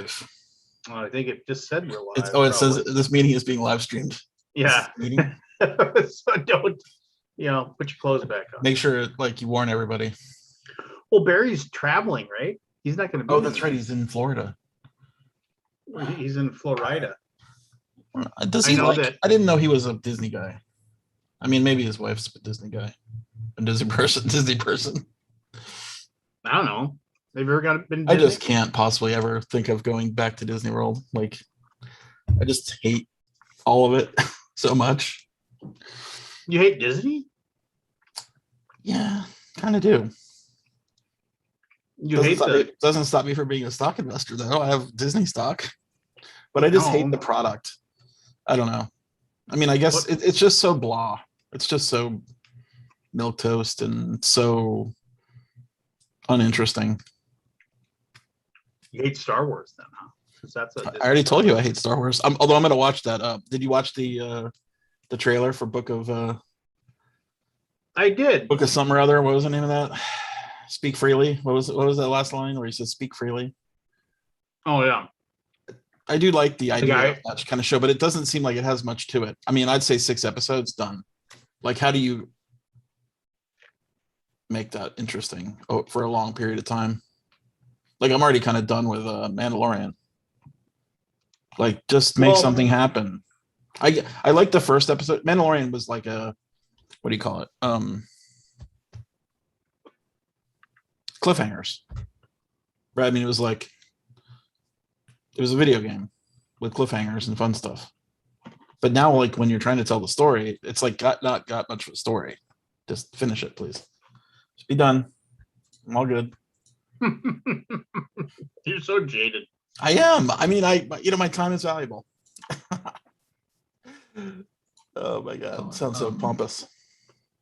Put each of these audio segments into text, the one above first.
live? I think it just said we're live. It says this meeting is being live streamed. Yeah. So don't, put your clothes back on. Make sure, you warn everybody. Well, Barry's traveling, right? He's not going to be. Oh, that's right. He's in Florida. He's in Florida. Does he I didn't know he was a Disney guy. I mean, maybe his wife's a Disney guy. A Disney person. I don't know. Have you ever been Disney? I just can't possibly ever think of going back to Disney World. I just hate all of it so much. You hate Disney? Yeah, kind of do. Doesn't stop me from being a stock investor, though. I have Disney stock. But I just hate the product. I don't know. I mean, I guess it's just so blah. It's just so milquetoast and so uninteresting. You hate Star Wars then, huh? I already told you I hate Star Wars. Although I'm going to watch that. Did you watch the trailer for Book of... I did. Book of something or other. What was the name of that? Speak Freely. What was that last line where he says speak freely? Oh, yeah. I do like the idea of that kind of show, but it doesn't seem like it has much to it. I mean, I'd say 6 episodes, done. How do you make that interesting for a long period of time? I'm already kind of done with Mandalorian. Just make something happen. I like the first episode. Mandalorian was like a, what do you call it? Cliffhangers. Right? I mean, it was a video game with cliffhangers and fun stuff. But now, when you're trying to tell the story, it's not got much of a story. Just finish it, please. Just be done. I'm all good. You're so jaded. I am. I mean, my time is valuable. Oh my God. It sounds so pompous.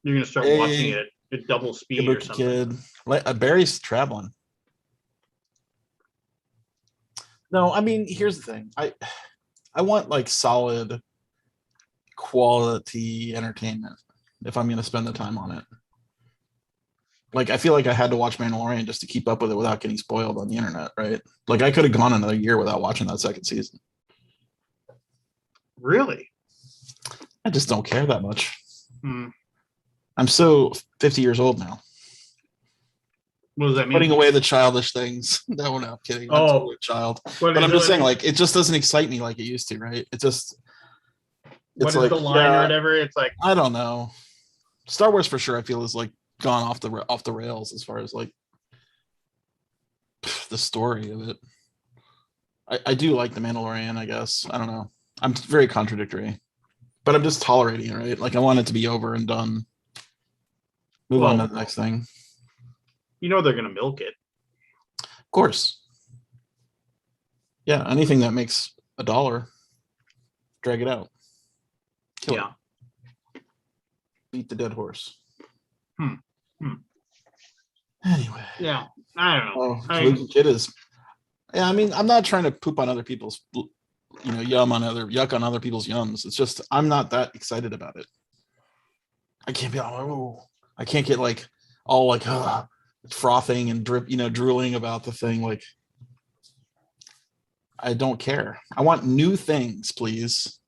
You're going to start watching it at double speed or something. Kid. Barry's traveling. No, I mean, here's the thing. I want solid quality entertainment if I'm going to spend the time on it. I feel like I had to watch Mandalorian just to keep up with it without getting spoiled on the internet, right? I could have gone another year without watching that second season. Really? I just don't care that much. Hmm. I'm so 50 years old now. What does that mean? Putting away the childish things. No, I'm kidding. I'm still a child. But I'm just saying, it just doesn't excite me like it used to, right? It just... What is the line or whatever? It's I don't know. Star Wars for sure, I feel, is gone off the rails as far as the story of it. I do like The Mandalorian, I guess. I don't know. I'm very contradictory. But I'm just tolerating it, right? I want it to be over and done. Move on to the next thing. They're going to milk it. Of course. Yeah, anything that makes $1, drag it out. Kill it. Beat the dead horse. Anyway. Yeah, I don't know. It is. Yeah, I mean, I'm not trying to poop on other people's, yuck on other people's yums. It's just I'm not that excited about it. I can't be I can't get all frothing and drooling about the thing. I don't care. I want new things, please.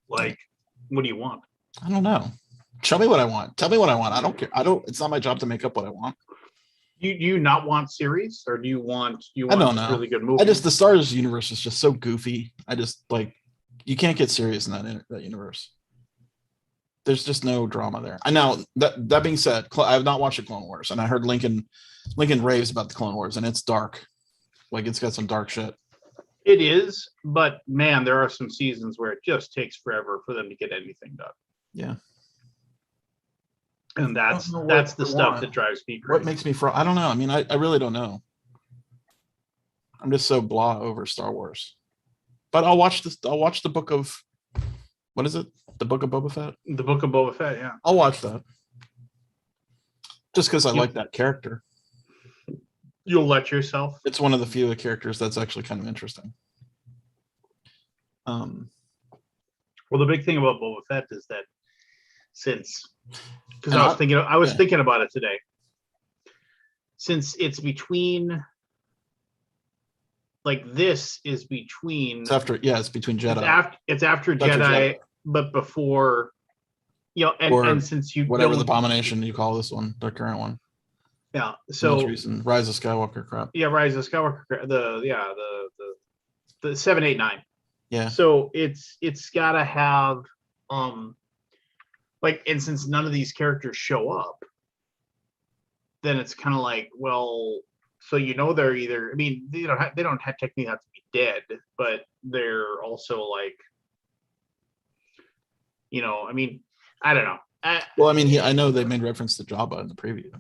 What do you want? I don't know. Show me what I want. Tell me what I want. I don't care. It's not my job to make up what I want. Do you not want series, or do you want I don't know. Really good movies? The Star Wars universe is just so goofy. I just you can't get serious in that universe. There's just no drama there. I know that being said, I have not watched the Clone Wars, and I heard Lincoln raves about the Clone Wars, and it's dark. It's got some dark shit. It is, but man, there are some seasons where it just takes forever for them to get anything done. Yeah. And that's the stuff that drives me crazy. What makes me I don't know. I mean, I really don't know. I'm just so blah over Star Wars. But I'll watch the book of, what is it? The Book of Boba Fett? The Book of Boba Fett, yeah. I'll watch that. Just because I like that character. You'll let yourself? It's one of the few characters that's actually kind of interesting. Well, the big thing about Boba Fett is that because I was thinking about it today. since it's between, like, this is between. It's between Jedi. It's after It's after Jedi, but before, and since you whatever the don't, abomination you call this one, the current one. Yeah. The So most recent Rise of Skywalker crap. Yeah, Rise of Skywalker. The 789. Yeah. So it's gotta have like, and since none of these characters show up, then it's kind of like, well, so they're either, I mean, they don't technically have to be dead, but they're also like, I mean, I don't know. Well, I mean, I know they made reference to Jabba in the preview.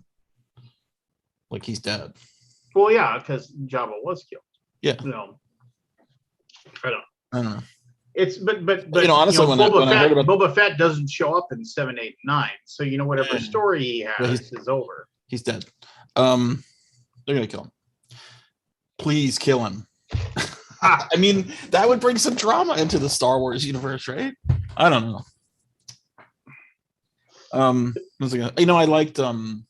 Like, he's dead. Well, yeah, because Jabba was killed. Yeah. I don't know. It's but honestly, when I heard about Boba Fett doesn't show up in 7, 8, 9, so whatever story he has is over. He's dead. They're gonna kill him. Please kill him. I mean, that would bring some drama into the Star Wars universe, right? I don't know. I liked Game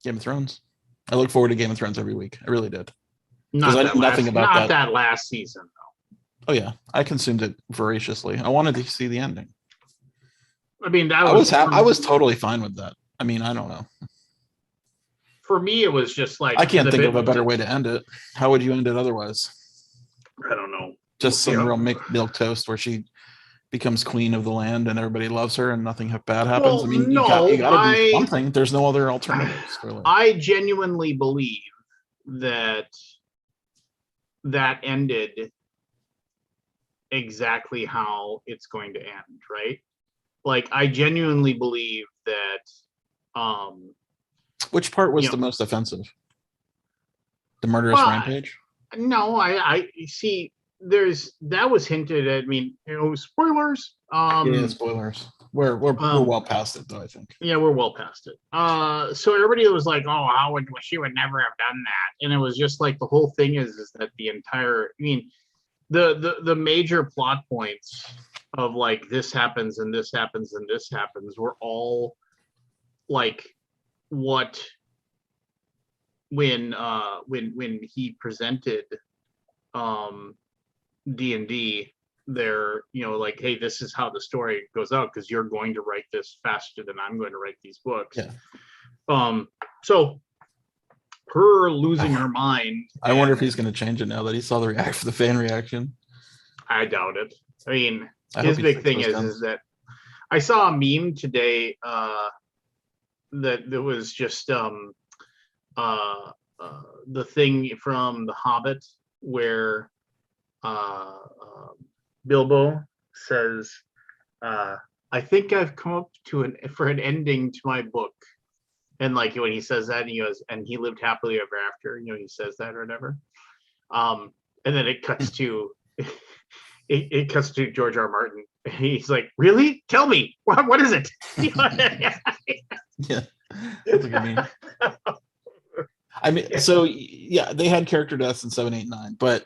of Thrones. I look forward to Game of Thrones every week. I really did. Because I knew nothing about that last season, though. Oh yeah, I consumed it voraciously. I wanted to see the ending. I mean, I was totally fine with that. I mean, I don't know. For me, it was just like, I can't think of a better way to end it. How would you end it otherwise? I don't know. Just some real milk toast where she becomes queen of the land and everybody loves her and nothing bad happens. Well, I mean, you gotta do something. There's no other alternatives. Really. I genuinely believe that ended exactly how it's going to end, right? Like, I genuinely believe that. Which part was the most offensive? The murderous rampage? No, I see. That was hinted at. I mean, spoilers. Yeah, spoilers. We're well past it, though, I think. Yeah, we're well past it. So everybody was like, "Oh, she would never have done that," and it was just like, the whole thing is that the entire. I mean, the major plot points of, like, this happens and this happens and this happens were all like what when he presented D&D, they're like, hey, this is how the story goes out, because you're going to write this faster than I'm going to write these books. So her losing her mind, I wonder if he's going to change it now that he saw the fan reaction. I doubt it. I mean, his big thing is that I saw a meme today that there was just the thing from The Hobbit where Bilbo says, I think I've come up for an ending to my book. And like, when he says that, and he goes, and he lived happily ever after, he says that or whatever. And then it cuts to it cuts to George R. Martin. He's like, really? Tell me. What is it? Yeah. That's a good meme. I mean, so yeah, they had character deaths in 7, 8, 9, but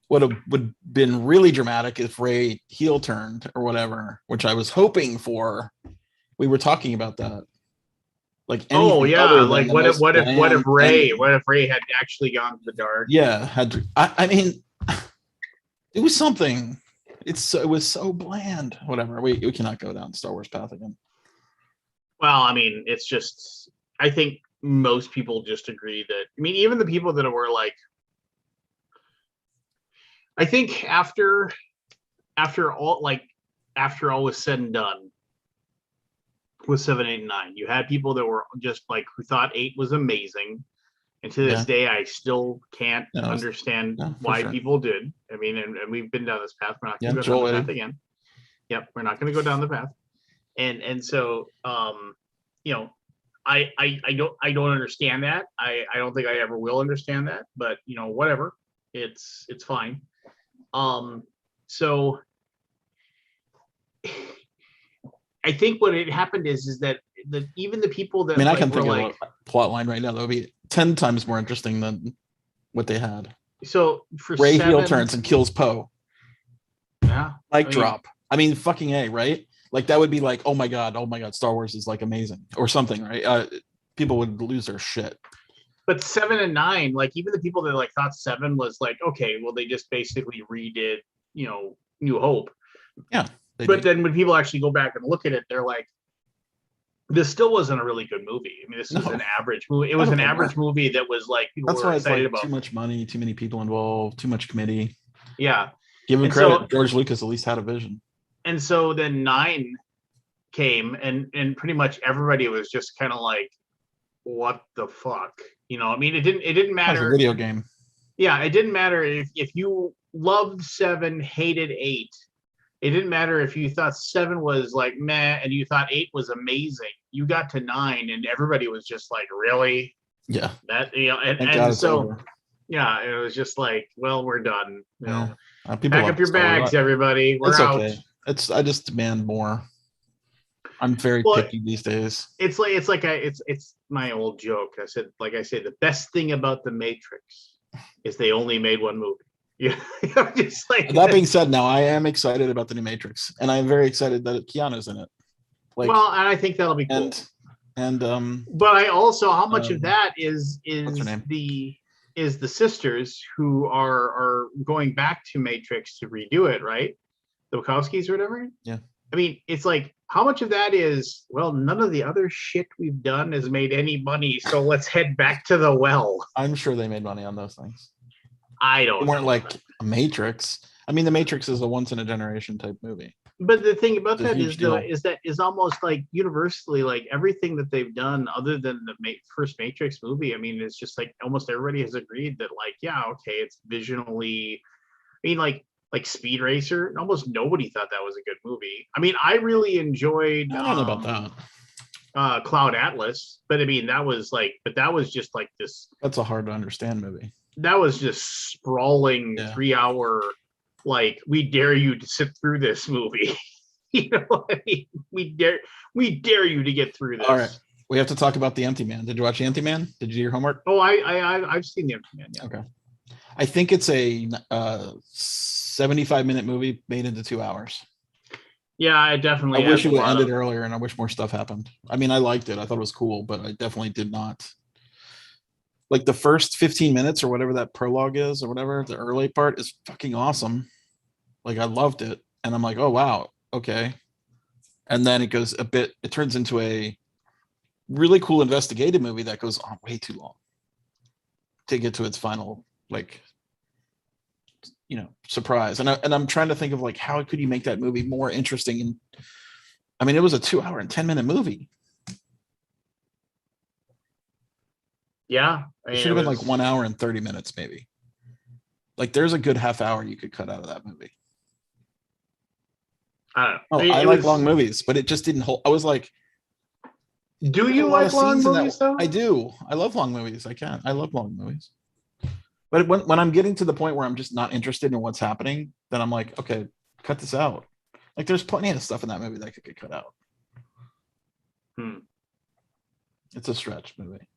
what would been really dramatic if Rey heel turned or whatever, which I was hoping for. We were talking about that. Like, like what if Rey had actually gone to the dark? Yeah, I mean, it was something. It was so bland. Whatever. We cannot go down the Star Wars path again. Well, I mean, it's just, I think most people just agree that, I mean, even the people that were like, I think after all was said and done with 7, 8, and 9, you had people that were just like, who thought 8 was amazing. And to this day, I still can't understand why people did. I mean, and we've been down this path. We're not going to go down the path again. Yep, we're not going to go down the path. And so, I don't understand that. I don't think I ever will understand that. But whatever, it's fine. So I think what had happened is that even the people that, I mean, I can think of a plot line right now that would be 10 times more interesting than what they had. So for Rey heel turns and kills Poe. Yeah. Drop. I mean, fucking A, right? Like, that would be like, oh my god, Star Wars is like amazing or something, right? People would lose their shit. But 7 and 9, like even the people that like thought 7 was like, okay, well, they just basically redid, New Hope. Yeah. But then when people actually go back and look at it, they're like, this still wasn't a really good movie. I mean, this was an average movie. It was an average movie that was like people That's were why it's excited like about. too much money, too many people involved, too much committee. Yeah. Give him And credit. so- George Lucas at least had a vision. And so then 9 came, and pretty much everybody was just kind of like, what the fuck? I mean, it didn't That was matter. a video game. Yeah, it didn't matter if you loved 7, hated 8. It didn't matter if you thought 7 was like meh and you thought 8 was amazing. You got to 9 and everybody was just like, really? Yeah. That Thank God it's so over. yeah, it was just like, well, we're done. Pack up your bags, everybody. We're out. Okay. I just demand more. I'm very picky these days. It's my old joke. I said the best thing about the Matrix is they only made one movie. Yeah, just like that being said, now I am excited about the new Matrix, and I'm very excited that Keanu's in it. Like, well, and I think that'll be cool. But I also, how much of that is the sisters who are going back to Matrix to redo it, right? The Wachowskis or whatever. Yeah. I mean, it's like, how much of that is, well, none of the other shit we've done has made any money, so let's head back to the well. I'm sure they made money on those things. I don't. They weren't like a Matrix. I mean, the Matrix is a once in a generation type movie. But the thing about that is almost like universally, like everything that they've done other than the first Matrix movie. I mean, it's just like almost everybody has agreed that, like, yeah, okay, it's visually. I mean, like Speed Racer. Almost nobody thought that was a good movie. I mean, I really enjoyed. I don't know about that. Cloud Atlas, but I mean, that was just like this. That's a hard to understand movie. That was just sprawling 3-hour, like, we dare you to sit through this movie. I mean, we dare you to get through this. All right, we have to talk about The Empty Man. Did you watch The Empty Man? Did you do your homework? Oh, I've seen The Empty Man. Yeah. Okay. I think it's a 75-minute movie made into 2 hours. Yeah, I definitely. I wish it would have ended earlier, and I wish more stuff happened. I mean, I liked it. I thought it was cool, but I definitely did not. Like the first 15 minutes or whatever that prologue is or whatever, the early part is fucking awesome. Like I loved it. And I'm like, oh, wow. Okay. And then it turns into a really cool investigative movie that goes on way too long to get to its final, like, surprise. And I'm trying to think of like, how could you make that movie more interesting? And I mean, it was a 2-hour and 10-minute movie. Yeah, it should have been like 1 hour and 30 minutes, maybe. Like, there's a good half hour you could cut out of that movie. I don't know. I like long movies, but it just didn't hold. I was like, do you like long movies though? I do. I love long movies. I love long movies. But when I'm getting to the point where I'm just not interested in what's happening, then I'm like, okay, cut this out. Like, there's plenty of stuff in that movie that could get cut out. It's a stretch movie.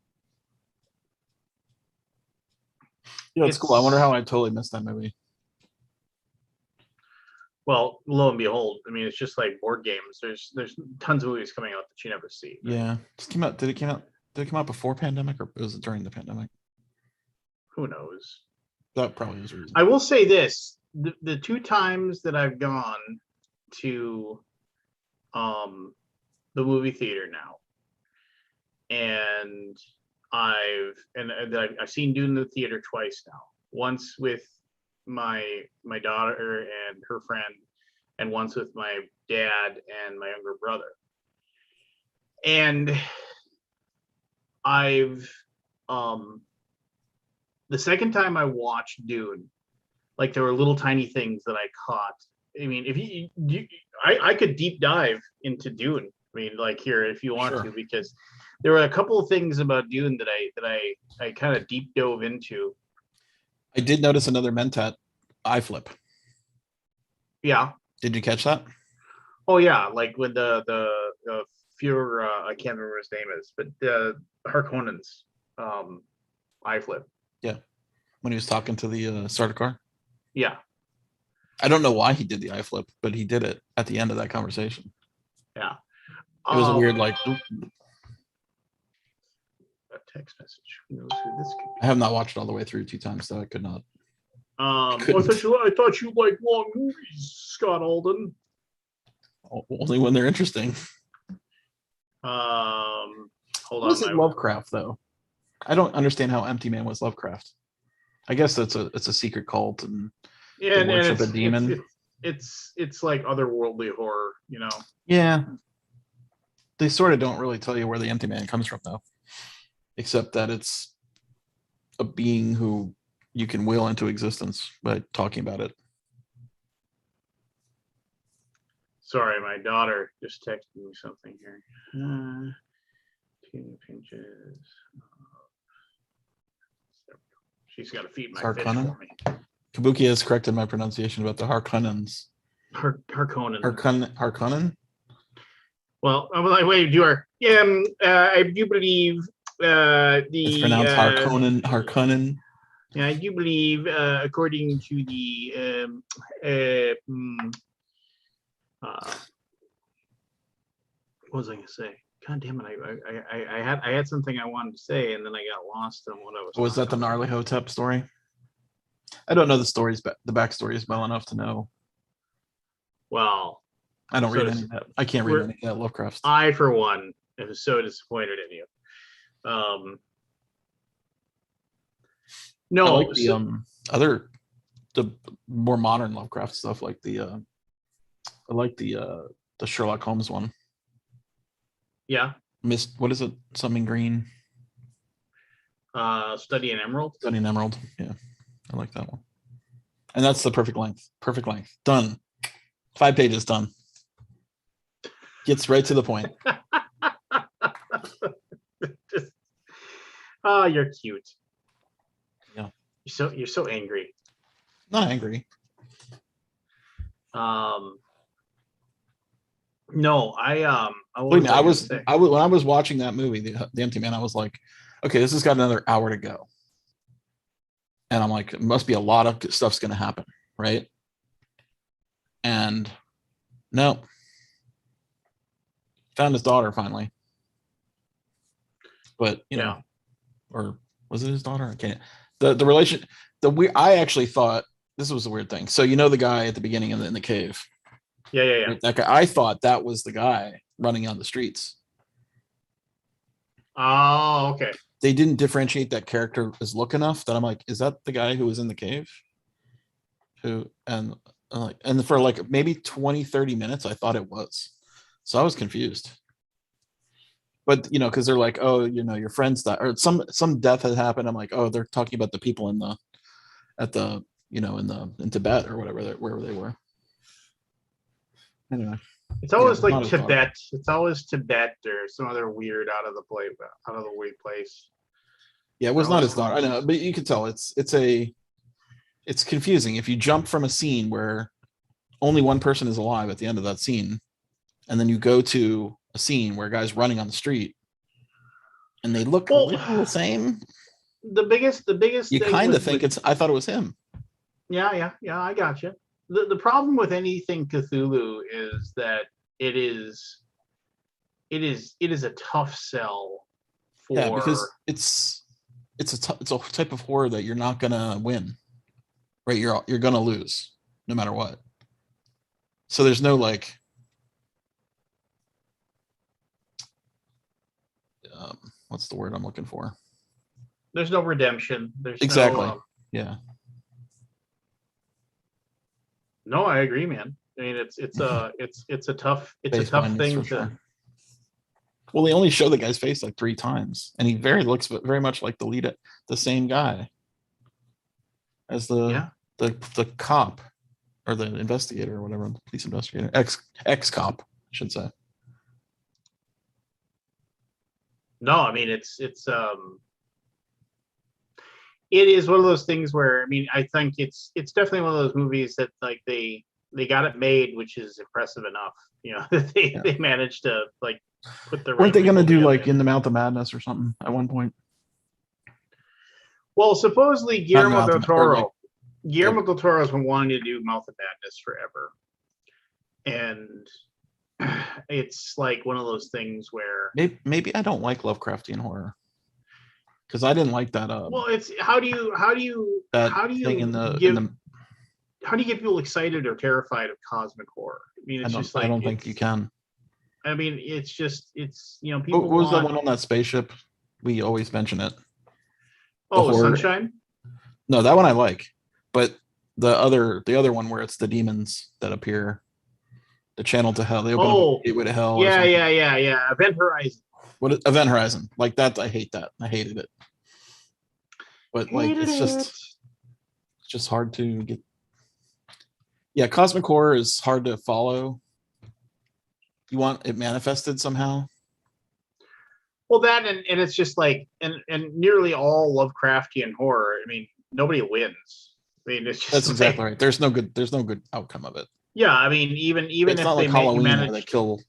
Yeah, it's cool. I wonder how I totally missed that movie. Well, lo and behold, I mean, it's just like board games. There's tons of movies coming out that you never see. Yeah, Did it come out before pandemic, or was it during the pandemic? Who knows? That probably is reason. I will say this: the 2 times that I've gone to the movie theater now, and I've seen Dune in the theater twice now. Once with my daughter and her friend, and once with my dad and my younger brother. And I've the second time I watched Dune, like, there were little tiny things that I caught. I mean, if I could deep dive into Dune. I mean, like, here, if you want to, because there were a couple of things about Dune that I kind of deep dove into. I did notice another Mentat eye flip. Yeah. Did you catch that? Oh yeah, like with the Fuhrer, I can't remember what his name is, but Harkonnen's eye flip. Yeah, when he was talking to the starter car. Yeah. I don't know why he did the eye flip, but he did it at the end of that conversation. Yeah. It was a weird, like. text message. Who knows who this could be? I have not watched it all the way through 2 times, so I could not. I thought you liked long movies, Scott Alden. Only when they're interesting. Hold Was on. it Lovecraft though? I don't understand how Empty Man was Lovecraft. I guess it's a secret cult and and worship it's a demon. It's like otherworldly horror, you know. Yeah, they sort of don't really tell you where the Empty Man comes from though, except that it's a being who you can will into existence by talking about it. Sorry, my daughter just texted me something here. 2 pinches. She's got to feed my fish for me. Kabuki has corrected my pronunciation about the Harkonnens. Harkonnen? Well, I'm like, wait, you are. Yeah, I do believe it's pronounced Harkonnen. Yeah, I do believe, according to the what was I gonna say? God damn it! I had something I wanted to say, and then I got lost on what I was. Was that the Gnarly Hotep story? I don't know the stories, but the backstories well enough to know. Well, I don't read any of that. I can't read any of that Lovecraft stuff. I, for one, am so disappointed in you. No, I like the more modern Lovecraft stuff, like I like the Sherlock Holmes one. Yeah. What is it? Something green. Study in Emerald. Study in Emerald. Yeah, I like that one. And that's the perfect length. Perfect length. Done. 5 pages done. Gets right to the point. Oh, you're cute. Yeah. You're so angry. Not angry. No, when I was watching that movie, the Empty Man, I was like, okay, this has got another hour to go. And I'm like, it must be a lot of stuff's going to happen, right? And no, found his daughter finally. But you know, or was it his daughter? I can't. The relation. I actually thought this was a weird thing. So you know the guy at the beginning in the cave. Yeah. That guy. I thought that was the guy running on the streets. Oh, okay. They didn't differentiate that character as look enough that I'm like, is that the guy who was in the cave? And for like maybe 20-30 minutes, I thought it was. So I was confused. But you know, because they're like, oh, you know, your friends died, or some death had happened. I'm like, oh, they're talking about the people in Tibet or whatever, wherever they were. Anyway, it's always like Tibet. It's always Tibet or some other weird out of the way place. Yeah, it was not his daughter. I know, but you can tell it's confusing if you jump from a scene where only one person is alive at the end of that scene, and then you go to a scene where a guy's running on the street and they look a little the same. The biggest you kind of think I thought it was him. Yeah, I got you. The problem with anything Cthulhu is that it is a tough sell for because it's a type of horror that you're not gonna win, right? You're gonna lose no matter what. So there's no like what's the word I'm looking for? There's no redemption. There's exactly no, yeah. No, I agree, man. I mean, it's a tough thing to. Sure. Well, they only show the guy's face like 3 times, and he looks very much like the same guy as the cop or the investigator or whatever, the police investigator, ex cop, I should say. No, I mean it is one of those things where, I mean, I think it's definitely one of those movies that like they got it made, which is impressive enough, you know, that they managed to like put the. Weren't they going to do like In the Mouth of Madness or something at one point? Well, supposedly Guillermo del Toro has been wanting to do Mouth of Madness forever, and it's like one of those things where maybe I don't like Lovecraftian horror. because I didn't like that. Well, it's how do you That how do thing you in the give how do you get people excited or terrified of cosmic horror? I mean, it's just like I don't think you can. I mean, it's just What people was that want. one on that spaceship? We always mention it. The Oh, horror. Sunshine. No, that one I like, but the other one where it's the demons that appear, the channel to hell. They open up a Oh, gateway to hell or yeah, something. yeah. Event Horizon. What Event Horizon? Like that, I hate that. I hated it. But like, it's just hard to get. Yeah, cosmic horror is hard to follow. You want it manifested somehow. Well, that and it's just like and nearly all Lovecraftian horror. I mean, nobody wins. I mean, it's just That's like, exactly right. There's no good outcome of it. yeah. I mean, even It's if not they like Halloween where manage, they kill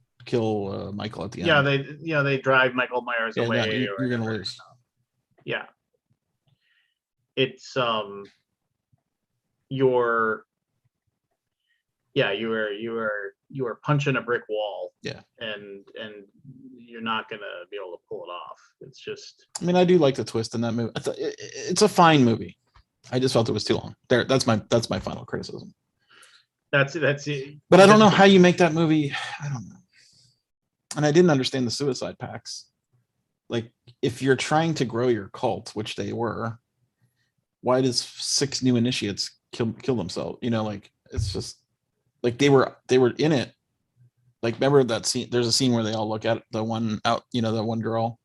Michael at the yeah, end. they drive Michael Myers Yeah, no, away or you're gonna whatever. lose. Yeah, it's you're yeah you are punching a brick wall. Yeah. And you're not gonna be able to pull it off. It's just. I mean, I do like the twist in that movie. It's a fine movie. I just felt it was too long. That's my final criticism. That's it. But I don't know how you make that movie. I don't know. And I didn't understand the suicide pacts. Like, if you're trying to grow your cult, which they were, why does 6 new initiates kill themselves? You know, like, it's just like they were in it. Like, remember that scene? There's a scene where they all look at the one out, the one girl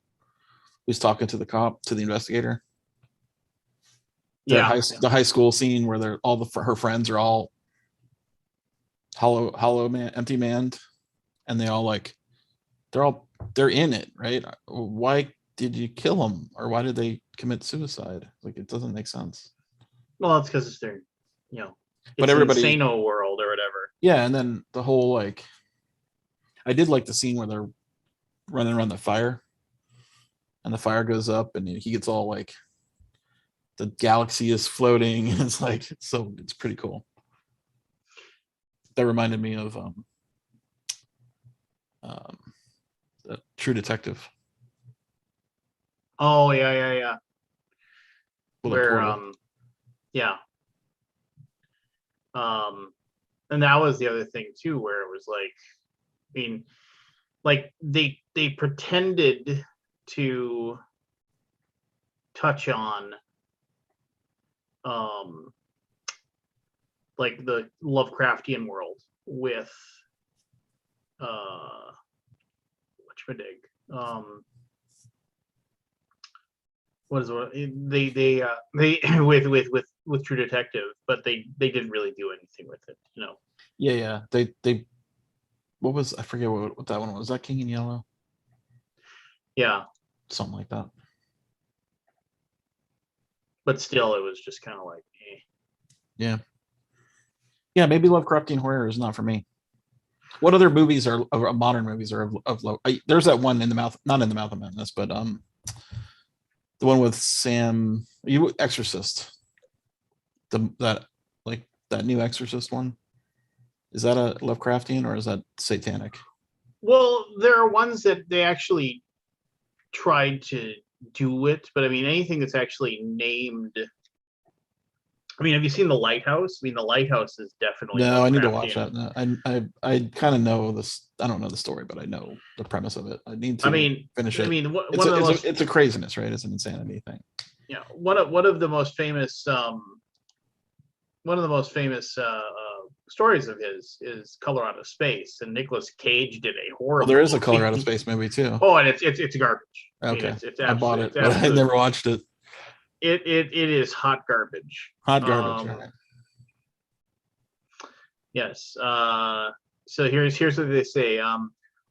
who's talking to the investigator. Yeah. The high school scene where they're all her friends are all hollow man, empty manned, and they all like they're in it, right? Why did you kill them, or why did they commit suicide? Like, it doesn't make sense. Well, it's because it's their, But it's everybody, insano world or whatever. yeah, and then the whole like, I did like the scene where they're running around the fire, and the fire goes up, and he gets all like, the galaxy is floating. It's like it's pretty cool. That reminded me of True Detective. Oh yeah. Where yeah. And that was the other thing too, where it was like, I mean, like they pretended to touch on like the Lovecraftian world with what is it? They with True Detective, but they didn't really do anything with it, Yeah. They what was, I forget what that one was. That King in Yellow? Yeah. Something like that. But still, it was just kind of like, eh. Yeah. Yeah, maybe Lovecraftian horror is not for me. What other movies are modern movies are of low? There's that one in the mouth, not in the Mouth of Madness, but the one with Sam, Exorcist. That new Exorcist one. Is that a Lovecraftian or is that satanic? Well, there are ones that they actually tried to do it, but I mean, anything that's actually named. I mean, have you seen The Lighthouse? I mean, The Lighthouse is definitely. No, I need to watch that. No, I kind of know this. I don't know the story, but I know the premise of it. I need to finish it. I mean, it's a craziness, right? It's an insanity thing. Yeah, one of the most famous stories of his is Color Out of Space, and Nicolas Cage did a horrible. Well, there is a Color Out of Space movie too. Oh, and it's garbage. Okay, I mean, it's I bought it, but I never watched it. It is hot garbage. Hot garbage. Right. Yes. So here's what they say.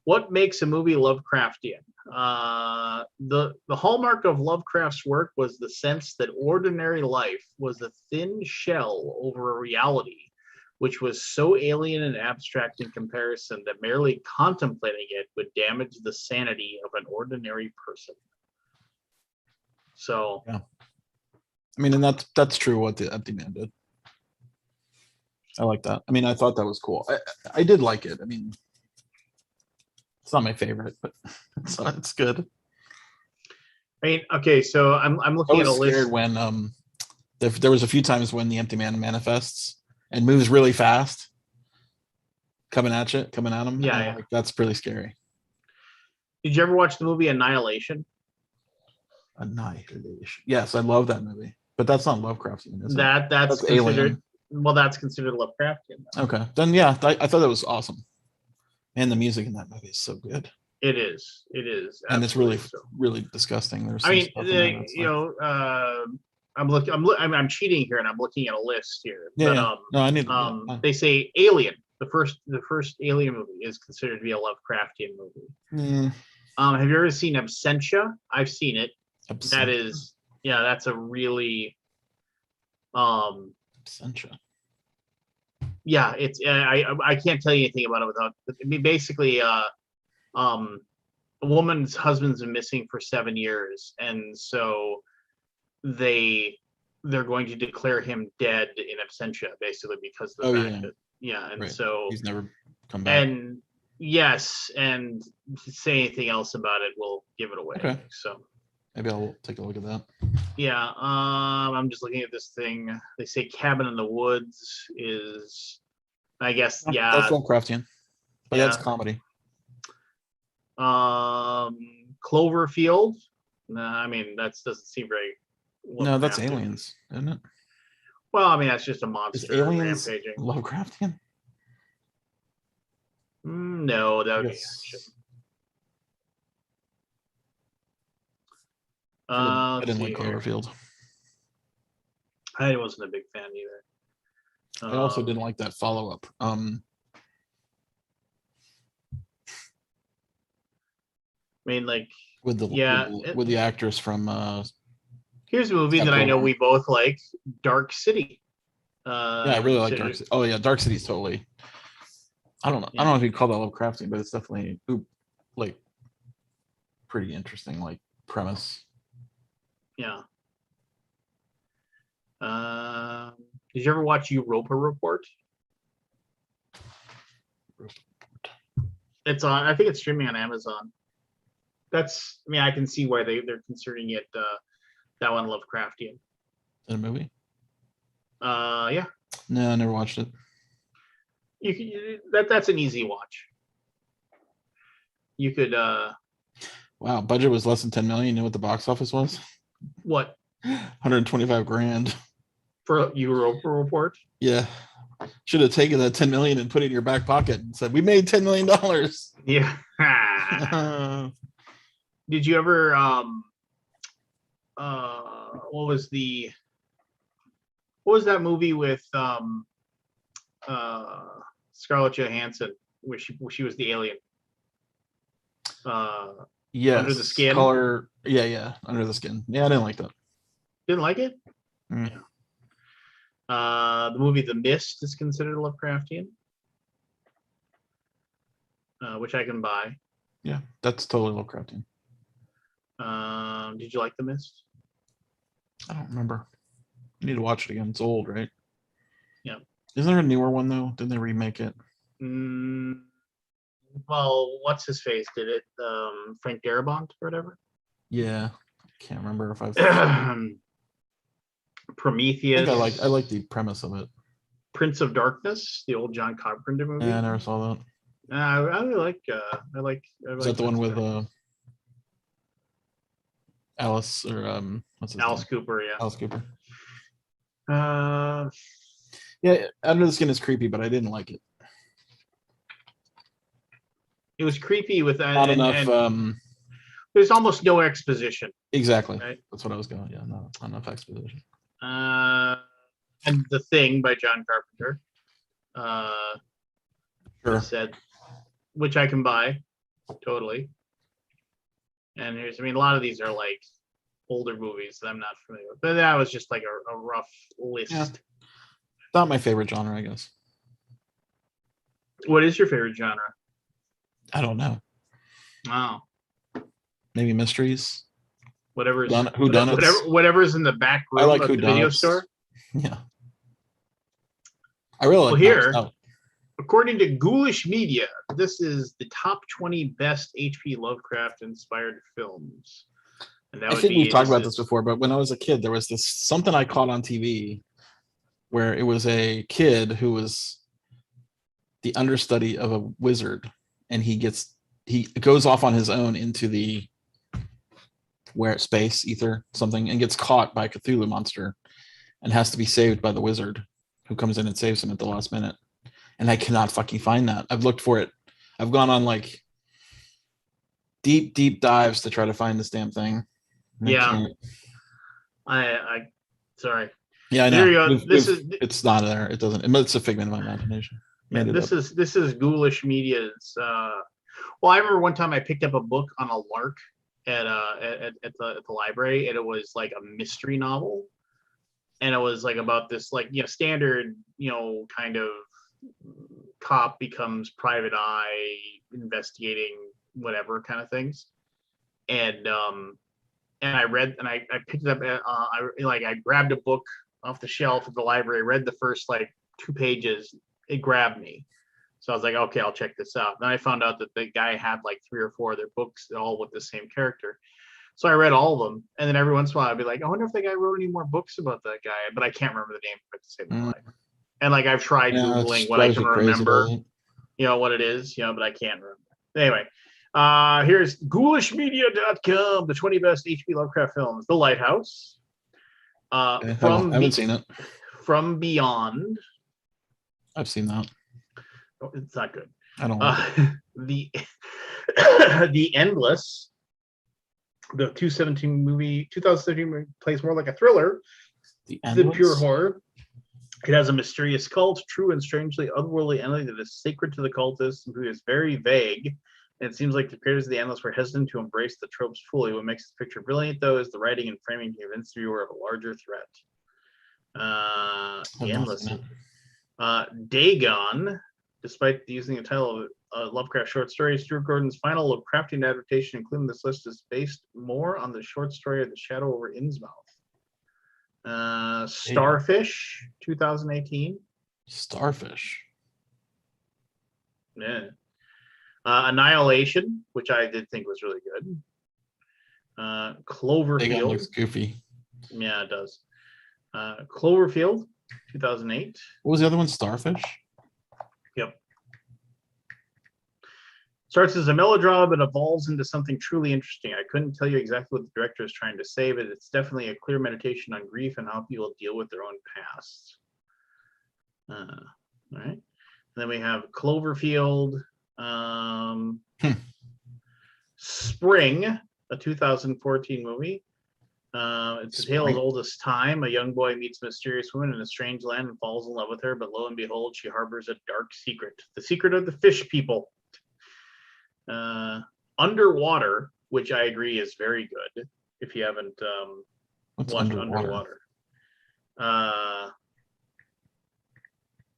What makes a movie Lovecraftian? The hallmark of Lovecraft's work was the sense that ordinary life was a thin shell over a reality, which was so alien and abstract in comparison that merely contemplating it would damage the sanity of an ordinary person. So, yeah. I mean, and that's true what the Empty Man did. I like that. I mean, I thought that was cool. I did like it. I mean, it's not my favorite, but it's good. I mean, okay, so I'm I looking at was a list. scared when there was a few times when the empty man manifests and moves really fast, coming at him. Yeah, And yeah. like, that's pretty scary. Did you ever watch the movie Annihilation? Annihilation. Yes, I love that movie, but that's not Lovecraftian, is it? That's considered. Alien. Well, that's considered Lovecraftian. Okay, then yeah, I thought that was awesome, and the music in that movie is so good. It is. It is. And it's really, So. really disgusting. There's I some mean, stuff in there that's you like, know, I'm cheating here, and I'm looking at a list here. yeah, But yeah. No, I need. they say Alien, the first Alien movie, is considered to be a Lovecraftian movie. Have you ever seen Absentia? I've seen it. Absentia. That is, yeah, that's a really, Absentia. Yeah, it's I can't tell you anything about it without. I mean, basically, a woman's husband's been missing for 7 years, and so they're going to declare him dead in absentia, basically, because of the fact that and right. So he's never come back. And yes, and to say anything else about it will give it away. Okay. So maybe I'll take a look at that. Yeah, I'm just looking at this thing. They say Cabin in the Woods is, I guess, yeah. That's Lovecraftian, but that's comedy. Cloverfield. No, I mean that doesn't seem very. No, that's Aliens, isn't it? Well, I mean that's just a monster. Is Aliens rampaging. Lovecraftian? No, that would be action. I didn't like Cloverfield. I wasn't a big fan either. I also didn't like that follow-up. I mean, like, with the actress from. Here's a movie that I know we both like, Dark City. Yeah, I really like Dark City. Oh yeah, Dark City's totally. I don't know if you call that Lovecraftian, but it's definitely like pretty interesting, like premise. Yeah. Did you ever watch Europa Report? It's on. I think it's streaming on Amazon. I mean, I can see why they're considering it that one Lovecraftian. In a movie? Yeah. No, I never watched it. That's an easy watch. You could. Wow, budget was less than 10 million. You know what the box office was? What? 125 grand for Europa Report. Yeah, should have taken that 10 million and put it in your back pocket and said, "We made $10 million." Yeah. Did you ever? What was that movie with Scarlett Johansson, where she was the alien? Yes. Under the Skin. Yeah, Under the Skin. Yeah, I didn't like that. Didn't like it? Yeah. The movie The Mist is considered Lovecraftian, which I can buy. Yeah, that's totally Lovecraftian. Did you like The Mist? I don't remember. You need to watch it again. It's old, right? Yeah. Isn't there a newer one though? Didn't they remake it? Well, what's his face did it? Frank Darabont or whatever. Yeah, can't remember if I've. Prometheus. I like the premise of it. Prince of Darkness, the old John Carpenter movie. Yeah, I never saw that. I really like. Is that the one with Alice or what's his Alice name? Cooper? Yeah. Alice Cooper. Yeah, Under the Skin is creepy, but I didn't like it. It was creepy with not enough. There's almost no exposition. Exactly. Right? That's what I was going. Yeah, not enough exposition. And The Thing by John Carpenter. Sure. Said, which I can buy, totally. And a lot of these are like older movies that I'm not familiar with. But that was just like a rough list. Yeah. Not my favorite genre, I guess. What is your favorite genre? I don't know. Oh. Maybe mysteries. Whatever's whodunnits. in the back room of the video store. Yeah. I really like here. According to Ghoulish Media, this is the top 20 best H.P. Lovecraft inspired films. And that I would think be we've talked about this before, but when I was a kid, there was this something I caught on TV where it was a kid who was the understudy of a wizard, and he goes off on his own into the space, ether, something, and gets caught by a Cthulhu monster and has to be saved by the wizard who comes in and saves him at the last minute. And I cannot fucking find that. I've looked for it. I've gone on like deep dives to try to find this damn thing. Yeah. I sorry. Yeah, I There you know. go. It's not there. It doesn't. It's a figment of my imagination. Yeah, this is Ghoulish Media's. Well, I remember one time I picked up a book on a lark at the library, and it was like a mystery novel, and it was like about this like standard kind of cop becomes private eye investigating whatever kind of things, and I read and I picked it up. I grabbed a book off the shelf at the library, read the first like 2 pages. It grabbed me. So I was like, okay, I'll check this out. Then I found out that the guy had like 3 or 4 other books all with the same character. So I read all of them. And then every once in a while I'd be like, I wonder if the guy wrote any more books about that guy, but I can't remember the name of it to save my life. And like I've tried Googling what I can remember, what it is, but I can't remember. Anyway, here's ghoulishmedia.com, the 20 best H.P. Lovecraft films. The Lighthouse. I haven't seen it. From Beyond. I've seen that. Oh, it's not good. I don't like it. The Endless, the 2017 movie plays more like a thriller than pure horror. It has a mysterious cult, true and strangely otherworldly entity that is sacred to the cultists, who is very vague. And it seems like the creators of The Endless were hesitant to embrace the tropes fully. What makes the picture brilliant, though, is the writing and framing to convince the viewer of a larger threat. The Endless. Dagon, despite using the title of Lovecraft short story, Stuart Gordon's final Lovecraftian adaptation, including this list, is based more on the short story of The Shadow over Innsmouth. Starfish, 2018. Starfish. Yeah. Annihilation, which I did think was really good. Cloverfield. Dagon looks goofy. Yeah, it does. Cloverfield, 2008. What was the other one? Starfish? Yep. Starts as a melodrama but evolves into something truly interesting. I couldn't tell you exactly what the director is trying to say, but it's definitely a clear meditation on grief and how people deal with their own past. All right. And then we have Cloverfield. Spring, a 2014 movie. It's a tale as old as time. A young boy meets a mysterious woman in a strange land and falls in love with her, but lo and behold, she harbors a dark secret. The secret of the fish people. Underwater, which I agree is very good. If you haven't watched Underwater.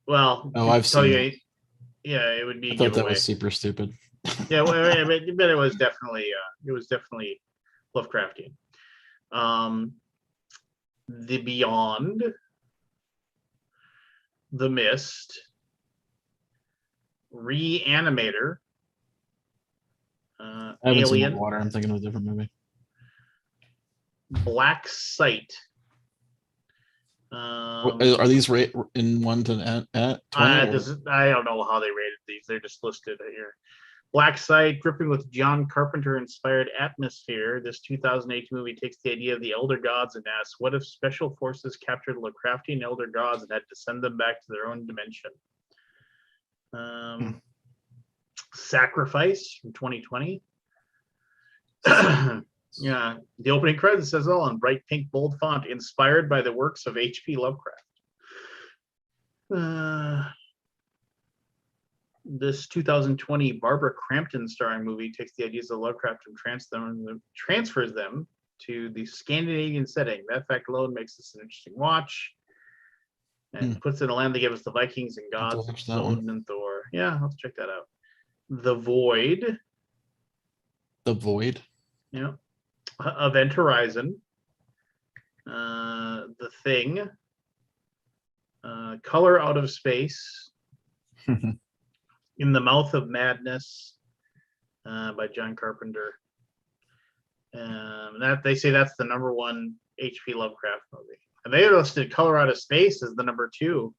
Well, I've seen it. Yeah, it would be. I thought that was super stupid. Yeah, well, but it was definitely Lovecraftian. The Beyond, The Mist, Reanimator, I haven't Alien, seen Water. I'm thinking of a different movie. Black Sight. Are these in 1 to 20? I don't know how they rated these. They're just listed here. Black Sight, gripping with John Carpenter-inspired atmosphere, this 2008 movie takes the idea of the elder gods and asks, what if special forces captured Lovecraftian elder gods and had to send them back to their own dimension? Sacrifice from 2020. Yeah, the opening credits says all in bright pink bold font, inspired by the works of H.P. Lovecraft. This 2020 Barbara Crampton starring movie takes the ideas of Lovecraft and transfers them to the Scandinavian setting. That fact alone makes this an interesting watch. And puts in a land that gives us the Vikings and gods, Odin and Thor. Yeah, let's check that out. The Void. The Void? Yeah. Event Horizon. The Thing. Color Out of Space. In the Mouth of Madness by John Carpenter. That they say that's the #1 HP Lovecraft movie, and they listed Color Out of Space as the #2.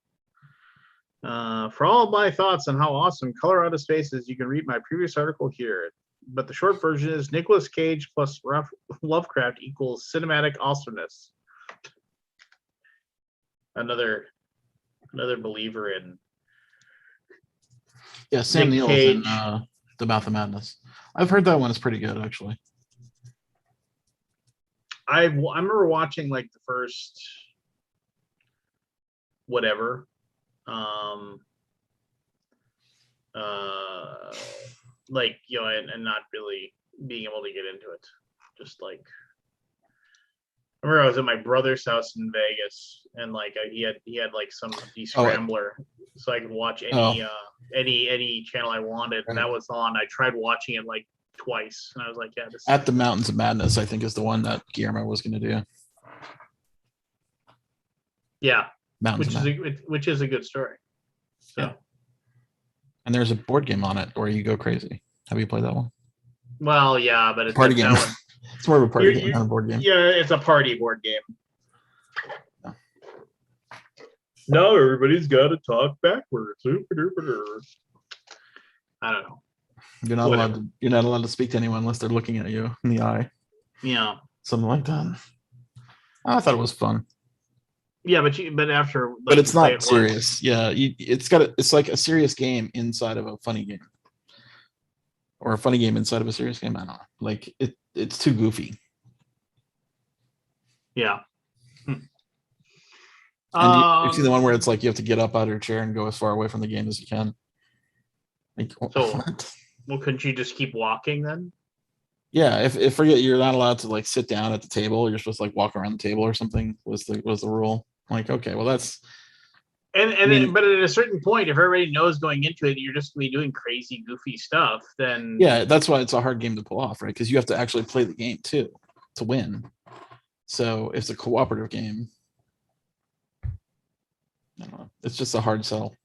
For all of my thoughts on how awesome Color Out of Space is, you can read my previous article here. But the short version is Nicolas Cage plus Lovecraft equals cinematic awesomeness. Another believer in. Yeah, Sam Nick Neill's in Cage. The Mouth of Madness. I've heard that one is pretty good, actually. I remember watching like the first whatever. Like, you know, and not really being able to get into it. Just like, I remember I was at my brother's house in Vegas, and like he had like some de-scrambler, so I could watch any channel I wanted, and that was on. I tried watching it like twice, and I was like, yeah, this. At the Mountains of Madness, I think, is the one that Guillermo was going to do. Yeah, Mountains which is a good story. So. Yeah. And there's a board game on it where you go crazy. Have you played that one? Well, yeah, but it's party game. That one. It's more of a party game, not a board game. Yeah, it's a party board game. Yeah. Now everybody's got to talk backwards. I don't know. You're not allowed to speak to anyone unless they're looking at you in the eye. Yeah. Something like that. I thought it was fun. Yeah, but after. Like, but it's not serious. Yeah, it's like a serious game inside of a funny game, or a funny game inside of a serious game. I don't know. Like it's too goofy. Yeah. And you see the one where it's like you have to get up out of your chair and go as far away from the game as you can. Like, so, well, couldn't you just keep walking then? Yeah, if forget you're not allowed to like sit down at the table. You're supposed to like walk around the table or something. Was the rule? Like, okay, well that's. But at a certain point, if everybody knows going into it, you're just gonna be doing crazy, goofy stuff. Then yeah, that's why it's a hard game to pull off, right? Because you have to actually play the game too to win. So it's a cooperative game. I don't know. It's just a hard sell.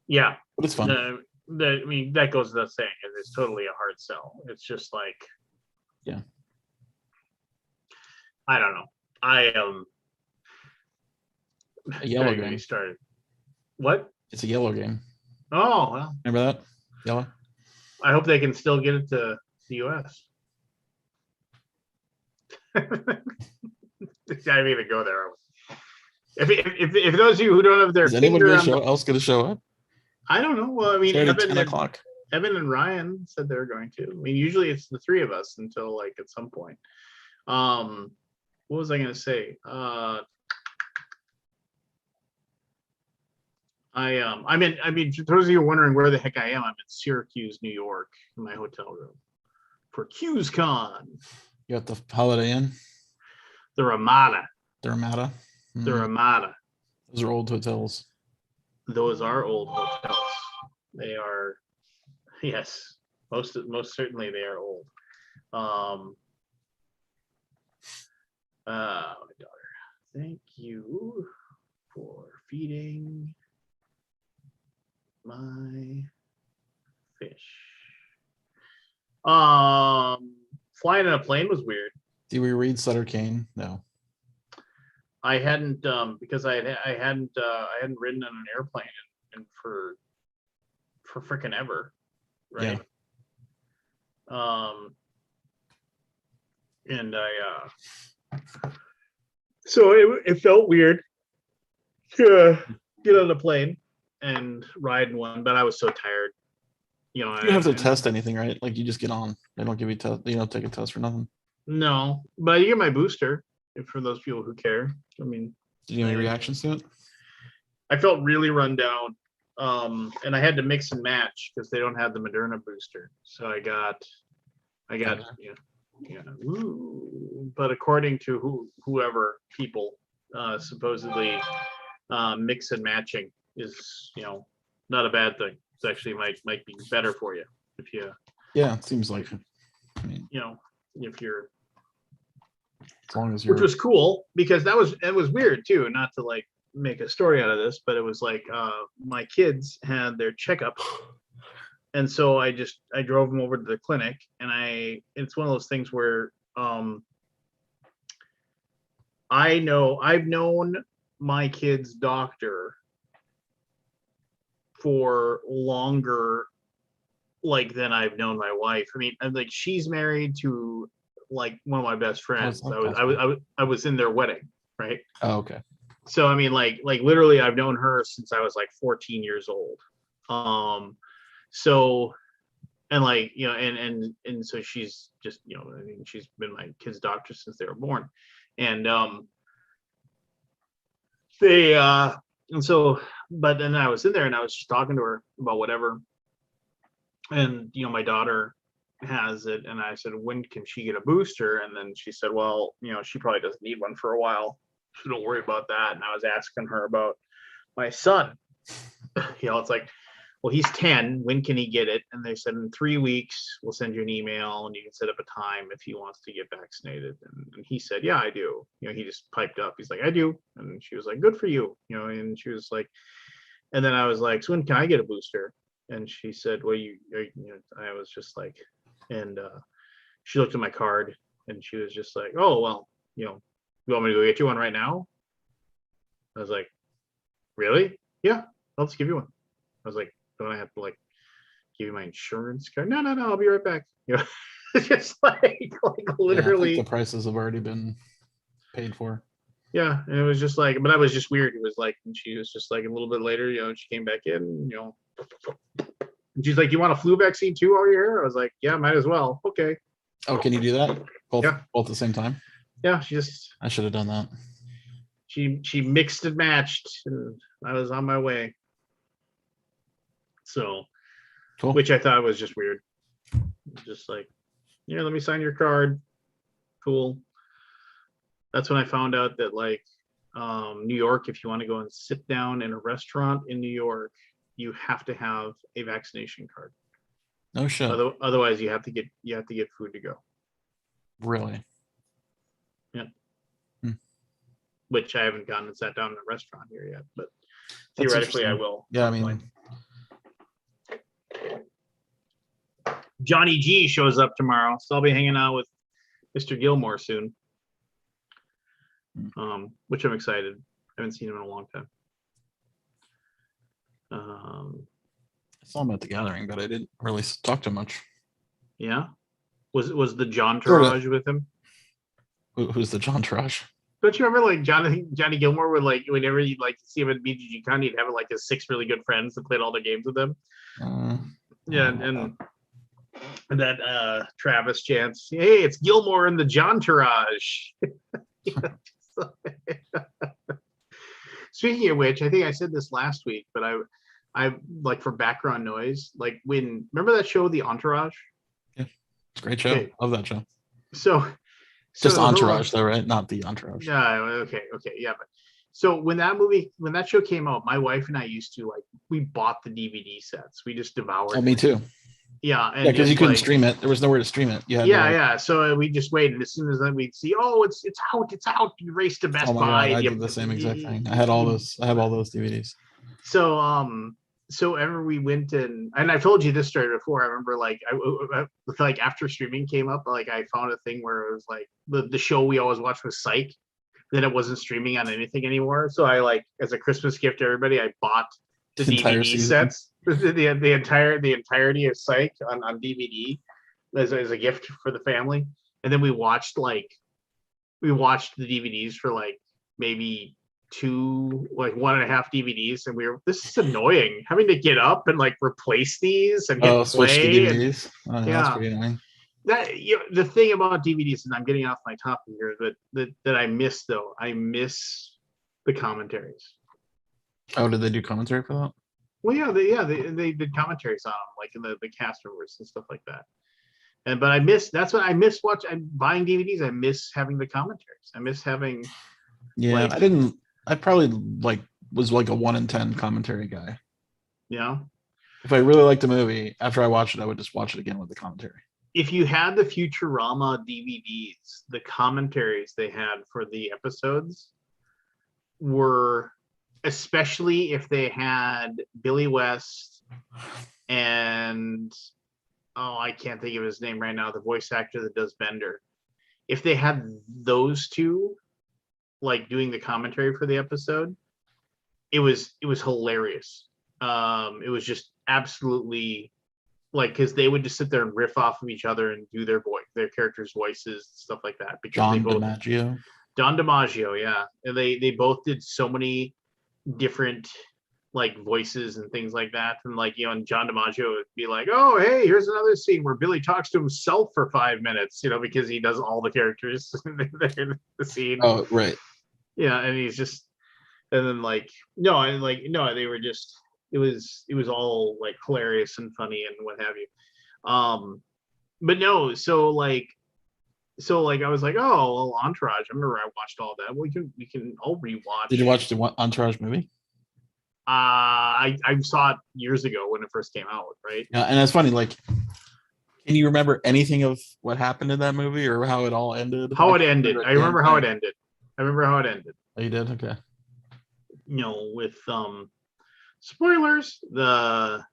Yeah, but it's fun. I mean, that goes without saying. It's totally a hard sell. It's just like, yeah. I don't know. I a yellow game. Started. What? It's a yellow game. Oh, well. Remember that? Yellow? I hope they can still get it to the US. I didn't even go there. If those of you who don't have their is anybody else going to show up? I don't know. Well, I mean, Evan and Ryan said they were going to. I mean, usually it's the three of us until like at some point. What was I going to say? I mean, for those of you wondering where the heck I am, I'm in Syracuse, New York, in my hotel room for QsCon. You at the Holiday Inn? The Ramada. The Ramada? The Ramada. Those are old hotels. Those are old hotels. They are, yes, most certainly they are old. My daughter, thank you for feeding my fish. Flying in a plane was weird. Did we read Sutter Kane? No. I hadn't because I hadn't ridden on an airplane and for frickin' ever, right? Yeah. And so it felt weird to get on a plane and ride in one, but I was so tired. You know, you don't have to test anything, right? Like you just get on. They don't give you you don't take a test for nothing. No, but you get my booster. For those people who care. I mean, did you have any reactions to it? I felt really run down. And I had to mix and match because they don't have the Moderna booster. So I got yeah. Ooh. But according to whoever people supposedly mix and matching is, you know, not a bad thing. It's actually might be better for you if you. Yeah, it seems like it. I mean, you know, if you're. As long as you're... Which was cool because it was weird too, not to like make a story out of this, but it was like my kids had their checkup and so I drove him over to the clinic, and it's one of those things where I've known my kid's doctor for longer, like, than I've known my wife. I mean, like, she's married to like one of my best friends. I was in their wedding, right? Oh, okay. So I mean, like literally, I've known her since I was like 14 years old. So, and like, you know, and so she's just, you know, I mean, she's been my kid's doctor since they were born, and they and so, but then I was in there and I was just talking to her about whatever, and you know, my daughter has it, and I said, when can she get a booster? And then she said, well, you know, she probably doesn't need one for a while, so don't worry about that. And I was asking her about my son. You know, it's like, well, he's 10, when can he get it? And they said, in 3 weeks we'll send you an email and you can set up a time if he wants to get vaccinated. And he said, yeah, I do. You know, he just piped up, he's like, I do. And she was like, good for you. You know, and she was like, and then I was like, so when can I get a booster? And she said, well, you know, I was just like, and she looked at my card and she was just like, oh, well, you know, you want me to go get you one right now? I was like, really? Yeah, I'll just give you one. I was like, don't I have to like give you my insurance card? No, I'll be right back. You know, it's just like literally. Yeah, the prices have already been paid for. Yeah, and it was just like, but I was just weird. It was like, and she was just like, a little bit later, you know, she came back in, you know, and she's like, you want a flu vaccine too while you're here? I was like, yeah, might as well. Okay. Oh, can you do that? Both Yeah. Both at the same time? Yeah, she just. I should have done that. She mixed and matched, and I was on my way. So, Cool. Which I thought was just weird. Just like, yeah, let me sign your card. Cool. That's when I found out that like New York, if you want to go and sit down in a restaurant in New York, you have to have a vaccination card. No shit. Otherwise, you have to get food to go. Really? Yeah. Which I haven't gone and sat down in a restaurant here yet, but theoretically I will. Yeah, I mean, Johnny G shows up tomorrow, so I'll be hanging out with Mr. Gilmore soon, which I'm excited. I haven't seen him in a long time. I saw him at the gathering, but I didn't really talk to him much. Yeah, was the John Taraj with him? Who's the John Taraj? Don't you remember like Johnny Gilmore would like whenever you'd like see him at BGG Con, he'd have like his 6 really good friends that played all the games with him. Yeah, and that Travis chants, hey, it's Gilmore and the John Taraj. Speaking of which, I think I said this last week, but I like for background noise, like remember that show, The Entourage? Yeah, it's a great show. Okay. Love that show. So just Entourage though, right? Not The Entourage. Yeah, okay, yeah. But so when that show came out, my wife and I used to we bought the DVD sets. We just devoured. Oh, me too. Yeah, and because you couldn't stream it. There was nowhere to stream it. Yeah. So we just waited. As soon as we'd see, oh, it's out. You raced to Best Buy. God, I did the same exact thing. I had all those. I have all those DVDs. So ever we went and I've told you this story before. I remember I after streaming came up, I found a thing where it was like the show we always watched was Psych. Then it wasn't streaming on anything anymore. So I as a Christmas gift to everybody, I bought the DVD sets, the entirety of Psych on DVD as a gift for the family. And then we watched the DVDs for maybe 1.5 DVDs, and this is annoying having to get up and replace these and switch to DVDs. Yeah, that's pretty annoying. The thing about DVDs, and I'm getting off my topic here, that I miss the commentaries. Oh, did they do commentary for that? Well, they did commentaries on them, in the cast members and stuff like that. But I miss buying DVDs. I miss having the commentaries. I miss having. Yeah, I probably was a 1 in 10 commentary guy. Yeah. If I really liked the movie, after I watched it, I would just watch it again with the commentary. If you had the Futurama DVDs, the commentaries they had for the episodes were, especially if they had Billy West and I can't think of his name right now, the voice actor that does Bender. If they had those two like doing the commentary for the episode, it was hilarious. It was just absolutely like, because they would just sit there and riff off of each other and do their characters' voices, stuff like that. Because John DiMaggio. Don DiMaggio, yeah, and they both did so many different like voices and things like that, and like, you know, and John DiMaggio would be like, "Oh, hey, here's another scene where Billy talks to himself for 5 minutes," you know, because he does all the characters in the scene. Oh, right. Yeah, and he's just, and then like no, and like no, they were just, it was all like hilarious and funny and what have you. But no, so like I was like, oh well, Entourage. I remember I watched all that. We can all rewatch. Did you watch the Entourage movie? I saw it years ago when it first came out, right? Yeah, and it's funny. Like, can you remember anything of what happened in that movie or how it all ended? How it ended. I remember how it ended. Oh, you did? Okay. You know, with spoilers, the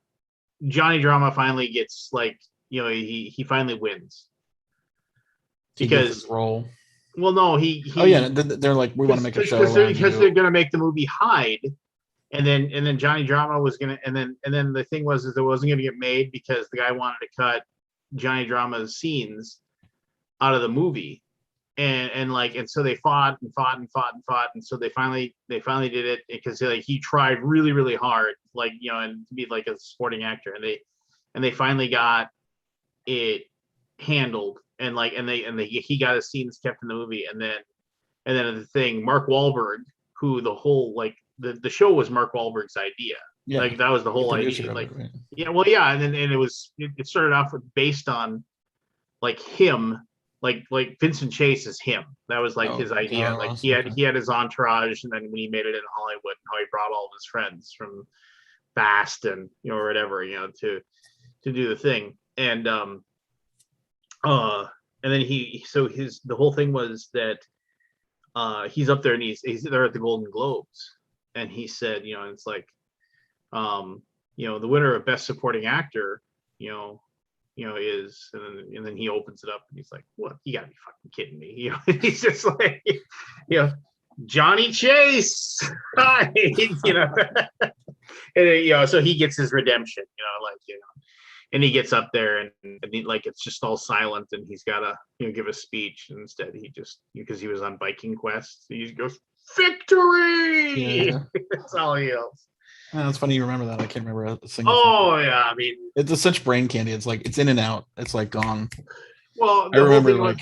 Johnny Drama finally gets, like, you know, he finally wins. Because his role. Well, no, he oh yeah, they're like, we want to make a show because they're gonna make the movie Hyde, and then Johnny Drama was gonna, and then the thing was, is it wasn't gonna get made because the guy wanted to cut Johnny Drama's scenes out of the movie, and so they fought, and so they finally did it, because like he tried really, really hard, like, you know, and to be like a supporting actor, and they finally got it handled, and like, and he got his scenes kept in the movie, and then the thing, Mark Wahlberg, who the whole, like, the show was Mark Wahlberg's idea. Yeah, like that was the whole idea. Like, right? Yeah, well, yeah, and then it started off with, based on like him, like Vincent Chase is him. That was like his idea. Like awesome. he had his entourage, and then when he made it in Hollywood, how he brought all of his friends from Fast and, you know, or whatever, you know, to do the thing. And then the whole thing was that he's up there, and he's there at the Golden Globes, and he said, you know, it's like, you know, the winner of Best Supporting Actor, you know, is, and then he opens it up, and he's like, what? You gotta be fucking kidding me. You know, he's just like, you know, Johnny Chase. You know, and you know, so he gets his redemption, you know, like, you know, and he gets up there, and he, like, it's just all silent, and he's gotta, you know, give a speech, and instead he just, because he was on Viking Quest, he just goes, victory. Yeah. That's all he yells. Yeah, it's funny you remember that. I can't remember a single thing. Yeah, I mean, it's such brain candy. It's like, it's in and out. It's like gone. Well, I remember, like,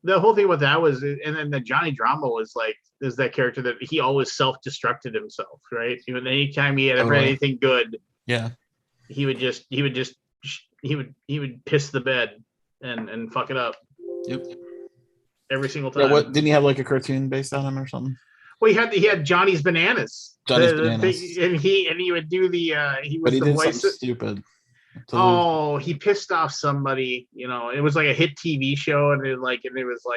the whole thing with that was, and then the Johnny Drama was like, is that character that he always self-destructed himself, right? Even anytime he had ever anything good, yeah, he would piss the bed and fuck it up. Yep. Every single time. Yeah, what, didn't he have like a cartoon based on him or something? Well, he had Johnny's Bananas. Bananas. And he would do the he was, but he did something stupid. He pissed off somebody, you know. It was like a hit TV show, and it was like,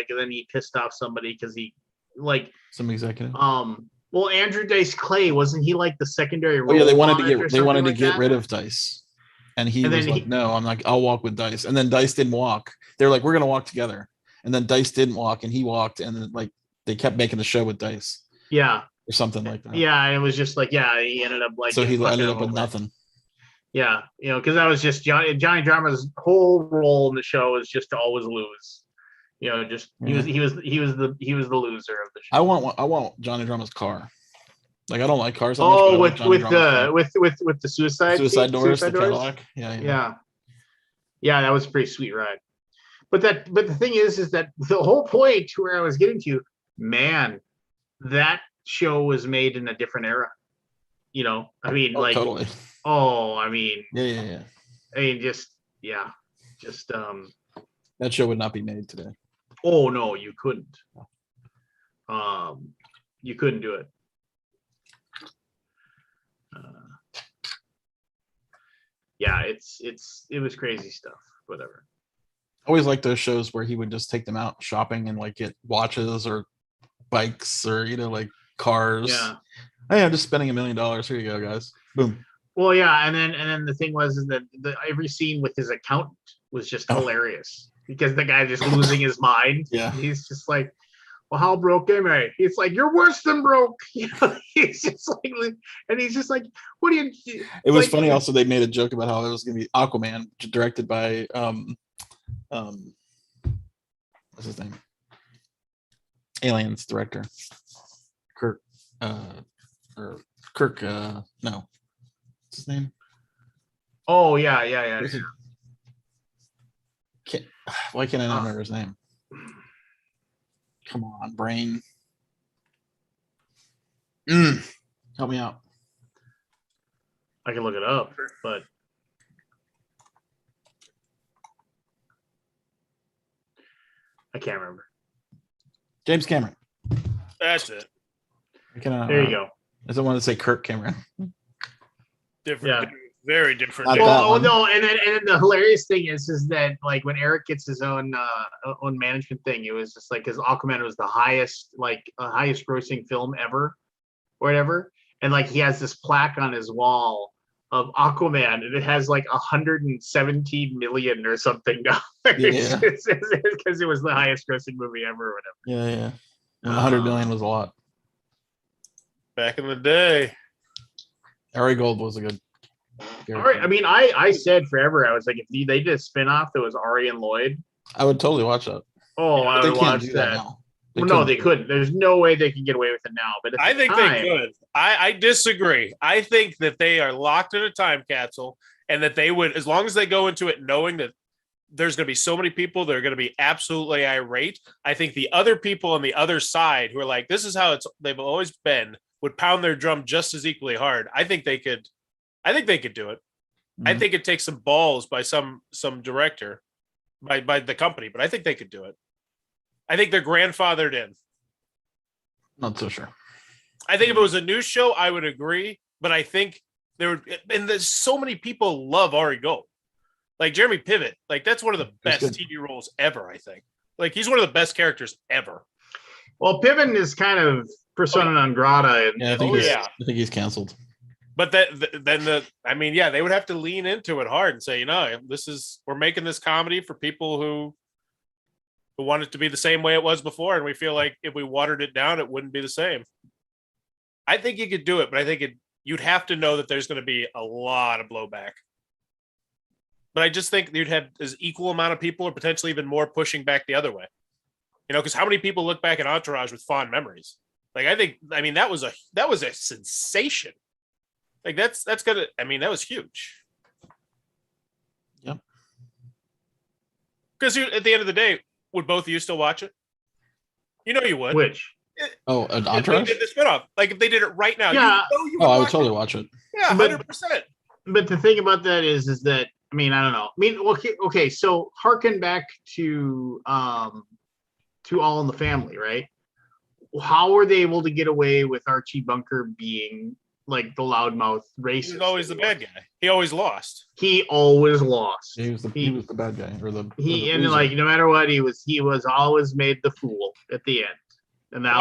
and then he pissed off somebody because he, like, some executive. Well, Andrew Dice Clay, wasn't he like the secondary role? Oh yeah, they wanted to get rid of Dice. And he was like, no, I'm like, I'll walk with Dice. And then Dice didn't walk. They're like, we're gonna walk together. And then Dice didn't walk, and he walked, and then, like, they kept making the show with Dice. Yeah. Or something like that. Yeah, and it was just like, yeah, he ended up like, so he ended up with nothing. Yeah, you know, because that was just Johnny Drama's whole role in the show is just to always lose. You know, just he was the loser of the show. I want Johnny Drama's car. Like, I don't like cars. With the suicide doors, the doors? Cadillac. Yeah, that was a pretty sweet ride. But the thing is that the whole point to where I was getting to, man, that show was made in a different era. You know, I mean, like, totally. Oh, I mean, yeah. I mean, just that show would not be made today. Oh no, you couldn't. You couldn't do it. Yeah, it was crazy stuff. Whatever. I always liked those shows where he would just take them out shopping and, like, get watches or bikes or, you know, like, cars. Yeah. Hey, I'm just spending $1 million. Here you go, guys. Boom. Well, yeah, and then the thing was is that every scene with his accountant was just hilarious because the guy just losing his mind. Yeah. He's just like, well, how broke am I? He's like, you're worse than broke. He's just like, and he's just like, what do you? It was funny. Also, they made a joke about how it was going to be Aquaman, directed by what's his name? Aliens director, Kirk. No, what's his name? Oh yeah. Why can't I not remember his name? Come on, brain. Help me out. I can look it up, but I can't remember. James Cameron. That's it. There you go. I don't want to say Kirk Cameron. Different. Yeah. Very different. Well, no, and then the hilarious thing is that like when Eric gets his own management thing, it was just like because Aquaman was the highest grossing film ever, or whatever, and like he has this plaque on his wall of Aquaman, and it has like 117 million or something dollars because it was the highest grossing movie ever, or whatever. Yeah. And 100 million was a lot back in the day. Ari Gold was a good. All right. I mean, I said forever, I was like, if they did a spinoff that was Ari and Lloyd, I would totally watch that. Oh, I would watch that. Well, no, they couldn't. There's no way they can get away with it now. But I think they could. I disagree. I think that they are locked in a time capsule, and that they would, as long as they go into it knowing that there's going to be so many people that are going to be absolutely irate. I think the other people on the other side who are like, this is how they've always been, would pound their drum just as equally hard. I think they could do it. Mm-hmm. I think it takes some balls by some director, by the company, but I think they could do it. I think they're grandfathered in. Not so sure. I think if it was a news show, I would agree, but I think there's so many people love Ari Gold. Like Jeremy Piven, like that's one of the best TV roles ever, I think. Like he's one of the best characters ever. Well, Piven is kind of persona non grata. I think he's canceled. But they would have to lean into it hard and say, we're making this comedy for people who want it to be the same way it was before, and we feel like if we watered it down, it wouldn't be the same. I think you could do it, but I think you'd have to know that there's going to be a lot of blowback. But I just think you'd have as equal amount of people or potentially even more pushing back the other way. Because how many people look back at Entourage with fond memories? Like, that was a sensation. Like that was huge. Yep. Because at the end of the day, would both of you still watch it? You would. Which? An Entourage? If they did the spinoff. Like if they did it right now. Yeah. I would totally watch it. Yeah, 100%. But the thing about that is that I don't know. Okay. So harken back to All in the Family, right? How were they able to get away with Archie Bunker being like the loudmouth racist? He was always the bad guy. He always lost. He always lost. He was the bad guy, no matter what, he was always made the fool at the end, and that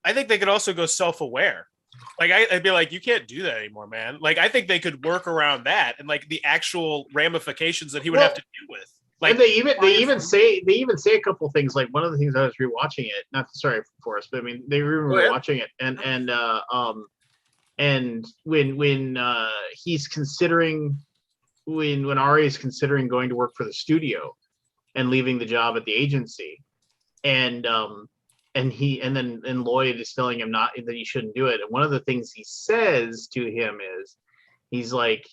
I think they could also go self-aware. Like I'd be like, you can't do that anymore, man. Like I think they could work around that and like the actual ramifications that he would have to deal with. Like and they even say a couple things. Like one of the things I was rewatching it. Sorry for us, but they were rewatching it, and when he's considering when Ari is considering going to work for the studio and leaving the job at the agency, and Lloyd is telling him that he shouldn't do it. And one of the things he says to him is, he's like,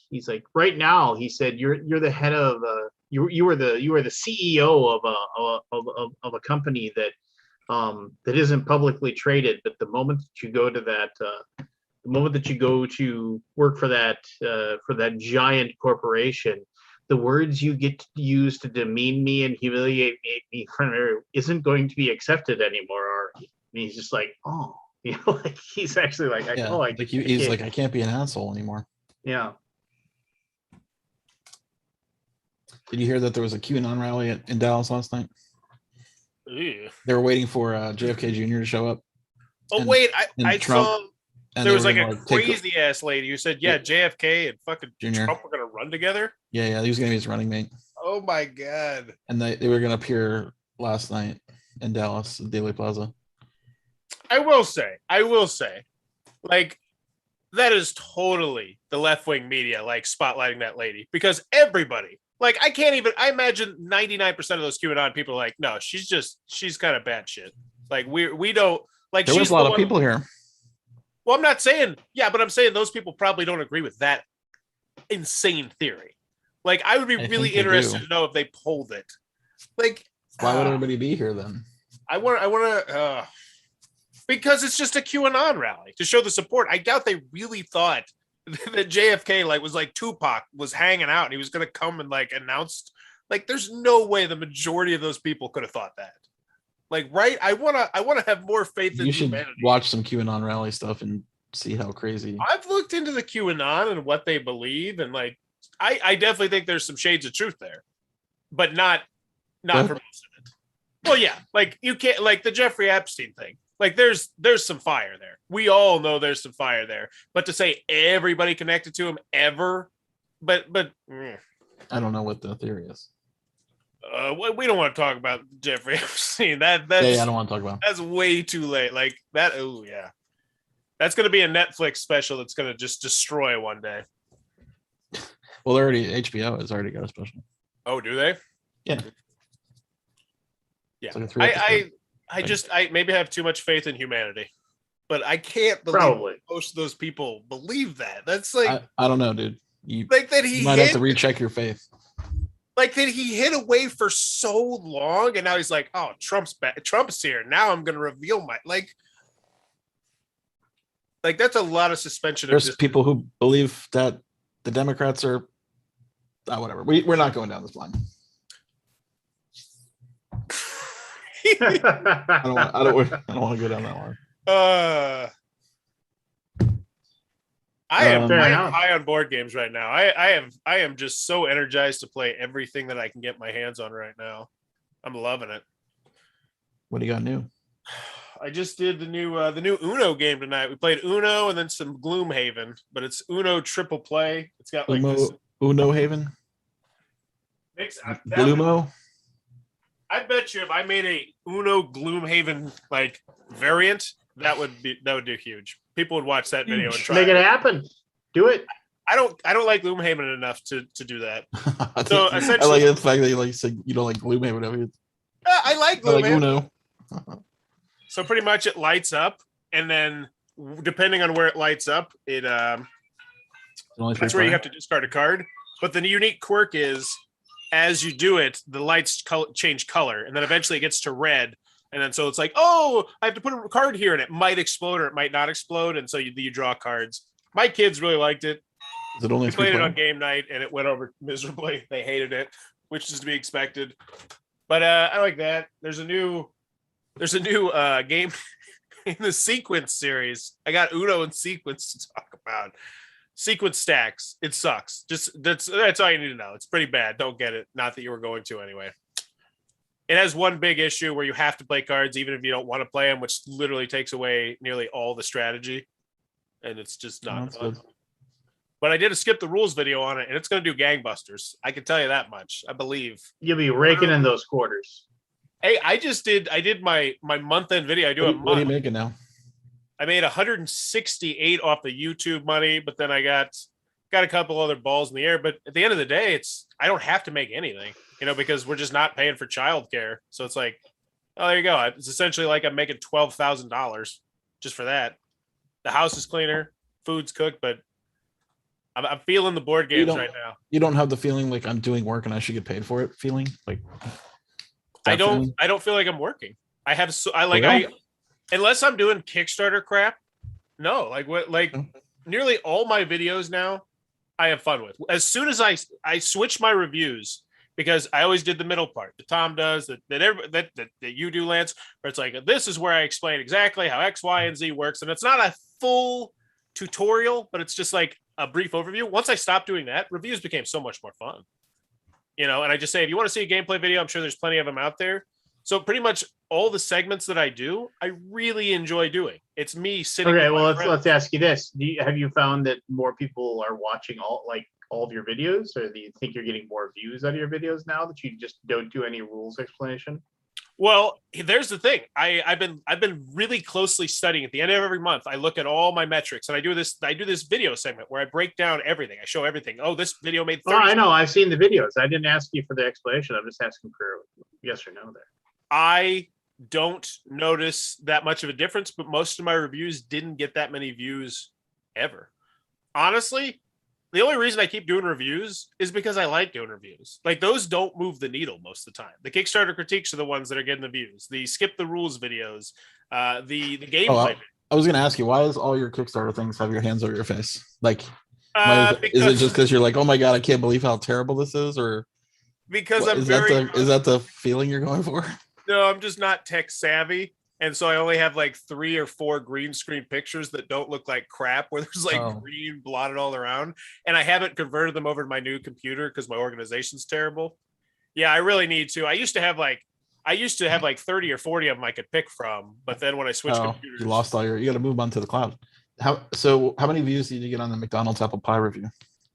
right now, he said, you're the head of you are the CEO of a company that isn't publicly traded. But the moment that you go to work for that giant corporation, the words you get to use to demean me and humiliate me isn't going to be accepted anymore. And he's just like, oh, like he's actually like, he's like, I can't be an asshole anymore. Yeah. Did you hear that there was a QAnon rally in Dallas last night? Ew. They were waiting for JFK Jr. to show up. Oh, wait, I saw And There they was were like a gonna, take crazy ass lady who said, "Yeah, JFK and fucking Junior. Trump were gonna run together." Yeah, he was gonna be his running mate. Oh my god! And they were gonna appear last night in Dallas at Daily Plaza. I will say, like that is totally the left wing media like spotlighting that lady because everybody, like, I imagine 99% of those QAnon people are like, no, she's kind of bad shit. Like we don't like. There was a lot of people here. Well, I'm not saying, yeah, but I'm saying those people probably don't agree with that insane theory. Like, I would be really interested to know if they pulled it. Like, why would everybody be here then? I want to, because it's just a QAnon rally to show the support. I doubt they really thought that JFK like was like Tupac was hanging out and he was going to come and like announce. Like, there's no way the majority of those people could have thought that. Like, right? I want to have more faith in humanity. You should watch some QAnon rally stuff and see how crazy. I've looked into the QAnon and what they believe, and like, I definitely think there's some shades of truth there, but not for most of it. Well, yeah, like you can't, like the Jeffrey Epstein thing. Like, there's some fire there. We all know there's some fire there, but to say everybody connected to him ever, but I don't know what the theory is. We don't want to talk about Jeffrey Epstein. That's I don't want to talk about. That's way too late. Like that. Oh yeah, that's going to be a Netflix special. That's going to just destroy one day. Well, HBO has already got a special. Oh, do they? Yeah. Yeah. Like I maybe have too much faith in humanity, but I can't believe most of those people believe that. That's like I don't know, dude. You like that you might have to recheck your faith. Like that he hid away for so long, and now he's like, "Oh, Trump's back. Trump's here. Now I'm going to reveal my like." That's a lot of suspension. There's people who believe that the Democrats are whatever. We're not going down this line. I don't want to go down that line. I am high on board games right now. I am just so energized to play everything that I can get my hands on right now. I'm loving it. What do you got new? I just did the new Uno game tonight. We played Uno and then some Gloomhaven, but it's Uno triple play. It's got like Uno Haven. Gloomo. I bet you if I made a Uno Gloomhaven like variant, that would do huge. People would watch that video and try. Make it happen. Do it. I don't like Gloomhaven enough to do that. So essentially, I like the fact that you said you don't like Gloomhaven. Whatever. I like Gloomhaven. Like Uno. So pretty much it lights up, and then depending on where it lights up, that's where you have to discard a card. But the unique quirk is, as you do it, the lights change color, and then eventually it gets to red. And then so it's like, oh, I have to put a card here, and it might explode or it might not explode. And so you draw cards. My kids really liked it. Is it only we played it on game night, and it went over miserably. They hated it, which is to be expected. But I like that. There's a new game in the Sequence series. I got Uno and Sequence to talk about. Sequence stacks. It sucks. Just that's all you need to know. It's pretty bad. Don't get it. Not that you were going to anyway. It has one big issue where you have to play cards even if you don't want to play them, which literally takes away nearly all the strategy. And it's just not fun. Good. But I did a skip the rules video on it, and it's going to do gangbusters. I can tell you that much. I believe. You'll be raking in those quarters. Hey, I did my month end video. I do a month. What are you making now? I made 168 off the YouTube money, but then I got a couple other balls in the air. But at the end of the day, I don't have to make anything, because we're just not paying for childcare. So it's like, oh, there you go. It's essentially like I'm making $12,000 just for that. The house is cleaner, food's cooked, but I'm feeling the board games right now. You don't have the feeling like I'm doing work and I should get paid for it feeling? Like I don't feel like I'm working. Unless I'm doing Kickstarter crap. No, nearly all my videos now I have fun with. As soon as I switch my reviews, because I always did the middle part that Tom does, that you do, Lance, where it's like, this is where I explain exactly how X, Y, and Z works. And it's not a full tutorial, but it's just like a brief overview. Once I stopped doing that, reviews became so much more fun. And I just say, if you want to see a gameplay video, I'm sure there's plenty of them out there. So pretty much all the segments that I do, I really enjoy doing. It's me sitting. Okay, with well, my let's friends. ask you this: have you found that more people are watching all of your videos, or do you think you're getting more views out of your videos now that you just don't do any rules explanation? Well, there's the thing. I've been really closely studying. At the end of every month, I look at all my metrics, and I do this video segment where I break down everything. I show everything. Oh, this video made 30. Oh, I know. I've seen the videos. I didn't ask you for the explanation. I'm just asking for yes or no there. I don't notice that much of a difference, but most of my reviews didn't get that many views ever. Honestly, the only reason I keep doing reviews is because I like doing reviews. Like, those don't move the needle most of the time. The Kickstarter critiques are the ones that are getting the views. The skip the rules videos, the gameplay. I was going to ask you, why is all your Kickstarter things have your hands over your face? Like, is it just because you're like, oh my God, I can't believe how terrible this is? Or because is that the feeling you're going for? No, I'm just not tech savvy. And so I only have like 3 or 4 green screen pictures that don't look like crap, where there's like green blotted all around. And I haven't converted them over to my new computer because my organization's terrible. Yeah, I really need to. I used to have like 30 or 40 of them I could pick from. But then when I switched computers, you lost all you got to move on to the cloud. How many views did you get on the McDonald's apple pie review?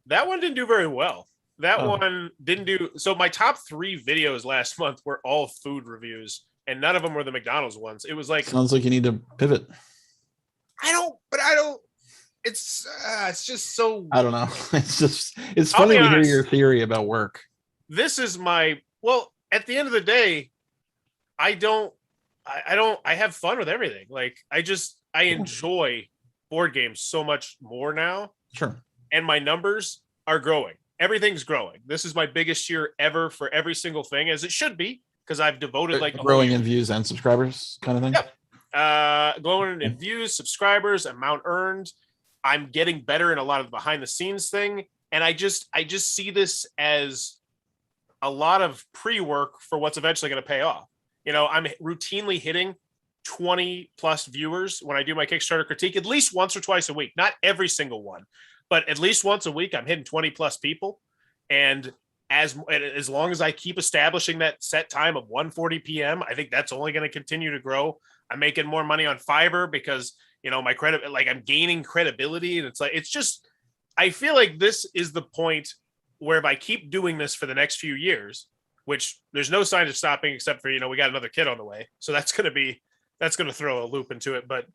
That one didn't do very well. That one didn't do. So my top 3 videos last month were all food reviews. And none of them were the McDonald's ones. It was like, sounds like you need to pivot. I don't. It's just so. I don't know. It's funny to hear your theory about work. This is well, at the end of the day, I have fun with everything. Like, I enjoy board games so much more now. Sure. And my numbers are growing. Everything's growing. This is my biggest year ever for every single thing, as it should be. Because I've devoted like growing in views and subscribers kind of thing. Yep. Going in views, subscribers, amount earned. I'm getting better in a lot of the behind the scenes thing. And I just see this as a lot of pre-work for what's eventually going to pay off. You know, I'm routinely hitting 20 plus viewers when I do my Kickstarter critique, at least once or twice a week, not every single one, but at least once a week, I'm hitting 20 plus people. And as long as I keep establishing that set time of 1:40 p.m., I think that's only going to continue to grow. I'm making more money on Fiverr because, you know, my credit, like, I'm gaining credibility. And it's just, I feel like this is the point where if I keep doing this for the next few years, which there's no sign of stopping except for, you know, we got another kid on the way. So that's going to throw a loop into it. But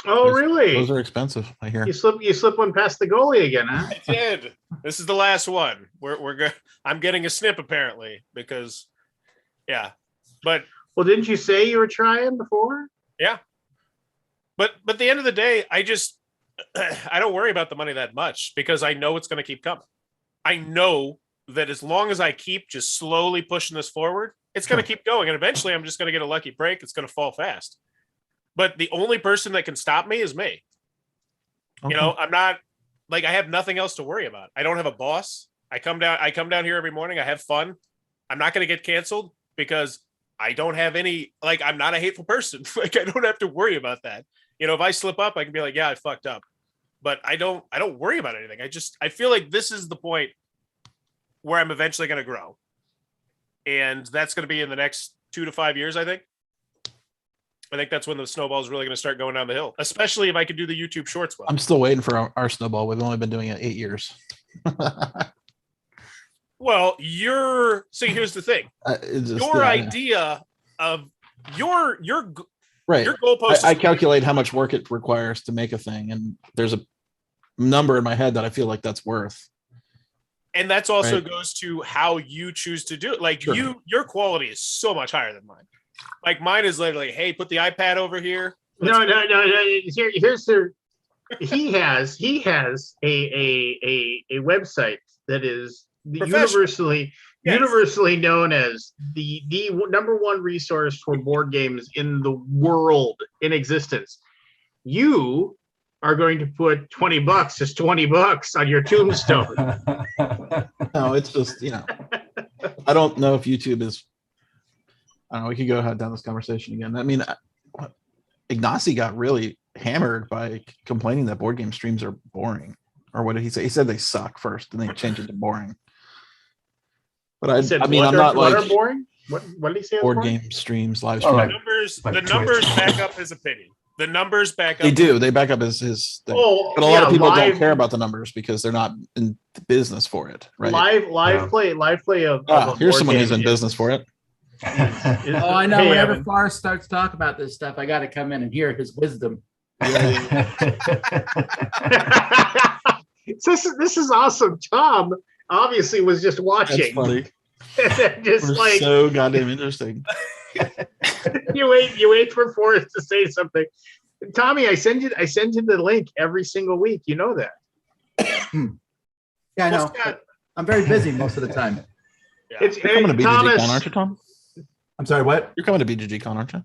really? Those are expensive, I hear. You slip one past the goalie again, huh? I did. This is the last one. We're good. I'm getting a snip apparently because, yeah. But well, didn't you say you were trying before? Yeah. But at the end of the day, I don't worry about the money that much because I know it's going to keep coming. I know that as long as I keep just slowly pushing this forward, it's going to keep going. And eventually I'm just going to get a lucky break. It's going to fall fast. But the only person that can stop me is me. Okay. You know, I'm not like, I have nothing else to worry about. I don't have a boss. I come down here every morning. I have fun. I'm not going to get canceled because I don't have any, like, I'm not a hateful person. Like, I don't have to worry about that. You know, if I slip up, I can be like, yeah, I fucked up. But I don't worry about anything. I feel like this is the point where I'm eventually going to grow. And that's going to be in the next 2 to 5 years, I think. I think that's when the snowball is really going to start going down the hill, especially if I could do the YouTube shorts well. I'm still waiting for our snowball. We've only been doing it 8 years. Well, here's the thing. Your idea of your right. Your goalpost. I calculate how much work it requires to make a thing, and there's a number in my head that I feel like that's worth. And that's also goes to how you choose to do it. Like, sure. Your quality is so much higher than mine. Like, mine is literally, hey, put the iPad over here. No. Here's he has a website that is universally known as the number one resource for board games in the world in existence. You are going to put $20, just $20 on your tombstone. No, it's just, you know, I don't know if YouTube is, I don't know, we could go ahead down this conversation again. I mean, Ignacy got really hammered by complaining that board game streams are boring. Or what did he say? He said they suck first and then he changed it to boring. But I'm not like, boring? What did he say? Board game streams, live Oh, streams. like The Twitch. numbers back up his opinion. The numbers back up. They do. They back up his thing. Oh, But a lot of people live, don't care about the numbers because they're not in the business for it, right? Live Yeah. play of. a Here's board someone who's game in is- business for it. is- Oh, I know. Hey, Whenever Evan. Forrest starts talking about this stuff, I got to come in and hear his wisdom. This is awesome. Tom obviously was just That's watching. funny. Just We're like so goddamn interesting. you wait for Forrest to say something. Tommy, I send you the link every single week. You know that. Yeah, I know. Scott, I'm very busy most of the time. yeah. It's You're coming to BGG Thomas. Con, aren't you, Tom? I'm sorry, what? You're coming to BGG Con, aren't you?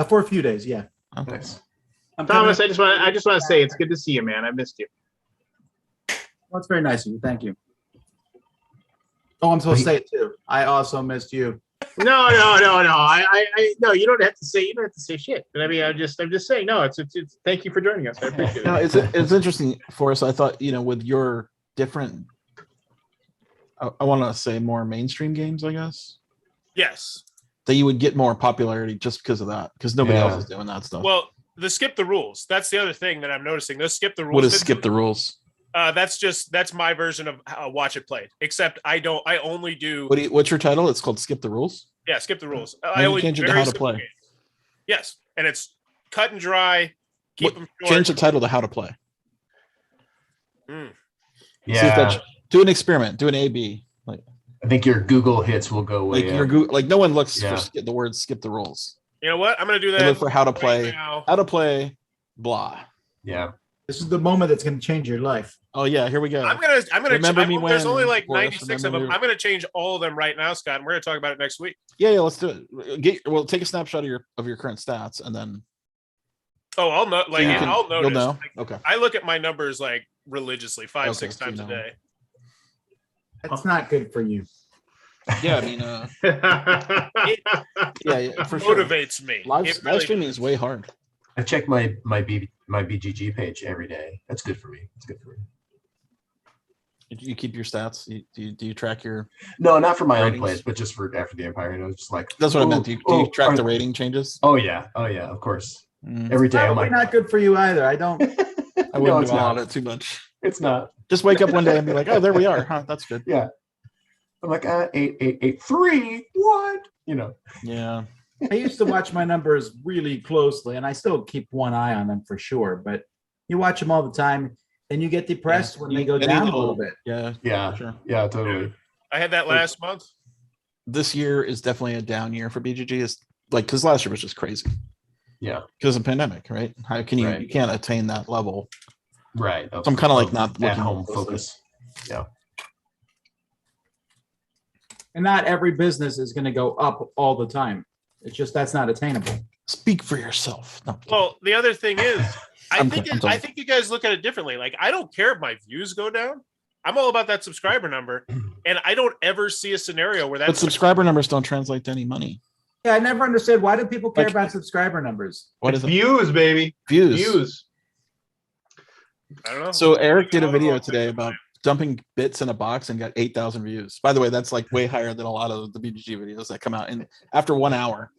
For a few days, yeah. Okay. Nice. I'm coming Thomas, up- I just want to say it's good to see you, man. I missed you. Well, it's very nice of you. Thank you. Oh, I'm supposed to say it too. I also missed you. No. I no. You don't have to say shit. But I mean, I'm just saying. No, it's. Thank you for joining us. I appreciate No, it. it's interesting for us. I thought, with your different, I want to say more mainstream games, I guess, Yes. that you would get more popularity just because of that, because nobody Yeah. else is doing that stuff. Well, the skip the rules. That's the other thing that I'm noticing. Those skip the rules. What is skip the rules? That's my version of how watch it played. Except I only do. What's your title? It's called Skip the Rules. Yeah, skip the rules. Maybe I you only change it to very how to simple play. games. Yes, and it's cut and dry. Keep them short. Change the title to How to Play. Mm. See if that, Yeah, do an experiment. Do an A/B. Like I think your Google hits will go like way your up. like no one looks Yeah. for the word Skip the Rules. You know what? I'm gonna do They that. look for how to right play. now. How to play. Blah. Yeah. This is the moment that's going to change your life. Oh yeah, here we go. I'm gonna. Remember me There's when, only like Forrest, 96 of remember them. me- I'm gonna change all of them right now, Scott. And we're gonna talk about it next week. Yeah, let's do it. Take a snapshot of your current stats, and then Oh, I'll know. Like you can- I'll notice. you'll know. Like, Okay. I look at my numbers like religiously, 5, Okay, 6 so you times a know. day. That's not good for you. Yeah, I mean, yeah, for sure. Motivates me. Live It really live streaming is way hard. I check my BGG page every day. That's good for me. It's good for me. You keep your stats. Do you track your? No, not for my own Ratings? plays, but just for after the Empire. Just like That's what I oh, meant. Do you oh, track are- the rating changes? Oh yeah, of course. Mm, Every day I'm Probably like, not good for you either. I don't. I no, wouldn't it's dwell on not. it too much. It's not. Just wake up one day and be like, oh, there we are. Huh, that's good. Yeah. I'm like 8, what? Yeah. I used to watch my numbers really closely, and I still keep one eye on them for sure. But you watch them all the time, and you get depressed when they go Any down a little- little bit. Yeah. Yeah, Sure. yeah, totally. I had that last month. This year is definitely a down year for BGG. Is like because last year was just crazy Yeah, because of pandemic, right? How can you Right. you can't attain that level? right. So I'm kind of like not at looking home closely. focus. Yeah, And not every business is going to go up all the time. It's just that's not attainable. Speak for yourself. No. Well, the other thing is, I I'm think sorry. I think you guys look at it differently. Like, I don't care if my views go down. I'm all about that subscriber number, and I don't ever see a scenario where But that's subscriber numbers don't translate to any money. Yeah, I never understood why do people care Like- about subscriber numbers? What is it? Views, baby. Views. Views. I don't know. So Eric did a All video wrong today things about dumping bits in a box and got 8,000 views. By the way, that's like way higher than a lot of the BGG videos that come out in after 1 hour.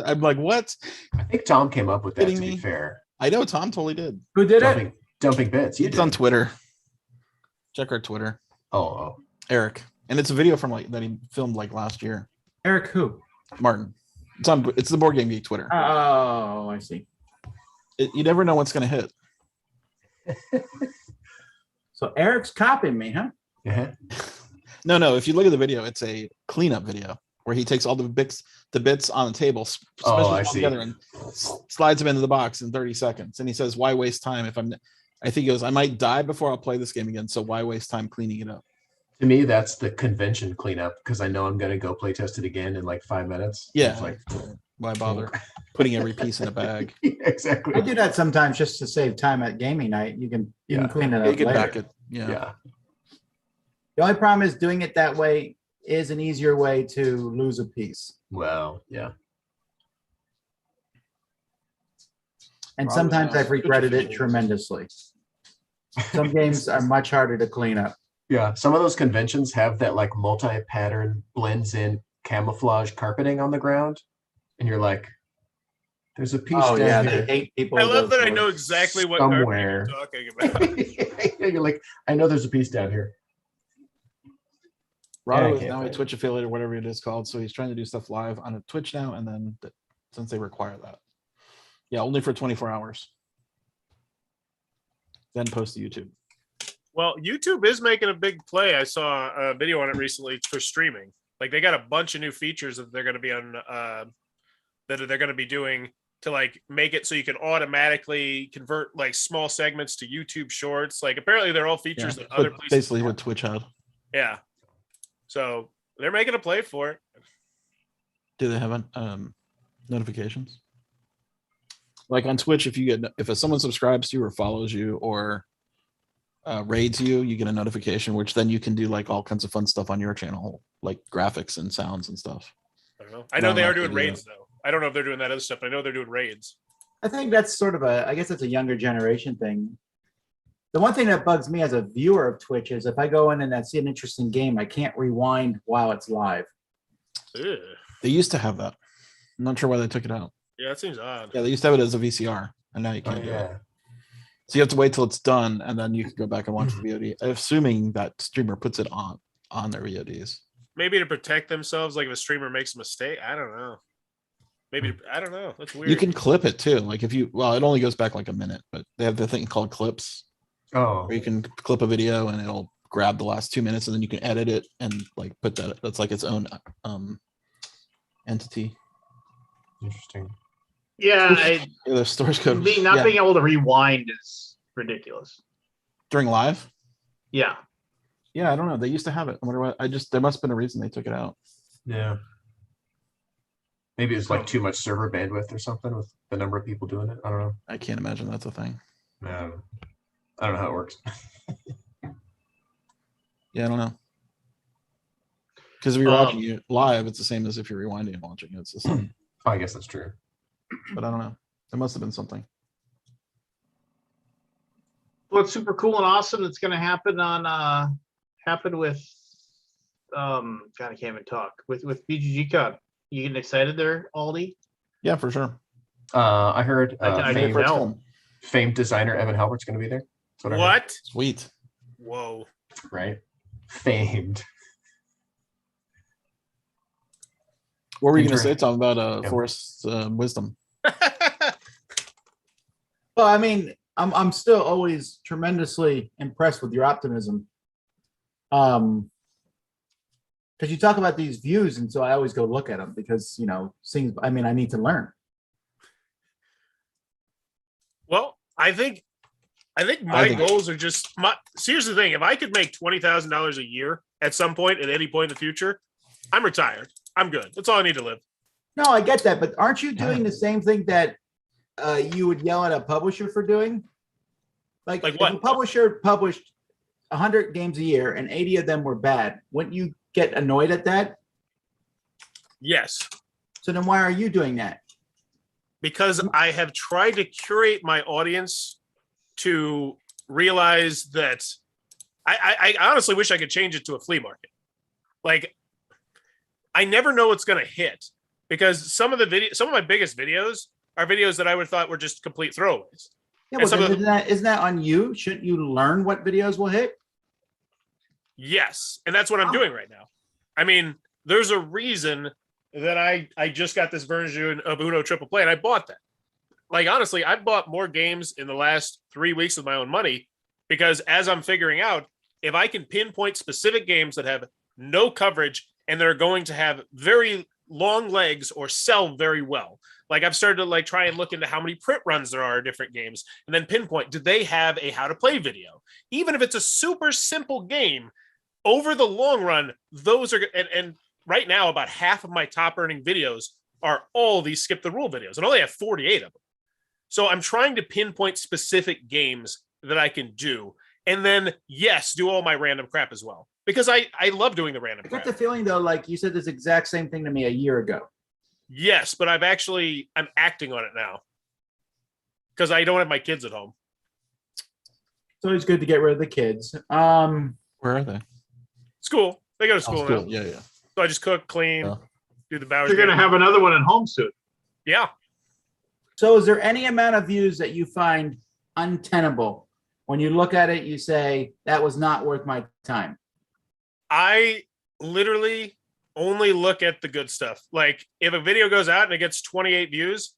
I'm like, what? I think Tom came up with that. To Kidding be me? fair, I know Tom totally did. Who did it? dumping bits. You It's did. on Twitter. Check our Twitter. Oh, Eric. And it's a video from like that he filmed like last year. Eric who? Martin. It's the Board Game Geek Twitter. Oh, I see. You never know what's gonna hit. So Eric's copying me, huh? yeah. No. If you look at the video, it's a cleanup video where he takes all the bits on the table, Oh, smashes I them all see. together, and slides them into the box in 30 seconds. And he says, "Why waste time if I think he goes, I might die before I'll play this game again. So why waste time cleaning it up?" To me, that's the convention cleanup because I know I'm gonna go play test it again in like 5 minutes. Yeah. It's like Why bother putting every piece in a bag? I exactly. do that sometimes just to save time at gaming night. You can Yeah. clean it You up can later. back it. Yeah. Yeah. The only problem is doing it that way is an easier way to lose a piece. Well, yeah. And Probably sometimes not. I've regretted it tremendously. Some games are much harder to clean up. Yeah. Some of those conventions have that like multi-pattern blends in camouflage carpeting on the ground, and you're like, there's a piece Oh down yeah, they here hate people. I love that I those- know exactly what carpet somewhere. you're talking about. You're like, I know there's a piece down here. Rado I is can't now a find it. Twitch affiliate or whatever it is called, so he's trying to do stuff live on a Twitch now, and then since they require that, yeah, only for 24 hours. Then post to YouTube. Well, YouTube is making a big play. I saw a video on it recently for streaming. Like they got a bunch of new features that they're going to be on, that they're going to be doing to like make it so you can automatically convert like small segments to YouTube Shorts. Like apparently they're all features Yeah, that other but places. basically have. what Twitch had. Yeah. So they're making a play for it. Do they have notifications? Like on Twitch, if someone subscribes to you or follows you or raids you, you get a notification, which then you can do like all kinds of fun stuff on your channel, like graphics and sounds and stuff. I don't know. I know No, they not are doing really, raids though. I don't know if they're doing that other stuff. But I know they're doing raids. I think that's sort of I guess that's a younger generation thing. The one thing that bugs me as a viewer of Twitch is if I go in and I see an interesting game, I can't rewind while it's live. Ugh. They used to have that. I'm not sure why they took it out. Yeah, that seems odd. Yeah, they used to have it as a VCR, and now you Oh, can't do it. yeah. So you have to wait till it's done, and then you can go back and watch the VOD, assuming that streamer puts it on their VODs. Maybe to protect themselves, like if a streamer makes a mistake. I don't know. Maybe I don't know. That's weird. You can clip it too. Like it only goes back like a minute, but they have the thing called clips Oh, where you can clip a video and it'll grab the last 2 minutes and then you can edit it and like put that's like its own entity. interesting. Yeah, Yeah, the source code. not Yeah, being able to rewind is ridiculous. during live. Yeah. Yeah, I don't know. They used to have it. I wonder what. There must have been a reason they took it out. Yeah. Maybe it's like too much server bandwidth or something with the number of people doing it. I don't know. I can't imagine that's a thing. I don't know how it works. Yeah, I don't know. Because if you're watching it live, it's the same as if you're rewinding and watching it. It's the same. Oh, I guess that's true. But I don't know. There must have been something. What's super cool and awesome that's going to happen with God, I can't even talk with BGG Con. You getting excited there, Aldi? Yeah, for sure. I heard I didn't First know. film. famed designer Evan Halbert's going to be there. That's what I heard, What? Sweet. Whoa. right? Famed. What were you going to Inter- say, Tom, about Yeah. Forrest's wisdom? Well, I mean, I'm still always tremendously impressed with your optimism. Because you talk about these views, and so I always go look at them because things. I mean, I need to learn. Well, I think my goals are just my. So here's the thing: if I could make $20,000 a year at some point, at any point in the future, I'm retired. I'm good. That's all I need to live. No, I get that, but aren't you doing the same thing that you would yell at a publisher for doing? Like if what? a publisher published 100 games a year and 80 of them were bad, wouldn't you get annoyed at that? Yes, So then why are you doing that? because I have tried to curate my audience to realize that I honestly wish I could change it to a flea market. Like, I never know what's going to hit because some of my biggest videos are videos that I would have thought were just complete throwaways. Yeah, And well, some then of isn't that on you? Shouldn't you learn what videos will hit? Yes, and that's what I'm Oh. doing right now. I mean, there's a reason that I just got this version of Uno Triple Play, and I bought that. Like, honestly, I've bought more games in the last 3 weeks with my own money because as I'm figuring out, if I can pinpoint specific games that have no coverage and they're going to have very long legs or sell very well. Like, I've started to like try and look into how many print runs there are in different games and then pinpoint, do they have a how to play video? Even if it's a super simple game, over the long run, those are, and right now about half of my top earning videos are all these skip the rule videos and I only have 48 of them. So I'm trying to pinpoint specific games that I can do. And then, yes, do all my random crap as well. Because I love doing the random I got crap. the feeling though, like you said this exact same thing to me a year ago. Yes, but I'm acting on it now. Because I don't have my kids at home. It's always good to get rid of the kids. Where are they? School. They go to Oh, school school. now. Yeah, yeah. So I just cook, clean, Yeah. do the Bowers. You're going to game. have another one at home soon. Yeah. So is there any amount of views that you find untenable? When you look at it, you say, that was not worth my time. I literally only look at the good stuff. Like if a video goes out and it gets 28 views,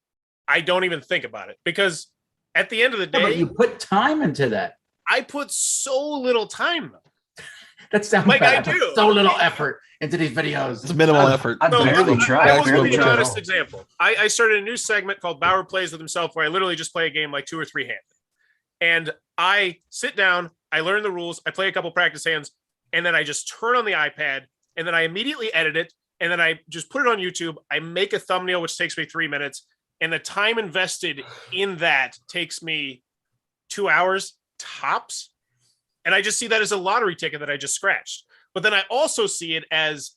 I don't even think about it because at the end of the Yeah, but day, you put time into that. I put so little time. That sounds Like bad. I I put do. so little effort into these videos. It's minimal effort. I No, barely try. I I will barely give you an try. honest example. I started a new segment called Bauer Plays with Himself where I literally just play a game like 2 or 3 handed. And I sit down, I learn the rules, I play a couple practice hands, and then I just turn on the iPad, and then I immediately edit it, and then I just put it on YouTube. I make a thumbnail, which takes me 3 minutes, and the time invested in that takes me 2 hours tops. And I just see that as a lottery ticket that I just scratched. But then I also see it as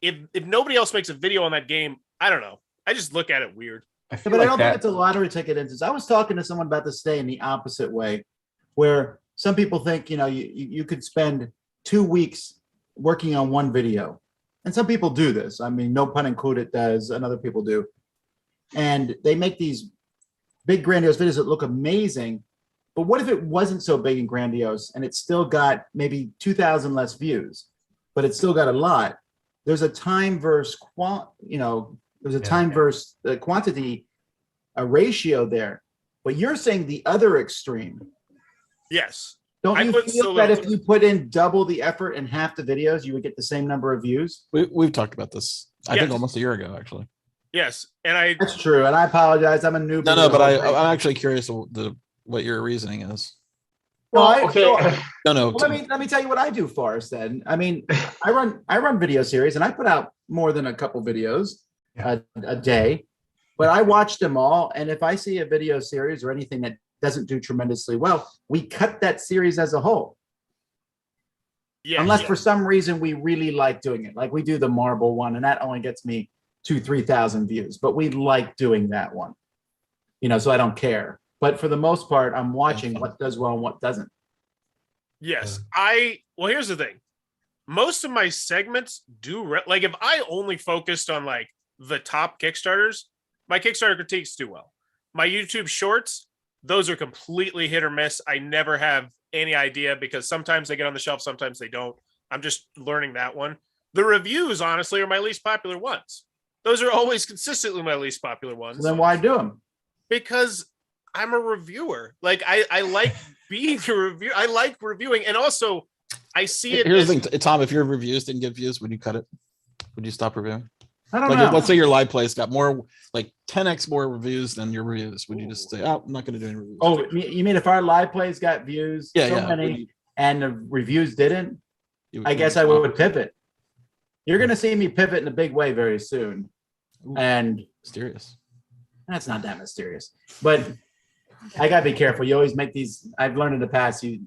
if nobody else makes a video on that game, I don't know. I just look at it weird. I Yeah, feel but I like don't that. think it's a lottery ticket instance. I was talking to someone about this today in the opposite way, where some people think, you could spend 2 weeks working on one video. And some people do this. I mean, no pun included, does, and other people do. And they make these big, grandiose videos that look amazing. But what if it wasn't so big and grandiose and it still got maybe 2,000 less views, but it still got a lot? There's a time versus time versus quantity, a ratio there. But you're saying the other extreme. Yes. Don't I you put feel so that little- if you put in double the effort in half the videos, you would get the same number of views? We've talked about this. I think Yes. almost a year ago, actually. Yes. And I That's true. And I apologize. I'm a newbie. No, but I'm I'm actually curious what your reasoning is. Okay. No. Well, let me tell you what I do, Forrest. Then I mean, I run video series, and I put out more than a couple videos a day, but I watch them all. And if I see a video series or anything that doesn't do tremendously well, we cut that series as a whole. yeah, Unless yeah. for some reason we really like doing it, like we do the marble one, and that only gets me 2,000-3,000 views, but we like doing that one. So I don't care. But for the most part, I'm watching what does well and what doesn't. Yes. Well, here's the thing. Most of my segments do like if I only focused on like the top Kickstarters, my Kickstarter critiques do well. My YouTube shorts, those are completely hit or miss. I never have any idea because sometimes they get on the shelf, sometimes they don't. I'm just learning that one. The reviews, honestly, are my least popular ones. Those are always consistently my least popular ones. So then why do them? Because I'm a reviewer. Like I like being a reviewer. I like reviewing, and also I see it. Here's the thing, Tom. If your reviews didn't get views, would you cut it? Would you stop reviewing? I don't Like, know. let's say your live plays got more, like 10x more reviews than your reviews. Would you just say, "Oh, I'm not going to do any reviews"? Oh, you mean if our live plays got views, Yeah, so yeah. many, and the reviews didn't? You would- I guess I would pivot. You're going to see me pivot in a big way very soon, and Mysterious. that's not that mysterious. But I gotta be careful. You always make these. I've learned in the past. You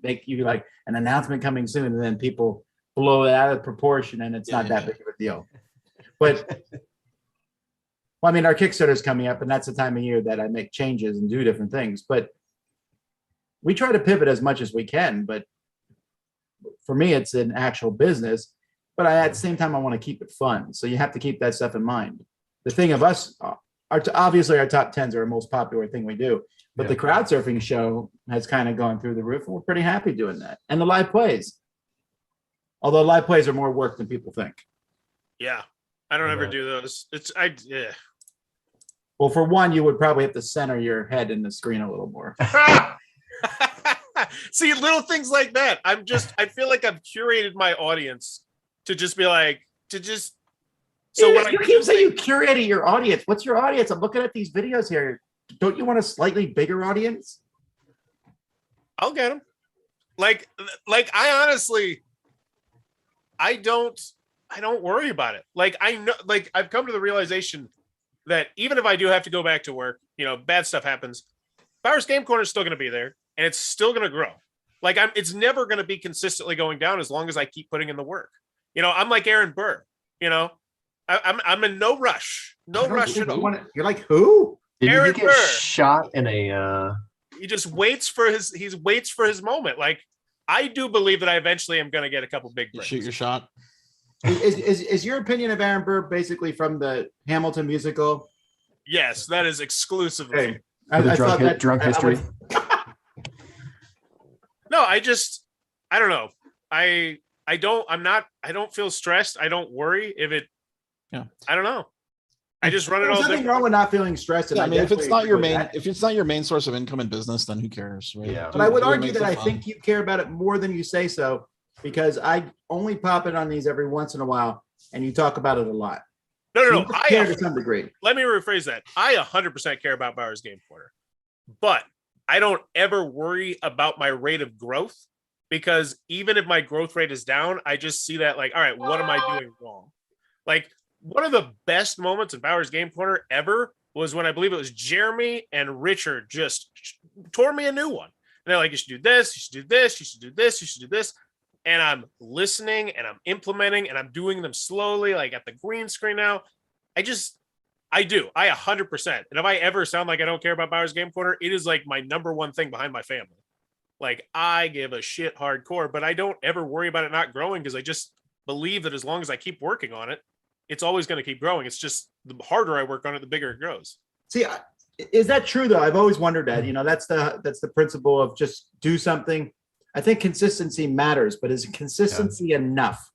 like an announcement coming soon, and then people blow it out of proportion, and it's Yeah, not that yeah. big of a deal. But well, I mean, our Kickstarter's coming up, and that's the time of year that I make changes and do different things. But we try to pivot as much as we can. But for me, it's an actual business. But at the same time, I want to keep it fun. So you have to keep that stuff in mind. The thing of us, obviously, our top 10s are our most popular thing we do. But the crowd surfing show has kind of gone through the roof, and we're pretty happy doing that. And the live plays. Although live plays are more work than people think. Yeah. I don't ever Right. do those. Yeah. Well, for one, you would probably have to center your head in the screen a little more. See, little things like that. I feel like I've curated my audience to just be like, so when you keep saying you curated your audience. What's your audience? I'm looking at these videos here. Don't you want a slightly bigger audience? I'll get them. Like I honestly, I don't worry about it. Like I know, like I've come to the realization that even if I do have to go back to work, bad stuff happens. Bowers Game Corner is still going to be there, and it's still going to grow. Like it's never going to be consistently going down as long as I keep putting in the work. I'm like Aaron Burr. I'm in no rush. No rush at all. You're like, who? Did Aaron you get Burr. shot in a? He just waits for his moment. Like I do believe that I eventually am going to get a couple big You breaks. shoot your shot. Is your opinion of Aaron Burr basically from the Hamilton musical? Yes, that is exclusively. Hey, For the I thought that drunk I history. No, I don't know. I don't feel stressed. I don't worry if it. Yeah. I don't know. I just run it There's all nothing different. wrong with not feeling stressed. And Yeah, I mean, if it's definitely not your agree with main, that. if it's not your main source of income in business, then who cares, right? Yeah. But I would Do what argue makes that it I fun. think you care about it more than you say so, because I only pop it on these every once in a while, and you talk about it a lot. No. You must care to some degree. Let me rephrase that. I 100% care about Bauer's Game Corner, but I don't ever worry about my rate of growth, because even if my growth rate is down, I just see that like, all right, what am I doing wrong? Like, one of the best moments in Bauer's Game Corner ever was when I believe it was Jeremy and Richard just tore me a new one. And they're like, you should do this, you should do this, you should do this, you should do this. And I'm listening and I'm implementing and I'm doing them slowly, like at the green screen now. I 100%. And if I ever sound like I don't care about Bauer's Game Corner, it is like my number one thing behind my family. Like, I give a shit hardcore, but I don't ever worry about it not growing, because I just believe that as long as I keep working on it, it's always going to keep growing. It's just the harder I work on it, the bigger it grows. See, is that true though? I've always wondered that. You know, that's the principle of just do something. I think consistency matters, but is consistency enough?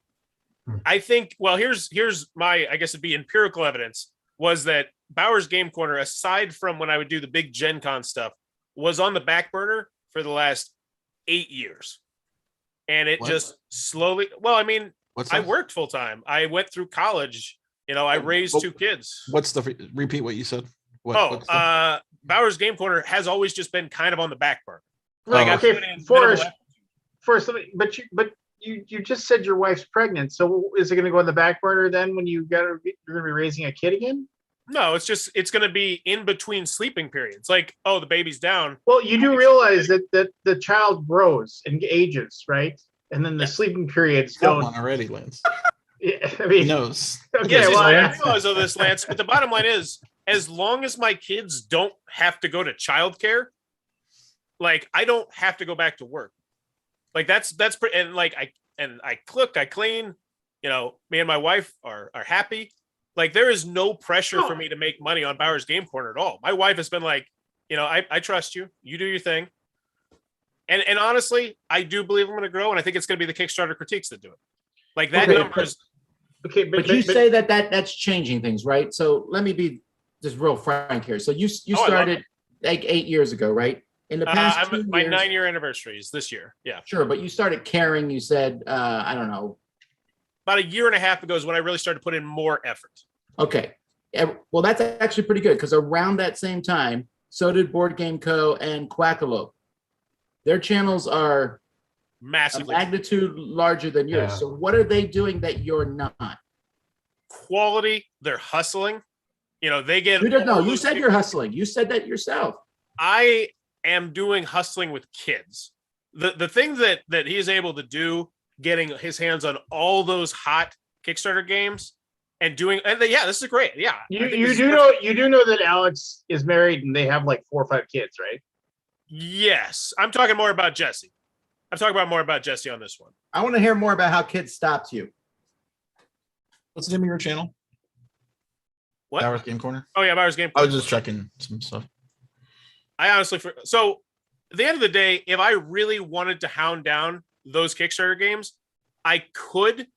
I think, well, here's my, I guess it'd be empirical evidence, was that Bauer's Game Corner, aside from when I would do the big Gen Con stuff, was on the back burner for the last 8 years. And it just slowly, well, I mean, I worked full time. I went through college. You know, I raised 2 kids. What's repeat what you said? Bauer's Game Corner has always just been kind of on the back burner. Like, I okay, put in Forrest, minimal but you just said your wife's pregnant. So is it going to go on the back burner then when you're going to be raising a kid again? No, it's going to be in between sleeping periods. Like, oh, the baby's down. Well, you do realize that the child grows and ages, right? And then the sleeping periods Got don't. one already, Lance. Yeah, I He mean, knows. okay, Yes, well, I I- realize all this, Lance, but the bottom line is, as long as my kids don't have to go to childcare, like, I don't have to go back to work. Like, and like, I cook, I clean, you know, me and my wife are happy. Like, there is no pressure for me to make money on Bauer's Game Corner at all. My wife has been like, you know, I trust you. You do your thing. And honestly, I do believe I'm going to grow, and I think it's going to be the Kickstarter critiques that do it. Like, that Okay, number is. okay, But you say that's changing things, right? So let me be just real frank here. So you started like 8 years ago, right? In the past 2 years, my 9-year anniversary is this year. Yeah. sure, but you started caring. You said, I don't know. About a year and a half ago is when I really started to put in more effort. Okay. Well, that's actually pretty good, because around that same time, so did Board Game Co. and Quackalope. Their channels are a Massively. magnitude larger than yours. Yeah. So what are they doing that you're not? Quality, they're hustling. You know, they get. You don't know. all You those said people- you're hustling. You said that yourself. I am doing hustling with kids. The thing that he is able to do, getting his hands on all those hot Kickstarter games and doing, this is great. Yeah. you do know that Alex is married and they have like 4 or 5 kids, right? Yes. I'm talking more about Jesse. I'm talking about more about Jesse on this one. I want to hear more about how kids stopped you. What's the name of your channel? What? Bauer's Game Corner. Oh yeah, Bauer's Game. I was just checking some stuff. I honestly, so at the end of the day, if I really wanted to hound down those Kickstarter games, I could,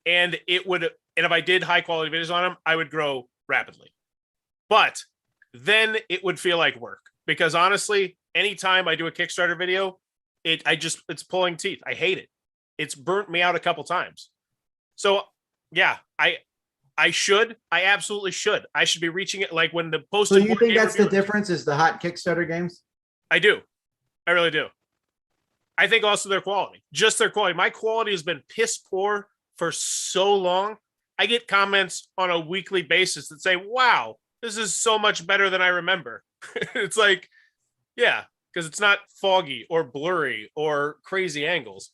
and it would, and if I did high quality videos on them, I would grow rapidly. But then it would feel like work, because honestly, anytime I do a Kickstarter video, it's pulling teeth. I hate it. It's burnt me out a couple times. So yeah, I absolutely should. I should be reaching it, like when the post. So you think that's the difference, is the hot Kickstarter games? I do. I really do. I think also their quality, just their quality. My quality has been piss poor for so long. I get comments on a weekly basis that say, wow, this is so much better than I remember. It's like, yeah, because it's not foggy or blurry or crazy angles.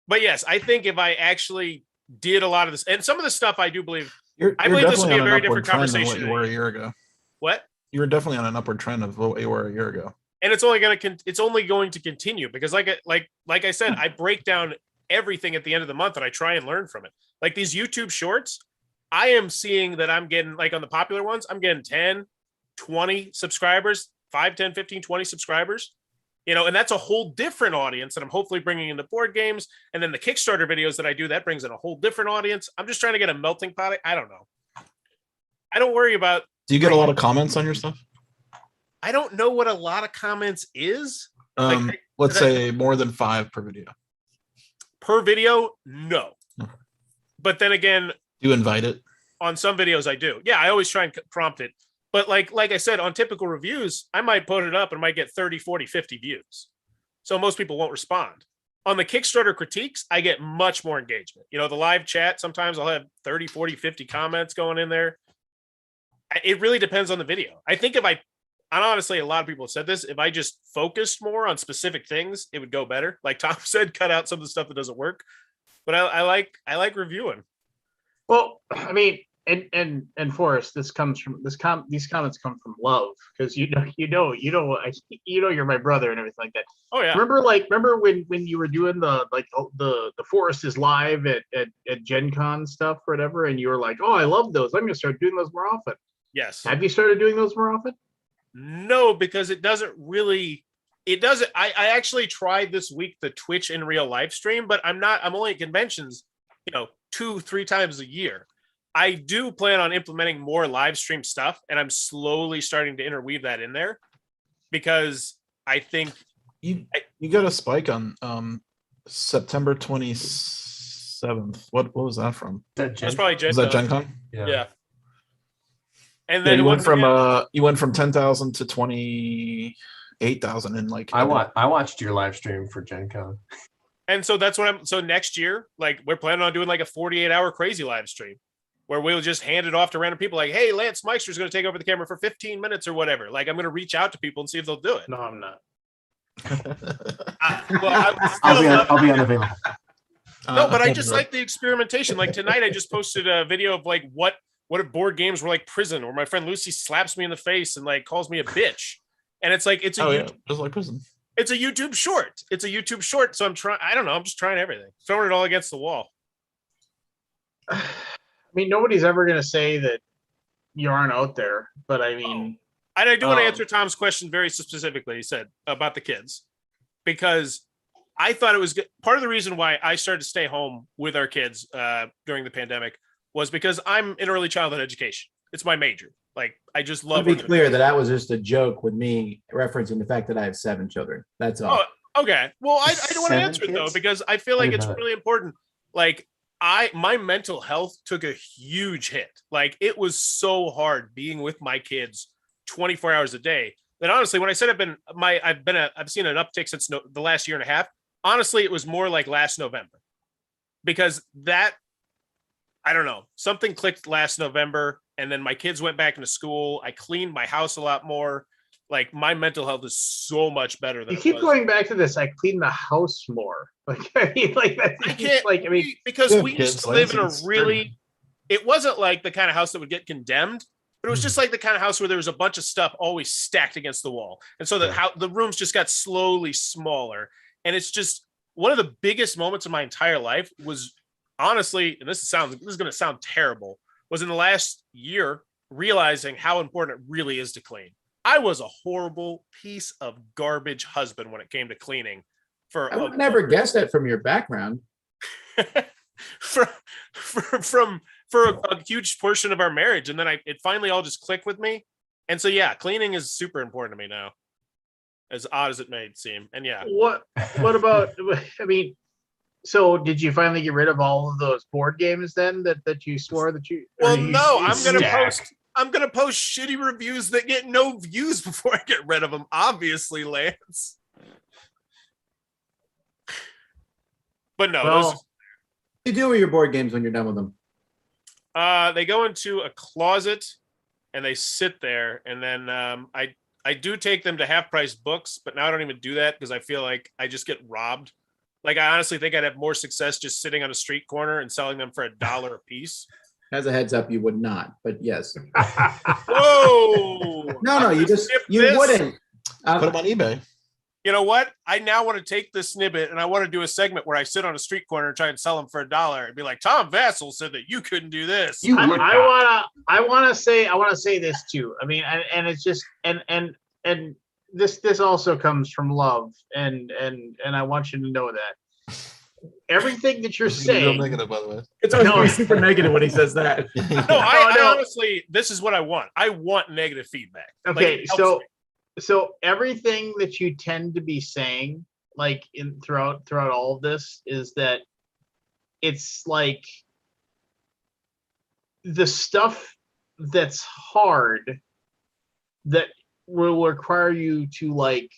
But yes, I think if I actually did a lot of this, and some of the stuff I do believe, I believe this will be a very different conversation. What you were a year ago. What? You were definitely on an upward trend of what you were a year ago. And it's only going to continue, because like I said, I break down everything at the end of the month and I try and learn from it. Like these YouTube shorts, I am seeing that I'm getting, like on the popular ones, I'm getting 10, 20 subscribers, 5, 10, 15, 20 subscribers, and that's a whole different audience that I'm hopefully bringing into board games. And then the Kickstarter videos that I do, that brings in a whole different audience. I'm just trying to get a melting pot. I don't know. I don't worry about. Do you get a lot of comments on your stuff? I don't know what a lot of comments is. Let's say more than 5 per video. Per video, no. Okay. But then again, you invite it on some videos. I do. Yeah, I always try and prompt it. But like I said, on typical reviews, I might put it up and might get 30, 40, 50 views. So most people won't respond. On the Kickstarter critiques, I get much more engagement. The live chat, sometimes I'll have 30, 40, 50 comments going in there. It really depends on the video. I think and honestly, a lot of people have said this, if I just focused more on specific things, it would go better. Like Tom said, cut out some of the stuff that doesn't work. But I like reviewing. Well, I mean, and Forrest, these comments come from love, because you're my brother and everything like that. Oh yeah. Remember when you were doing the Forrest is live at Gen Con stuff or whatever, and you were like, oh, I love those. I'm gonna start doing those more often. Yes. Have you started doing those more often? No, because it doesn't. I actually tried this week the Twitch in real live stream, but I'm only at conventions, 2-3 times a year. I do plan on implementing more live stream stuff, and I'm slowly starting to interweave that in there, because I think you got a spike on September 27th. What was that from? That's probably Gen. Was that Gen Con? Yeah. And then you went from 10,000 to 28,000 in like. I watched your live stream for Gen Con. And so that's what so next year, like we're planning on doing like a 48-hour crazy live stream where we'll just hand it off to random people like, hey, Lance Meister is going to take over the camera for 15 minutes or whatever. Like I'm going to reach out to people and see if they'll do it. No, I'm not. I'll be unavailable. No, but I just like the experimentation. Like tonight, I just posted a video of like what if board games were like prison, or my friend Lucy slaps me in the face and like calls me a bitch. And it's like, it's like prison. It's a YouTube short. So I'm trying, I don't know. I'm just trying everything, throwing it all against the wall. I mean, nobody's ever going to say that you aren't out there, but I mean, And I do want to answer Tom's question very specifically. He said about the kids, because I thought it was good. Part of the reason why I started to stay home with our kids during the pandemic was because I'm in early childhood education. It's my major. Like, I just love. To be clear, that was just a joke with me referencing the fact that I have 7 children. That's all. Oh, okay. Well, I don't want to answer it though, because I feel like it's really important. Like, my mental health took a huge hit. Like, it was so hard being with my kids 24 hours a day. That honestly, when I said I've seen an uptick since the last year and a half. Honestly, it was more like last November, because I don't know, something clicked last November, and then my kids went back into school. I cleaned my house a lot more. Like, my mental health is so much better than you keep going back to this. I clean the house more. Like, I mean, like that. I can't. Like, I mean, because we used to live in a really. It wasn't like the kind of house that would get condemned, but it was just like the kind of house where there was a bunch of stuff always stacked against the wall, and so the rooms just got slowly smaller. And it's just one of the biggest moments of my entire life was, honestly, and this is going to sound terrible, was in the last year realizing how important it really is to clean. I was a horrible piece of garbage husband when it came to cleaning. I would never guess that from your background. for a huge portion of our marriage, and then it finally all just clicked with me. And so yeah, cleaning is super important to me now, as odd as it may seem. And yeah, what about? I mean, so did you finally get rid of all of those board games then that you swore that you? Well, no, I'm gonna post shitty reviews that get no views before I get rid of them. Obviously, Lance. But no, well, what do you do with your board games when you're done with them? They go into a closet and they sit there, and then I do take them to half price books, but now I don't even do that because I feel like I just get robbed. Like, I honestly think I'd have more success just sitting on a street corner and selling them for $1 a piece. As a heads up, you would not, but yes. Whoa! No, you wouldn't. Put them on eBay. you know what? I now want to take this snippet and I want to do a segment where I sit on a street corner and try and sell them for $1 and be like, Tom Vassell said that you couldn't do this. You would not. I want to say this too. I mean, and it's just and this also comes from love, and I want you to know that everything that you're It's gonna be real saying. negative, by the way. It's always No. gonna be super negative when he says that. No, I no. honestly, this is what I want. I want negative feedback. Like, Okay, it helps me. so everything that you tend to be saying, like throughout all of this, is that it's like the stuff that's hard that will require you to like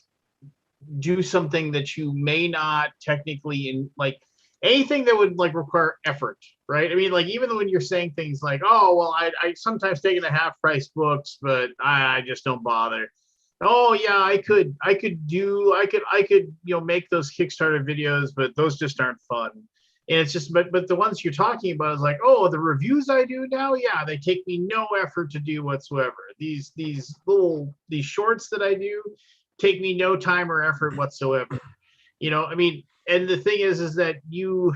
do something that you may not technically in like anything that would like require effort, right? I mean, like even when you're saying things like, oh well, I sometimes take in the half price books, but I just don't bother. Oh yeah, I could make those Kickstarter videos, but those just aren't fun. And it's just but the ones you're talking about is like, oh, the reviews I do now, yeah, they take me no effort to do whatsoever. These shorts that I do take me no time or effort whatsoever. I mean, and the thing is that you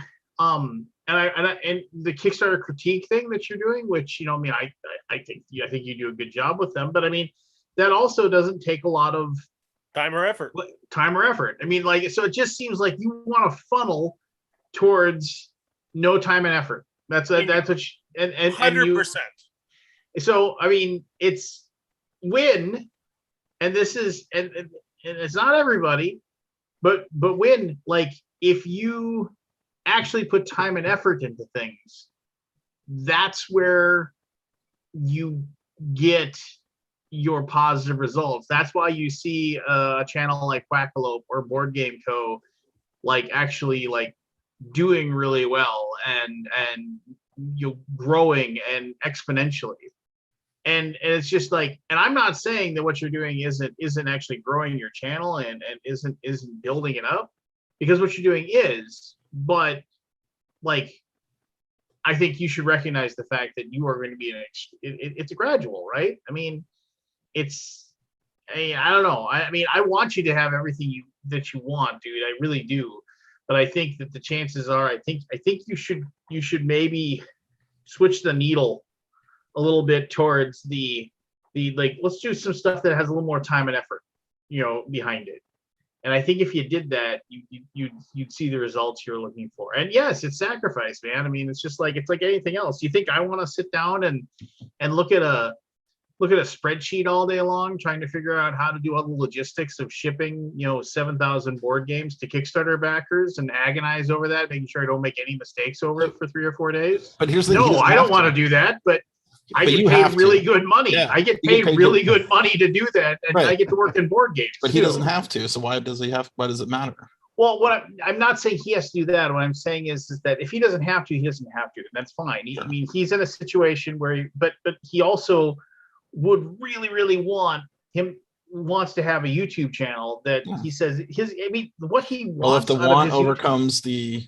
and the Kickstarter critique thing that you're doing, which I mean, I think you do a good job with them, but I mean, that also doesn't take a lot of Time or effort. I mean, like, so it just seems like you want to funnel towards no time and effort. That's what and 100%. So I mean, it's when, and this is and it's not everybody, but when, like, if you actually put time and effort into things, that's where you get your positive results. That's why you see a channel like Quackalope or Board Game Co. like actually like doing really well and growing and exponentially. And it's just like, and I'm not saying that what you're doing isn't actually growing your channel and isn't building it up, because what you're doing is, but like, I think you should recognize the fact that you are going to be it's a gradual, right? I mean, I don't know. I mean, I want you to have everything that you want, dude. I really do. But I think that the chances are, I think you should maybe switch the needle a little bit towards the like, let's do some stuff that has a little more time and effort, behind it. And I think if you did that, you'd see the results you're looking for. And yes, it's sacrifice, man. I mean, it's like anything else. You think I want to sit down and look at a spreadsheet all day long trying to figure out how to do all the logistics of shipping 7,000 board games to Kickstarter backers and agonize over that, making sure I don't make any mistakes over it for 3 or 4 days? But here's the thing, I don't want to do that, but I get paid really good money. Yeah, I get paid really good money to do that, and Right. I get to work in board games. But he too. doesn't have to. So why does it matter? Well, I'm not saying he has to do that. What I'm saying is that if he doesn't have to, he doesn't have to. And that's fine. I mean, he's in a situation where, but he also would really wants to have a YouTube channel that he says what he wants. Well, if the want YouTube overcomes the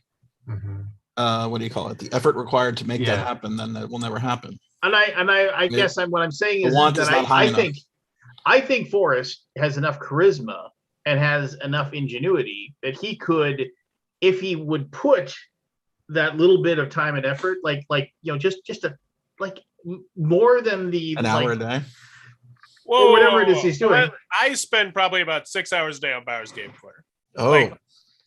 what do you call it? The effort required to make that happen, then that will never happen. And I guess what I'm saying is want that is not high enough. I think Forrest has enough charisma and has enough ingenuity that he could, if he would put that little bit of time and effort, just more than an hour a day. Or whatever it is he's doing. I spend probably about 6 hours a day on Bowers Game Corner. Oh,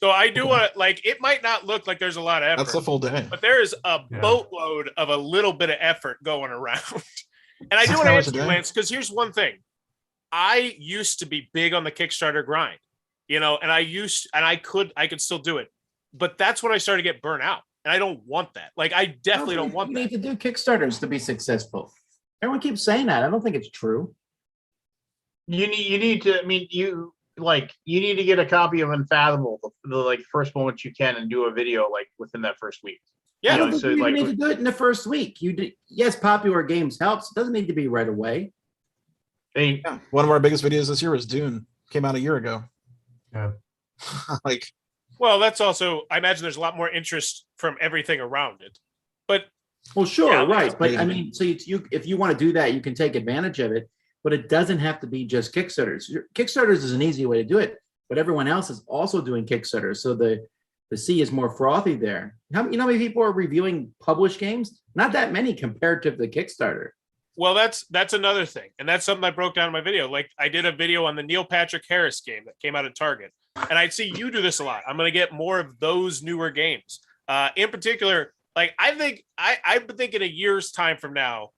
so I do want to, like, it might not look like there's a lot of effort. that's a full day. But there is a boatload of a little bit of effort going around. And I do want to ask you, Lance, because here's one thing. I used to be big on the Kickstarter grind, and I could still do it. But that's when I started to get burnt out. And I don't want that. Like, I definitely don't want that. You need to do Kickstarters to be successful. Everyone keeps saying that. I don't think it's true. You need to, I mean, you need to get a copy of Unfathomable the first moment you can and do a video within that first week. Yeah, you need to do it in the first week. Yes, popular games helps. It doesn't need to be right away. One of our biggest videos this year was Dune. Came out a year ago. Yeah. Well, that's also, I imagine there's a lot more interest from everything around it. But well, sure, right. But I mean, so if you want to do that, you can take advantage of it. But it doesn't have to be just Kickstarters. Kickstarters is an easy way to do it. but everyone else is also doing Kickstarter. So the sea is more frothy there. You know how many people are reviewing published games? Not that many compared to the Kickstarter. Well, that's another thing, and that's something I broke down in my video. Like I did a video on the Neil Patrick Harris game that came out at Target, and I see you do this a lot. I'm going to get more of those newer games. In particular, like I've been thinking a year's time from now,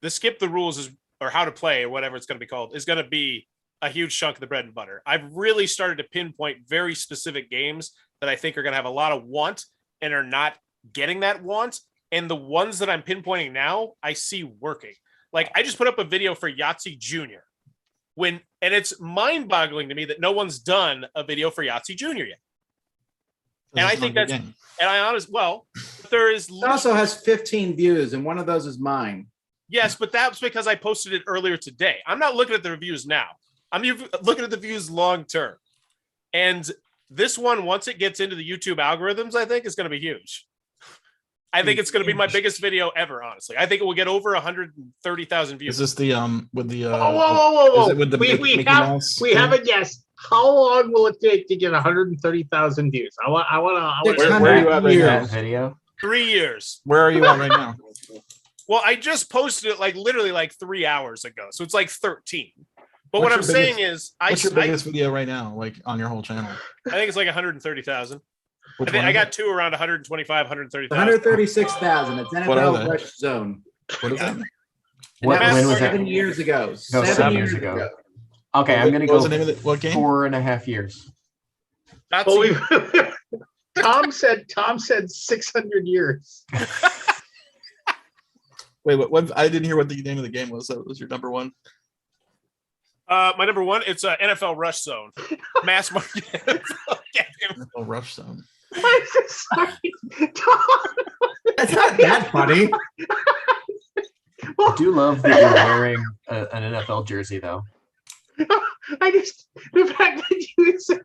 the skip the rules is or how to play or whatever it's going to be called is going to be a huge chunk of the bread and butter. I've really started to pinpoint very specific games that I think are going to have a lot of want and are not getting that want. And the ones that I'm pinpointing now, I see working. Like I just put up a video for Yahtzee Junior and it's mind boggling to me that no one's done a video for Yahtzee Junior yet. And I think that's, and I honestly, well, there is. It also has 15 views and one of those is mine. Yes, but that's because I posted it earlier today. I'm not looking at the reviews now. I'm looking at the views long term. And this one, once it gets into the YouTube algorithms, I think is going to be huge. I think it's going to be my biggest video ever, honestly. I think it will get over 130,000 views. Is this the with the whoa. Is it with the We have a guess. How long will it take to get 130,000 views? I want Where are you at right now? Video. 3 years. Where are you at right now? Well, I just posted it like literally like 3 hours ago. So it's like 13. But what I'm What's your saying is what's your biggest video right now, like on your whole channel? I think it's like 130,000. Which I think one I is got it? two around 125, 130,000. 136,000. It's What are NFL they? Rush Zone. What is that? And When that was was that? 7 years ago. No, 7 years ago. Okay, I'm gonna What was go the name of the, what game? 4.5 years. That's Well, Tom said 600 years. Wait, what? I didn't hear what the name of the game was. That was your number one. my number one. It's NFL Rush Zone, mass market. NFL Rush Zone. I'm so sorry. Tom. That's not that funny. I do love that you're wearing an NFL jersey, though. The fact that you said.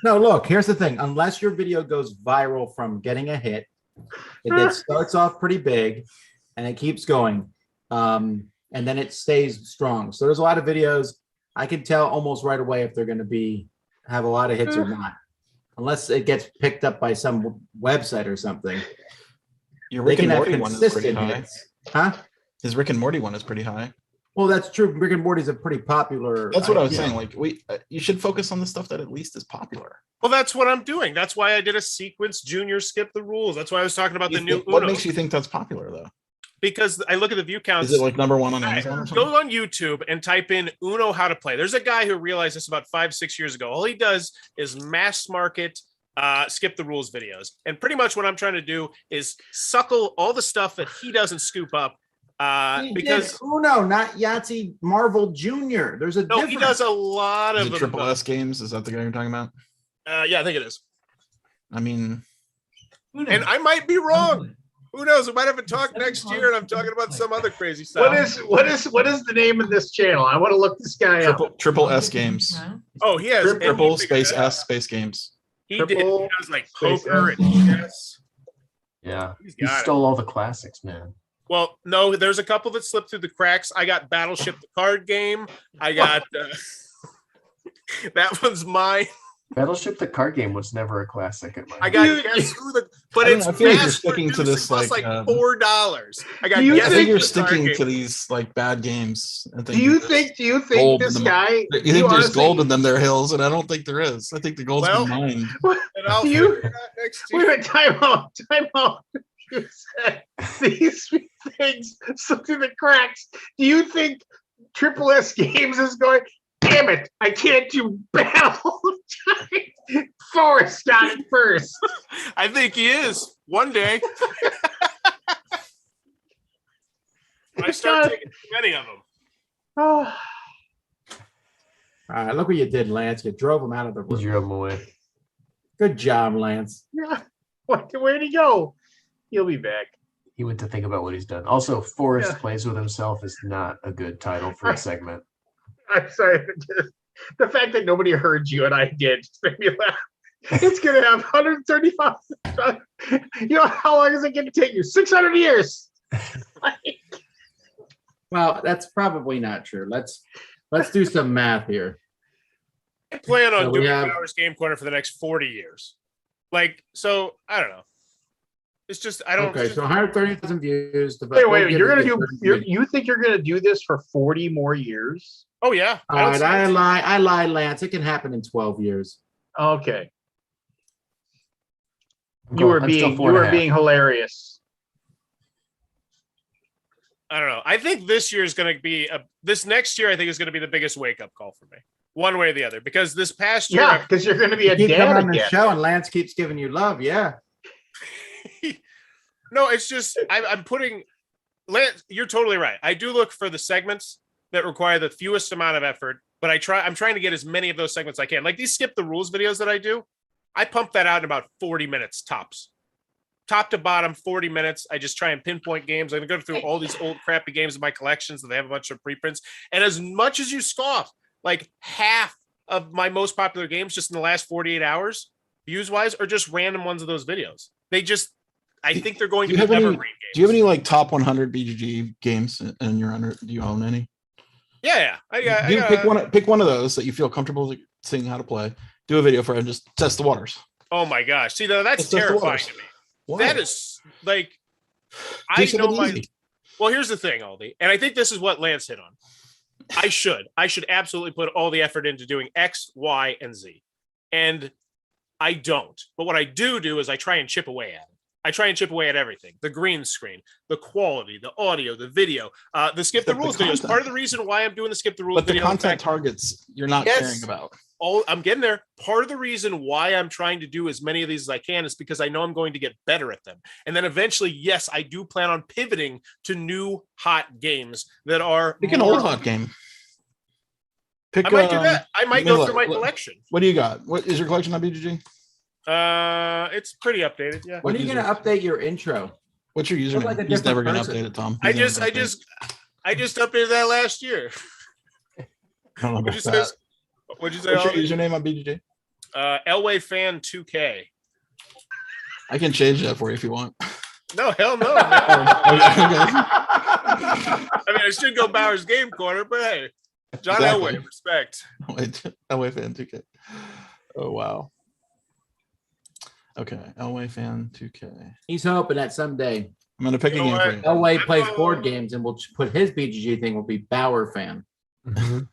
No, look, here's the thing. Unless your video goes viral from getting a hit, it starts off pretty big and it keeps going. And then it stays strong. So there's a lot of videos I can tell almost right away if they're going to have a lot of hits or not, unless it gets picked up by some website or something. Your They Rick can and have Morty one is pretty consistent high. hits. Huh? His Rick and Morty one is pretty high. Well, that's true. Rick and Morty's a pretty popular. That's what I was idea. saying. Like you should focus on the stuff that at least is popular. Well, that's what I'm doing. That's why I did a sequence Junior skip the rules. That's why I was talking about the new What Uno. makes you think that's popular though? Because I look at the view counts. Is it like number one on Amazon or something? Go on YouTube and type in Uno how to play. There's a guy who realized this about 5-6 years ago. All he does is mass market skip the rules videos. And pretty much what I'm trying to do is suckle all the stuff that he doesn't scoop up. Because Uno, not Yahtzee Marvel Junior. There's a no, difference. he does a lot Is of it them. Triple S Games? Is that the guy you're talking about? Yeah, I think it is. I mean, And I might be wrong. Who knows? We might have a talk next year, and I'm talking about some other crazy stuff. What is the name of this channel? I want to look this guy up. Triple S Games. Oh, he has and Triple he figured space it out. S space games. He Triple does like space poker S. and chess. Yeah, He's you got it. stole all the classics, man. Well, no, there's a couple that slipped through the cracks. I got Battleship the card game. I got that one's mine. Battleship the card game was never a classic at my. I got You- Guess Who the, but I don't it's know, I feel like you're mass sticking to produced. this, It costs like, like $4. I got Do you I Guess think Who you're the card sticking game. to these like bad games. I think Do you there's think gold this in them. guy? You think there's honestly- gold in them there hills, and I don't think there is. I think the gold's Well, been mined. And I'll You- figure it out next Wait a year. minute, time out. You said these things slip through the cracks. Do you think Triple S Games is going? Damn it! I can't do Battle of Giants. Forrest got it first. I think he is one day. I start taking too many of them. Oh, All right, look what you did, Lance. You drove him out of the You room. drove him away. Good job, Lance. yeah. Where'd he go? He'll be back. He went to think about what he's done. Also, Forrest Yeah. plays with himself is not a good title for a segment. I'm sorry. The fact that nobody heard you and I did just made me laugh. It's gonna have 135. You know how long is it gonna take you? 600 years. Well, that's probably not true. Let's do some math here. I plan on So we doing have- Bowers Game Corner for the next 40 years. Like, so I don't know. It's just I don't. Okay, so 130,000 views. Wait, you're gonna do? You think you're gonna do this for 40 more years? Oh yeah. All right, I lie, Lance. It can happen in 12 years. Okay, I'm you were I'm still being 4.5. hilarious. I don't know. I think this year is going to be this next year. I think is going to be the biggest wake up call for me, one way or the other. Because this past year, Yeah, because you're gonna be You a keep dad coming on the again. show, and Lance keeps giving you love. Yeah. no, it's just I'm putting. Lance, you're totally right. I do look for the segments that require the fewest amount of effort, but I'm trying to get as many of those segments as I can. Like these skip the rules videos that I do, I pump that out in about 40 minutes tops. Top to bottom, 40 minutes. I just try and pinpoint games. I'm gonna go through all these old crappy games in my collections that they have a bunch of preprints. And as much as you scoff, like half of my most popular games just in the last 48 hours, views-wise, are just random ones of those videos. I think they're going to be evergreen games. Do you have any like top 100 BGG games in your under? Do you own any? Yeah. Pick one of those that you feel comfortable seeing how to play. Do a video for it and just test the waters. Oh my gosh. See, that's Just test the terrifying waters. to me. Why? That is like Do I something know easy. well, here's the thing, Aldi, and I think this is what Lance hit on. I should absolutely put all the effort into doing X, Y, and Z. And I don't. But what I do is I try and chip away at it. I try and chip away at everything. The green screen, the quality, the audio, the video, the skip the rules video is part of the reason why I'm doing the skip the rules But the video. content targets you're not caring about. I'm getting there. Part of the reason why I'm trying to do as many of these as I can is because I know I'm going to get better at them. And then eventually, yes, I do plan on pivoting to new hot games that are Pick an old hot game. Pick, I might do that. I might go through my collection. What do you got? What is your collection on BGG? It's pretty updated. Yeah. When are you going to update your intro? What's your username? like a He's never different going to person. update it, Tom. I He's never just gonna update it. updated that last year. I don't know What'd you about say? that. What'd you say? What's your Aldi? username on BGG? Elway fan 2K. I can change that for you if you want. No, hell no. Man. Okay. I mean, I should go Bowers Game Corner, but hey, John Exactly. Elway, respect. Wait, Elway fan 2K. Oh wow. Okay, Elway fan 2K. He's hoping that someday I'm gonna pick You a know game what? for you. Elway plays board games and we'll put his BGG thing will be Bauer fan. Mhm.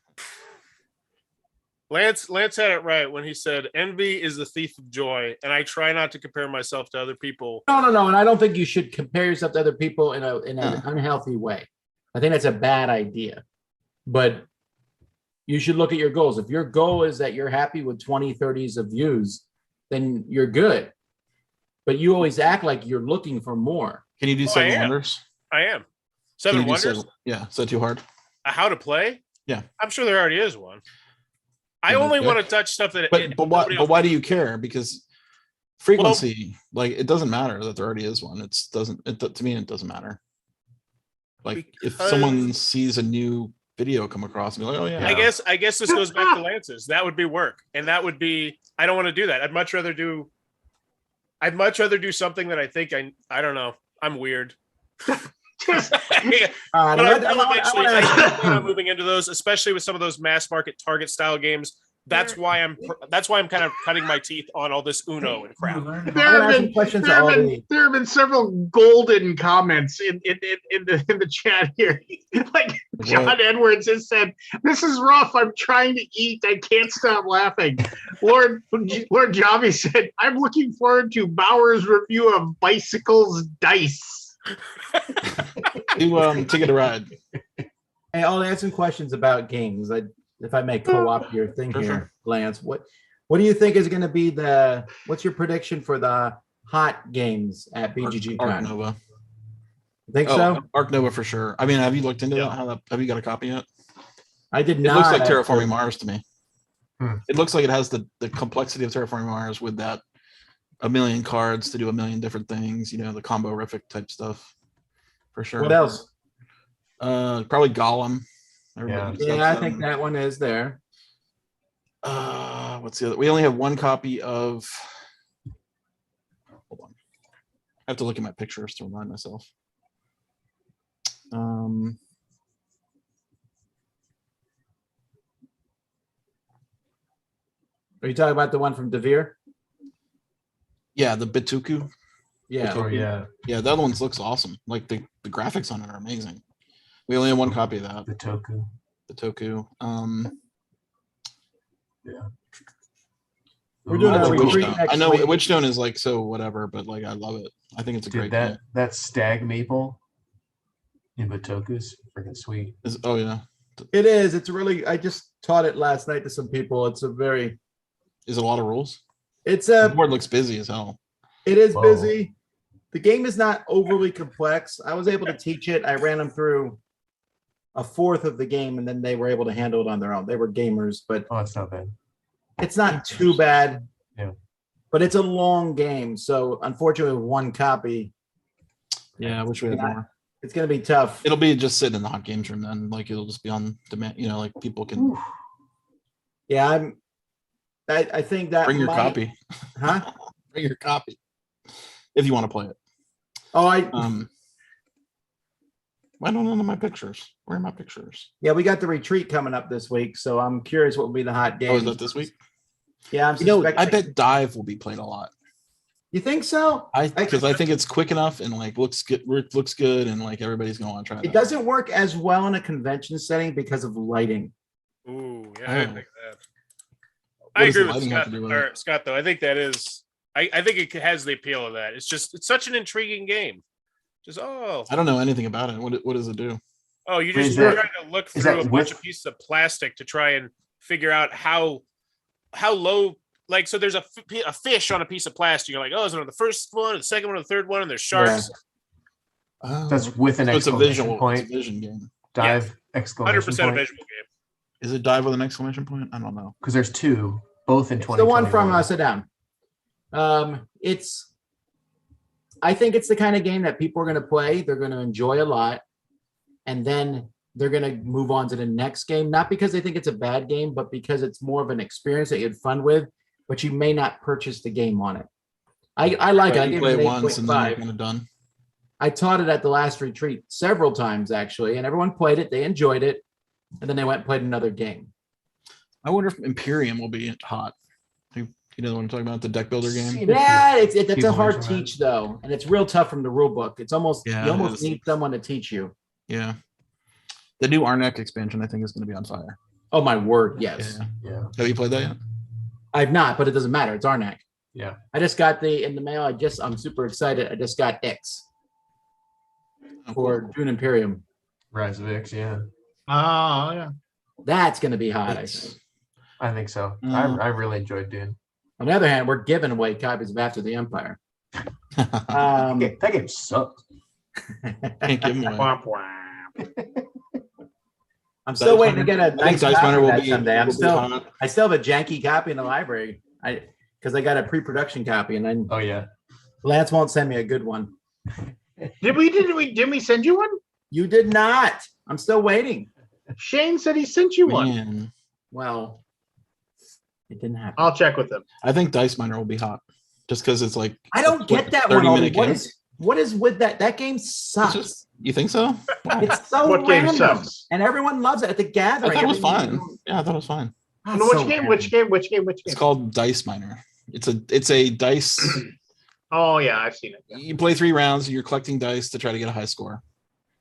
Lance had it right when he said envy is the thief of joy, and I try not to compare myself to other people. No. And I don't think you should compare yourself to other people in an No. unhealthy way. I think that's a bad idea. But you should look at your goals. If your goal is that you're happy with 20, 30s of views, then you're good. But you always act like you're looking for more. Can you do I Seven am. Wonders? I am. Can Seven you do Wonders? Yeah, is that too hard? How to play? Yeah. I'm sure there already is one. I Yeah, only okay. want to touch stuff that. But why do you care? Because frequency, like it doesn't matter that there already is one. To me, it doesn't matter. Like if Because- someone sees a new video come across and be like, oh yeah, I guess this goes back to Lance's. That would be work, and that would be. I don't want to do that. I'd much rather do something that I think I don't know. I'm weird. But I'm moving into those, especially with some of those mass market target style games. That's why I'm kind of cutting my teeth on all this Uno and crap. There have been several golden comments in the chat here. Like John Edwards has said, "This is rough. I'm trying to eat. I can't stop laughing." Lord Javi said, "I'm looking forward to Bauer's review of Bicycles Dice." do Ticket to Ride. Hey, I'll ask some questions about games. If I may co-opt your thing Sure, here, sure. Lance, what do you think is going to be what's your prediction for the hot games at BGG Arc Con? Nova. Think so? Arc Nova for sure. I mean, have you looked into Yeah. that? Have you got a copy yet? I did It not. looks like actually. Terraforming Mars to me. Hmm. It looks like it has the complexity of Terraforming Mars with that 1 million cards to do 1 million different things. You know, the combo-rific type stuff for sure. What else? Probably Gollum. Everybody knows Yeah, I that's, think that one is there. what's the other? We only have one copy of. Hold on, I have to look at my pictures to remind myself. Are you talking about the one from Devere? Yeah, the Bituku. Yeah. Oh yeah, Yeah, the other ones looks awesome. Like the graphics on it are amazing. We only have one copy of that. the Toku. The Toku. We're doing I a like retreat Witchstone. next I know week. Witchstone is like so whatever, but like I love it. I think it's a great Dude, game. that stag maple in Batoku's freaking sweet. Oh yeah. It is. It's really. I just taught it last night to some people. It's a very. Is it a lot of rules? It's The a. board looks busy as hell. It is Whoa. busy. The game is not overly complex. I was able to teach it. I ran them through a fourth of the game, and then they were able to handle it on their own. They were gamers, but Oh, it's not bad. it's not too bad. Yeah. But it's a long game, so unfortunately, with one copy, Yeah, I wish we had Yeah. more. it's going to be tough. It'll be just sitting in the hot games room then. Like it'll just be on demand. You know, like people can Yeah, I think that bring your might- copy. Huh? Bring your copy if you want to play it. Oh, I don't know my pictures. Where are my pictures? yeah, we got the retreat coming up this week, so I'm curious what will be the hot game. Oh, is that this week? Yeah, I'm You know, suspecting. I bet Dive will be played a lot. You think so? Because I think it's quick enough and like looks good and like everybody's gonna want to try It that. doesn't work as well in a convention setting because of lighting. Ooh, yeah, I didn't Oh. think of that. What I does the agree with lighting have Scott, to do with or it? Scott, though. I think that is. I think it has the appeal of that. It's such an intriguing game. Just I don't know anything about it. What does it do? oh, you Wait, just is that- trying to look is through that a bunch with- of pieces of plastic to try and figure out how low. Like, so there's a fish on a piece of plastic. You're like, oh, is it on the first one, or the second one, or the third one? And there's sharks. Oh, That's with an so it's a exclamation visual point. It's a vision game. Dive exclamation 100% a point. visual game. Is it Dive with an exclamation point? I don't know. Because there's two, both in It's the one from 2021. Sit Down. It's. I think it's the kind of game that people are going to play. They're going to enjoy a lot, and then they're going to move on to the next game. Not because they think it's a bad game, but because it's more of an experience that you had fun with. But you may not purchase the game on it. I like it. I You give play it it an once and then you're 8.5. kind of done. I taught it at the last retreat several times actually, and everyone played it. They enjoyed it, and then they went and played another game. I wonder if Imperium will be hot. You know what I'm talking about? The deck builder game. Seen Yeah, it's a People hard mention that. teach though, and it's real tough from the rule book. It's almost Yeah, you it almost is. need someone to teach you. Yeah. The new Arnek expansion, I think, is going to be on fire. Oh my word, yes. Yeah. Yeah, Have you played that yet? I've not, but it doesn't matter. It's Arnak. yeah. I just got in the mail. I'm super excited. I just got X Oh, for cool. Dune Imperium. Rise of X, yeah. Oh yeah. That's going to be hot. I It's- think. I think so. Mm. I really enjoyed Dune. On the other hand, we're giving away copies of After the Empire. That game sucked. Can't give 'em away. Womp womp. I'm still Dice waiting to Miner- get a I think nice Dice copy Miner of will that be someday. hot. I still have a janky copy in the library. Because I got a pre-production copy, and then Oh yeah. Lance won't send me a good one. Didn't we send you one? You did not. I'm still waiting. Shane said he sent you one. Man, Well, it didn't happen. I'll check with him. I think Dice Miner will be hot, just because it's like I don't what, get that one. 30-minute Already. games? What is with that? That game It's sucks. just you think so? Wow. It's so What game random, sucks? and everyone loves it at the I gathering. thought it was Everyone- fine. Yeah, I thought it was fine. Oh, No, it's which so game? random. Which game? It's called Dice Miner. It's a dice. Oh yeah, I've seen it. Yeah. You play 3 rounds and you're collecting dice to try to get a high score.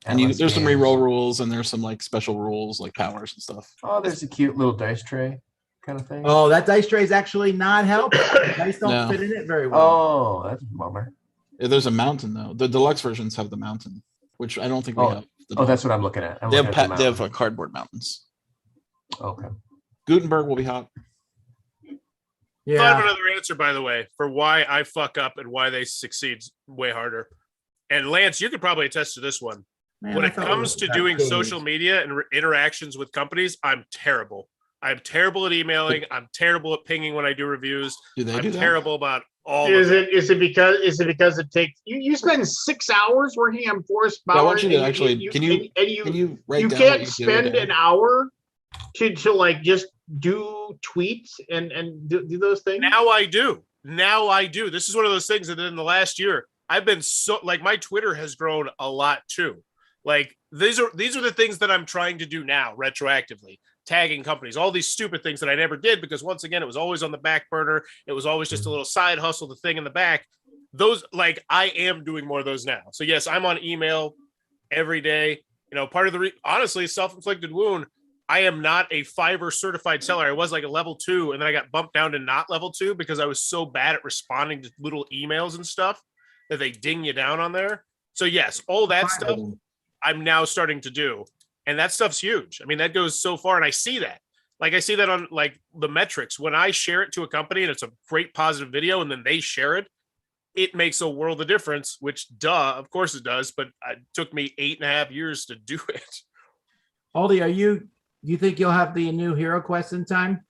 And Atlas there's some games. reroll rules and there's some like special rules like powers and stuff. Oh, there's a cute little dice tray kind of thing. Oh, that dice tray is actually not helping. The dice don't No. fit in it very well. Oh, that's a bummer. There's a mountain though. The deluxe versions have the mountain, which I don't think we Oh. have. The Oh, that's deluxe. what I'm looking at. I'm They have looking at the they have mountain. cardboard mountains. Okay. Gutenberg will be hot. I have Yeah, another answer, by the way, for why I fuck up and why they succeed way harder. And Lance, you could probably attest to this one. Man, When I it thought comes was to that doing good. social media and interactions with companies, I'm terrible. I'm terrible at emailing. I'm terrible at pinging when I do reviews. Do they I'm do that? terrible about all Is of it. it because it takes you spend 6 hours working on Forest Yeah, I Power? want you to and actually- can you- and you Can you write you down can't what you do spend a day? an hour to like just do tweets and do those things? Now I do. This is one of those things that in the last year, I've been so like my Twitter has grown a lot too. Like these are the things that I'm trying to do now retroactively. tagging companies, all these stupid things that I never did because once again, it was always on the back burner. It was always just a little side hustle, the thing in the back. Those, like, I am doing more of those now. So yes, I'm on email every day. You know, part of the honestly, self-inflicted wound. I am not a Fiverr certified seller. I was like a level 2, and then I got bumped down to not level 2 because I was so bad at responding to little emails and stuff that they ding you down on there. So yes, all that stuff I'm now starting to do. And that stuff's huge. I mean, that goes so far, and I see that. Like, I see that on like the metrics. When I share it to a company and it's a great positive video and then they share it, it makes a world of difference, which of course it does, but it took me 8.5 years to do it. Aldi, you think you'll have the new Hero Quest in time?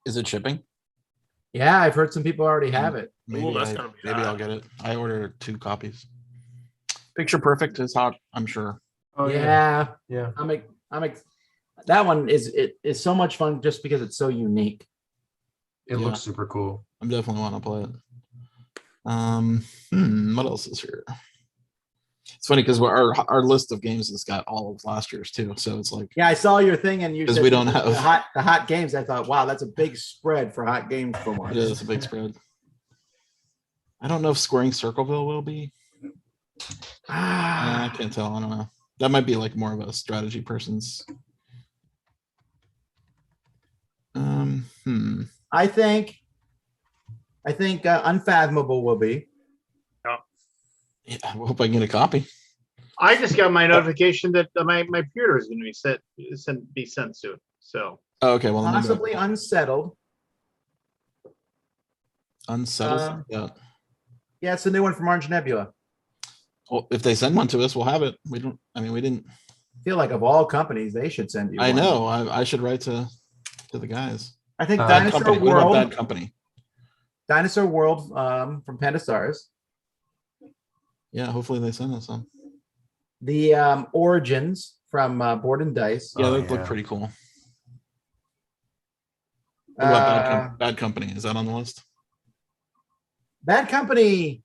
Is it shipping? Yeah, I've heard some people already have it. Maybe, Ooh, that's gonna be maybe hot. I'll get it. I ordered 2 copies. Picture Perfect is hot, I'm sure. Oh Yeah, yeah. that one is so much fun just because it's so unique. It Yeah. looks super cool. I'm definitely want to play it. What else is here? It's funny because our list of games has got all of last year's too. So it's like, Yeah, I saw your thing and you 'Cause said we don't have- the hot games. I thought, wow, that's a big spread for hot games for it once. is a big spread. I don't know if Squaring Circleville will be. I can't tell. I don't know. That might be like more of a strategy person's. I think Unfathomable will be. Yeah, I hope I can get a copy. I just got my notification that my pre-order is going to be sent soon. So Oh, okay, well, then maybe Possibly Unsettled. Unsettled. Yeah. Yeah, it's a new one from Orange Nebula. Well, if they send one to us, we'll have it. We don't. I mean, we didn't. I feel like of all companies, they should send you. I one. know. I should write to the guys. I think Bad Dinosaur company. What about World. Bad Company? Dinosaur World from Panda Stars. Yeah, hopefully they send us some. The Origins from Board and Dice. Yeah, Oh, they yeah. look pretty cool. What about Uh, Bad Company? Is that on the list? Bad Company,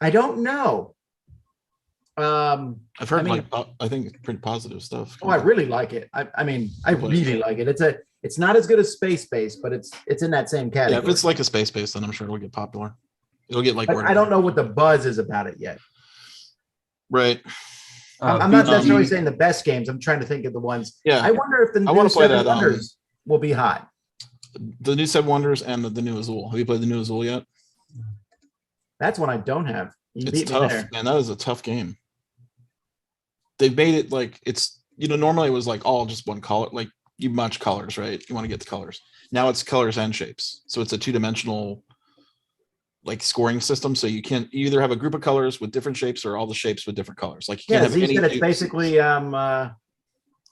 I don't know. I've heard I mean- I think pretty positive stuff. Oh, I really like it. I mean, I What? really like it. It's not as good as Space Base, but it's in that same Yeah, category. if it's like a space base, then I'm sure it'll get popular. It'll get like. But word of I don't mouth. know what the buzz is about it yet. Right. I'm not BG necessarily saying the best games. I'm trying to think of the ones. Yeah. I wonder if the I new wanna play Seven that, Wonders will be hot. The new Seven Wonders and the new Azul. Have you played the new Azul yet? That's one I don't have. You It's beat me tough, there. man. That is a tough game. They've made it like it's normally it was like all just one color, like you match colors, right? You want to get the colors. Now it's colors and shapes, so it's a 2-dimensional like scoring system. So you either have a group of colors with different shapes or all the shapes with different colors. Like you Yeah, can't have Z any said it's two- basically Quirkle.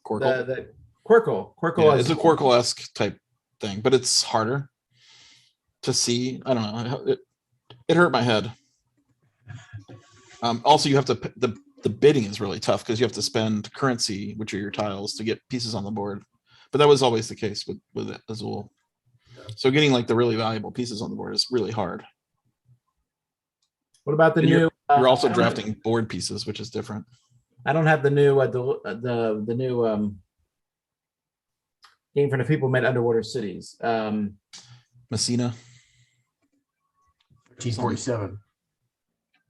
the Quirkle. Quirkle Yeah, is it's a Quirkle-esque type thing, but it's harder to see. I don't know. It hurt my head. Also, you have to the bidding is really tough because you have to spend currency, which are your tiles, to get pieces on the board. But that was always the case with Azul. So getting like the really valuable pieces on the board is really hard. What about the And new? You're also I don't- drafting board pieces, which is different. I don't have the new the new game for the people made Underwater Cities. Messina, 1347.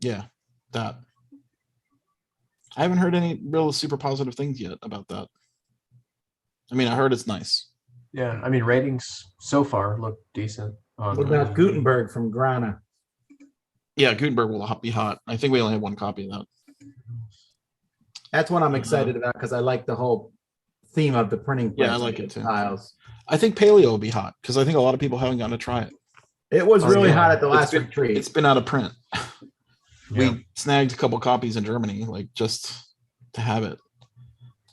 yeah, that. I haven't heard any real super positive things yet about that. I mean, I heard it's nice. Yeah, I mean ratings so far look decent. On, What about Gutenberg from Grana? Yeah, Gutenberg will be hot. I think we only have one copy of that. That's one I'm excited about because I like the whole theme of the printing. Yeah, I press like and it too. Tiles. I think Paleo will be hot because I think a lot of people haven't gotten to try it. It was Oh, really yeah. hot at the last It's retreat. been out of print. Yeah. We snagged a couple copies in Germany, like just to have it.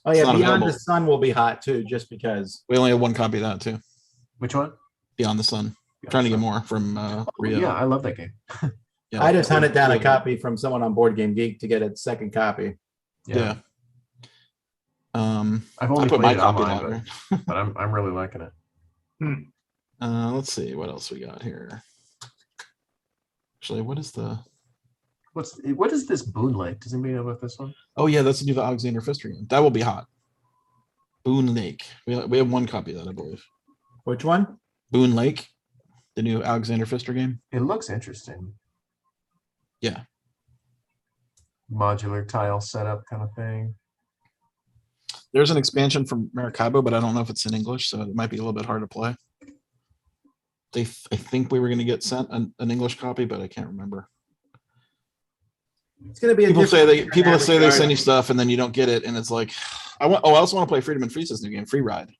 Oh it's yeah, not Beyond the available. Sun will be hot too, just because. We only have one copy of that too. Which one? Beyond the Sun. Trying to get more from Rio. Yeah, I love that game. Yeah. I just hunted down a Yeah. copy from someone on Board Game Geek to get a second copy. Yeah. I've I only put my played it copy online, library. but I'm really liking it. Let's see what else we got here. Actually, what is the? What is this Boon Lake? Does anybody know about this one? Oh yeah, that's the new Alexander Pfister game. That will be hot. Boone Lake. We have one copy of that, I believe. Which one? Boone Lake, the new Alexander Pfister game. It looks interesting. Yeah. Modular tile setup kind of thing. There's an expansion from Maracaibo, but I don't know if it's in English, so it might be a little bit hard to play. I think we were going to get sent an English copy, but I can't remember. It's going to be a People say different they send you stuff and then you don't get it, and it's like, I also want to play Freedom and Freeze's new game, Free Ride. Do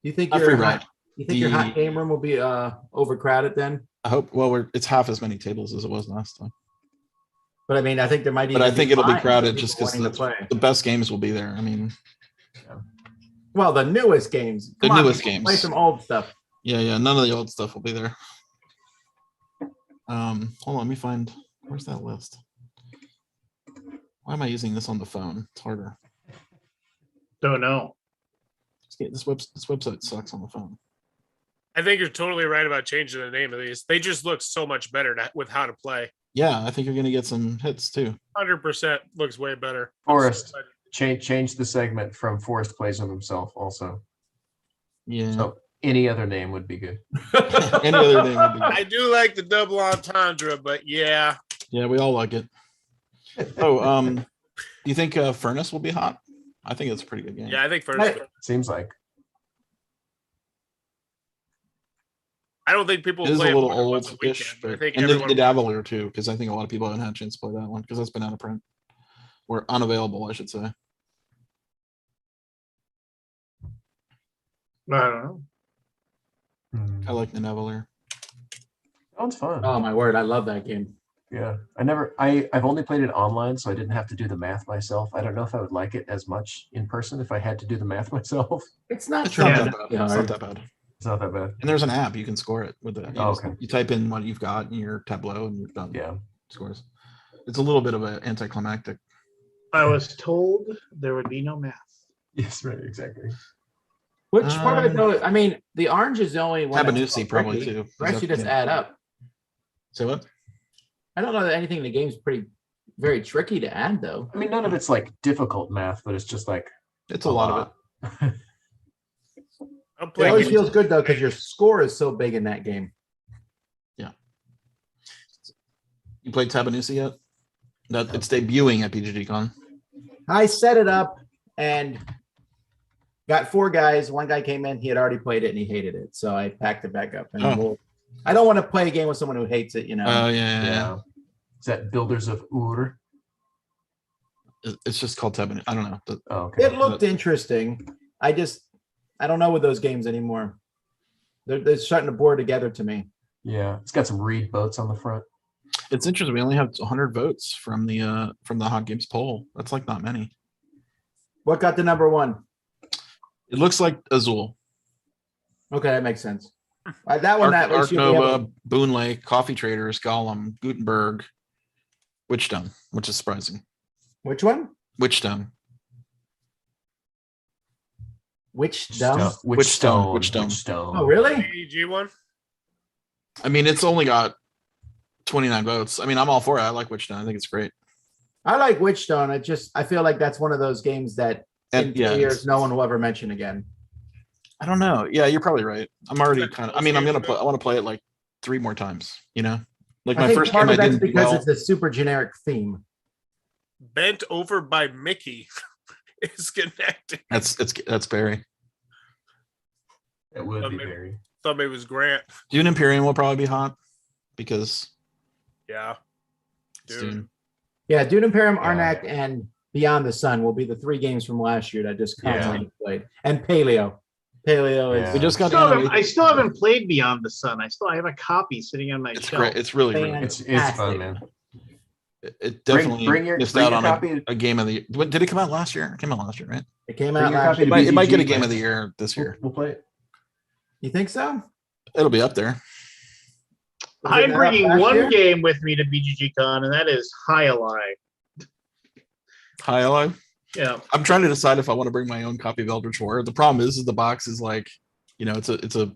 you think Not your Free Ride. your hot game room will be overcrowded then? I hope. Well, it's half as many tables as it was last time, But I mean, I think there might. but I think it'll be lines crowded of just people because wanting to play. the best games will be there. I mean, Well, the newest games. The Come on, newest play games. some old stuff. yeah, none of the old stuff will be there. Hold on, let me find. Where's that list? Why am I using this on the phone? It's harder. Don't know. This website sucks on the phone. I think you're totally right about changing the name of these. They just look so much better with how to play. Yeah, I think you're gonna get some hits too. 100% looks way better. Forrest, change the segment from Forrest plays them himself also. Yeah. So any other name would be good. Any other name would be good. I do like the double entendre, but yeah. Yeah, we all like it. Oh, do you think Furnace will be hot? I think it's a pretty good game. Yeah, I think first. Right. Seems like. I don't think people It is a play little more than once a old-ish, weekend, but I but think and everyone the Daviler too, because I think a lot of people haven't had a chance to play that one because that's been out of print or unavailable, I should say. I don't know. I like the Daviler. That one's fun. Oh my word, I love that game. Yeah. I've only played it online, so I didn't have to do the math myself. I don't know if I would like it as much in person if I had to do the math myself. It's not It's not so that bad. It's not hard. that bad. It's not that bad. And there's an app you can score it with it. You, Oh, just- okay. you type in what you've got in your Tableau and you're done. Yeah. Scores. It's a little bit of an anticlimactic. I was told there would be no math. Yes, right, exactly. Which part of it though? I mean, the orange is the only one. that's Tabanusi probably tricky. too. The rest you just add up. Say what? I don't know that anything in the game is very tricky to add though. I mean, none of it's like difficult math, but it's just like It's a lot of it. I'm It playing always it. feels good though because your score is so big in that game. You played Tabanusi yet? That it's debuting at PGGCon. I set it up and got 4 guys. One guy came in, he had already played it and he hated it, so I packed it back up. And Oh. I don't want to play a game with someone who hates it, you know. Oh yeah. Yeah. Is that Builders of Ur? It's just called Tabanusi. I don't know. Oh, okay. It looked interesting. I don't know with those games anymore. They're starting to bore together to me. Yeah. It's got some reed boats on the front. It's interesting. We only have 100 votes from the Hot Games poll. That's like not many. What got the number 1? It looks like Azul, Okay, that makes sense. That one, Arc that should be able Nova, Boone Lake, Coffee Traders, Gollum, Gutenberg, Witchstone, which is surprising. Which one? Witchstone. Witchstone? Witchstone. Oh, really? AEG one. I mean, it's only got 29 votes. I mean, I'm all for it. I like Witchstone. I think it's great. I like Witchstone. I feel like that's one of those games that in 2 years no one will ever mention again. I don't know. Yeah, you're probably right. I'm already kind of. I mean, I want to play it like 3 more times. You know, like I my think first part game, I of that's didn't do because well. it's a super generic theme. Bent over by Mickey is connected. That's Barry. It would be Maybe. very. Thought maybe it was Grant. Dune Imperium will probably be hot because Yeah. Dude. Dune. Yeah, Dune Imperium, Yeah. Arnak, and Beyond the Sun will be the 3 games from last year that I just Yeah. constantly played. And Paleo. Paleo is Yeah. We just got. I still haven't played Beyond the Sun. I have a copy sitting on my It's shelf. great. It's really, really. Fan- Good. It's fun, man. It definitely bring your missed out on copy. a game of the. What did it come out last year? It came out last year, right? it came Bring out your last copy year. to It might get a BGG, game of man. the year this year. We'll play it. You think so? It'll be up there. Was it I'm not bringing last one year? game with me to BGG Con, and that is High Alive. High Alive. Yeah. I'm trying to decide if I want to bring my own copy of Eldritch War. The problem is the box is like, you know, it's a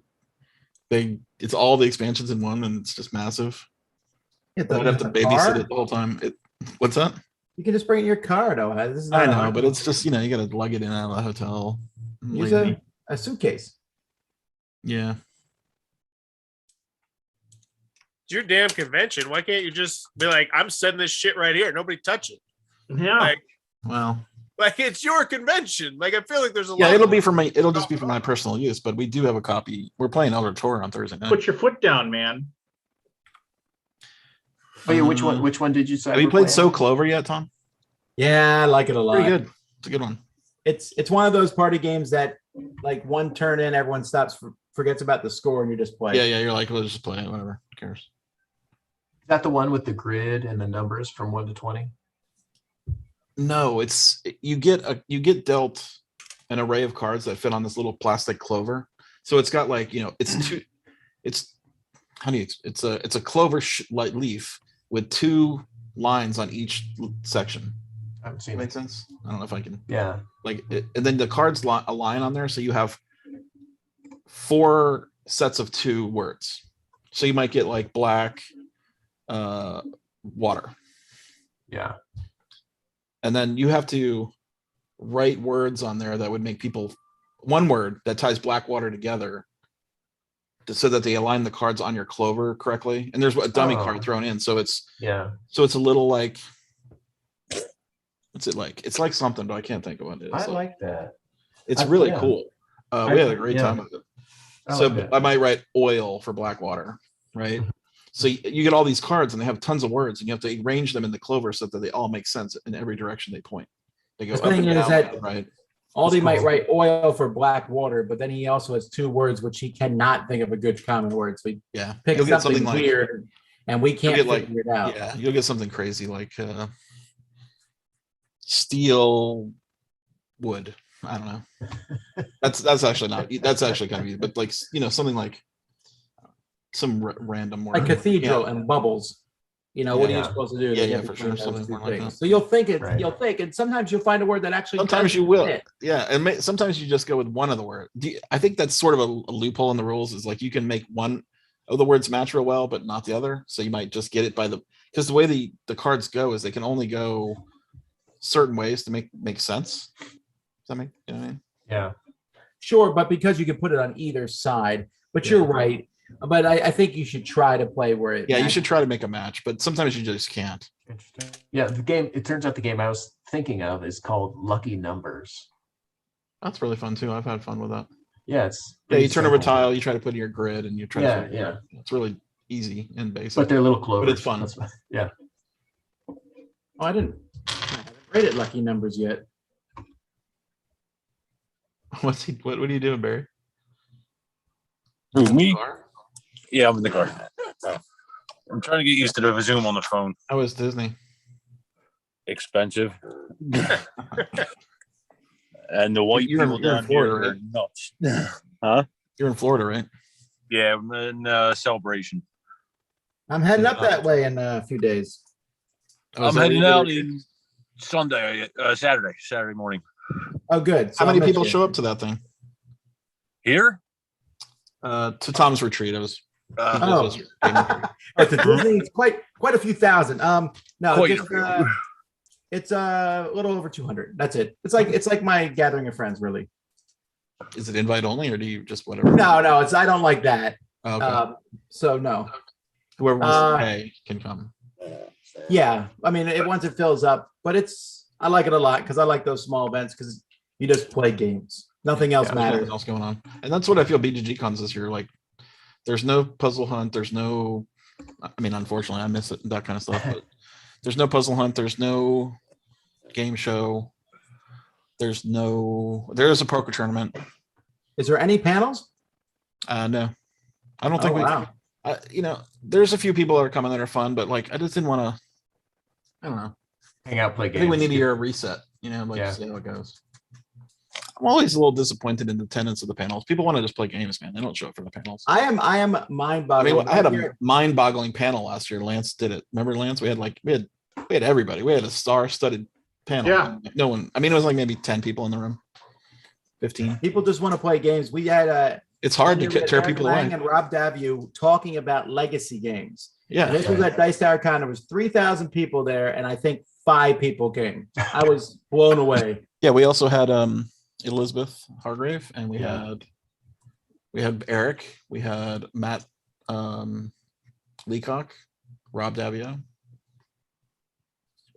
big. It's all the expansions in one, and it's just massive. Hit I'd have to the babysit car? it the whole time. What's that? You can just bring it in your car, though. This is I not know, hard. but it's just, you know, you got to lug it in and out of the hotel. Use lazy. a suitcase. Yeah. It's your damn convention. Why can't you just be like, I'm setting this shit right here. Nobody touch it. Yeah. Well, Like it's your convention. Like I feel like there's a yeah, lot. it'll be for my. It'll just be for my personal use. But we do have a copy. We're playing Elder Tour on Thursday night. Put your foot down, man. Oh yeah, which one did you say? Have you we're played playing? So Clover yet, Tom? Yeah, I like it a lot. Pretty good. It's a good one. It's one of those party games that like one turn in, everyone stops, forgets about the score, and you just play. Yeah, yeah. You're like, let's just play it. Whatever. Who cares? Is that the one with the grid and the numbers from 1 to 20? No, it's you get dealt an array of cards that fit on this little plastic clover. So it's got like it's a clover like leaf with 2 lines on each section. I haven't That seen make it. sense? I don't know if I can Yeah. like it, and then the cards align on there, so you have 4 sets of 2 words. So you might get like black, water. Yeah. And then you have to write words on there that would make people one word that ties black water together so that they align the cards on your clover correctly. And there's a dummy card thrown in. So it's Yeah. a little like, what's it like? It's like something, but I can't think of what it is. I like that. It's really yeah. cool. We had a great time with it. I So like that. I might write oil for black water, right? So you get all these cards and they have tons of words and you have to arrange them in the clover so that they all make sense in every direction they point. They go The up thing and is down, that- right? Aldi might cool. write oil for black water, but then he also has 2 words which he cannot think of a good common word. So he Yeah. picks You'll get something something like, weird, and we can't get, like- figure it out. yeah, you'll get something crazy like steel wood. I don't know. That's actually not. That's actually kind of easy, but like something like some random word. Like cathedral Yeah. and bubbles. What are you Yeah. supposed to do? Yeah, to yeah, get for between sure. those Something 2 more like things? that. So you'll think it. Right. You'll think, and sometimes you'll find a word that actually. Sometimes doesn't you will. fit. Yeah, and sometimes you just go with one of the words. I think that's sort of a loophole in the rules. Is like you can make one of the words match real well, but not the other. So you might just get it by because the way the cards go is they can only go certain ways to make sense. Does that make you know what I mean? Yeah. Sure, but because you can put it on either side. But you're right. But I think you should try to play where it. Yeah, you matches. should try to make a match, but sometimes you just can't. Interesting. Yeah, the game, it turns out the game I was thinking of is called Lucky Numbers. That's really fun too. I've had fun with that. Yeah, it's Yeah, you pretty turn over a simple. tile, you try to put in your grid, and you try. Yeah, to figure it out. It's really easy and basic. But they're little clovers. it's fun. Yeah. Oh, I haven't rated lucky numbers yet. What are you doing, Barry? Who, me? Car? Yeah, I'm in the car. I'm trying to get used to the Zoom on the phone. How was Disney? Expensive. And the white You're in- people you're in down here Florida, are nuts. You're in Florida, right? Yeah, I'm in Celebration. I'm heading up that way in a few days. Oh, is I'm that heading what you out did? in Saturday morning. Oh, good. So How many I'll miss people you. show up to that thing? Here? To Tom's retreat. I was. Oh. At the Disney, it's quite a few thousand. No, Quite just, it's a little over 200. That's it. It's like my gathering of friends, really. Is it invite only, or do you just whatever? No, I don't like that. Oh, okay. So no. Whoever wants to uh, pay can come. Yeah, I mean, once it fills up, but I like it a lot because I like those small events because you just play games. Nothing else Yeah, there's matters. nothing else going on, and that's what I feel. BGG cons this year, like, there's no puzzle hunt. There's no. I mean, unfortunately, I miss it, that kind of stuff. But there's no puzzle hunt. There's no game show. There is a poker tournament. Is there any panels? No, I don't think Oh, wow. there's a few people that are coming that are fun, but like, I just didn't want to. I don't know. Hang out, play I games. think we need a year of reset. Yeah. See how it goes. I'm always a little disappointed in the attendance of the panels. People want to just play games, man. They don't show up for the panels. I am I mind-boggling. mean, I had a mind-boggling panel last year. Lance did it. Remember, Lance? We had everybody. We had a star-studded panel. Yeah. No one. I mean, it was like maybe 10 people in the room. 15. People just want to play games. We had It's hard to we had tear Eric people Lang away. and Rob Daviau talking about legacy games. Yeah. This was at Dice Tower Con. There was 3,000 people there, and I think 5 people came. I was blown away. Yeah. We also had Elizabeth Hargrave, and we had Eric, we had Matt Leacock, Rob Davio,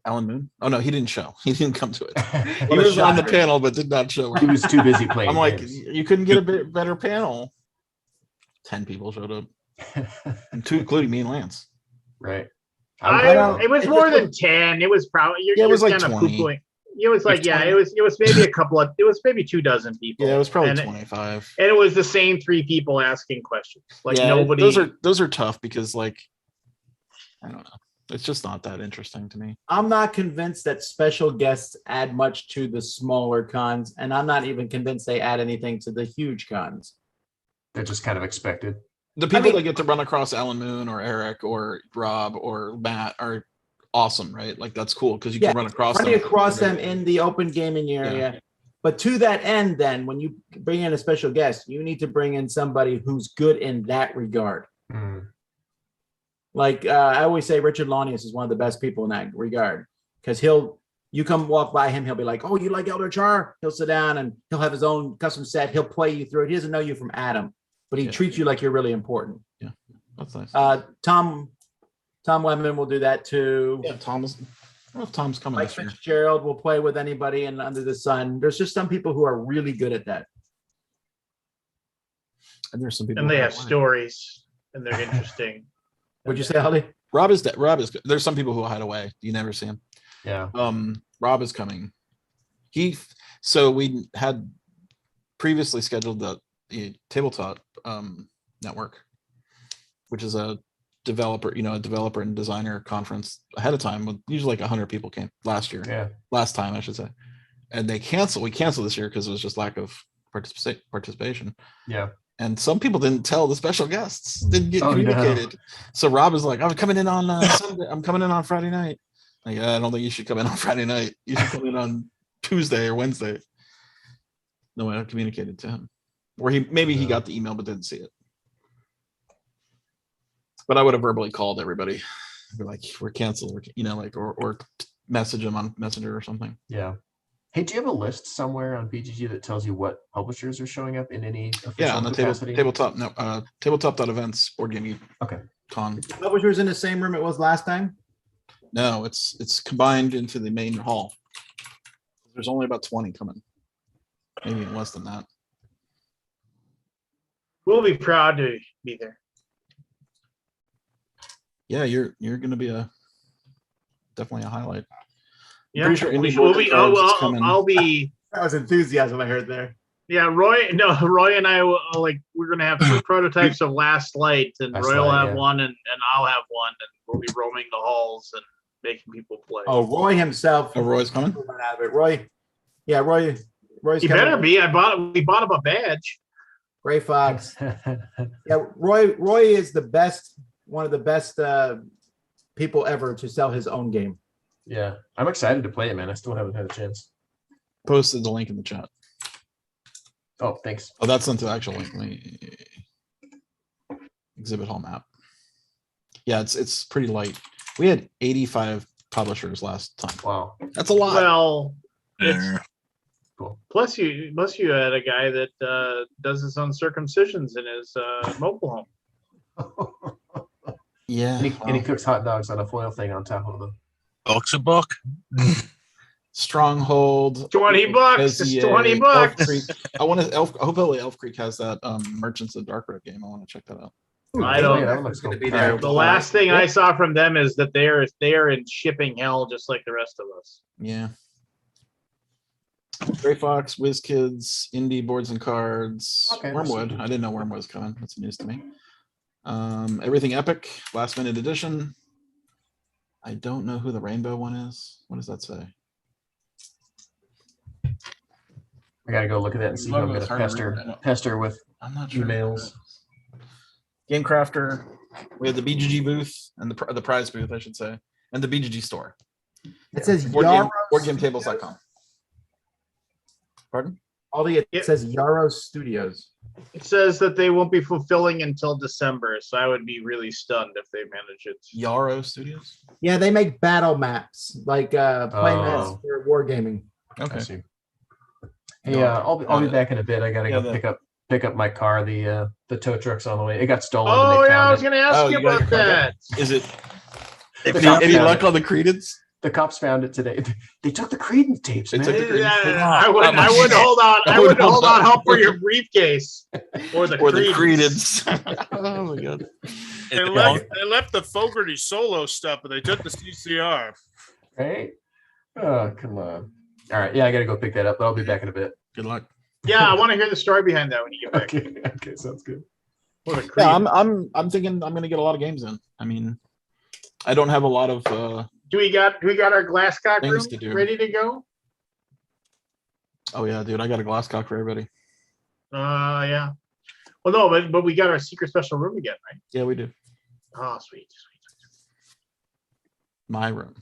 Alan Moon. Oh no, he didn't show. He didn't come to it. He What a was on the shocker. panel, but did not show. He was too busy playing. I'm like, games. you couldn't get a bit better panel. 10 people showed up, and 2, including me and Lance. Right. It was more than 10. It was probably Yeah, it was like kind of 20. poo-pooing. It was like, yeah, 20. it was maybe a couple of, it was maybe 24 people. Yeah, it was probably and 25. And it was the same 3 people asking questions. Like Yeah, nobody. those are tough because, like, I don't know. It's just not that interesting to me. I'm not convinced that special guests add much to the smaller cons, and I'm not even convinced they add anything to the huge cons. They're just kind of expected. The people mean- that get to run across Alan Moon or Eric or Rob or Matt are awesome, right? Like that's cool because you Yeah, can run across Running them. across them in the open gaming area. But to that end, then, when you bring in a special guest, you need to bring in somebody who's good in that regard. Mm. Like I always say, Richard Launius is one of the best people in that regard because you come walk by him, he'll be like, "Oh, you like Elder Char?" He'll sit down and he'll have his own custom set. He'll play you through it. He doesn't know you from Adam, but he Yeah. treats you like you're really important. That's nice. Tom Webman will do that too. Yeah, Tom's. I don't know if Tom's coming Mike this year. Fitzgerald will play with anybody and under the sun. There's just some people who are really good at that. And there's some people. And they who have don't like it. stories and they're interesting. Would you say, Holly? Rob is dead. Rob is. There's some people who hide away. You never see him. Yeah. Rob is coming. So we had previously scheduled the tabletop network, which is a developer and designer conference ahead of time with usually like 100 people came last time I should say, and we canceled this year because it was just lack of participation. Yeah. And some people didn't tell the special guests, didn't get Oh, no. communicated. So Rob is like, I'm coming in on Sunday. I'm coming in on Friday night. Like, I don't think you should come in on Friday night. You should come in on Tuesday or Wednesday. No one had communicated to him. Or he got the email but didn't see it. But I would have verbally called everybody. Be like, we're canceled, or message them on Messenger or something. Yeah. Hey, do you have a list somewhere on BGG that tells you what publishers are showing up in any official Yeah, on the capacity? tabletop.events board game Okay. con. Publishers in the same room it was last time. No, it's combined into the main hall. There's only about 20 coming. Maybe less than that. We'll be proud to be there. Yeah, you're going to be definitely a highlight. Yeah, Pretty sure we Indie should- we'll Board be, Cards is coming. I'll be. That was enthusiasm I heard there. Yeah, Roy and I will we're gonna have 2 prototypes of Last Light, and Last Roy will Light, have yeah. one, and I'll have one, and we'll be roaming the halls and making people play. Oh, Roy himself. Oh, Roy's coming? Roy's He coming. better be. We bought him a badge. Gray Fox. Yeah, Roy is one of the best people ever to sell his own game. Yeah. I'm excited to play it, man. I still haven't had a chance. Posted the link in the chat. Oh, thanks. Oh, that's not the actual link. Exhibit hall map. Yeah, it's pretty light. We had 85 publishers last time. Wow. That's a lot. Well, There. Cool. plus you had a guy that does his own circumcisions in his mobile home. Yeah. And he cooks hot dogs on a foil thing on top of them. Bucks a buck. Stronghold. $20. It's SEA, $20. Elf Creek. Hopefully Elf Creek has that Merchants of Dark Road game. I want to check that out. I don't. Yeah, that looks cool. Be there. The last thing I saw from them is that they are in shipping hell just like the rest of us. Yeah. Gray Fox, WizKids, Indie Boards and Cards, Okay, Wormwood. that's- I didn't know Wormwood was coming. That's news to me. Everything Epic, last minute edition. I don't know who the rainbow one is. What does that say? I gotta go look at that and see who I'm It's gonna hard to read, I know. pester with I'm not sure. emails. Game Crafter. We have the BGG booth and the prize booth, I should say, and the BGG store. It says Boardgametables.com. Yarrow. Pardon? It Yep. says Yarrow Studios. It says that they won't be fulfilling until December, so I would be really stunned if they manage it. Yarrow Studios. Yeah, they make battle maps, like play maps Oh. for wargaming. I Okay. see. Yeah, I'll be Uh, back in a bit. I gotta yeah, go pick up my car. The tow truck's on the way. It got stolen. and Oh they yeah, I found was it. going to ask Oh, you you got your about car back? that. Is it The any, cops any found luck it. on the credence? The cops found it today. They took the Credence tapes, They man. took the Credence tapes? I would Not much. hold on. I would hold on help for your briefcase or the Or the credence. credence? Oh my god! They left the Fogarty solo stuff, but they took the CCR. Right? Oh, come on. All right. Yeah, I got to go pick that up, but I'll be back in a bit. Good luck. Yeah, I want to hear the story behind that when you get back. Okay. Okay. Sounds good. Or the Yeah, credence. I'm thinking I'm gonna get a lot of games in. I mean, I don't have a lot of Do we got our Glasscock Things room to do. ready to go? oh yeah, dude, I got a Glasscock for everybody. Yeah. Well, no, but we got our secret special room again, right? Yeah, we do. Oh, sweet. My room.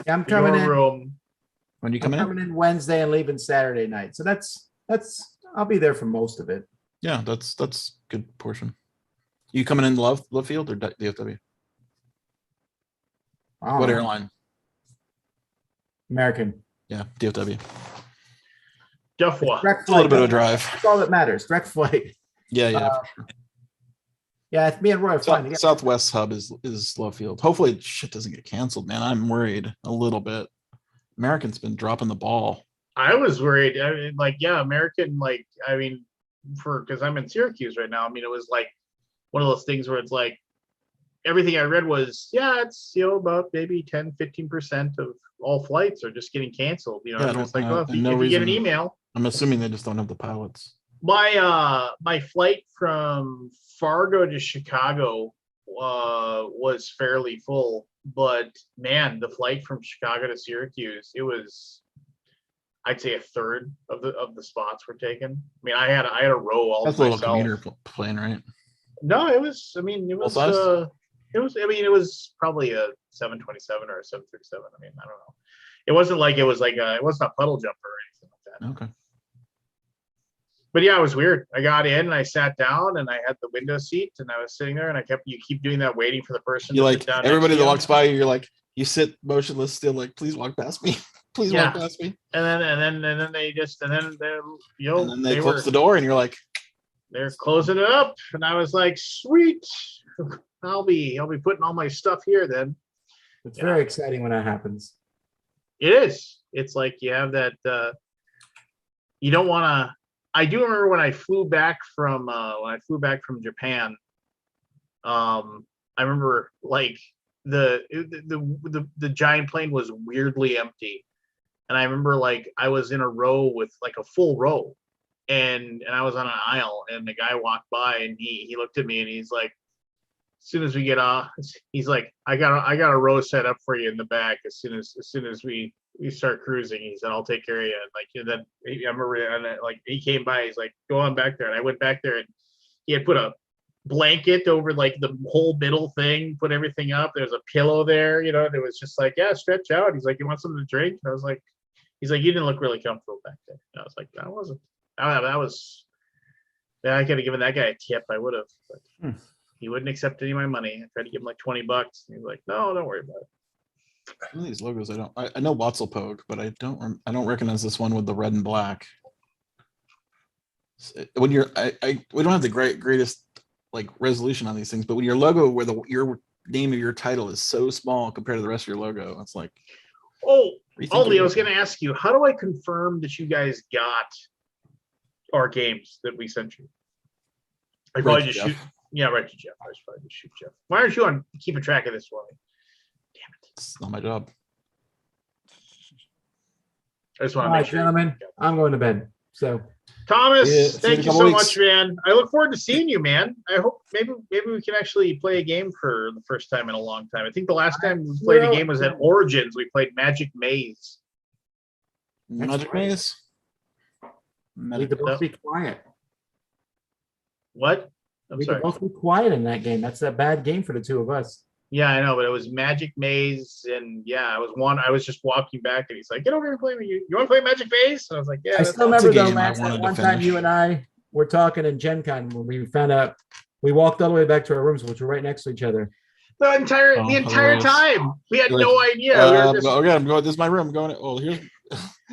Yeah, I'm coming Your in. room. When you I'm coming in? coming in Wednesday and leaving Saturday night. So that's I'll be there for most of it. Yeah, that's good portion. You coming in Love Field or DFW? What Oh, airline? American. Yeah, DFW. Duffwa. Direct It's a little flight. bit of a drive. That's all that matters. Direct flight. Yeah, for sure. Yeah, it's me and Roy are flying together. Southwest hub is Love Field. Hopefully, shit doesn't get canceled, man. I'm worried a little bit. American's been dropping the ball. I was worried. I mean, American, because I'm in Syracuse right now. I mean, it was like one of those things where it's like everything I read was, it's about maybe 10-15% of all flights are just getting canceled. Yeah, I it's like, don't- well, if and no you get an reason- email. I'm assuming they just don't have the pilots. My flight from Fargo to Chicago was fairly full, but man, the flight from Chicago to Syracuse, it was, I'd say, a third of the spots were taken. I mean, I had a row all That's a to little myself. commuter plane, right? No, it was. I mean, it was. Full size? It was probably a 727 or a 737. I mean, I don't know. It wasn't like it wasn't a puddle jumper or anything like that. Okay. But yeah, it was weird. I got in and I sat down and I had the window seat and I was sitting there and you keep doing that, waiting for the person. You to like sit down everybody next that to you. walks by, you're like, you sit motionless, still like, please walk past me. Please walk past me. And then they just And then they close the door and you're like, they're closing it up and I was like, sweet. I'll be putting all my stuff here then. It's very exciting when that happens. It is. It's like you have that. You don't want to. I do remember when I flew back from Japan. I remember like the giant plane was weirdly empty, and I remember like I was in a row with like a full row, and I was on an aisle, and the guy walked by and he looked at me and he's like, as soon as we get off, he's like, I got a row set up for you in the back. As soon as we start cruising, he said, I'll take care of you. And like, and then I remember, and like he came by, he's like, go on back there. And I went back there, and he had put a blanket over like the whole middle thing, put everything up. There's a pillow there, and it was just like, yeah, stretch out. He's like, you want something to drink? And I was like, he's like, you didn't look really comfortable back there. And I was like, I wasn't. That was. Yeah, I could have given that guy a tip. I would have. But he wouldn't accept any of my money. I tried to give him like $20. And he's like, no, don't worry about it. some of these logos, I know Watzelpogue, but I don't recognize this one with the red and black. When we don't have the greatest like resolution on these things, but when your logo, where your name of your title is so small compared to the rest of your logo, it's like, Oh, rethink Only it. I was going to ask you, how do I confirm that you guys got our games that we sent you? I probably Right to just Jeff. shoot. Yeah, right to Jeff. I should probably just shoot Jeff. Why aren't you on keeping track of this for me? Damn it! It's not my job. I just All want to right, make sure. gentlemen, I'm going to bed. So Thomas, Yeah, see you in thank a you couple so weeks. much, man. I look forward to seeing you, man. I hope maybe we can actually play a game for the first time in a long time. I think the last time we played a game was at Origins. We played Magic Maze. Magic right. Maze. we need to both be quiet. What? I'm We sorry. could both be quiet in that game. That's a bad game for the two of us. Yeah, I know, but it was Magic Maze, and yeah, I was just walking back, and he's like, "Get over here and play with you. You want to play Magic Maze?" And I was like, "Yeah." I that's still fine." That's a remember though, game I Lance, that wanted to one time finish. you and I were talking in Gen Con when we found out we walked all the way back to our rooms, which were right next to each other. the entire Oh, time we had You're no like, idea. We were just, okay, I'm going. This is my room. I'm going. Oh, here's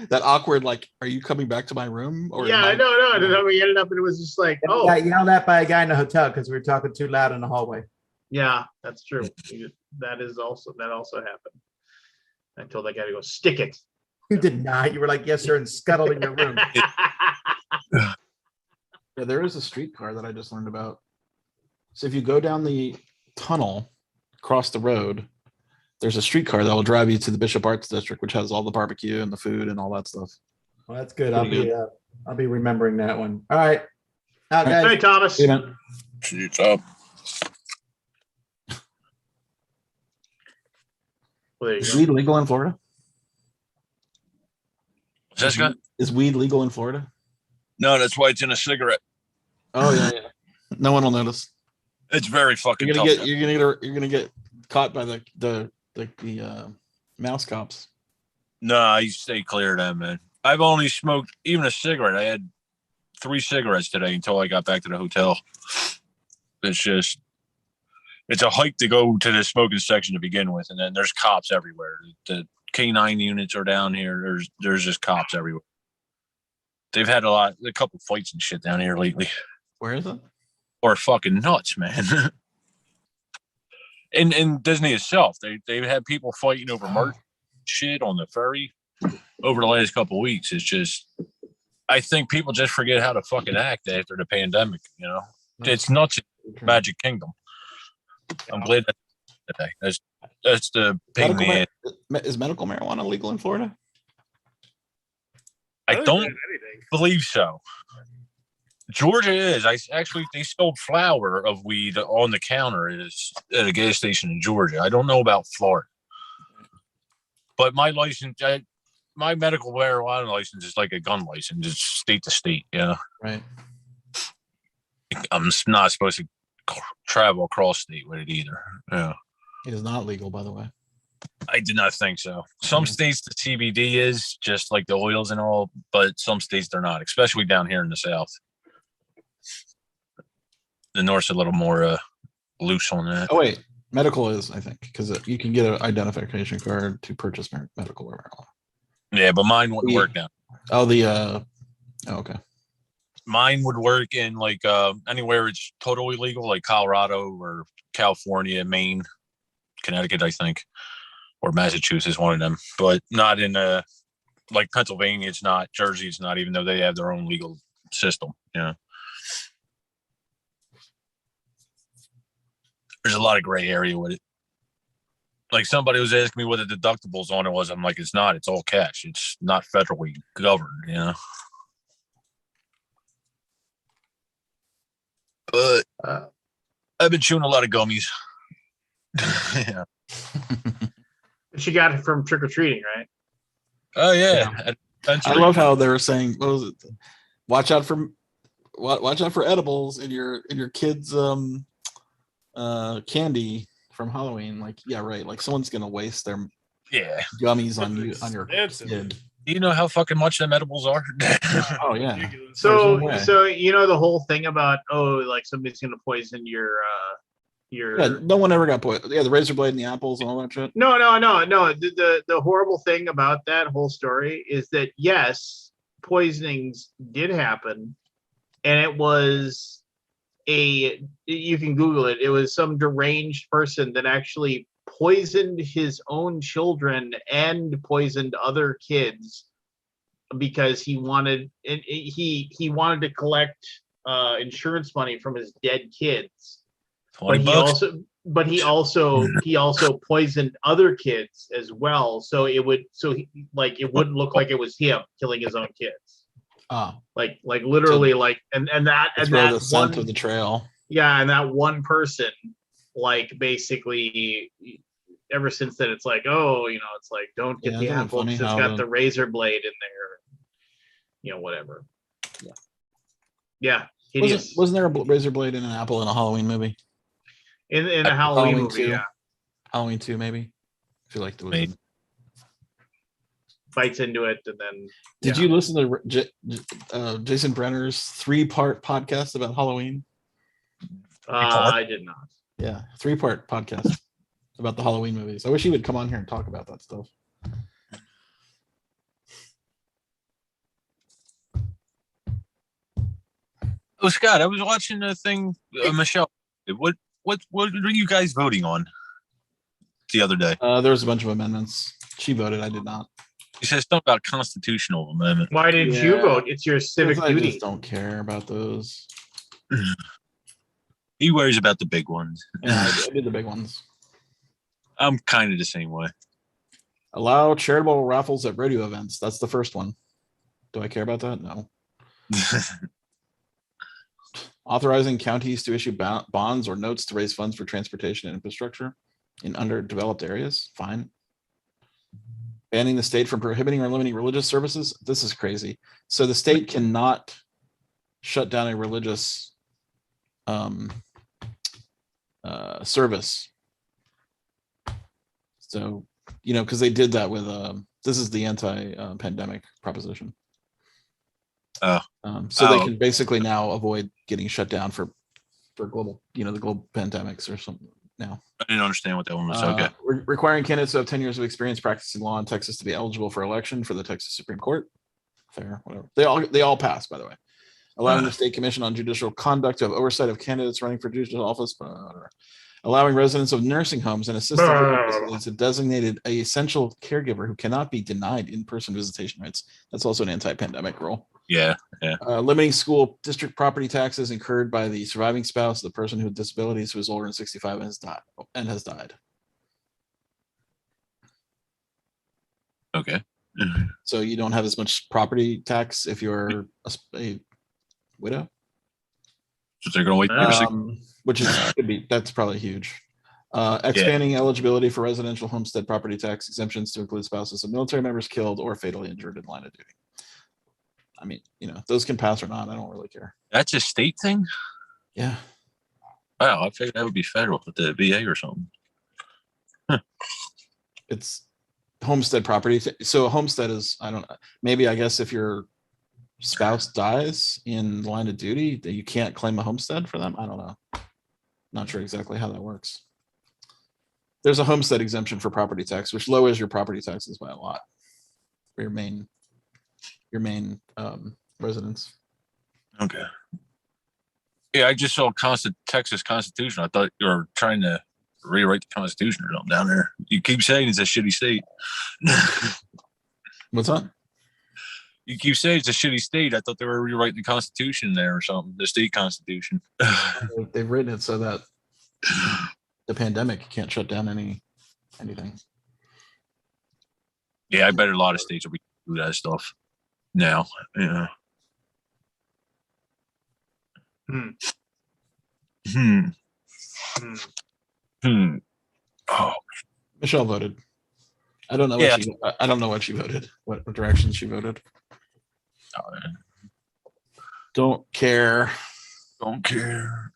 that awkward, like, are you coming back to my room? Or Yeah, am I- no. And then we ended up, and it was just like, We oh, got yelled at by a guy in the hotel because we were talking too loud in the hallway. yeah, that's true. That also happened. I told that guy to go stick it. You did not. You were like, yes, sir, and scuttled in your room. Yeah, there is a streetcar that I just learned about. So if you go down the tunnel, across the road, there's a streetcar that will drive you to the Bishop Arts District, which has all the barbecue and the food and all that stuff. Well, that's good. Pretty I'll be remembering that one. All right. Out, All right. guys. Hey, Thomas. Hey, man. It's up. Well, there you Is go. weed legal in Florida? Jessica? Is weed legal in Florida? No, that's why it's in a cigarette. Oh yeah. No one will notice. It's very fucking You're tough. you're gonna get caught by the mouse cops. No, I stay clear of that, man. I've only smoked even a cigarette. I had 3 cigarettes today until I got back to the hotel. It's a hike to go to the smoking section to begin with, and then there's cops everywhere. The K9 units are down here. There's just cops everywhere. They've had a couple fights and shit down here lately. Where is it? Or fucking nuts, man. in Disney itself, they've had people fighting over merch shit on the ferry over the last couple of weeks. It's just, I think people just forget how to fucking act after the pandemic. You know, it's nuts in Magic Kingdom. I'm glad that today. That's the pain in the ass. Is medical marijuana legal in Florida? I don't anything. believe so. Georgia is. They sold flower of weed on the counter at a gas station in Georgia. I don't know about Florida, but my license, my medical marijuana license is like a gun license. It's state to state. Yeah, Right. I'm not supposed to travel across state with it either. Yeah, It is not legal, by the way. I did not think so. Some states the CBD is just like the oils and all, but some states they're not, especially down here in the South. The North's a little more loose on that. Oh wait, medical is, I think, because you can get an identification card to purchase medical marijuana. Yeah, but mine wouldn't Yeah. work now. Oh, okay. Mine would work in like anywhere it's totally legal, like Colorado or California, Maine, Connecticut, I think, or Massachusetts, one of them, but not in like Pennsylvania. It's not. Jersey, it's not, even though they have their own legal system. Yeah. There's a lot of gray area with it. Like somebody was asking me what the deductibles on it was. I'm like, it's not. It's all cash. It's not federally governed, you know. But I've been chewing a lot of gummies. Yeah. She got it from trick or treating, right? Oh yeah. I love how they were saying, what was it? Watch out for edibles in your kids' candy from Halloween. Like, yeah, right. Like someone's gonna waste their gummies on your Expensive. kid. Do you know how fucking much them edibles are? Oh yeah. Ridiculous. There's no way. So you know the whole thing about like somebody's gonna poison your Yeah, no one ever got poisoned. Yeah, the razor blade and the apples and all that shit. No. The horrible thing about that whole story is that yes, poisonings did happen, and it was you can Google it. It was some deranged person that actually poisoned his own children and poisoned other kids because he wanted to collect insurance money from his dead kids. But he also poisoned other kids as well. So it wouldn't look like it was him killing his own kids. Oh, Like literally and that the scent one of the trail. yeah, and that one person, like basically ever since then it's like, oh, it's like don't get Yeah, the isn't it apple funny because it's how got the razor blade in there. Whatever. Yeah. Hideous. Wasn't there a razor blade in an apple in a Halloween movie? In a Halloween movie, 2. yeah. Halloween 2, maybe. I feel like there was. Maybe. Bites into it and then Did you listen to Jason Brenner's 3-part podcast about Halloween? I did not. Yeah, 3-part podcast about the Halloween movies. I wish he would come on here and talk about that stuff. Oh, Scott, I was watching the thing. Michelle, what are you guys voting on the other day? There was a bunch of amendments. She voted. I did not. He said something about constitutional amendment. Why didn't you Yeah. vote? It's your civic Because I duty. just don't care about those. He worries about the big ones. Yeah, I did the big ones. I'm kind of the same way. Allow charitable raffles at rodeo events. That's the first one. Do I care about that? No. Authorizing counties to issue bonds or notes to raise funds for transportation and infrastructure in underdeveloped areas. Fine. Banning the state from prohibiting or limiting religious services. This is crazy. So the state cannot shut down a religious service. So, because they did that with this is the anti-pandemic proposition. Oh. So they can basically now avoid getting shut down for global, the global pandemics or something now. I didn't understand what that one was. Okay. Requiring candidates who have 10 years of experience practicing law in Texas to be eligible for election for the Texas Supreme Court. Fair, whatever. They all pass, by the way. Allowing the State Commission on Judicial Conduct to have oversight of candidates running for judicial office. Allowing residents of nursing homes and assisted living facilities a designated essential caregiver who cannot be denied in-person visitation rights. That's also an anti-pandemic rule. Yeah. Limiting school district property taxes incurred by the surviving spouse of the person who with disabilities who is older than 65 and has died. Okay. So you don't have as much property tax if you're a widow. So they're going to wait. Which that's probably huge. Expanding eligibility for residential homestead property tax exemptions to include spouses of military members killed or fatally injured in line of duty. I mean, those can pass or not. I don't really care. That's a state thing? Yeah. Wow, I figured that would be federal with the VA or something. Huh. It's homestead property. So a homestead is, I guess if your spouse dies in the line of duty, that you can't claim a homestead for them. I don't know. Not sure exactly how that works. There's a homestead exemption for property tax, which lowers your property taxes by a lot for your main residence. Okay. Yeah, I just saw Texas Constitution. I thought you were trying to rewrite the Constitution or something down there. You keep saying it's a shitty state. What's that? You keep saying it's a shitty state. I thought they were rewriting the Constitution there or something. The state Constitution. They've written it so that the pandemic can't shut down anything. Yeah, I bet a lot of states will be doing that stuff now. Yeah. Oh, Michelle voted. I don't know. I don't know what she voted. What direction she voted. Don't care. Don't care.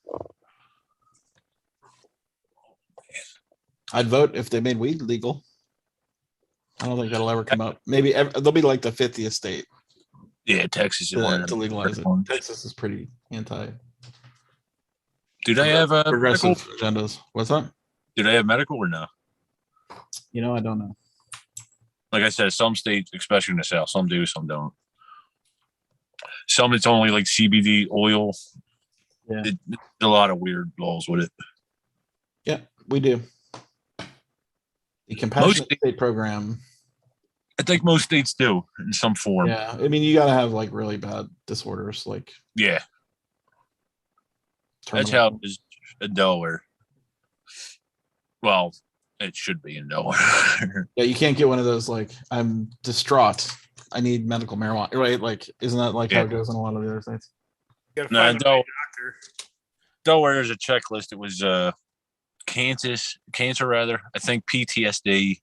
I'd vote if they made weed legal. I don't think that'll ever come up. Maybe they'll be like the 50th state. Yeah, Texas to legalize it. Texas is pretty anti. Do they have progressive medical agendas? What's that? Do they have medical or no? I don't know. Like I said, some states, especially in the South, some do, some don't. Some it's only like CBD oil. Yeah, there's a lot of weird laws with it. Yeah, we do. The compassionate state program. I think most states do in some form. Yeah, I mean, you got to have like really bad disorders, like yeah. terminal. That's how it is in Delaware. Well, it should be in Delaware. Yeah, you can't get one of those like I'm distraught. I need medical marijuana, right? Like, isn't that like how it goes in a lot of the other states? You gotta find the right doctor. Delaware is a checklist. It was cancer rather. I think PTSD,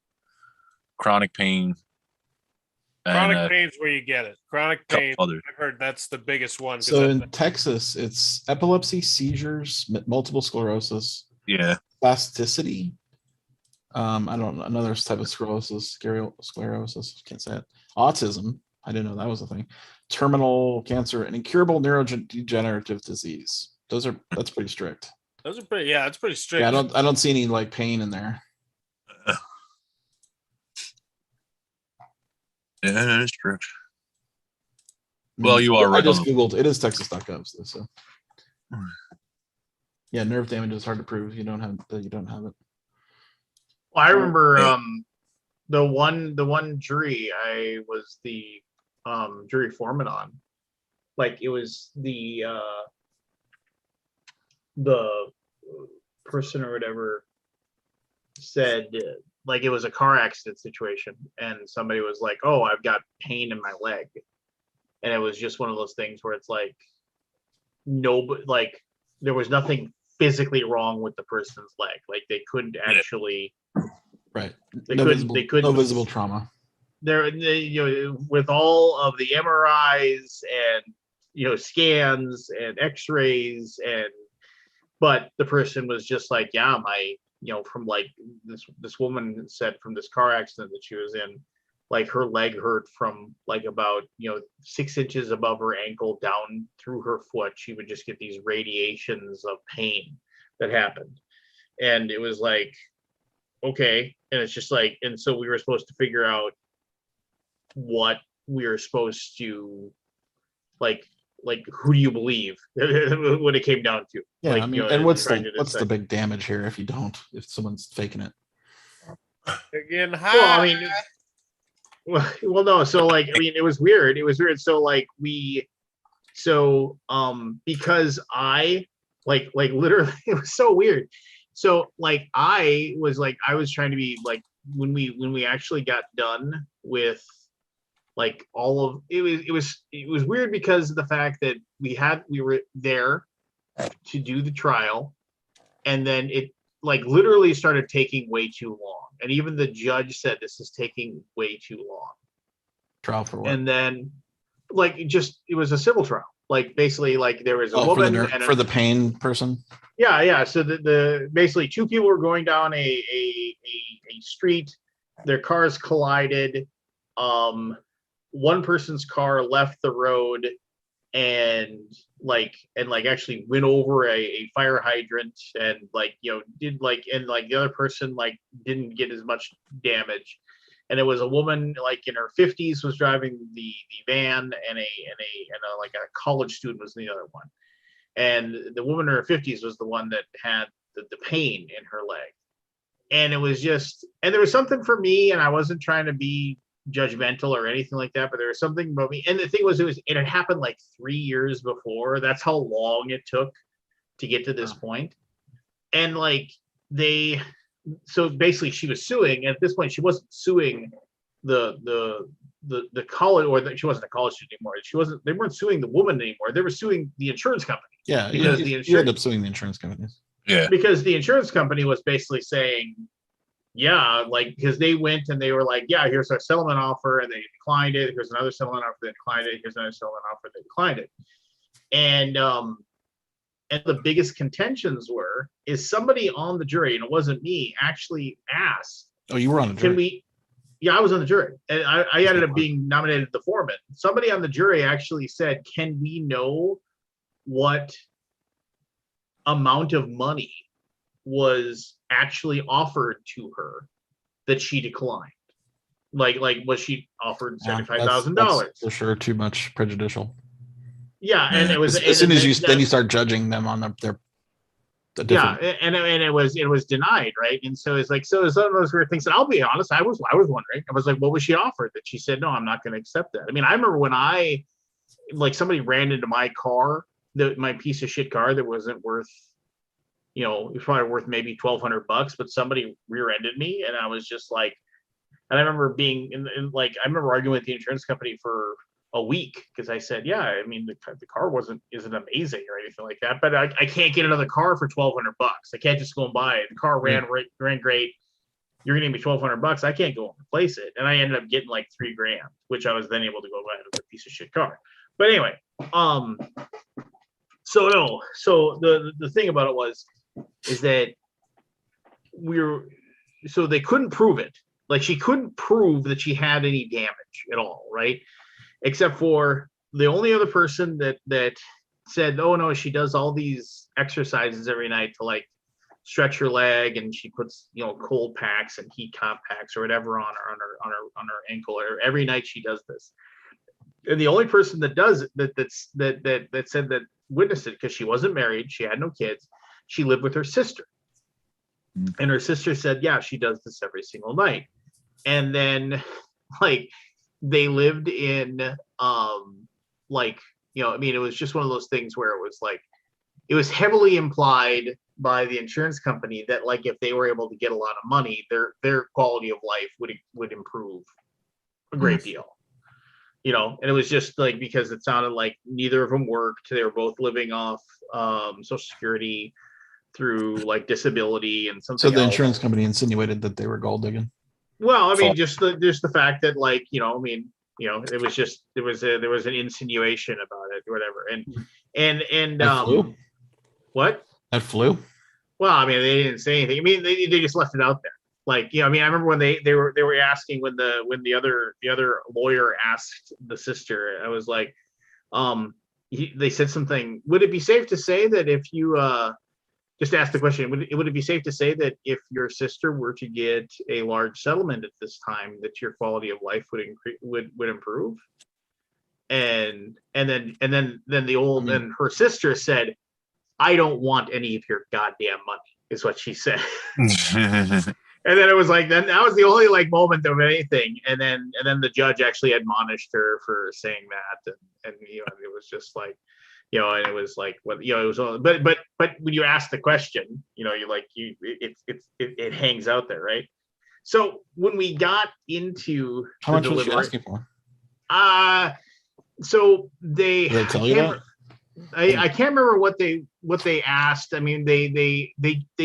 chronic pain. Chronic pain's where you get it. Chronic pain. Others. I've heard that's the biggest one. So in Texas, it's epilepsy, seizures, multiple sclerosis, spasticity. I don't know, another type of sclerosis, can't say it. Autism. I didn't know that was a thing. Terminal cancer and incurable neurodegenerative disease. That's pretty strict. Those are pretty. Yeah, it's pretty strict. Yeah, I don't see any like pain in there. Yeah, that is true. Well, you are I right. just Googled. It is Texas.gov. So Yeah, nerve damage is hard to prove. You don't have it. Well, I remember the one jury I was the jury foreman on. Like it was the person or whatever said like it was a car accident situation, and somebody was like, "Oh, I've got pain in my leg," and it was just one of those things where it's like like there was nothing physically wrong with the person's leg. Like they couldn't actually. Right. They No couldn't. They couldn't. No visible trauma. With all of the MRIs and scans and X-rays but the person was just like, yeah, from like this woman said from this car accident that she was in, like her leg hurt from like about 6 inches above her ankle down through her foot. She would just get these radiations of pain that happened, and it was like, okay, and it's just like, and so we were supposed to figure out what we were supposed to like who do you believe when it came down to. Yeah, like, I mean, and what's the big damage here if someone's faking it? Again, well, I mean, well no, so like, I mean, it was weird, so like because I like literally it was so weird. So like I was trying to be like, when we actually got done with like all of it was weird because of the fact that we were there to do the trial, and then it like literally started taking way too long, and even the judge said this is taking way too long. Trial for what? And then like it was a civil trial. Like basically like there was a woman for the pain person. Yeah. So the basically two people were going down a street. Their cars collided. One person's car left the road and actually went over a fire hydrant, and the other person like didn't get as much damage. And it was a woman like in her 50s was driving the van, and a college student was the other one. And the woman in her 50s was the one that had the pain in her leg. And it was just, and there was something for me, and I wasn't trying to be judgmental or anything like that, but there was something about me. And the thing was, it had happened like 3 years before. That's how long it took to get to this point. And like so basically she was suing, and at this point she wasn't suing the college, or she wasn't a college student anymore. They weren't suing the woman anymore. They were suing the insurance company. Yeah, because you end up suing the insurance companies. Yeah. Because the insurance company was basically saying, yeah, like, because they went and they were like, yeah, here's our settlement offer, and they declined it. Here's another settlement offer, they declined it. Here's another settlement offer, they declined it. And the biggest contentions is somebody on the jury, and it wasn't me, actually asked. Oh, you were on the jury. Yeah, I was on the jury, and I ended up being nominated the foreman. Somebody on the jury actually said, can we know what amount of money was actually offered to her that she declined? Like was she offered $75,000? For sure, too much prejudicial. Yeah, and it was as soon as you start judging them on their and it was denied, right? And so it's like, so it's one of those weird things. And I'll be honest, I was wondering. I was like, what was she offered? That she said, no, I'm not going to accept that. I mean, I remember when somebody ran into my car, my piece of shit car that wasn't worth, it was probably worth maybe $1,200, but somebody rear-ended me, and I was just like, and I remember being I remember arguing with the insurance company for a week because I said, yeah, I mean, the car isn't amazing or anything like that, but I can't get another car for $1,200. I can't just go and buy it. The car ran great. You're gonna give me $1,200. I can't go and replace it. And I ended up getting like $3,000, which I was then able to go buy another piece of shit car. But anyway, so the thing about it is that so they couldn't prove it. Like she couldn't prove that she had any damage at all, right? Except for the only other person that said, oh no, she does all these exercises every night to like stretch her leg, and she puts cold packs and heat compacts or whatever on her ankle, or every night she does this. And the only person that does it that said that witnessed it because she wasn't married, she had no kids, she lived with her sister, and her sister said, yeah, she does this every single night. And then like they lived in like, you know, I mean, it was just one of those things where it was like, it was heavily implied by the insurance company that like if they were able to get a lot of money, their quality of life would improve a great deal. You know, and it was just like because it sounded like neither of them worked. They were both living off Social Security through like disability and something. So the else. insurance company insinuated that they were gold digging. Well, I mean, just the fact that like, you know, I mean, you know, it was just there was an insinuation about it or whatever. And That flew? What? That flew? Well, I mean, they didn't say anything. I mean, they just left it out there. Like, you know, I mean, I remember when they were asking when the other lawyer asked the sister, I was like, they said something. Would it be safe to say that if you just ask the question, would it be safe to say that if your sister were to get a large settlement at this time, that your quality of life would improve? And then the old and her sister said, I don't want any of your goddamn money, is what she said. And then it was like, then that was the only like moment of anything. And then the judge actually admonished her for saying that. And you know, it was just like, you know, and it was like, what, you know, it was all, but when you ask the question, you know, it hangs out there. Right. So when we got into How much was she asking for? So they, Did they tell you that? I can't remember what they asked. I mean, they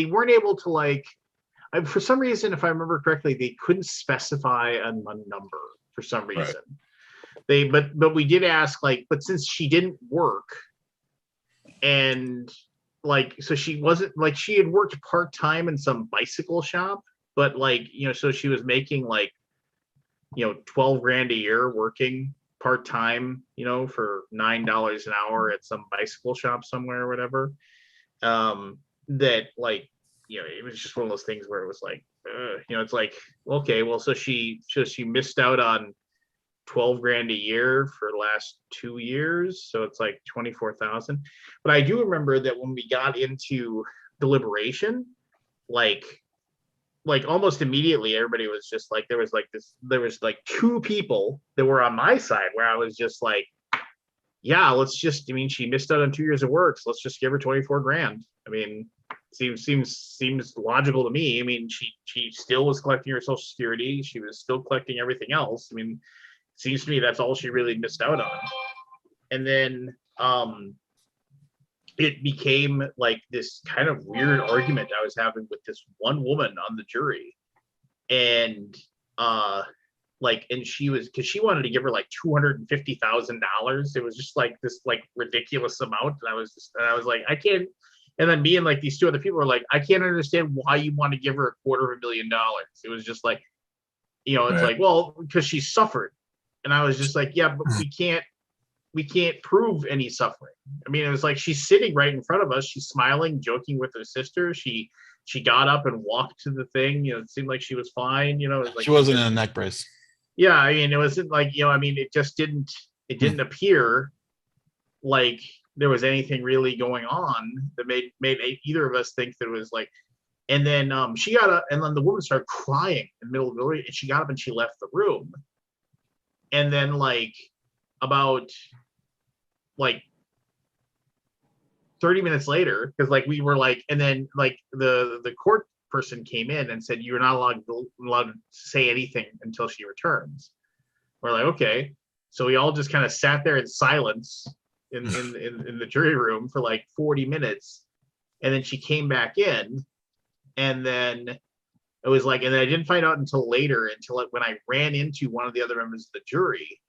weren't able to like, for some reason, if I remember correctly, they couldn't specify a number for some reason. Right. But we did ask like, but since she didn't work, and like, so she wasn't like, she had worked part-time in some bicycle shop, but like, you know, so she was making like, you know, 12 grand a year working part-time, you know, for $9 an hour at some bicycle shop somewhere or whatever. That like, you know, it was just one of those things where it was like, you know, it's like, okay, well, so she missed out on 12 grand a year for the last 2 years. So it's like 24,000. But I do remember that when we got into deliberation, like almost immediately, everybody was just like, there was like two people that were on my side where I was just like, yeah, let's just, I mean, she missed out on 2 years of work. So let's just give her 24 grand. I mean, seems logical to me. I mean, she still was collecting her Social Security. She was still collecting everything else. I mean, it seems to me that's all she really missed out on. And then it became like this kind of weird argument I was having with this one woman on the jury. And like, and she was, because she wanted to give her like $250,000. It was just like this like ridiculous amount. And I was like, I can't. And then me and like these two other people were like, I can't understand why you want to give her $250,000. It was just like, you know, it's like, well, because she suffered. And I was just like, yeah, but we can't prove any suffering. I mean, it was like, she's sitting right in front of us. She's smiling, joking with her sister. She got up and walked to the thing. You know, it seemed like she was fine. You know, it was like she wasn't in a neck brace. Yeah. I mean, it wasn't like, you know, I mean, it just didn't appear like there was anything really going on that made either of us think that it was like, and then she got up, and then the woman started crying in the middle of the room, and she got up and she left the room. And then like about like 30 minutes later, because like we were like, and then like the court person came in and said, you're not allowed to say anything until she returns. We're like, okay. So we all just kind of sat there in silence in the jury room for like 40 minutes. And then she came back in, and then it was like, and I didn't find out until later, when I ran into one of the other members of the jury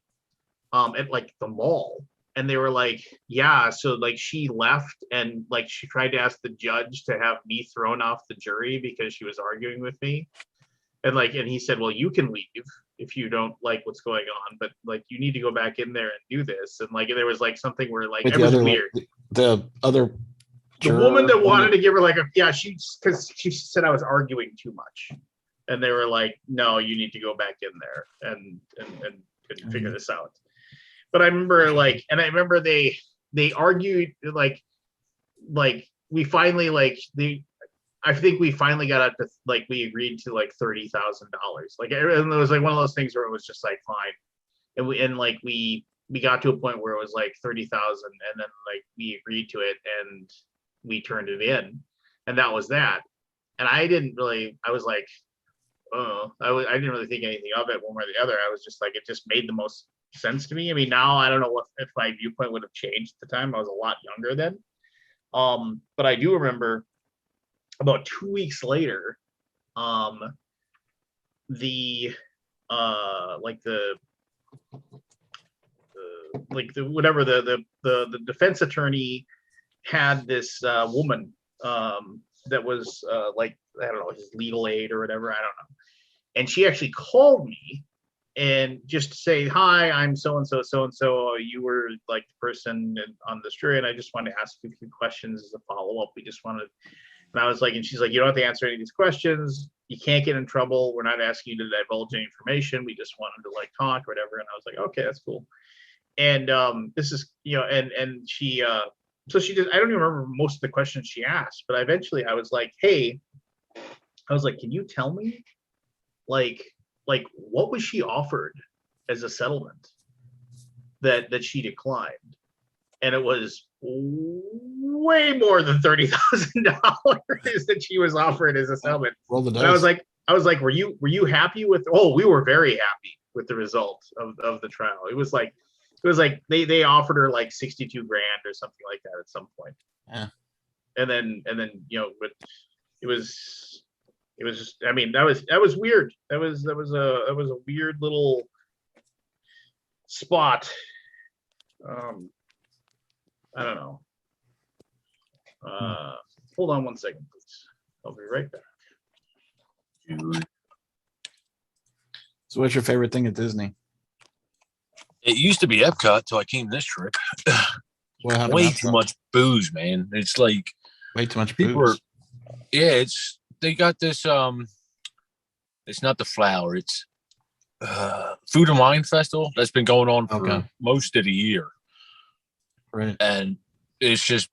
at like the mall. And they were like, yeah, so like she left, and like she tried to ask the judge to have me thrown off the jury because she was arguing with me. And like, and he said, well, you can leave if you don't like what's going on, but like you need to go back in there and do this. And like there was like something where like it was weird. The woman that wanted to give her like because she said I was arguing too much. And they were like, no, you need to go back in there and figure this out. But I remember like, and I remember they they argued like we finally I think we finally got up to like we agreed to like $30,000. Like and it was like one of those things where it was just like fine, and we got to a point where it was like 30,000, and then like we agreed to it and we turned it in, and that was that. And I was like, oh, I didn't really think anything of it one way or the other. I was just like, it just made the most sense to me. I mean, now I don't know if my viewpoint would have changed at the time. I was a lot younger then. But I do remember about 2 weeks later, the defense attorney had this woman that was like, I don't know, his legal aid or whatever, I don't know. And she actually called me and just to say, hi, I'm so and so, you were like the person on the story, and I just wanted to ask you a few questions as a follow-up. We just wanted, and I was like, and she's like, you don't have to answer any of these questions. You can't get in trouble. We're not asking you to divulge any information. We just wanted to like talk or whatever. And I was like, okay, that's cool. And this is, and she, so she did, I don't even remember most of the questions she asked, but eventually I was like, hey, can you tell me like what was she offered as a settlement that she declined? And it was way more than $30,000 that she was offered as a settlement. Roll the dice. And I was like, were you happy with? Oh, we were very happy with the result of the trial. It was like they offered her like 62 grand or something like that at some point. Yeah. And then but it was just, I mean, that was weird. That was a weird little spot. I don't know. Hold on one second, please. I'll be right back. So what's your favorite thing at Disney? It used to be Epcot till I came this trip. What happened Way after too that? much booze, man. It's like Way too much people booze. they got this it's not the flower, it's Food and Wine Festival that's been going on for most of the year. Right. And it's just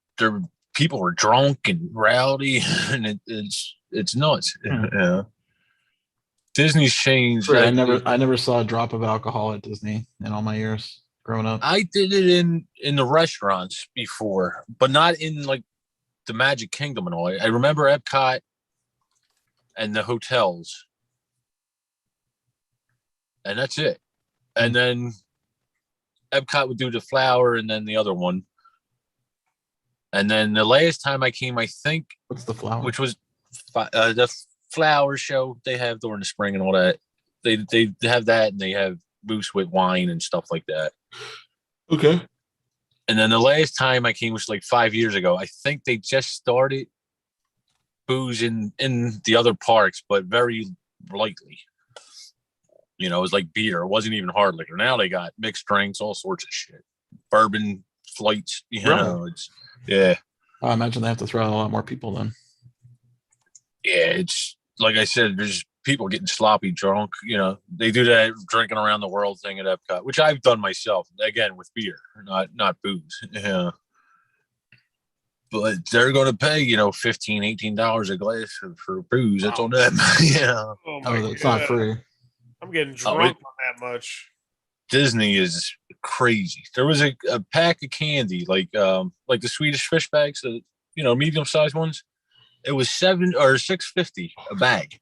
people are drunk and rowdy and it's nuts. Yeah. Disney's changed. Right, I never saw a drop of alcohol at Disney in all my years growing up. I did it in the restaurants before, but not in like the Magic Kingdom and all. I remember Epcot and the hotels, and that's it. And then Epcot would do the flower, and then the other one. And then the last time I came, I think, What's the flower? which was the flower show they have during the spring and all that. They have that, and they have booths with wine and stuff like that. Okay. And then the last time I came was like 5 years ago. I think they just started booze in the other parks, but very lightly. You know, it was like beer. It wasn't even hard liquor. Now they got mixed drinks, all sorts of shit. Bourbon flights, know. Yeah. I imagine they have to throw out a lot more people then. Yeah, it's like I said, there's people getting sloppy drunk. You know, they do that drinking around the world thing at Epcot, which I've done myself, again, with beer, not booze. Yeah. But they're going to pay, $15, $18 a glass for booze. That's on them. Yeah. Oh, It's not free. I'm getting drunk on that much. Disney is crazy. There was a pack of candy, like the Swedish fish bags, medium-sized ones. It was $7 or $6.50 a bag.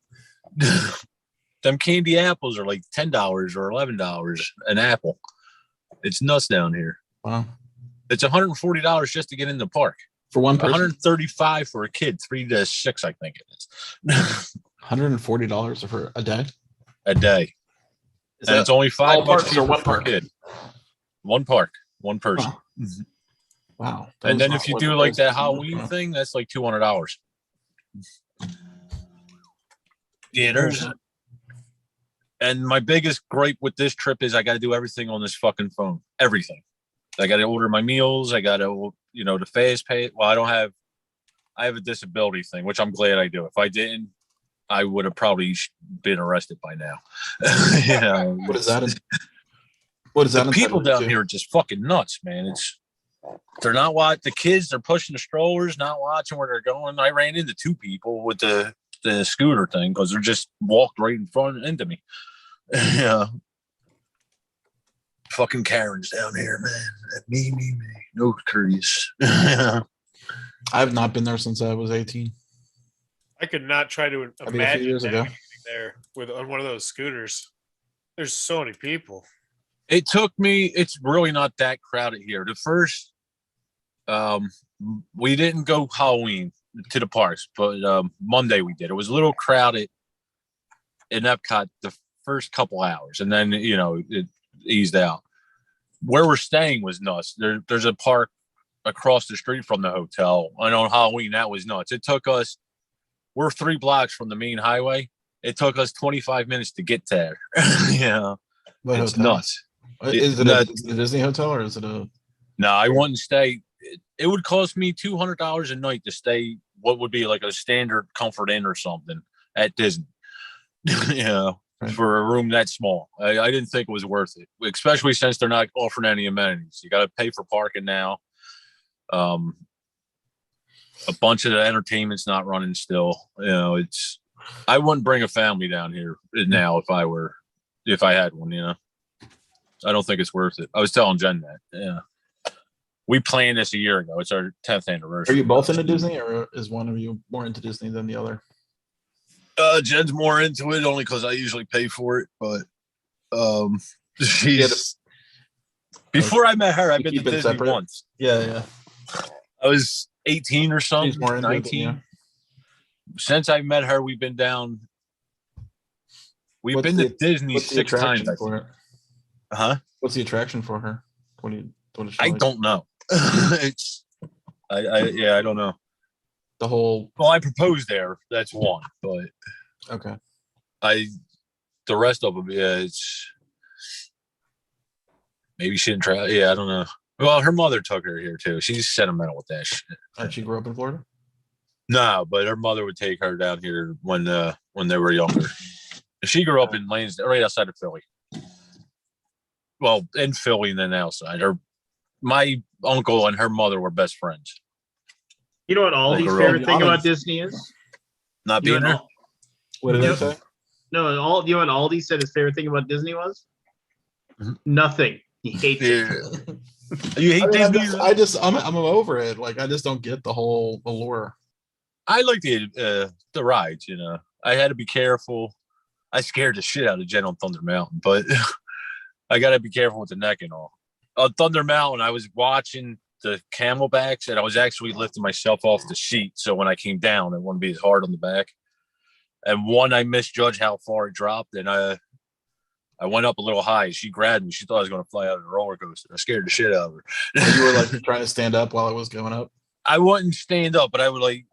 Them candy apples are like $10 or $11 an apple. It's nuts down here. Wow. It's $140 just to get in the park. For one person? $135 for a kid, 3 to 6, I think it is. $140 for a day? A day. And it's only $5 parks or one per park? kid. One park, one person. Wow. And then if you do like that Halloween thing, that's like $200. Yeah, and my biggest gripe with this trip is I got to do everything on this fucking phone. Everything. I got to order my meals. I got to, the fast pay. Well, I have a disability thing, which I'm glad I do. If I didn't, I would have probably been arrested by now. What is that? What is that? The people down here are just fucking nuts, man. they're not what the kids. They're pushing the strollers, not watching where they're going. I ran into 2 people with the scooter thing because they're just walked right in front into me. Yeah. Fucking Karens down here, man. Me. No courteous. I have not been there since I was 18. I could not try to I mean, a few imagine years ago. anything there with on one of those scooters. There's so many people. It took me. It's really not that crowded here. The first, we didn't go Halloween to the parks, but Monday we did. It was a little crowded in Epcot the first couple hours, and then it eased out. Where we're staying was nuts. There's a park across the street from the hotel, and on Halloween that was nuts. It took us. We're 3 blocks from the main highway. It took us 25 minutes to get there. Yeah, What it's hotel? nuts. Is it a Disney hotel or is it a? No, I wouldn't stay. It would cost me $200 a night to stay what would be like a standard Comfort Inn or something at Disney. Yeah, Right. for a room that small. I didn't think it was worth it, especially since they're not offering any amenities. You got to pay for parking now. A bunch of the entertainment's not running still. I wouldn't bring a family down here now if I had one. I don't think it's worth it. I was telling Jen that. Yeah. We planned this a year ago. It's our 10th anniversary. Are you both into Disney, or is one of you more into Disney than the other? Jen's more into it only because I usually pay for it, but before I met her, I've been to Keep it Disney separate? once. Yeah. I was 18 or something, She's more into it than 19. you. Since I met her, we've been down. We've What's been the- to Disney What's the 6 attraction times. for it? Huh? What's the attraction for her? What is she I like? don't know. I don't know. The whole. Well, I proposed there. That's one, but Okay. the rest of them, it's maybe she didn't try. Yeah, I don't know. Well, her mother took her here too. She's sentimental with that shit. And she grew up in Florida. No, but her mother would take her down here when they were younger. She grew up in Lansdale, right outside of Philly. Well, in Philly and then outside. My uncle and her mother were best friends. You know what Aldi's Like a favorite thing Roman. about Disney is? Not You being know there. what What did Yep. I say? you know what Aldi said his favorite thing about Disney was? Mhm. Nothing. He hates it. Yeah. You hate Disney? I'm over it. Like, I just don't get the whole allure. I like the rides. I had to be careful. I scared the shit out of Jen on Thunder Mountain, but I got to be careful with the neck and all. On Thunder Mountain, I was watching the camelbacks, and I was actually lifting myself off the seat, so when I came down, it wouldn't be as hard on the back. And one, I misjudged how far it dropped, and I went up a little high. She grabbed me. She thought I was going to fly out of the roller coaster. I scared the shit out of her. You were like trying to stand up while it was going up. I wouldn't stand up, but I would like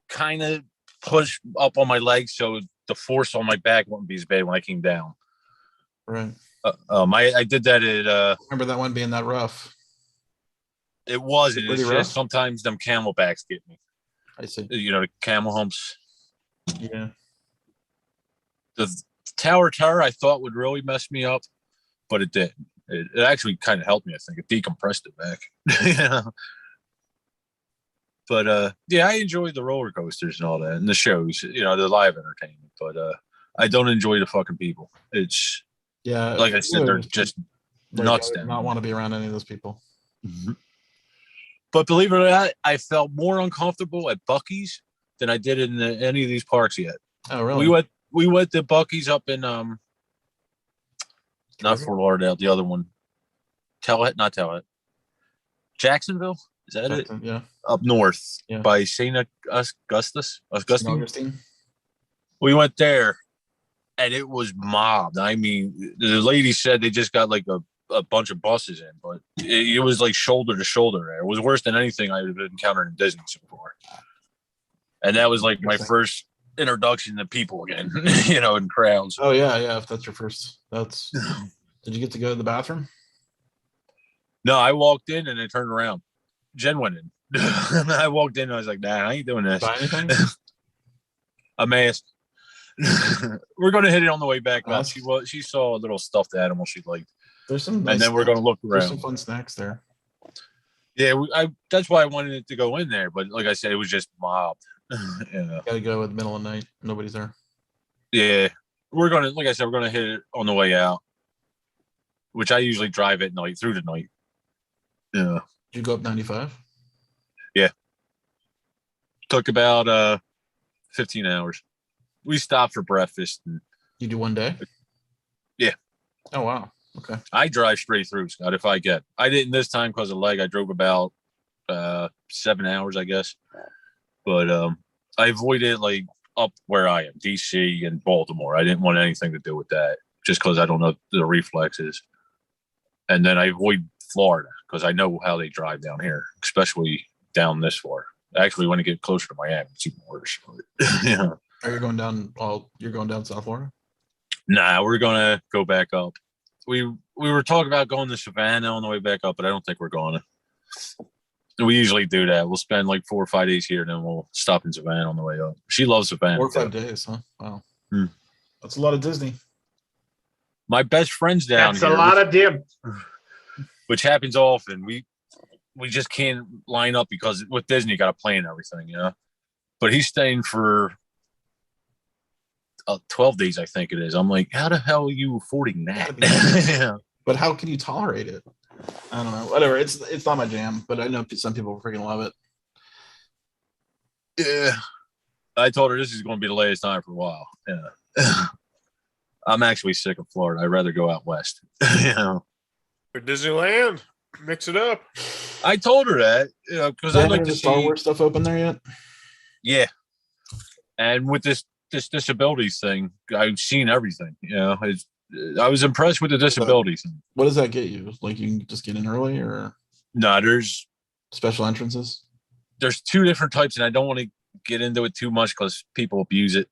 kind of push up on my legs so the force on my back wouldn't be as bad when I came down. Right. I did that at Remember that one being that rough? it wasn't. Pretty It's rough? just sometimes them camelbacks get me. I see. The camel humps. Yeah. The Tower Terror I thought would really mess me up, but it didn't. It actually kind of helped me. I think it decompressed it back. But yeah, I enjoy the roller coasters and all that, and the shows. The live entertainment. But I don't enjoy the fucking people. It's Yeah. like I said, they're just nuts I down. would not want to be around any of those people. Mhm. But believe it or not, I felt more uncomfortable at Buc-ee's than I did in any of these parks yet. Oh, really? We went to Buc-ee's up in not Fort Lauderdale, the other one. Not Tellett. Jacksonville? Is that it? Yeah. Up north Yeah. by St. Augustine. Augustine. We went there and it was mobbed. I mean, the lady said they just got like a bunch of buses in, but it was like shoulder to shoulder there. It was worse than anything I've encountered in Disney so far. And that was like my first introduction to people again, in crowds. Oh yeah. If that's your first, did you get to go to the bathroom? No, I walked in and I turned around. Jen went in. I walked in and I was like, nah, I ain't doing this. Buy anything? A mask. We're gonna hit it on the way back. But Mask? she saw a little stuffed animal she liked. There's some. And then we're gonna look There's some around. fun snacks there. Yeah, that's why I wanted it to go in there. But like I said, it was just mobbed. Yeah. Gotta go at the middle of the night. Nobody's there. Yeah. Like I said, we're going to hit it on the way out, which I usually drive at night through the night. Yeah. Did you go up 95? Took about 15 hours. We stopped for breakfast. And You do one day? Yeah. Oh, wow. Okay. I drive straight through, Scott, if I get. I didn't this time because of leg. I drove about 7 hours, I guess. But I avoided like up where I am, DC and Baltimore. I didn't want anything to do with that just because I don't know the reflexes. And then I avoid Florida because I know how they drive down here, especially down this far. Actually, when you get closer to Miami, it's even worse. Yeah. Are you going down? You're going down South Florida? Nah, we're gonna go back up. We were talking about going to Savannah on the way back up, but I don't think we're going to. We usually do that. We'll spend like 4 or 5 days here, then we'll stop in Savannah on the way up. She loves Savannah. 4 or 5 days, huh? Wow. Hmm. That's a lot of Disney. My best friend's down That's here. a lot of dim. Which happens often. We just can't line up because with Disney, you got to plan everything, you know. But he's staying for 12 days, I think it is. I'm like, how the hell are you affording that? Yeah. But how can you tolerate it? I don't know. Whatever. It's not my jam, but I know some people freaking love it. Yeah. I told her this is going to be the latest time for a while. Yeah. I'm actually sick of Florida. I'd rather go out west. You know. For Disneyland, mix it up. I told her that, you know, because I'd like to see Star Wars stuff open there yet? Yeah. And with this disabilities thing, I've seen everything. You know, I was impressed with the disability thing. What does that get you? Like you can just get in early or No, there's special entrances? 2 different types, and I don't want to get into it too much because people abuse it.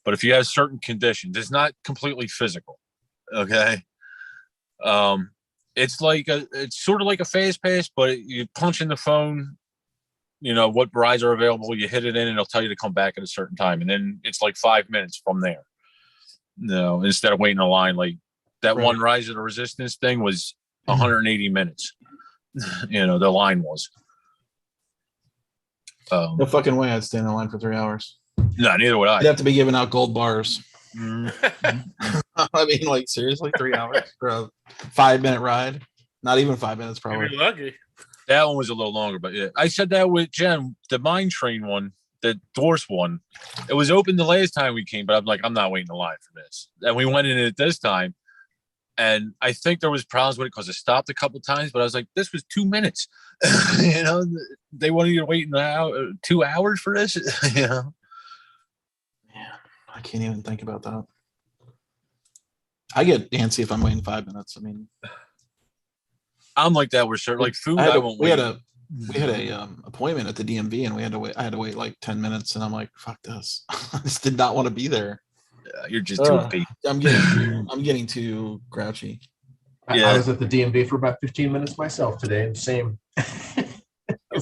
But if you have certain conditions, it's not completely physical. Okay. It's sort of like a fast pass, but you punch in the phone, you know, what rides are available, you hit it in and it'll tell you to come back at a certain time. And then it's like 5 minutes from there. No, instead of waiting in a line, like that one Rise of the Resistance thing was 180 minutes. You know, the line was. No fucking way I'd stay in the line for 3 hours. No, neither would I. You'd have to be giving out gold bars. Mm. I mean, like seriously, 3 hours for a 5-minute ride? Not even 5 minutes, probably. You're lucky. That one was a little longer, but yeah. I said that with Jen, the Mine Train one, the Dorse one. It was open the last time we came, but I'm like, I'm not waiting in line for this. And we went in it this time. And I think there was problems with it because it stopped a couple times, but I was like, this was 2 minutes. You know, they wanted you to wait an hour, 2 hours for this. You know? Yeah, I can't even think about that. I get antsy if I'm waiting 5 minutes. I mean, I'm like that with certain like food. We had a appointment at the DMV and we had to wait. I had to wait like 10 minutes and I'm like, fuck this. I just did not want to be there. You're just too impatient. I'm getting too grouchy. I was at the DMV for about 15 minutes myself today. And same.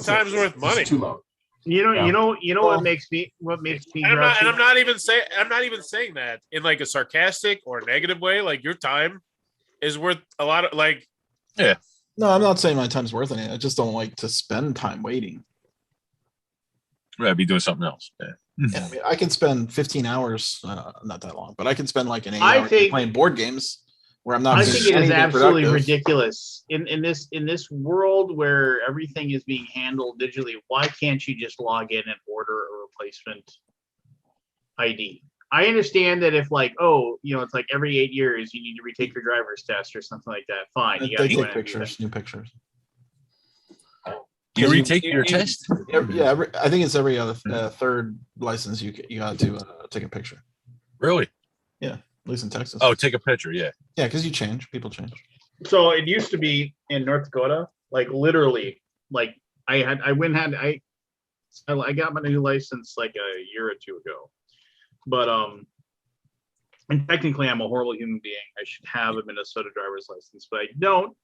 Time's worth money. It's too long. You know what makes me And I'm not even saying that in like a sarcastic or negative way. Like your time is worth a lot of like. Yeah. No, I'm not saying my time's worth anything. I just don't like to spend time waiting. I'd be doing something else. Yeah. Yeah, I mean, I can spend 15 hours, not that long, but I can spend like an 8 I hours think- playing board games where I'm not. I doing think it is anything absolutely productive. ridiculous in this world where everything is being handled digitally. Why can't you just log in and order a replacement ID? I understand that if like, it's like every 8 years you need to retake your driver's test or something like that. Fine, you got They to go take in and do that. pictures, new pictures. You retake your test? I think it's every other third license you got to take a picture. Really? Yeah, at least in Texas. Oh, take a picture. Yeah. Yeah, because people change. So it used to be in North Dakota, like literally, like I got my new license like a year or two ago, but and technically I'm a horrible human being. I should have a Minnesota driver's license, but I don't,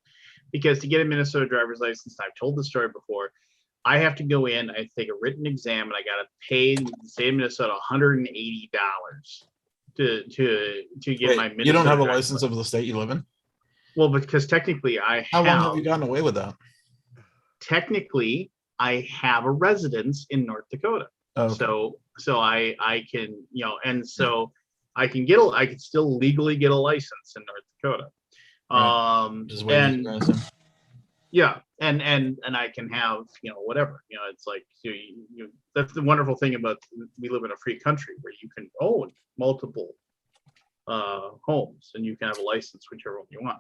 because to get a Minnesota driver's license, I've told the story before, I have to go in, I take a written exam, and I got to pay the state of Minnesota $180 to get my Minnesota. You don't have a driver's license of the state you live in? Well, because technically I How long have you gotten away with that? technically I have a residence in North Dakota. Oh, So I can, and so I can still legally get a license in North Dakota. Right. Just waiting And for you guys in. yeah, and I can have, whatever, it's like, that's the wonderful thing about, we live in a free country where you can own multiple homes and you can have a license, whichever one you want.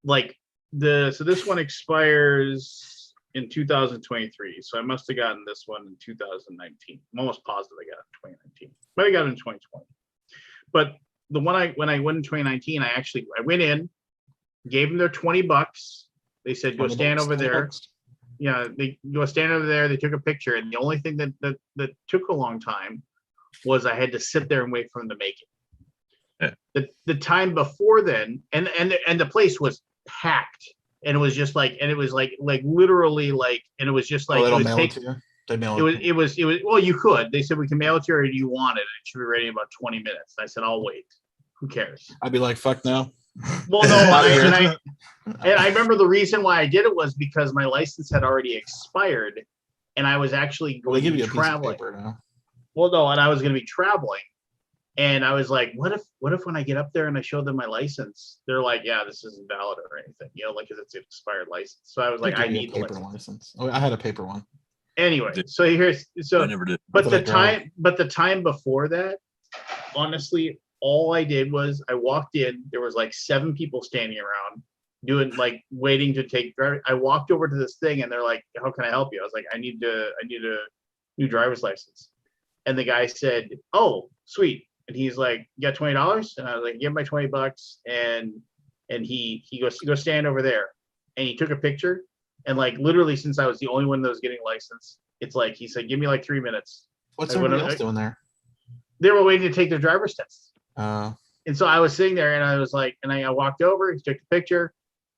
Like so this one expires in 2023. So I must have gotten this one in 2019. I'm almost positive I got it in 2019, but I got it in 2020. But the one when I went in 2019, I went in, gave them their $20. They said, go stand over there. Yeah, they go stand over there. They took a picture, and the only thing that took a long time was I had to sit there and wait for them to make it. Yeah. The time before then, and the place was packed, and it was just like, and it was like literally like, and it was just like, they don't mail it to you? They mail it was well, you could. They said, we can mail it to you, or do you want it? It should be ready in about 20 minutes. I said, I'll wait. Who cares? I'd be like, fuck no. Well, no, and I remember the reason why I did it was because my license had already expired, and I was actually going to be traveling. Well, no, and I was going to be traveling, and I was like, what if when I get up there and I show them my license, they're like, yeah, this isn't valid or anything, like, because it's an expired license. So I was like, I need a paper license. Oh, I had a paper one. Anyway, so I never did. But the time before that, honestly, all I did was I walked in. There was like 7 people standing around doing like waiting to take. I walked over to this thing and they're like, "How can I help you?" I was like, "I need a new driver's license." And the guy said, "Oh, sweet." And he's like, "You got $20?" And I was like, "Give my $20." And he goes, "Go stand over there." And he took a picture. And like literally, since I was the only one that was getting licensed, it's like he said, "Give me like 3 minutes." What's everybody else doing there? They were waiting to take their driver's tests. And so I was sitting there and I was like, and I walked over, he took a picture.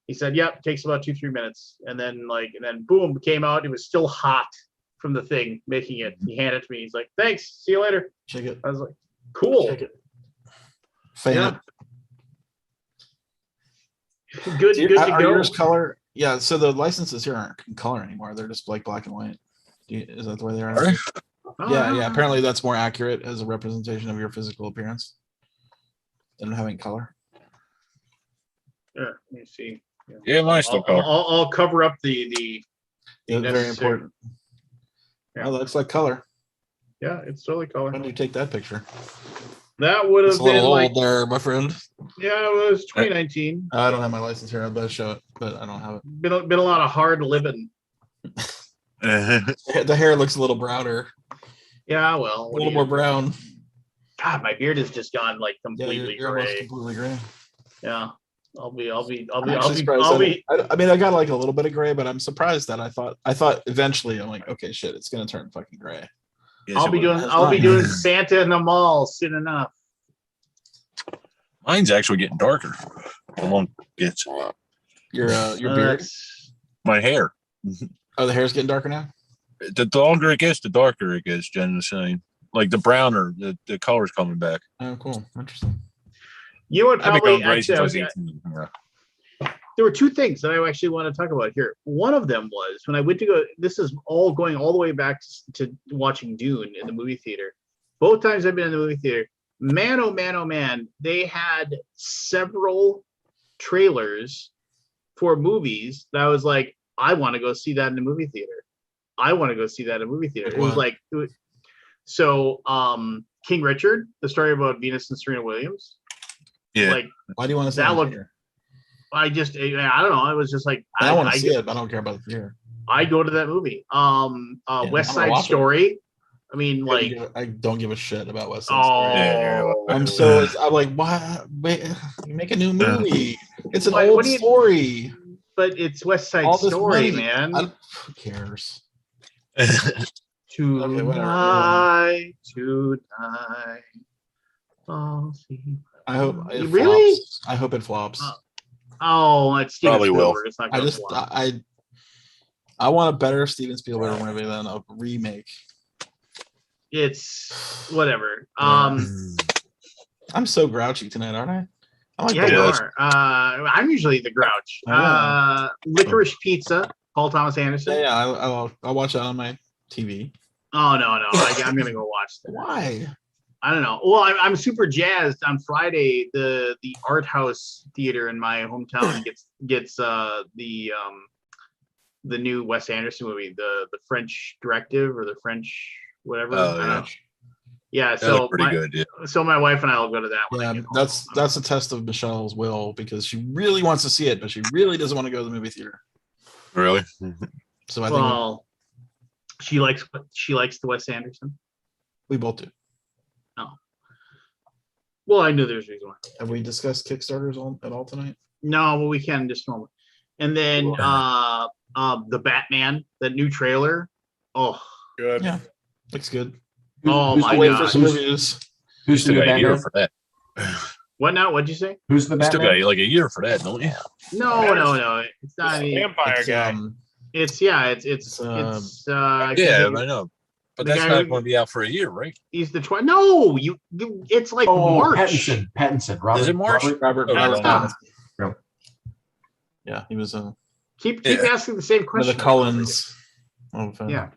He said, yep, takes about 2-3 minutes. And then boom, came out. It was still hot from the thing making it. He handed it to me. He's like, thanks. See you later. Check it. I was like, cool. Check it. Yeah. Good to go. Yours color? Yeah. So the licenses here aren't in color anymore. They're just like black and white. Is that the way they are? Yeah. Apparently that's more accurate as a representation of your physical appearance than having color. Yeah, let me see. Yeah, mine's still color. I'll cover up the very important. Yeah. Oh, that looks like color. Yeah, it's totally color. When did you take that picture? That would have been old there, my friend. Yeah, it was 2019. I don't have my license here. I'd better show it, but I don't have it. Been a lot of hard living. The hair looks a little browner. Yeah, well, a little more brown. God, my beard has just gone like completely you're gray. almost completely gray. Yeah, I'll be. I mean, I got like a little bit of gray, but I'm surprised that I thought eventually I'm like, okay, shit, it's gonna turn fucking gray. Yes, I'll be doing Santa in the mall soon enough. Mine's actually getting darker. The one gets your beard, my hair. Oh, the hair's getting darker now. The longer it gets, the darker it gets. Jen was saying, like the browner, the color's coming back. Oh, cool, interesting. You would probably actually. There were 2 things that I actually want to talk about here. One of them was when I went to go. This is all going all the way back to watching Dune in the movie theater. Both times I've been in the movie theater, man, oh man, oh man, they had several trailers for movies that I was like, I want to go see that in the movie theater. I want to go see that in a movie theater. It was like, so King Richard, the story about Venus and Serena Williams. Yeah. Like, why do you want to see that? Here? I don't know. It was just like I want to see it, but I don't care about the theater. I go to that movie. West Side Story. I mean, like, I don't give a shit about West Side Story. I'm like, why? Wait, you make a new movie. It's an old story. But it's West Side Story, man. Who cares? Tonight. I hope it really flops. I hope it flops. It's Steven Probably Spielberg. will. It's not gonna flop. I want a better Steven Spielberg movie than a remake. It's whatever. I'm so grouchy tonight, aren't I? You are. I'm usually the grouch. Licorice Pizza. Paul Thomas Anderson. Yeah, I'll watch that on my TV. Oh no, I'm gonna go watch that. Why? I don't know. Well, I'm super jazzed. On Friday, the Art House Theater in my hometown gets the new Wes Anderson movie, the French Directive or the French whatever. Oh, I don't yeah. know. Yeah, That so looked pretty good. Yeah. So my wife and I will go to that one. Yeah, that's a test of Michelle's will because she really wants to see it, but she really doesn't want to go to the movie theater. Really? So I think Well, she likes the Wes Anderson. we both do. Well, I knew there's a reason why. Have we discussed Kickstarters at all tonight? No, but we can just moment. And then the Batman, that new trailer. Oh, Good. Yeah, looks good. Oh my I'll wait for God. some reviews. Who's the Still new got a year Batman? for that. what now? What'd you say? Who's the You still Batman? got like a year for that, don't you? No. It's not. Vampire It's, guy. It's Yeah, I know. But The that's guy not who- going to be out for a year, right? he's the No, you. It's like Oh, March. Pattinson. Robert, Is it March? Robert Oh, Pattinson. yeah. Yeah. Yeah, he was Keep Yeah. asking the same one of question. the Cullens. Of, Yeah.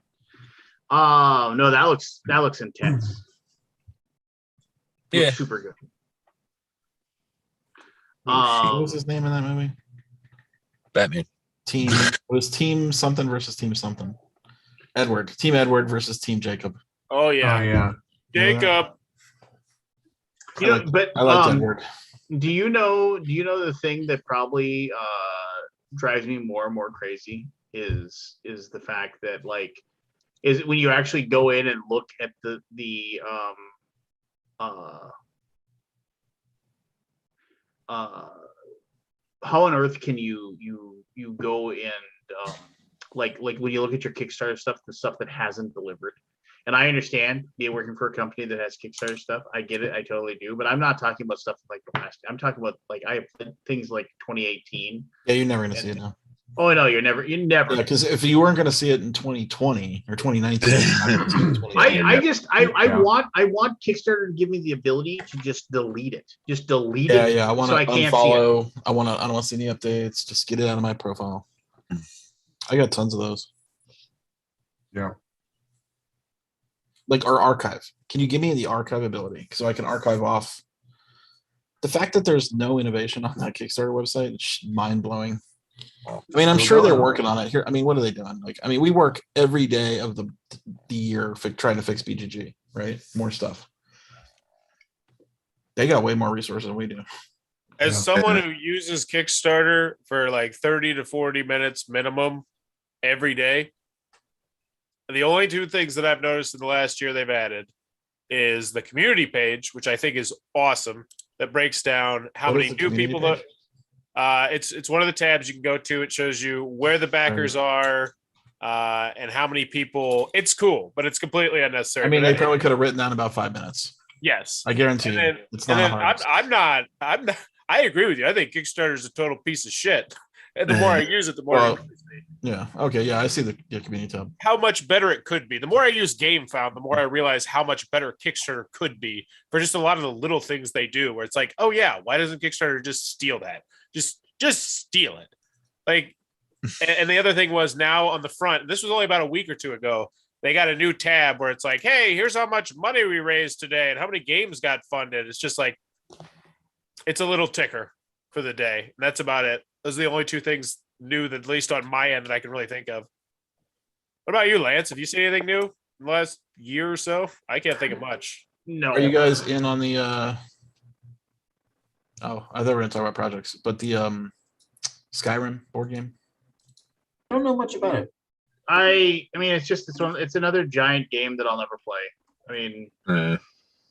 Oh no, that looks intense. Yeah. Looks super good. What was his name in that movie? Batman. It was Team something versus Team something. Edward. Team Edward versus Team Jacob. Oh Oh yeah, yeah. Jacob. You know, but I liked Edward. do you know the thing that probably drives me more and more crazy is the fact that is when you actually go in and look at the how on earth can you go and like when you look at your Kickstarter stuff, the stuff that hasn't delivered. And I understand being working for a company that has Kickstarter stuff. I get it. I totally do. But I'm not talking about stuff like the last. I'm talking about I have things like 2018. Yeah, you're never gonna see it now. Oh no, you're never. Yeah, because if you weren't gonna see it in 2020 or 2019, you're not gonna see it in 2020. I want Kickstarter to give me the ability to just delete it. Just delete Yeah, it. yeah. I want so to I can't unfollow. I don't want to see any updates. Just get it out of my profile. I got tons of those. Yeah. Like our archive. Can you give me the archive ability so I can archive off? The fact that there's no innovation on that Kickstarter website, it's mind blowing. I mean, I'm sure they're working on it here. I mean, what are they doing? We work every day of the year trying to fix BGG, right? More stuff. They got way more resources than we do. As Yeah. someone who uses Kickstarter for 30 to 40 minutes minimum every day, the only two things that I've noticed in the last year they've added is the community page, which I think is awesome, that breaks down how What many is the new community people page? it's one of the tabs you can go to. It shows you where the backers are and how many people. It's cool, but it's completely unnecessary. I mean, But they probably could have written that in about 5 minutes. yes. I guarantee And you. then, It's and not then hard. I'm not. I agree with you. I think Kickstarter is a total piece of shit. And the more I use it, the more Well, it irritates me. Yeah. Okay. Yeah, I see the community tab. How much better it could be. The more I use GameFound, the more I realize how much better Kickstarter could be for just a lot of the little things they do. Where it's like, oh yeah, why doesn't Kickstarter just steal that? Just steal it. And the other thing was now on the front. This was only about a week or two ago. They got a new tab where it's like, hey, here's how much money we raised today and how many games got funded. It's just it's a little ticker for the day. And that's about it. Those are the only two things new that, at least on my end, that I can really think of. What about you, Lance? Have you seen anything new in the last year or so? I can't think of much. No. Are you guys in on the oh, I thought we were gonna talk about projects, but the Skyrim board game? I don't know much about it. I mean, it's another giant game that I'll never play. I mean,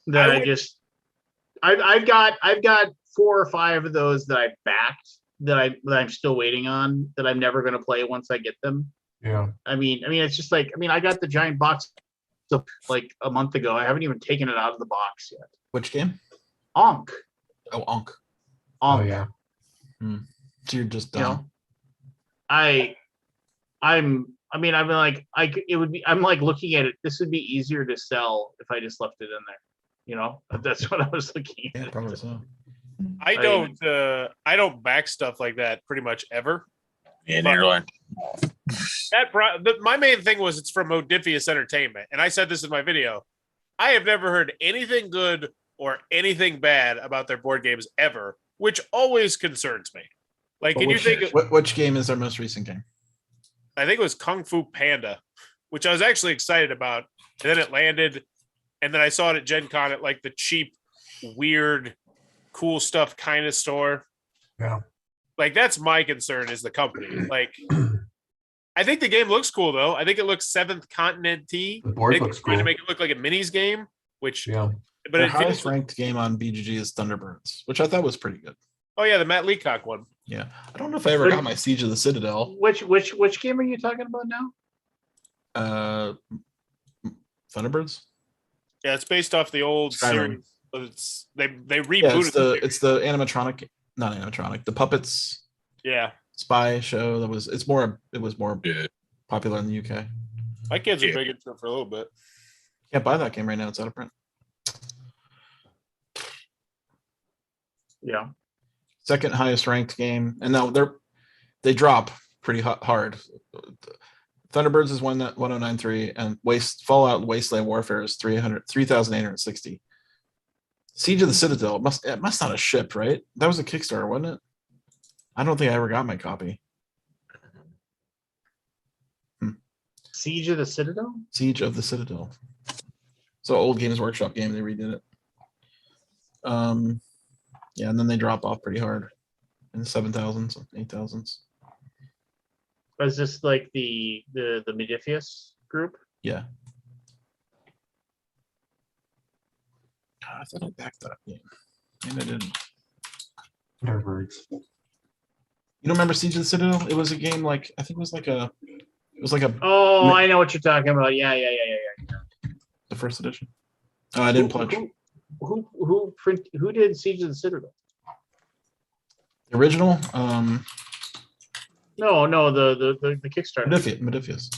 that I've got 4 or 5 of those that I backed that I'm still waiting on that I'm never going to play once I get them. Yeah. I mean, it's just I got the giant box a month ago. I haven't even taken it out of the box yet. Which game? Onk. Oh, Onk. Oh yeah. So you're just You know, done. I'm looking at it. This would be easier to sell if I just left it in there. You know, that's what I was looking Yeah, at. probably so. I don't back stuff like that pretty much ever. And you're like, My main thing was it's from Modifius Entertainment, and I said this in my video. I have never heard anything good or anything bad about their board games ever, which always concerns me. Like, But can you which, think? which game is their most recent game? I think it was Kung Fu Panda, which I was actually excited about, and then it landed, and then I saw it at Gen Con at like the cheap, weird, cool stuff kind of store. Yeah. Like, that's my concern is the company. Like, I think the game looks cool though. I think it looks Seventh Continent-y. The board They're looks trying to cool. make it look like a minis game, which Yeah. but The it highest feels. ranked game on BGG is Thunderbirds, which I thought was pretty good. Oh yeah, the Matt Leacock one. Yeah, I don't know if I ever got my Siege of the Citadel. Which game are you talking about now? Thunderbirds. Yeah, it's based off the old Skyrim. series, but they Yeah, rebooted it's the animatronic, not animatronic, the puppets Yeah, spy show that was. It was more Yeah. popular in the UK. my kids are Yeah. big into it for a little bit. Can't buy that game right now. It's out of print. Yeah. Second highest ranked game, and now they drop pretty hard. Thunderbirds is 1093, and Fallout Wasteland Warfare is 3,860. Siege of the Citadel it must not have shipped, right? That was a Kickstarter, wasn't it? I don't think I ever got my copy. Siege of the Citadel? Siege of the Citadel. So old Games Workshop game, they redid it. Yeah, and then they drop off pretty hard in the 7,000s, 8,000s. Was this like the Modifius group? Yeah. God, I thought I backed that game. And I didn't. Thunderbirds. You don't remember Siege of the Citadel? It was a game like I think it was like a Oh, I know what you're talking about. Yeah. the first edition. Oh, I didn't pledge. Who did Siege of the Citadel? The original, No, the Kickstarter. Modifius.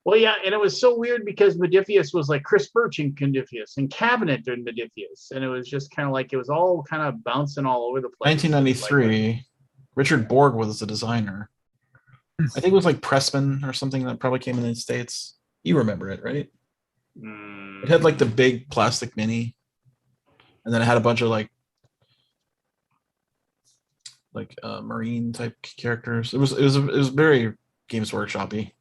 Well, yeah, and it was so weird because Modifius was like Chris Birch in Modifius and Cabinet in Modifius, and it was just kind of like it was all kind of bouncing all over the place. 1993. Richard Borg was the designer. I think it was like Pressman or something that probably came in the States. You remember it, right? It had like the big plastic mini, and then it had a bunch of like marine type characters. It was very Games Workshop-y.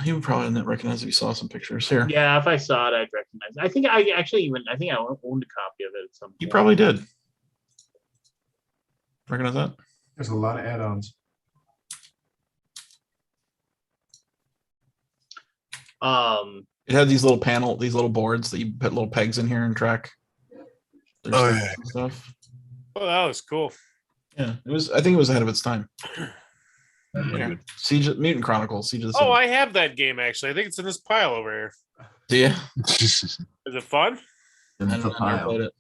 You would probably not recognize if you saw some pictures here. Yeah, if I saw it, I'd recognize it. I think I owned a copy of it at some point. You probably did. Recognize that? There's a lot of add-ons. It had these little boards that you put little pegs in here and track. their Oh, stats yeah. and stuff. Oh, that was cool. Yeah, it was. I think it was ahead of its time. Here. Mutant Chronicles. Siege of the Oh, Citadel. I have that game actually. I think it's in this pile over here. Do you? Is it fun? I don't know, I never played it.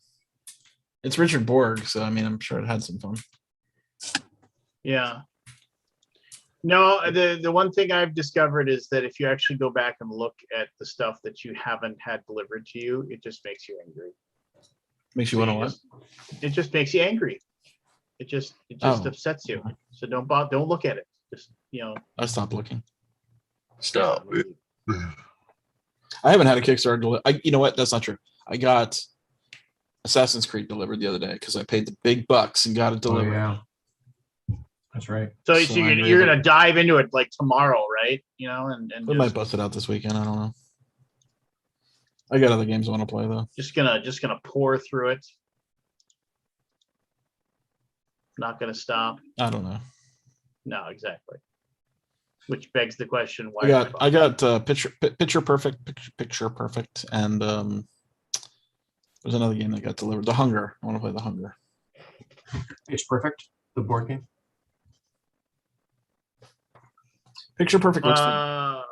It's Richard Borg, so I mean, I'm sure it had some fun. Yeah. No, the one thing I've discovered is that if you actually go back and look at the stuff that you haven't had delivered to you, it just makes you angry. Makes you want to what? It just makes you angry. It just Oh. upsets you. So don't look at it. Just I stopped looking. Stop. I haven't had a Kickstarter. You know what? That's not true. I got Assassin's Creed delivered the other day because I paid the big bucks and got it Oh, delivered. yeah. That's right. So So I'm you're ready. gonna dive into it like tomorrow, right? And We might just, bust it out this weekend. I don't know. I got other games I want to play though. just gonna pour through it. Not gonna stop. I don't know. No, exactly. Which begs the question: why? I got picture perfect, and there's another game that got delivered. The Hunger. I want to play The Hunger. It's perfect. The board game. Picture perfect looks fun.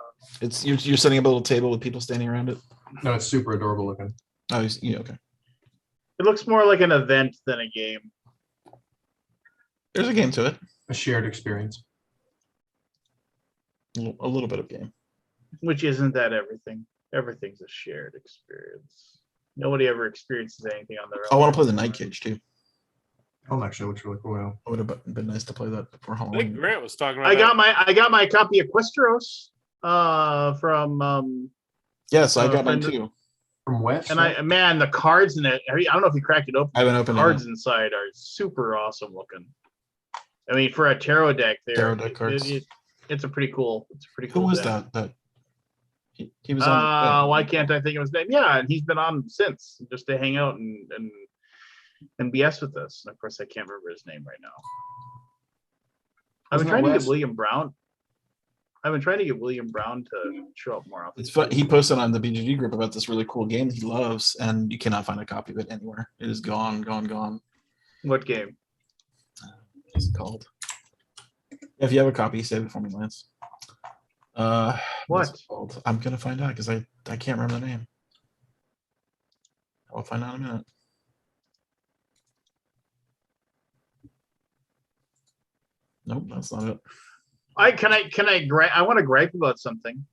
It's you're setting up a little table with people standing around it. No, it's super adorable looking. Oh, yeah, okay. It looks more like an event than a game. There's a game to it. A shared experience. A little bit of game. Which isn't that everything? Everything's a shared experience. Nobody ever experiences anything on their own. I want to play the Night Cage too. Oh, actually looks really cool. It would have been nice to play that before I think Halloween. Grant was talking about. I got my copy of Questeros from Yes, I got mine friend- too. From West. and man, the cards in it. I don't know if you cracked it open. I haven't opened Cards it. inside are super awesome looking. I mean, for a tarot deck, Tarot deck cards. It's a pretty cool. It's a pretty Who cool. was deck. that? He was on. Why can't I think of his name? Yeah, and he's been on since just to hang out and BS with us. And of course, I can't remember his name right now. I've been Wasn't trying that to get Wes? William Brown. I've been trying to get William Brown to show up more often. It's fun. He posted on the BGG group about this really cool game he loves, and you cannot find a copy of it anywhere. It is gone. What game? What's it called? If you have a copy, save it for me, Lance. What's it called? I'm gonna find out because I can't remember the name. I'll find out in a minute. Nope, that's not it. I want to gripe about something.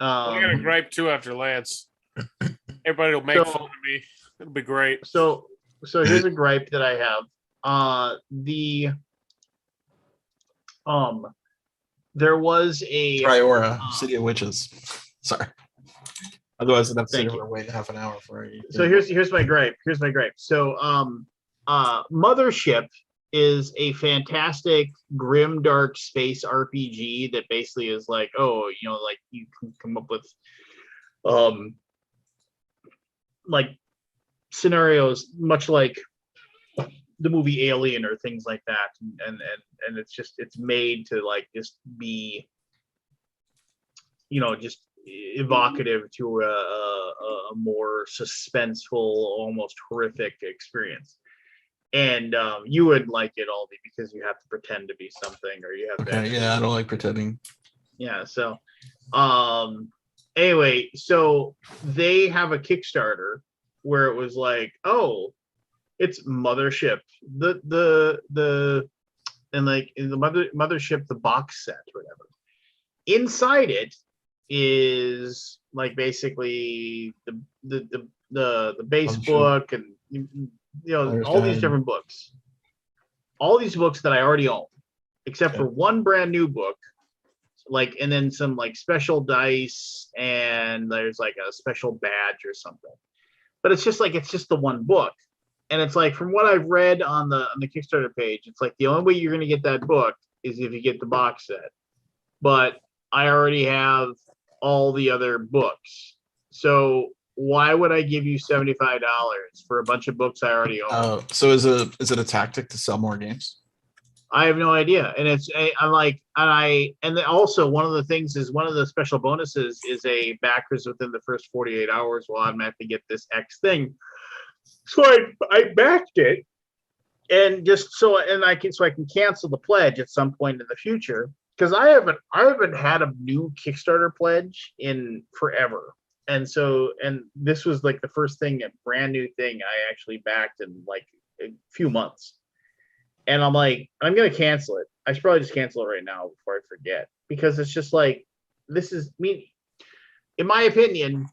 I got a gripe too after Lance. Everybody will make fun of me. It'll be great. So here's a gripe that I have. There was a Triora, City of Witches. Sorry. Otherwise, I'd have to sit Thank here you. and wait half an hour for you. So here's my gripe. So Mothership is a fantastic grim dark space RPG that basically is like, oh, you know, like you can come up with like scenarios much like the movie Alien or things like that, and it's made to like just be, you know, just evocative to a more suspenseful, almost horrific experience. And you would like it, Albie, because you have to pretend to be something, or you have to. Okay, yeah, I don't like pretending. Yeah. So, anyway, so they have a Kickstarter where it was like, oh, it's Mothership, and like in the Mothership, the box set, or whatever. Inside it is like basically the base book, and you know, all these different books, all these books that I already own, except for one brand new book, like, and then some like special dice, and there's like a special badge or something. But it's just the one book. And it's like, from what I've read on the Kickstarter page, it's like the only way you're going to get that book is if you get the box set. But I already have all the other books. So why would I give you $75 for a bunch of books I already own? So is it a tactic to sell more games? I have no idea. And and also one of the things is, one of the special bonuses is a backers within the first 48 hours will automatically get this X thing. So I backed it, and just so I can cancel the pledge at some point in the future, because I haven't had a new Kickstarter pledge in forever. And this was like the first thing, a brand new thing I actually backed in like a few months. And I'm like, I'm going to cancel it. I should probably just cancel it right now before I forget, because it's just like, this is me. In my opinion,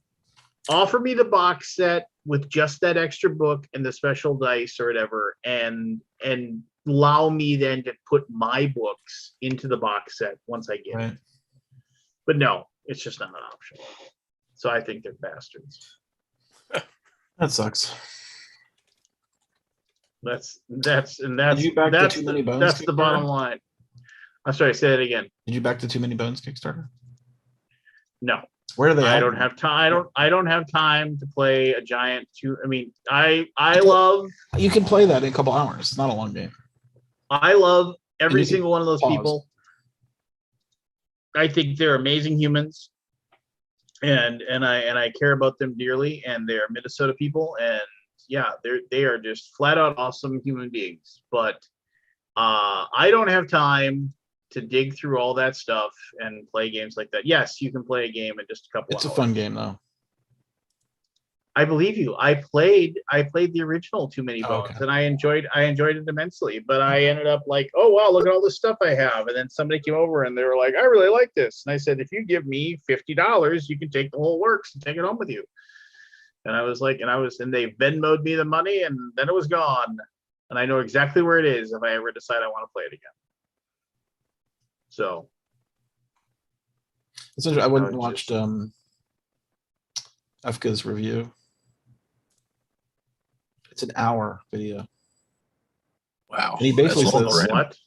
offer me the box set with just that extra book and the special dice or whatever, and allow me then to put my books into the box set once I get it. But no, it's just not an option. So I think they're bastards. That sucks. That's Did you back the Too Many Bones that's the Kickstarter? bottom line. I'm sorry, say that again. Did you back the Too Many Bones Kickstarter? No. Where are they I at? don't have time. I don't have time to play a giant I love. You can play that in a couple hours. It's not a long game. I love every you can single one of those pause. people. I think they're amazing humans, and I care about them dearly. And they're Minnesota people, and yeah, they are just flat out awesome human beings. But I don't have time to dig through all that stuff and play games like that. Yes, you can play a game in just a couple It's hours. a fun game though. I believe you. I played the original Too Many Bones, Okay. and I enjoyed it immensely. But I ended up like, oh wow, look at all this stuff I have. And then somebody came over and they were like, I really like this. And I said, if you give me $50, you can take the whole works and take it home with you. And I was like, and they Venmo'd me the money, and then it was gone. and I know exactly where it is if I ever decide I want to play it again. So It's I wouldn't No, watched just- Efka's review. It's an hour video. Wow. And he basically That's long says- for him. what?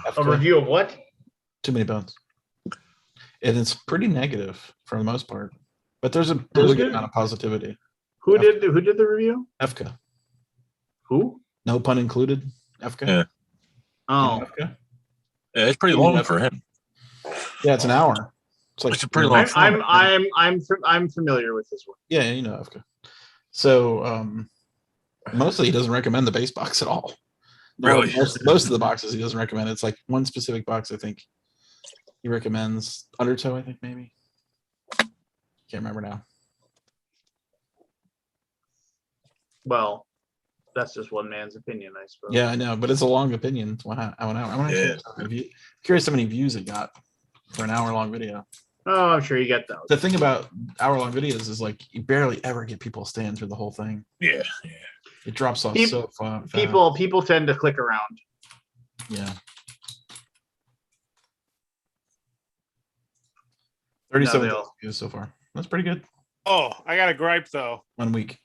A Efka, review of what? Too Many Bones. And it's pretty negative for the most part. But there's a good amount of positivity. Who did the review? Efka. Who? No pun included. Efka. Yeah. Oh, Efka. Yeah, it's pretty long for him. Yeah, it's an hour. It's like It's a pretty long I'm familiar with this one. Yeah, you know Efka. So mostly he doesn't recommend the base box at all. Really? Most of the boxes he doesn't recommend. It's like one specific box I think he recommends. Undertow, I think maybe. Can't remember now. Well, that's just one man's opinion, I suppose. Yeah, I know, but it's a long opinion. It's 1 hour. I'm curious how many views it got for an hour-long video. Oh, I'm sure you get those. The thing about hour-long videos is like you barely ever get people staying through the whole thing. Yeah. It drops off so far. People tend to click around. Yeah. 37 they'll- views so far. That's pretty good. Oh, I got a gripe though. 1 week.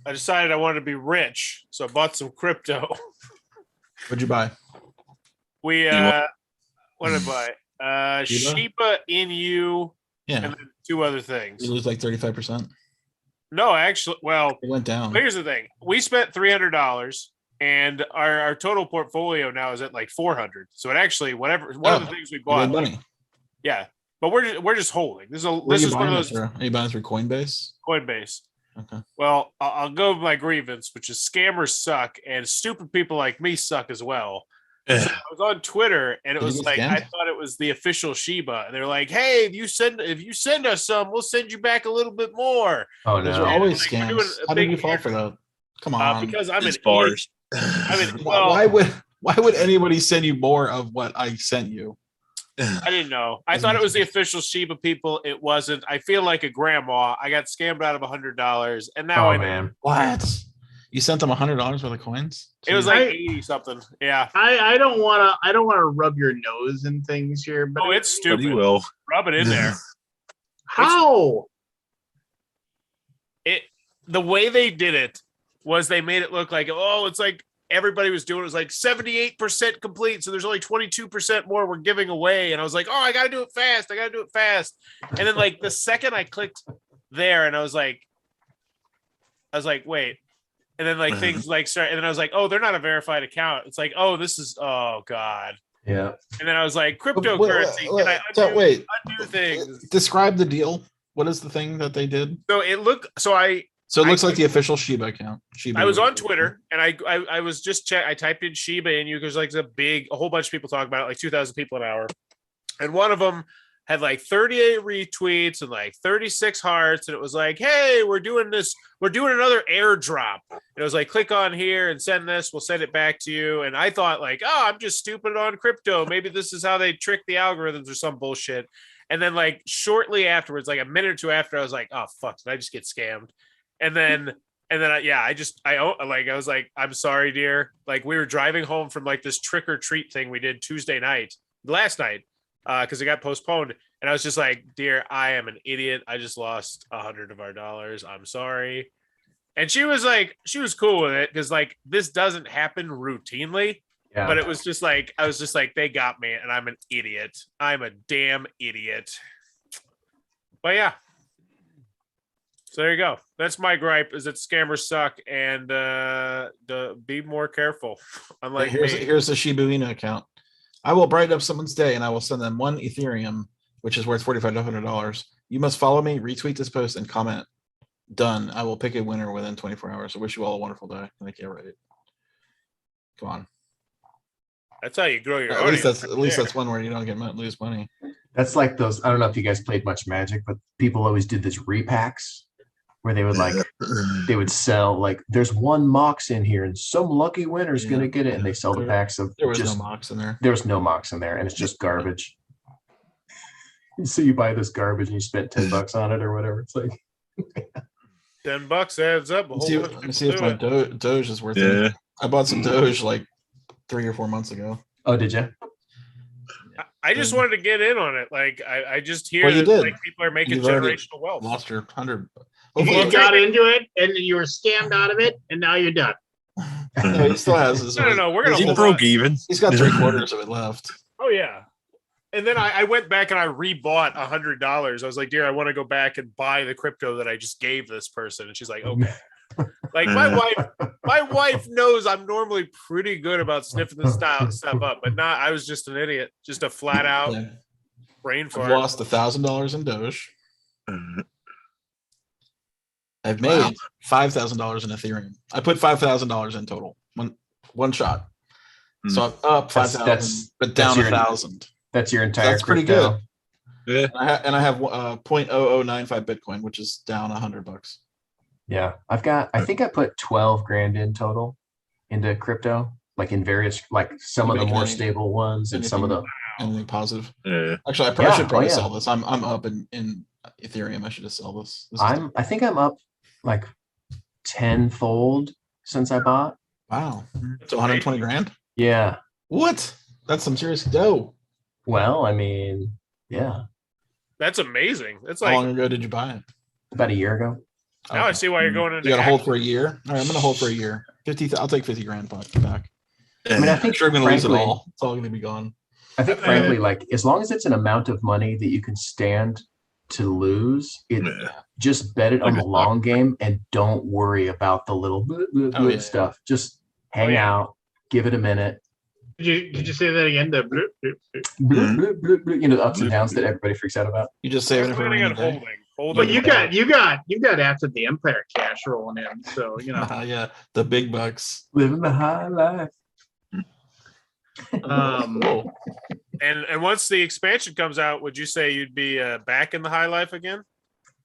I decided I wanted to be rich, so I bought some crypto. What'd you buy? We what? what did I buy? Shiba? Shiba, Inu, Yeah. and then 2 other things. You lose like 35%. No, actually, well, It went down. here's the thing. We spent $300 and our total portfolio now is at like 400. So it actually one of the things we You bought, made money. yeah. But we're just holding. This Where are is you one buying of it those through? Are you buying it through Coinbase? Coinbase. Okay. Well, I'll go with my grievance, which is scammers suck and stupid people like me suck as well. So I was on Twitter and it Did you was get like scammed? I thought it was the official Shiba. And they're like, "Hey, if you send us some, we'll send you back a little bit more." Oh Those no. are always Like, we're doing scams. a How did big you fall hit. for that? Come on. Because I'm It's an bars. idiot. why would anybody send you more of what I sent you? I didn't know. I thought it was the official Shiba people. It wasn't. I feel like a grandma. I got scammed out of $100, and now Oh I know. man. What? You sent them $100 worth of coins? It was Jeez. like I- 80 something. Yeah. I don't wanna rub your nose in things here, but Oh, it's But he stupid. will. Rub it in there. how? The way they did it was they made it look like, oh, it's like everybody was doing it was like 78% complete. So there's only 22% more we're giving away. And I was like, oh, I gotta do it fast. And then like the second I clicked there and I was like, wait. And then like things like start, and then I was like, oh, they're not a verified account. It's like, oh, oh God. Yeah. And then I was like, cryptocurrency. Can I So, wait. undo things? Describe the deal. What is the thing that they did? So it looked So it I looks like clicked- the official Shiba account. Shiba I was on Twitter and I was just I typed in Shiba and you because like a whole bunch of people talk about it, like 2,000 people an hour. And one of them had like 38 retweets and like 36 hearts. And it was like, hey, we're doing another airdrop. And it was like, click on here and send this. We'll send it back to you. And I thought like, oh, I'm just stupid on crypto. Maybe this is how they trick the algorithms or some bullshit. And then like shortly afterwards, like a minute or two after, I was like, oh, fuck, did I just get scammed? And then I was like, I'm sorry, dear. Like we were driving home from like this trick or treat thing we did last night, because it got postponed. And I was just like, dear, I am an idiot. I just lost $100 of our dollars. I'm sorry. And she was cool with it because like this doesn't happen routinely. Yeah. But it was just like, I was just like, they got me and I'm an idiot. I'm a damn idiot. But yeah. So there you go. That's my gripe is that scammers suck and be more careful. Unlike me. Here's the Shiba Inu account. I will brighten up someone's day and I will send them 1 Ethereum, which is worth $4,500. You must follow me, retweet this post, and comment. Done. I will pick a winner within 24 hours. I wish you all a wonderful day. Thank you. Right. Come on. That's how you grow your At least audience. that's one where you don't lose money. That's like those. I don't know if you guys played much Magic, but people always did this repacks where they would they would sell like there's 1 Mox in here and some lucky winner's Yeah, gonna get it, and they sell the packs of There was just no Mox in there. there was no Mox in there, and it's just garbage. So you buy this garbage and you spent $10 on it or whatever. It's like $10 adds up. A whole bunch of Let me see if people my do it. Doge is worth Yeah. I bought some Doge like 3 or 4 months ago. Oh, did you? I just wanted to get in on it. Like I just hear Well, you that did. like people are making You've already generational wealth. Lost your 100. You Hopefully, got into it and you were scammed out of it, and now you're done. no, he still has his. No. We're gonna He hold broke on. even. He's got 3/4 of it left. Oh yeah. And then I went back and I rebought $100. I was like, dear, I want to go back and buy the crypto that I just gave this person. And she's like, okay. Like my wife knows I'm normally pretty good about sniffing this stuff up, but not. I was just an idiot, just a flat out Yeah. brain I've fart. lost $1,000 in Doge. I've made $5,000 in Ethereum. I put $5,000 in total, one shot. So I'm up 5,000, but down your- 1,000. That's your entire. That's pretty crypto. good. And I have 0.0095 Bitcoin, which is down $100. Yeah, I think I put 12 grand in total into crypto, like in various, like some of the more stable ones and some of the. Anything positive? Yeah. Actually, I should probably sell this. I'm up in Ethereum. I should just sell this. I think I'm up like 10-fold since I bought. Wow. So 120 grand? Yeah. What? That's some serious dough. Well, I mean, yeah. That's amazing. That's How like long ago did you buy it? About a year ago. now I see why you're going into. You got to hold for a year. All right, I'm gonna hold for a year. 50. I'll take 50 grand back. I mean, I I'm think sure I'm gonna lose it frankly- all. It's all gonna be gone. I think frankly, like as long as it's an amount of money that you can stand to lose, just bet it on the long game and don't worry about the little stuff. Just hang out, give it a minute. Did you say that again? The bloop, bloop, bloop. You know, the ups and downs that everybody freaks out about. You just I'm saving it for a planning rainy on day. holding. But you got after the Empire cash rolling in, so you know. Yeah, the big bucks. Living the high life. Whoa. And once the expansion comes out, would you say you'd be back in the high life again?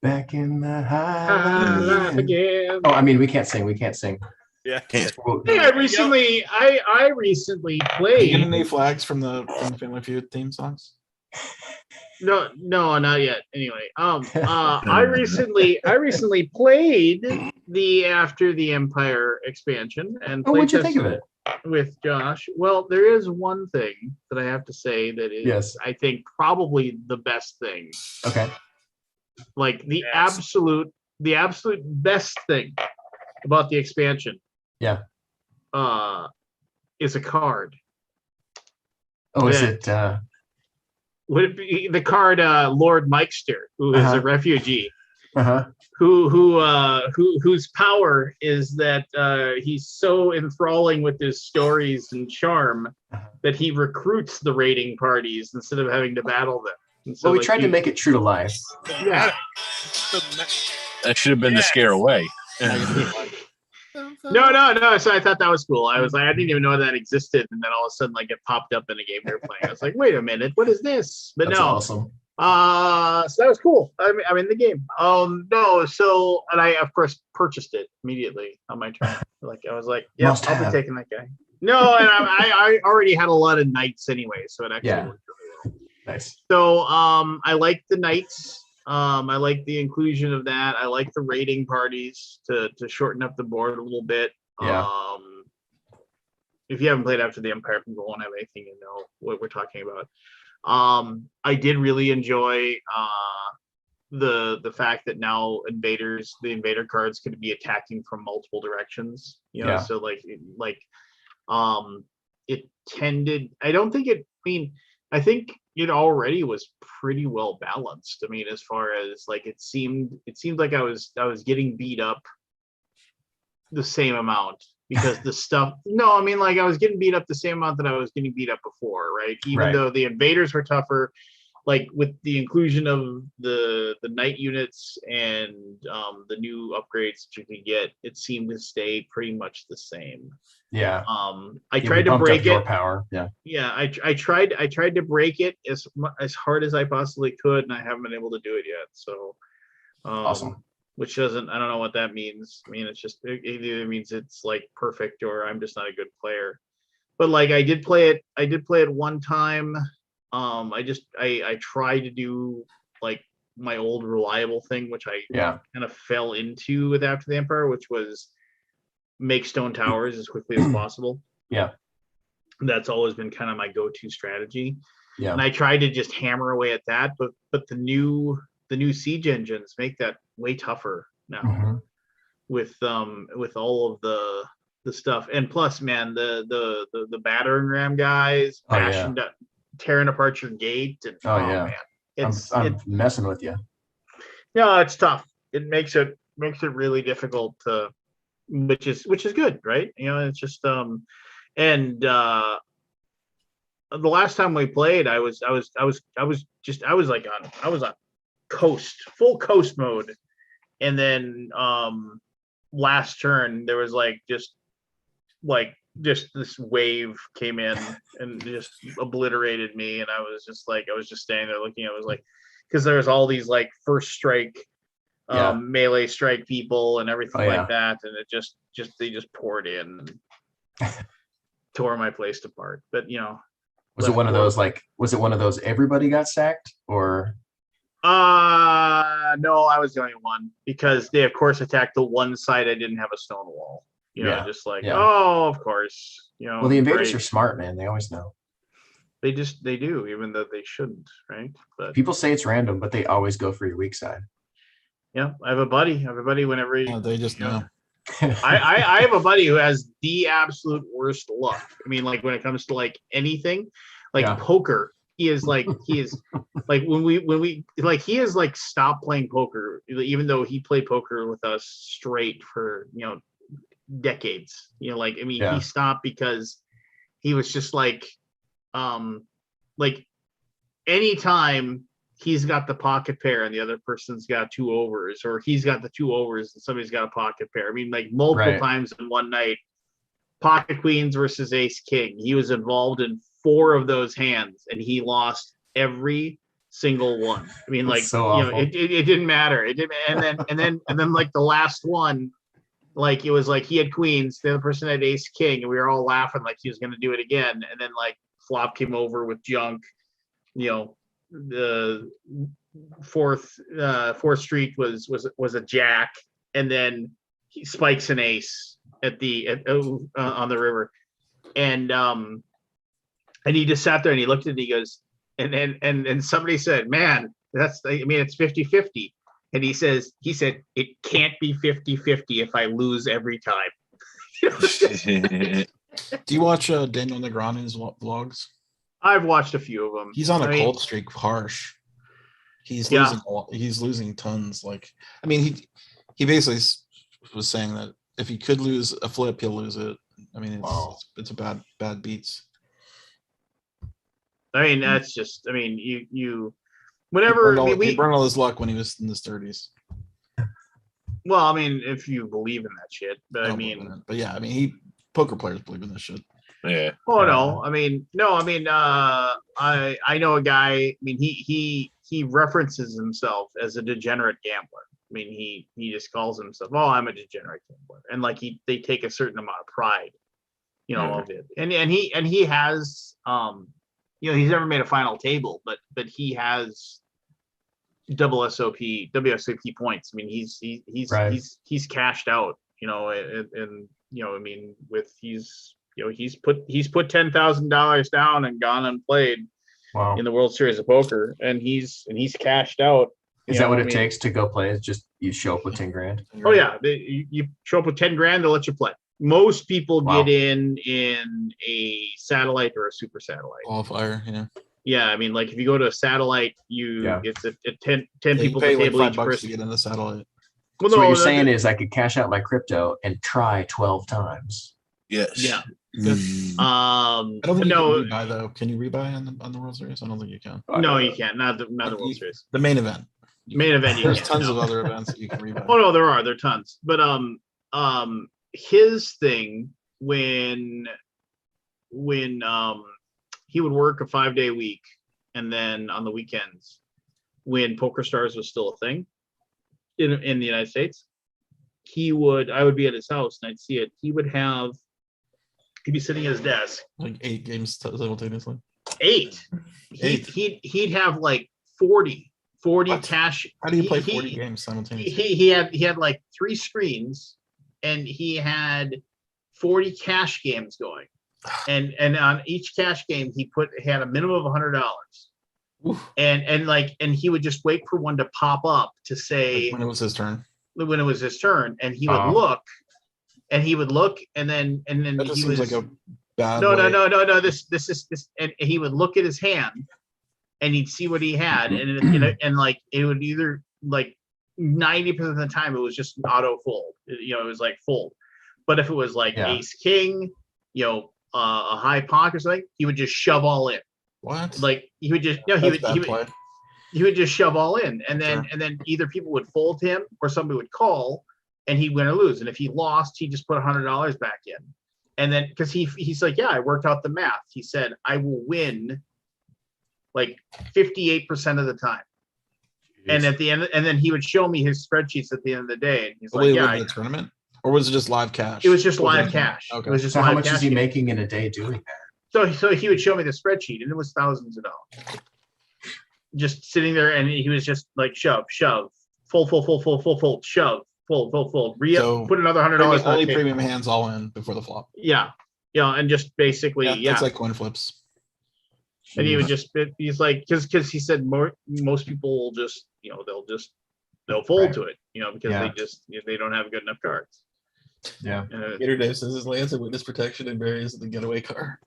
Back in the high High life life again. again. Oh, I mean, we can't sing. Yeah. Hey, I recently Are you played. getting any flags from the Family Feud theme songs? No, not yet. Anyway, I recently played the After the Empire expansion and Oh, what'd you played think of it? with Josh. Well, there is one thing that I have to say that is, Yes. I think, probably the best thing. Okay. Like the Yes. absolute best thing about the expansion. Yeah. Is a card. Oh, is Yeah. it? Would it be the card Lord Mikester, who is Uh-huh. a refugee, Uh-huh. whose power is that he's so enthralling with his stories and charm Uh-huh. that he recruits the raiding parties instead of having to battle them. And so, Well, we like, tried to make it true to life. Yeah. That should have been the scare away. No. So I thought that was cool. I was like, I didn't even know that existed, and then all of a sudden, like, it popped up in a game we were playing. I was like, wait a minute, what is this? But That's no. awesome. So that was cool. I'm in the game. No, so, and I of course purchased it immediately on my turn. Like I was like, yeah, Must I'll be have. taking that guy. No, and I already had a lot of knights anyway, so it actually Yeah. worked really well. Nice. So I like the knights. I like the inclusion of that. I like the raiding parties to shorten up the board a little bit. Yeah. If you haven't played After the Empire, people won't have anything to know what we're talking about. I did really enjoy the fact that now the invader cards could be attacking from multiple directions. You know, Yeah. so it tended. I don't think it. I mean, I think it already was pretty well balanced. I mean, as far as like it seemed like I was getting beat up the same amount because the stuff. No, I mean, like I was getting beat up the same amount that I was getting beat up before, right? Even Right. though the invaders were tougher, like with the inclusion of the knight units and the new upgrades that you could get, it seemed to stay pretty much the same. Yeah. I Yeah, tried we to bumped break up your it. power. Yeah. Yeah, I tried to break it as hard as I possibly could, and I haven't been able to do it yet. So, Awesome. Which doesn't, I don't know what that means. I mean, it either means it's like perfect or I'm just not a good player. But like I did play it one time. I tried to do like my old reliable thing, which I Yeah. kind of fell into with After the Empire, which was make stone towers as quickly as possible. Yeah. That's always been kind of my go-to strategy. Yeah. And I tried to just hammer away at that, but the new siege engines make that way tougher now. Mhm. With all of the stuff, and plus, man, the battering ram guys bashing down, tearing apart your gate, and man, I'm messing with you. Yeah, it's tough. It makes it really difficult to, which is good, right? You know, it's just and the last time we played, I was on full coast mode, and then last turn there was just this wave came in and just obliterated me, and I was just standing there looking. I was like, because there's all these first strike melee strike people and everything like that, and it they just poured in and tore my place apart. But was it one of those everybody got sacked, or no, I was the only one, because they of course attacked the one side I didn't have a stone wall. Oh, of course. Well, the invaders are smart, man. They always know. They do, even though they shouldn't, right? But people say it's random, but they always go for your weak side. Yeah, I have a buddy whenever they just know. I have a buddy who has the absolute worst luck. I mean, when it comes to anything, poker, he is when we he has stopped playing poker, even though he played poker with us straight for decades. He stopped because he was just anytime he's got the pocket pair and the other person's got two overs, or he's got the two overs and somebody's got a pocket pair. I mean, multiple times in one night, pocket queens versus ace king. He was involved in 4 of those hands and he lost every single one. I mean, it didn't matter. It didn't, and then the last one, it was he had queens, the other person had ace king, and we were all laughing he was going to do it again. And then flop came over with junk. The fourth street was a jack, and then he spikes an ace on the river, and he just sat there and he looked at it and he goes, and somebody said, man, it's 50-50. And he said it can't be 50-50 if I lose every time. Do you watch Daniel Negreanu's vlogs? I've watched a few of them. He's on a cold streak, harsh. He's losing tons. He basically was saying that if he could lose a flip, he'll lose it. I mean, it's a bad beats. I mean, that's just. I mean, you whenever he burned all his luck when he was in his 30s. Well, I mean, if you believe in that shit, but poker players believe in this shit. Yeah. Oh no! I mean, no. I mean, I know a guy. I mean, he references himself as a degenerate gambler. I mean, he just calls himself, "Oh, I'm a degenerate gambler," and they take a certain amount of pride, of it. And he has, he's never made a final table, but he has WSOP points. I mean, he's cashed out, and I mean, he's put $10,000 down and gone and played in the World Series of Poker, and he's cashed out. Is that what it takes to go play? Is just you show up with 10 grand? Oh yeah, you show up with 10 grand, they'll let you play. Most people get in a satellite or a super satellite. Qualifier, Yeah, I mean, if you go to a satellite, it's a 10 people pay to table each $5 person to get in the satellite. Well, so what you're saying is I could cash out my crypto and try 12 times. Yes. Yeah. I don't think you can rebuy though. Can you rebuy on the World Series? I don't think you can. No, you can't. Not the World Series. The main event. There's tons of other events that you can rebuy. Oh no, there are tons. But his thing when he would work a 5-day week, and then on the weekends, when Poker Stars was still a thing in the United States, I would be at his house and I'd see it. He'd be sitting at his desk. 8 games simultaneously. 8. He'd have 40 what? cash. How do you play 40 games simultaneously? He had 3 screens, and he had 40 cash games going. And on each cash game, he had a minimum of $100. And he would just wait for one to pop up to say when it was his turn. When it was his turn, and he would look, and then That just he seems was like a bad. No. This is, and he would look at his hand, and he'd see what he had, and like it would either like 90% of the time it was just an auto fold. It was like fold. But if it was like ace king, a high pocket or something, he would just shove all in. What? Like he would just he would just shove all in, and then either people would fold him or somebody would call, and he'd win or lose. And if he lost, he just put $100 back in. And then because he's like, yeah, I worked out the math. He said I will win like 58% of the time. And at the end, and then he would show me his spreadsheets at the end of the day, and he's like, "Yeah, the tournament, or was it just live cash?" It was just live cash. Okay. It was just So live how much cash is he game. making in a day doing that? So he would show me the spreadsheet, and it was thousands of dollars. Just sitting there, and he was just like shove, fold, shove, fold, re-up, put another $100. Only premium hands all in before the flop. Yeah, and just basically, It's like coin flips. And he would he's like, because he said most people will just, they'll fold to it, because they don't have good enough cards. Yeah. Gator Dave says his lands have witness protection and varies the getaway car.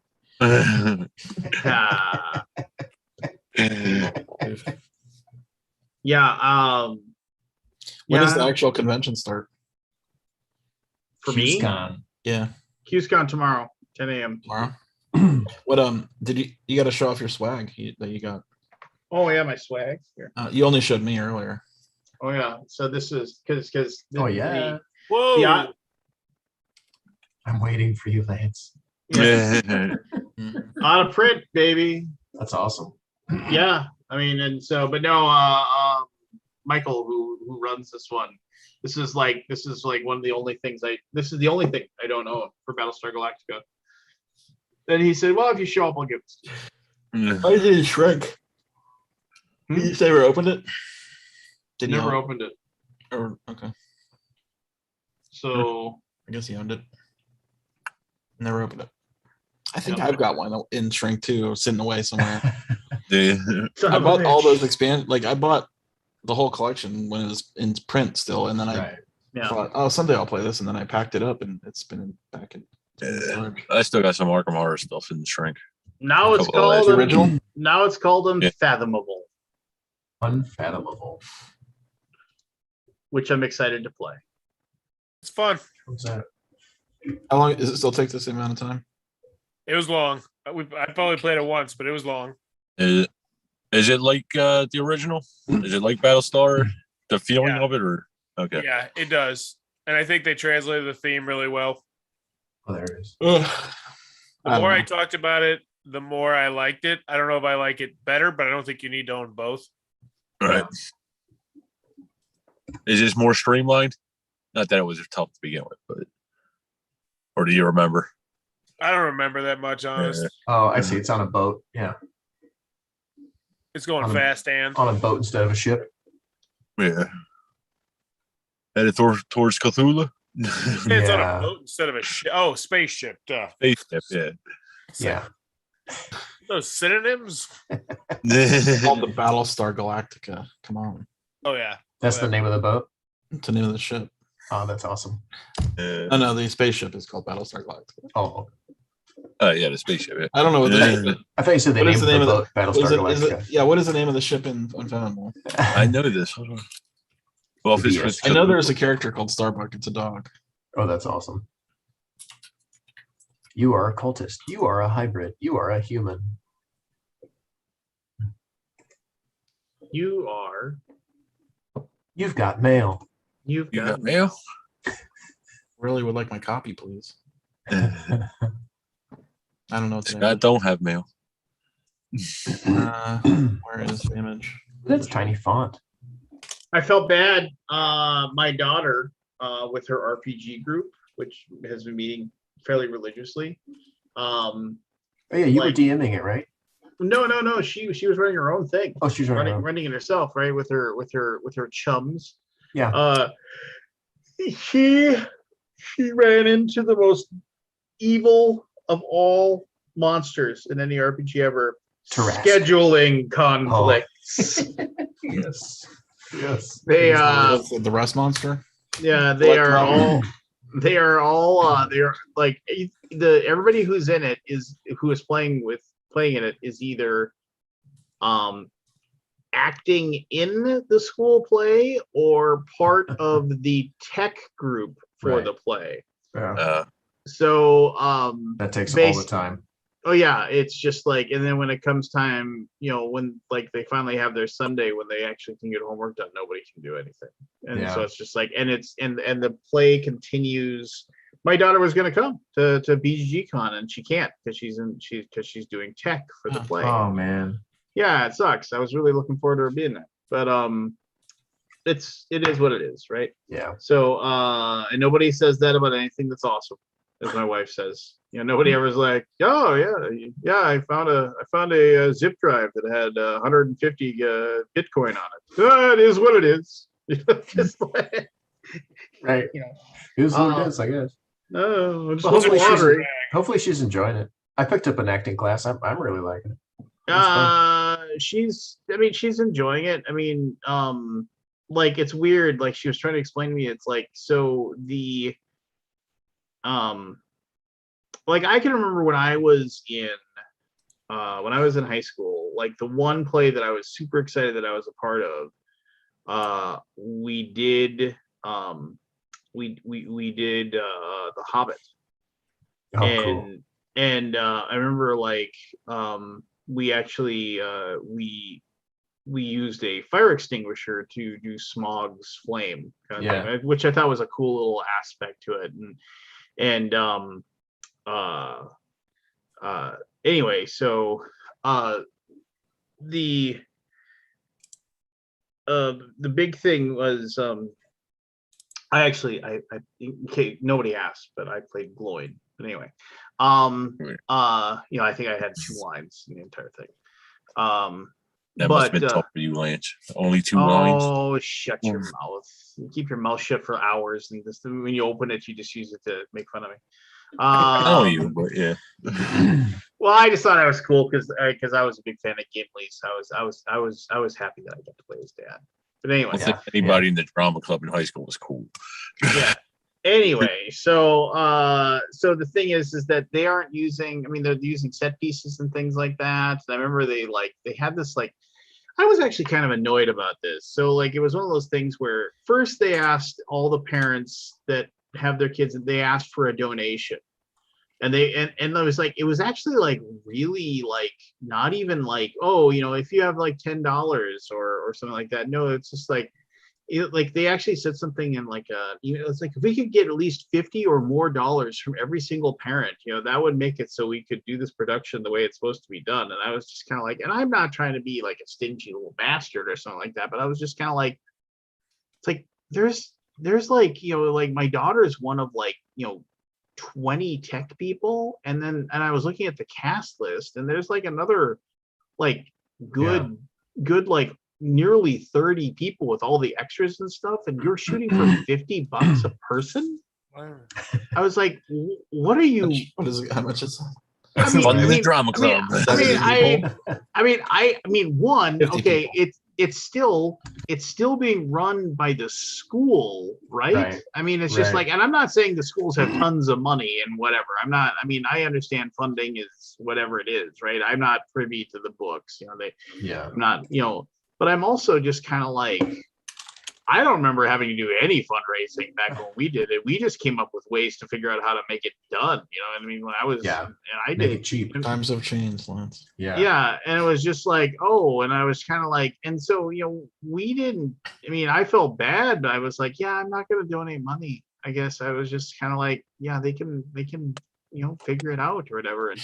Yeah. When does the actual convention start? For me? QSCon. Yeah. QSCon tomorrow, 10 a.m. Tomorrow. What did you got to show off your swag that you got? Oh yeah, my swag here. You only showed me earlier. Oh yeah, so this is because Whoa. I'm waiting for you, Lance. Out of print, baby. That's awesome. Yeah, I mean, and so, but no, Michael, who runs this one, this is like one of the only things this is the only thing I don't own for Battlestar Galactica. Then he said, well, if you show up, I'll give it to you. Why did it shrink? Did you say we opened it? Never opened it. Okay. So I guess he owned it. Never opened it. I think I've got one in shrink too, sitting away somewhere. I bought all those I bought the whole collection when it was in print still, and then I thought, oh, someday I'll play this, and then I packed it up, and it's been back in. I still got some Arkham Horror stuff in the shrink. Now it's called original. Now it's called Unfathomable. Unfathomable. Which I'm excited to play. It's fun. What's that? How long does it still take the same amount of time? It was long. I probably played it once, but it was long. Is it like the original? Is it like Battlestar? The feeling of it, or okay? Yeah, it does, and I think they translated the theme really well. Oh, there it is. The more I talked about it, the more I liked it. I don't know if I like it better, but I don't think you need to own both. Right. Is this more streamlined? Not that it was tough to begin with, but or do you remember? I don't remember that much, honest. Oh, I see. It's on a boat. Yeah. It's going fast, and on a boat instead of a ship. Yeah. Headed towards Cthulhu. It's on a boat instead of a ship. Oh, spaceship. Spaceship, yeah. Yeah. Those synonyms. It's called the Battlestar Galactica. Come on. Oh yeah. That's the name of the boat. It's the name of the ship. Oh, that's awesome. Oh no, the spaceship is called Battlestar Galactica. Oh. Yeah, the spaceship. Yeah. I don't know what the name. I thought you said the name of the boat, Battlestar Galactica. Yeah, what is the name of the ship in Unfathomable? I know this. Hold on. Well, I know there's a character called Starbuck. It's a dog. Oh, that's awesome. You are a cultist. You are a hybrid. You are a human. You are. You've got mail. You've got mail. Really would like my copy, please. I don't know. I don't have mail. Where is the image? That's tiny font. I felt bad. My daughter, with her RPG group, which has been meeting fairly religiously. Oh yeah, you were DMing it, right? No. She was running her own thing. Oh, she's running it herself, right? With her chums. Yeah. She ran into the most evil of all monsters in any RPG ever. Tarrasque. Scheduling conflicts. Yes. Yes. They The rust monster. yeah, they're like everybody who's in it who is playing in it is either acting in the school play or part of the tech group for the play. Yeah. So that takes all the time. Oh yeah, it's just like, and then when it comes time, when like they finally have their Sunday when they actually can get homework done, nobody can do anything. And so it's just like, and it's and the play continues. My daughter was going to come to BGG Con and she can't because she's doing tech for the play. Oh man. Yeah, it sucks. I was really looking forward to her being there, but it is what it is, right? Yeah. So and nobody says that about anything that's awesome, as my wife says. Nobody ever's like, oh yeah, I found a zip drive that had 150 Bitcoin on it. It is what it is. Just like, right. Here's what it is, I guess. No, hopefully she's enjoying it. I picked up an acting class. I'm really liking it. She's enjoying it. I mean, like it's weird. Like she was trying to explain to me, it's like, so the like I can remember when I was in high school, like the one play that I was super excited that I was a part of, we did The Hobbit. Oh, cool. And I remember like we actually we used a fire extinguisher to do Smaug's flame kind of thing, which I thought was a cool little aspect to it. And anyway, so the big thing was I okay, nobody asked, but I played Gloyd. But anyway, I think I had 2 lines in the entire thing. That must have been tough for you, Lance. Only 2 lines. Oh, shut your mouth! You keep your mouth shut for hours, and just when you open it, you just use it to make fun of me. I know you, but yeah. Well, I just thought I was cool because I was a big fan of Gimli, so I was happy that I got to play his dad. But anyway, I think anybody in the drama club in high school was cool. Yeah. Anyway, so the thing is that they aren't using. I mean, they're using set pieces and things like that. And I remember they had this like. I was actually kind of annoyed about this. So like it was one of those things where first they asked all the parents that have their kids, and they asked for a donation. And it was like, it was actually like really like not even like, oh, if you have like $10 or something like that. No, it's just like, like they actually said something in like it's like if we could get at least $50 or more from every single parent, that would make it so we could do this production the way it's supposed to be done. And I was just kind of like, and I'm not trying to be like a stingy little bastard or something like that, but I was just kind of like, it's like there's like like my daughter is one of like 20 tech people, and I was looking at the cast list, and there's like another like good like nearly 30 people with all the extras and stuff, and you're shooting for $50 a person. I was like, what are you? What is it? How much is that? The drama club. I mean, one, okay, it's still being run by the school, right? I mean, it's just like, and I'm not saying the schools have tons of money and whatever. I understand funding is whatever it is, right? I'm not privy to the books, I'm not, but I'm also just kind of like, I don't remember having to do any fundraising back when we did it. We just came up with ways to figure out how to make it done. You know what I mean? When I was, and I make it cheap. Times have changed, Lance. Yeah. And it was just like, oh, and I was kind of like, and so, we didn't, I felt bad, but I was like, yeah, I'm not going to donate money. I guess I was just kind of like, yeah, they can, figure it out or whatever. And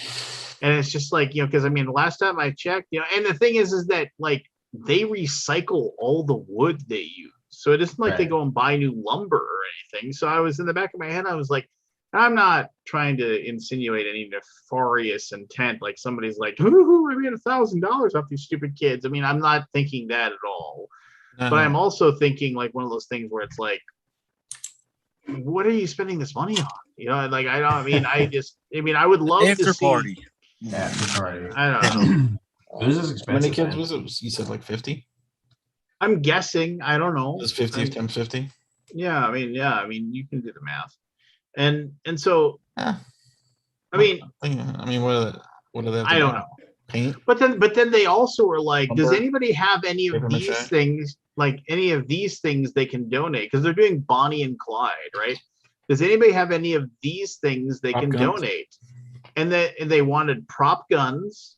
it's just like, because the last time I checked, and the thing is that like they recycle all the wood they use. So it isn't like they go and buy new lumber or anything. So I was in the back of my head, I was like, I'm not trying to insinuate any nefarious intent. Like somebody's like, ooh, I made $1,000 off these stupid kids. I'm not thinking that at all. But I'm also thinking like one of those things where it's like, what are you spending this money on? Like, I just, I mean, I would love to After see. party. After party. I don't know. This is How many expensive. kids man. was it? You said like 50? I'm guessing. I don't know. Is 50 times 50? Yeah, I mean, you can do the math, and so Eh, I mean, what do they have to I don't do? know. Paint? But then they also were like, does Lumber, anybody have any of paper these mache. things? Like any of these things they can donate because they're doing Bonnie and Clyde, right? Does anybody have any of these things they Prop can guns? donate? And they wanted prop guns.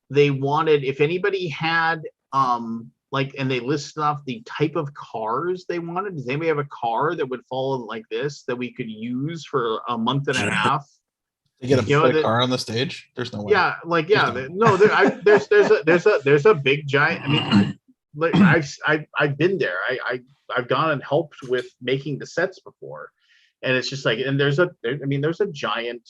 They wanted if anybody had like, and they listed off the type of cars they wanted. Does anybody have a car that would follow like this that we could use for a month and a half? They get a You know, put a that- car on the stage? There's no way. Yeah, like There's no, there's a big giant. I mean, like I've been there. I've gone and helped with making the sets before, and it's just like, and there's a giant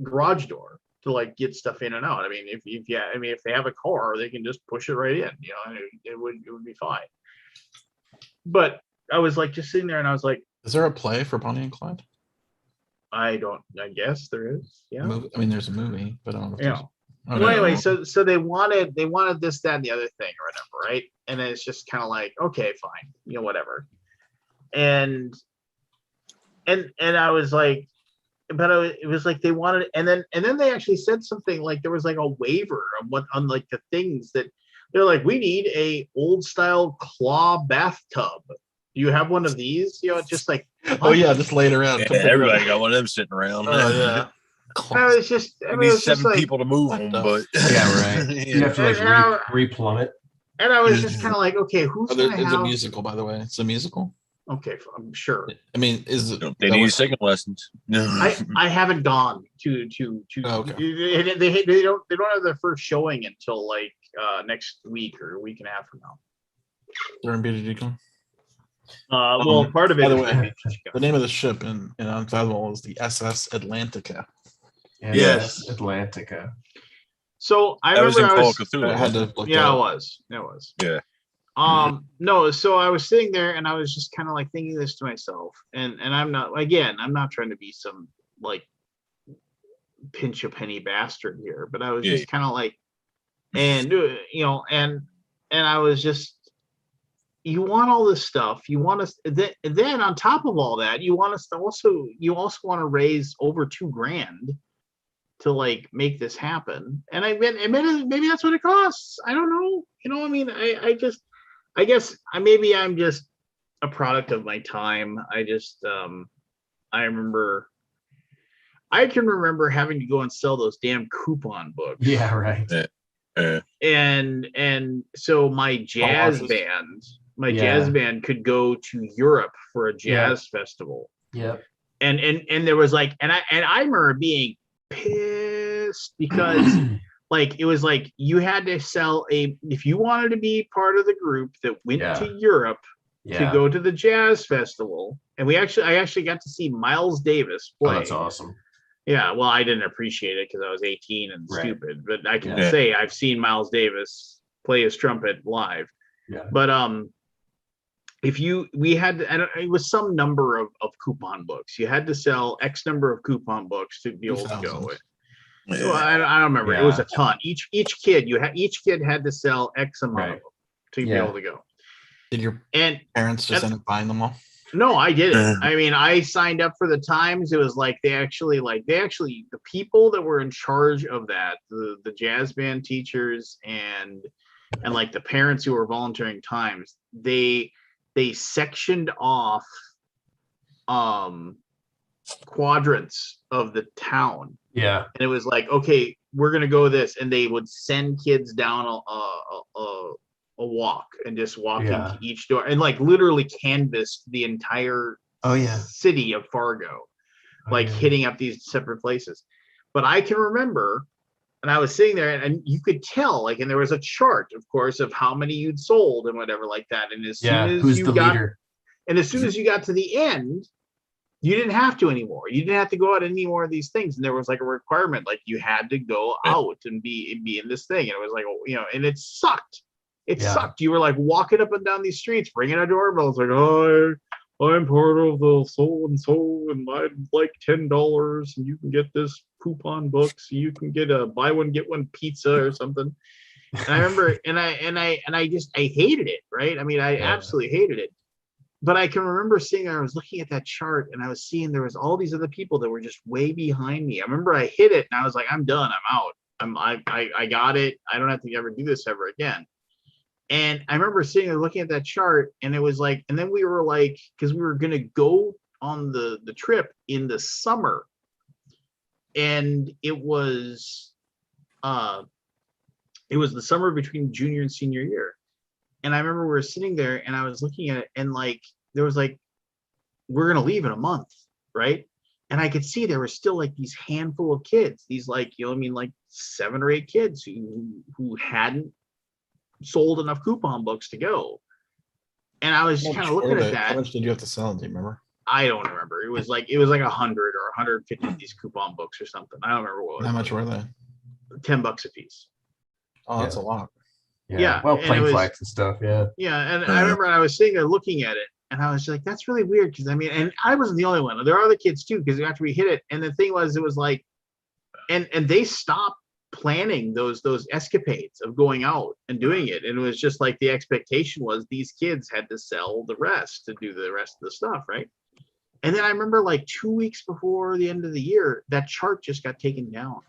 garage door to like get stuff in and out. I mean, if they have a car, they can just push it right in. You know, and it would be fine. But I was like just sitting there, and I was like, Is there a play for Bonnie and Clyde? I guess there is. Yeah. I mean, there's a movie, but I don't know. If Yeah. there's- I don't Well, know. anyway, so they wanted this, that, and the other thing or whatever, right? And then it's just kind of like, okay, fine, you know, whatever. And I was like, it was like they wanted, and then they actually said something like there was like a waiver on like the things that they're like, we need a old style claw bathtub. Do you have one of these? You know, it's just like, Oh yeah, just lay it around. Yeah, Come pick it everybody up. got one of them sitting around. Oh yeah. I was just, I You mean, need it was just 7 like, people to move What them, the but Yeah, right. You have to like And I- replumb it. and I was just kind of like, okay, who's Oh, gonna it's a have? musical, by the way. It's a musical. Okay, I'm sure. I mean, is it? they need singing lessons. I haven't gone to Oh, okay. they don't have their first showing until like next week or a week and a half from now. During BDG. Well, part of it by the is way, maybe The name of the ship in Untitled is the SS Atlantica. Yes, Atlantica. so I That was in remember Call I of was, Cthulhu. I had wasn't to look yeah, that it up. was. Yeah. No, so I was sitting there and I was just kind of like thinking this to myself, and I'm not trying to be some like pinch a penny bastard here, but I was Yeah. just kind of like, and you know, and I was just, you want all this stuff, you want us, then on top of all that, you want us to also, want to raise over $2,000 to like make this happen, and maybe that's what it costs. I don't know, you know. I mean, I guess maybe I'm just a product of my time. I just I can remember having to go and sell those damn coupon books. Yeah, right. And so my jazz band could go to Europe for a jazz festival. Yep. And there was like, and I remember being pissed because like it was like you had to sell if you wanted to be part of the group that went to Europe to go to the jazz festival. And I actually got to see Miles Davis play. Oh, that's awesome. Yeah, well, I didn't appreciate it because I was 18 and Right. stupid, but I can Yeah. say I've seen Miles Davis play his trumpet live. Yeah. But it was some number of coupon books. You had to sell X number of coupon books to be able to go. 2,000. So I don't remember. It was a ton. Each kid had to sell X amount of them to be able to go. Did your And parents just end up buying them all? no, I didn't. I mean, I signed up for the times. It was like they actually the people that were in charge of that, the jazz band teachers and like the parents who were volunteering times, they sectioned off quadrants of the town. Yeah. And it was like, okay, we're gonna go this, and they would send kids down a walk and just walk into each door and like literally canvassed the entire city of Fargo, hitting up these separate places. But I can remember, and I was sitting there, and you could tell, like, and there was a chart, of course, of how many you'd sold and whatever like that. And as soon as who's you the got, leader? and as soon as you got to the end, you didn't have to anymore. You didn't have to go out any more of these things. And there was like a requirement, like you had to go out and be in this thing. And it was like, you know, and it sucked. It sucked. You were like walking up and down these streets, ringing a doorbell. It's like, oh, I'm part of the so and so, and I'd like $10, and you can get this coupon books. You can get a buy one get one pizza or something. And I remember, and I hated it, right? I mean, I absolutely hated it. But I can remember seeing, I was looking at that chart and I was seeing there was all these other people that were just way behind me. I remember I hit it and I was like, I'm done. I'm out. I got it. I don't have to ever do this ever again. And I remember sitting there looking at that chart and it was like, and then we were like, because we were going to go on the trip in the summer. And it was the summer between junior and senior year. And I remember we were sitting there and I was looking at it and like, there was like, we're going to leave in a month. Right. And I could see there were still like these handful of kids, these like, you know what I mean? Like 7 or 8 kids who hadn't sold enough coupon books to go. And I was just kind of looking at that. How much did you have to sell? Do you remember? I don't remember. It was like 100 or 150 of these coupon books or something. I don't remember what it was. How much were they? $10 a piece. Oh, that's a lot. Yeah, Well, and plane it was- flights and stuff. Yeah. Yeah, and I remember I was sitting there looking at it, and I was like, "That's really weird." Because I mean, and I wasn't the only one. There are other kids too. Because after we hit it, and the thing was, it was like, and they stopped planning those escapades of going out and doing it, and it was just like the expectation was these kids had to sell the rest to do the rest of the stuff, right? And then I remember like 2 weeks before the end of the year, that chart just got taken down.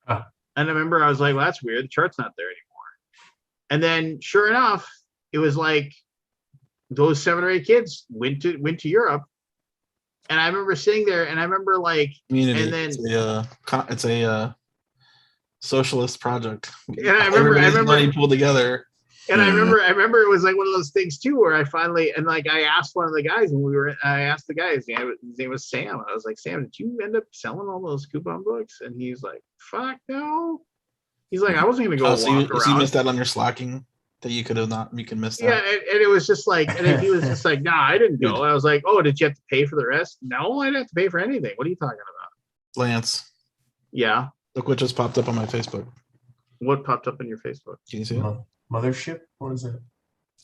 Huh. And I remember I was like, "Well, that's weird. The chart's not there anymore." And then, sure enough, it was like those 7 or 8 kids went to Europe, and I remember sitting there, and I remember like, Community. and then It's a socialist project. And I remember- Everybody's money pulled together. and I remember it was like one of those things too, where I finally and like I asked one of the guys when I asked the guy, his name was Sam. I was like, Sam, did you end up selling all those coupon books? And he's like, fuck no. He's like, I wasn't gonna go Oh, walk so you around. missed out on your slacking that you could have not. You can miss that. Yeah, and it was just like, and he was just like, nah, I didn't go. I was like, oh, did you have to pay for the rest? No, I didn't have to pay for anything. What are you talking about? Lance, Yeah. look what just popped up on my Facebook. What popped up in your Facebook? Can you see it? Mothership? What is it?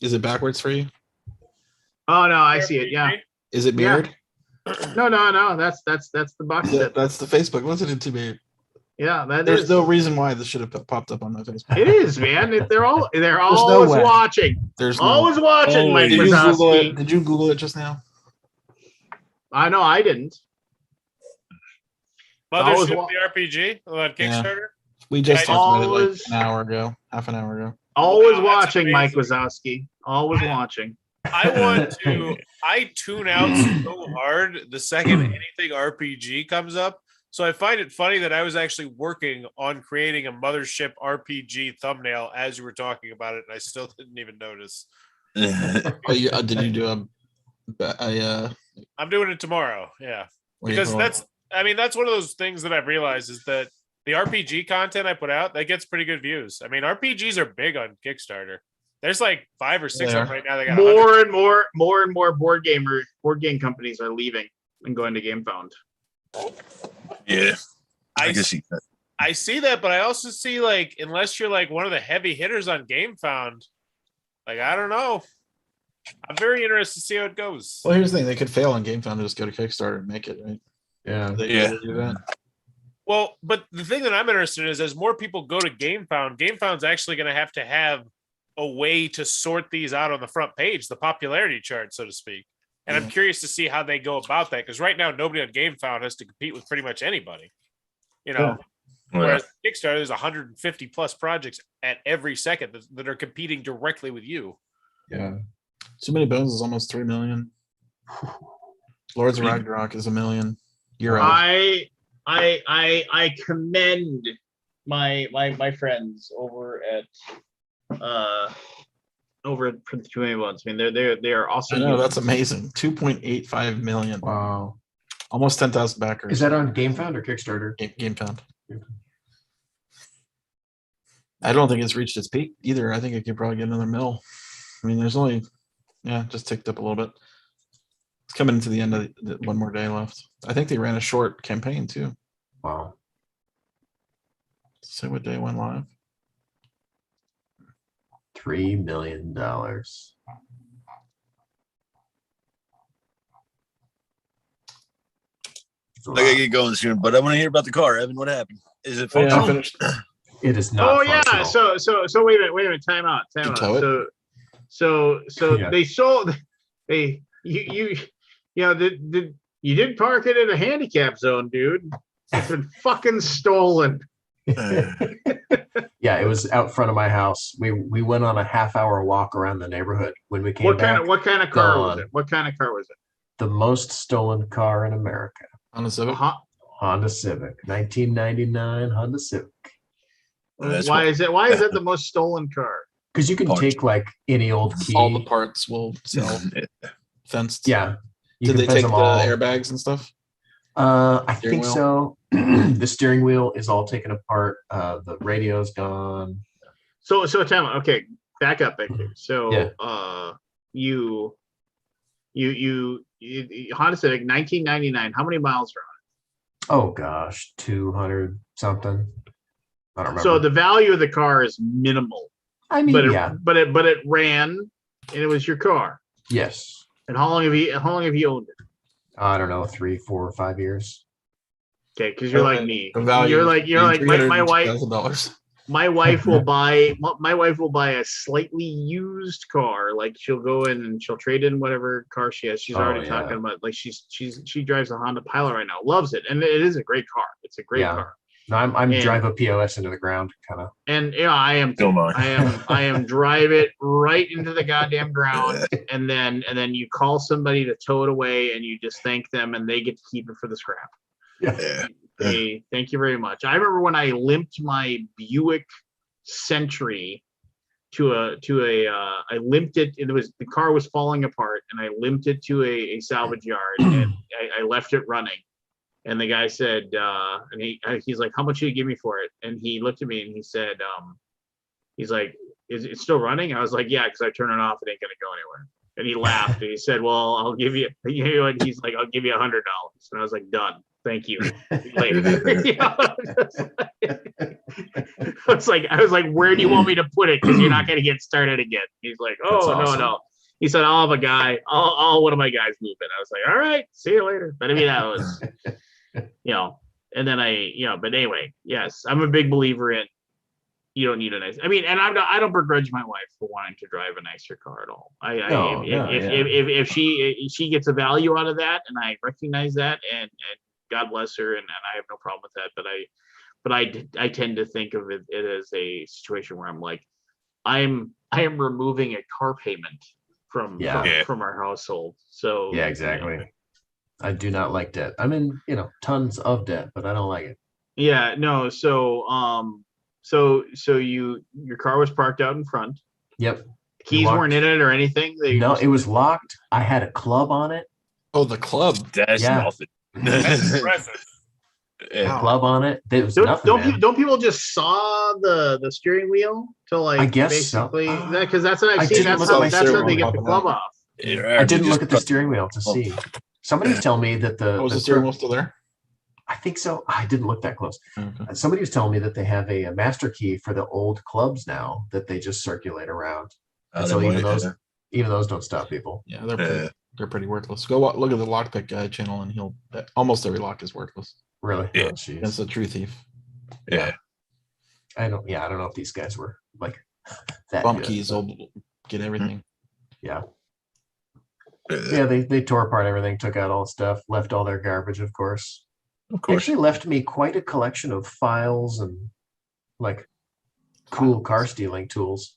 Is it backwards for you? Oh no, I see it. Yeah. Is it mirrored? No. That's the box set. That's the Facebook. Listen to me. Yeah, There's is. no reason why this should have popped up on my Facebook. It is, man. They're always way. watching. There's Always watching, Mike Did you Google Wazowski. it? Did you Google it just now? I know I didn't. Mothership, wa- the RPG on Kickstarter. We just talked about it like Always- an hour ago, half an hour ago. Always Wow, that's watching, Mike amazing. Wazowski. Always watching. I tune out so hard the second anything RPG comes up. So I find it funny that I was actually working on creating a Mothership RPG thumbnail as you were talking about it, and I still didn't even notice. Did you do I'm doing it tomorrow. Yeah. what do you Because call it? that's one of those things that I've realized is that the RPG content I put out, that gets pretty good views. I mean, RPGs are big on Kickstarter. There's like 5 or 6 of them right now. They got 100. More and more board game companies are leaving and going to GameFound. Yeah, I can see that. I see that, but I also see like unless you're like one of the heavy hitters on GameFound, like I don't know. I'm very interested to see how it goes. Well, here's the thing: they could fail on GameFound and just go to Kickstarter and make it, right? Yeah. They do that. Well, but the thing that I'm interested in is as more people go to GameFound, GameFound's actually going to have a way to sort these out on the front page, the popularity chart, so to speak. And I'm curious to see how they go about that because right now nobody on GameFound has to compete with pretty much anybody. You know, whereas Kickstarter, there's 150 plus projects at every second that are competing directly with you. Yeah. Too Many Bones is almost 3 million. Lords of Ragnarok is 1 million euros. I commend my friends over at Too Many Bones. I mean, they are awesome. I know that's amazing. 2.85 million. Wow. Almost 10,000 backers. Is that on GameFound or Kickstarter? GameFound? I don't think it's reached its peak either. I think it could probably get another mill. I mean, there's only just ticked up a little bit. It's coming to the end of one more day left. I think they ran a short campaign too. Wow. Say what day it went live. $3 million. It's a I gotta lot. get going soon, but I want to hear about the car. Evan, what happened? Is it Oh, yeah, I functional? finished. It is not Oh yeah. functional. So wait a minute. Time out. You tow it? So Yeah. they sold. You know you did park it in a handicap zone, dude. It's been fucking stolen. Yeah, it was out front of my house. We went on a half-hour walk around the neighborhood. When we came back, What kind of car was gone. it? What kind of car was it? the most stolen car in America. On a Civic. Honda Civic, 1999 Honda Civic. That's Why what- is it? Why is that the most stolen car? Because you can Parts. take like any old key. All the parts will sell. Fenced. Yeah. You Did can they fence take them the all. airbags and stuff? I Steering think so. The steering wheel is all taken apart. The radio's gone. So tell me, okay, back up, Victor. So Yeah. you Honda Civic 1999. How many miles are Oh gosh, 200 something. I don't on? remember. So the value of the car is minimal, I mean, but yeah, it ran, and it was your car. yes. And how long have you owned it? I don't know, 3, 4, 5 years. Okay, because you're like me. The value. You're like my wife. $302,000. My wife will buy a slightly used car. Like she'll go in and she'll trade in whatever car she has. She's Oh, already yeah. talking about, like, she drives a Honda Pilot right now, loves it, and it is a great car. It's a great Yeah. car. No, I'm And- drive a POS into the ground, kind of. And yeah, I am. Don't mind. I am drive it right into the goddamn ground, and then you call somebody to tow it away, and you just thank them, and they get to keep it for the scrap. Yeah. Hey, thank you very much. I remember when I limped my Buick Century I limped it. The car was falling apart, and I limped it to a salvage yard, and I left it running. And the guy said, and he's like, "How much did you give me for it?" And he looked at me and he said, he's like, "Is it still running?" I was like, "Yeah, because I turn it off, it ain't gonna go anywhere." And he laughed and he said, "Well, I'll give you." And he's like, "I'll give you $100." And I was like, "Done. Thank you. Later." You know? I was like, "Where do you want me to put it? Because you're not gonna get started again." He's like, "Oh, That's no, awesome. no." He said, "I'll have a guy. I'll one of my guys move it." I was like, "All right, see you later." But I mean, that was, and then but anyway, yes, I'm a big believer in you don't need a nice. I mean, and I don't begrudge my wife for wanting to drive a nicer car at all. If she gets a value out of that, and I recognize that, and God bless her, and I have no problem with that. But I tend to think of it as a situation where I'm like, I am removing a car payment from our household. So Yeah, exactly. I do not like debt. I'm in, tons of debt, but I don't like it. Yeah, no. So your car was parked out in front. Yep. Keys weren't in it or anything. No, it was locked. I had a club on it. Oh, the club. That's Yeah. nothing. That's impressive. Yeah. Club on it. There was nothing. Man. Don't people just saw the steering wheel to, like, I guess so. basically because that's what I I've seen. didn't That's look how at my that's how steering they wheel. get the club off. I didn't look at the steering wheel to see. Somebody was telling me that Was the steering wheel still there? I think so. I didn't look that close. Okay. Somebody was telling me that they have a master key for the old clubs now that they just circulate around. And so even those don't stop people. Yeah, they're pretty worthless. Go look at the lockpick guy channel, and almost every lock is worthless. Really? Yeah. Oh, jeez. That's a true thief. Yeah. I don't know if these guys were like that. Bump good, keys but will get everything. Yeah. Yeah, they tore apart everything, took out all the stuff, left all their garbage, of course. Of course. Actually left me quite a collection of files and like cool car stealing tools.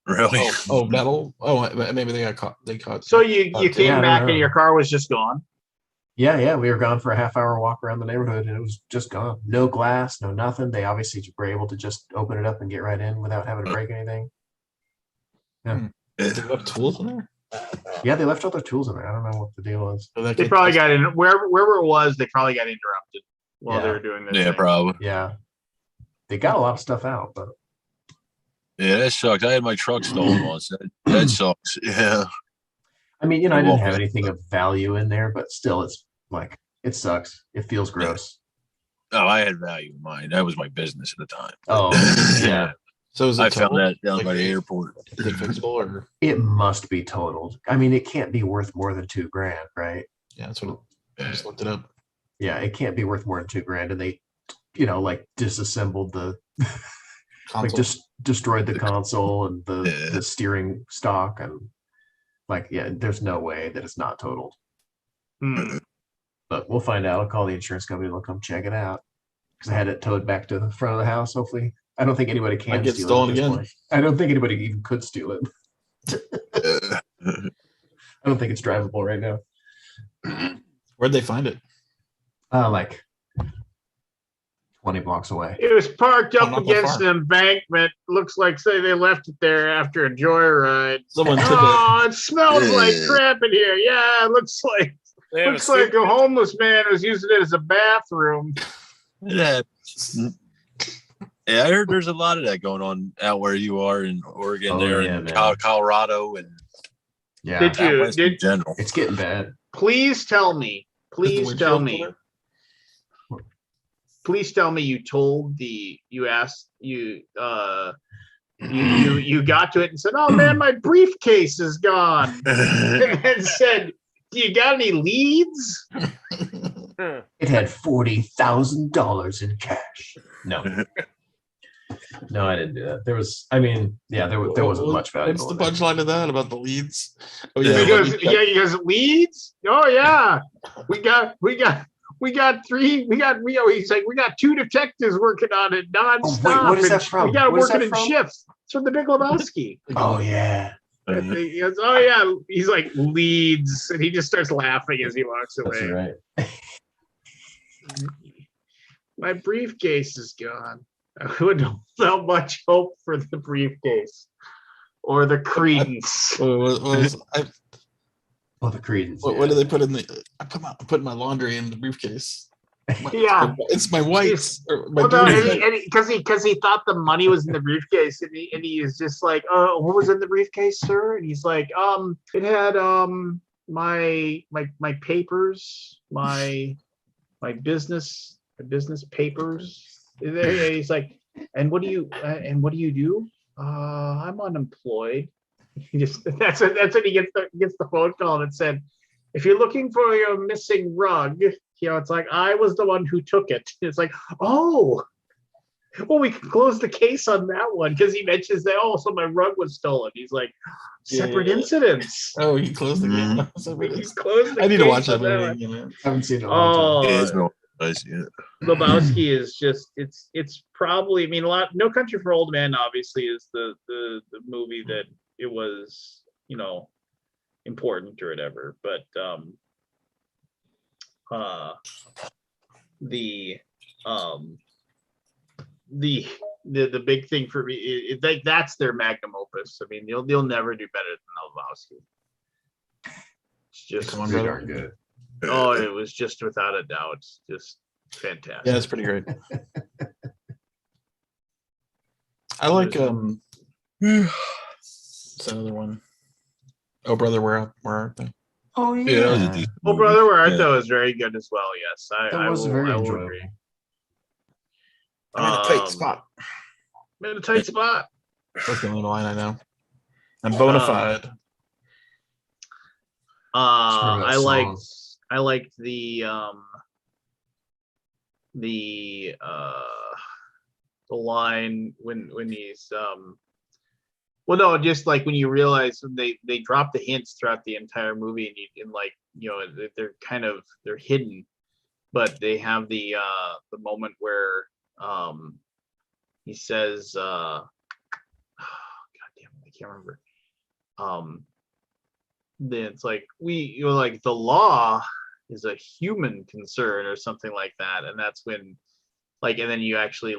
Really? Oh, metal. Oh, maybe they got caught. They caught. So you Yeah, came I back don't know. and your car was just gone. Yeah, we were gone for a half-hour walk around the neighborhood and it was just gone. No glass, no nothing. They obviously were able to just open it up and get right in without having to break anything. Did they have tools in there? Yeah, they left all their tools in there. I don't know what the deal is. So that They could probably test- got in wherever it was. They probably got interrupted while they Yeah. were doing this. Yeah, thing. probably. Yeah. They got a lot of stuff out, but Yeah, that sucks. I had my truck stolen once. That sucks. Yeah. I mean, I didn't Walk have in. anything of value in there, but still it's like it sucks. It feels gross. Oh, I had value in mine. That was my business at the time. Oh, yeah. So is it I found totaled? that down Like, by the airport. Is it fixable or? It must be totaled. I mean, it can't be worth more than $2,000, right? Yeah, that's what I just looked it up. yeah, it can't be worth more than $2,000. And they, you know, like disassembled the, like Console. just destroyed the console and Yeah. the steering stock. And like, yeah, there's no way that it's not totaled. Hmm. But we'll find out. I'll call the insurance company. They'll come check it out. Because I had it towed back to the front of the house. Hopefully, I don't think anybody can Might get steal stolen it at this again. point. I don't think anybody even could steal it. I don't think it's drivable right now. Where'd they find it? Like 20 blocks away. It was parked Oh, up not that against far. an embankment. Looks like say they left it there after a joyride. Someone took it. Oh, it smells like Yeah. crap in here. Yeah, it looks like They have looks like a homeless man was using it as a bathroom. Yeah. Yeah, I heard there's a lot of that going on out where you are in Oregon, Oh, there yeah, in man. Colorado, and Yeah, Did out you west in did general. it's getting bad. please tell me? Please Is the tell windshield me. cooler? Please tell me you told you asked you got to it and said, "Oh man, my briefcase is gone," and said, "Do you got any leads?" It had $40,000 in cash. No. No, I didn't do that. There was, I mean, yeah, there wasn't much value. What's the punchline of that about the leads? Oh, Yeah. He yeah. goes, he goes, leads? Oh yeah. We got three, he's like, we got 2 detectives working on it nonstop. what is and that from? We got What is working that in from? shifts. It's from the Big Lebowski. Oh yeah. And he goes, oh yeah. He's like, leads. And he just starts laughing as he walks That's away. right. My briefcase is gone. I wouldn't have much hope for the briefcase or the credence. What Oh, the Credence. what do they put in the? I put my laundry in the briefcase. Yeah. It's my whites. Or my Well, no, blue- because he thought the money was in the briefcase, and he is just like, what was in the briefcase, sir? And he's like, it had my papers, my business papers. And he's like, and what do you do? I'm unemployed. He just that's when he gets the phone call that said, if you're looking for your missing rug, it's like, I was the one who took it. It's like, oh, well, we can close the case on that one, because he mentions that, so my rug was stolen. He's like, separate Yeah. incidents. Oh, he closed the game. He's closed the I need to case watch that on movie one. again. I haven't seen it in a long time. Yeah, Oh, it's been nice, yeah. Lebowski is just it's probably, I mean, No Country for Old Men obviously is the movie that it was, important or whatever, but the big thing for me, that's their magnum opus. I mean, they'll never do better than Lebowski. It's just Come on, Pretty brother. darn good. it was just without a doubt, it's just fantastic. Yeah, it's pretty great. I like what's that other one? Oh brother, where art they? Oh Yeah, that was a Yeah. decent Oh, movie. Brother, Where Art Yeah. Thou is very good as well. Yes, That was very I will enjoyable. agree. I'm in a tight spot. I'm in a tight spot. That's the only line I know. I'm bona fide. remember that I song. liked the line when he's well, no, just like when you realize when they drop the hints throughout the entire movie, and they're hidden, but they have the moment where he says, God damn it, I can't remember. Then it's like like the law is a human concern or something like that, and that's when and then you actually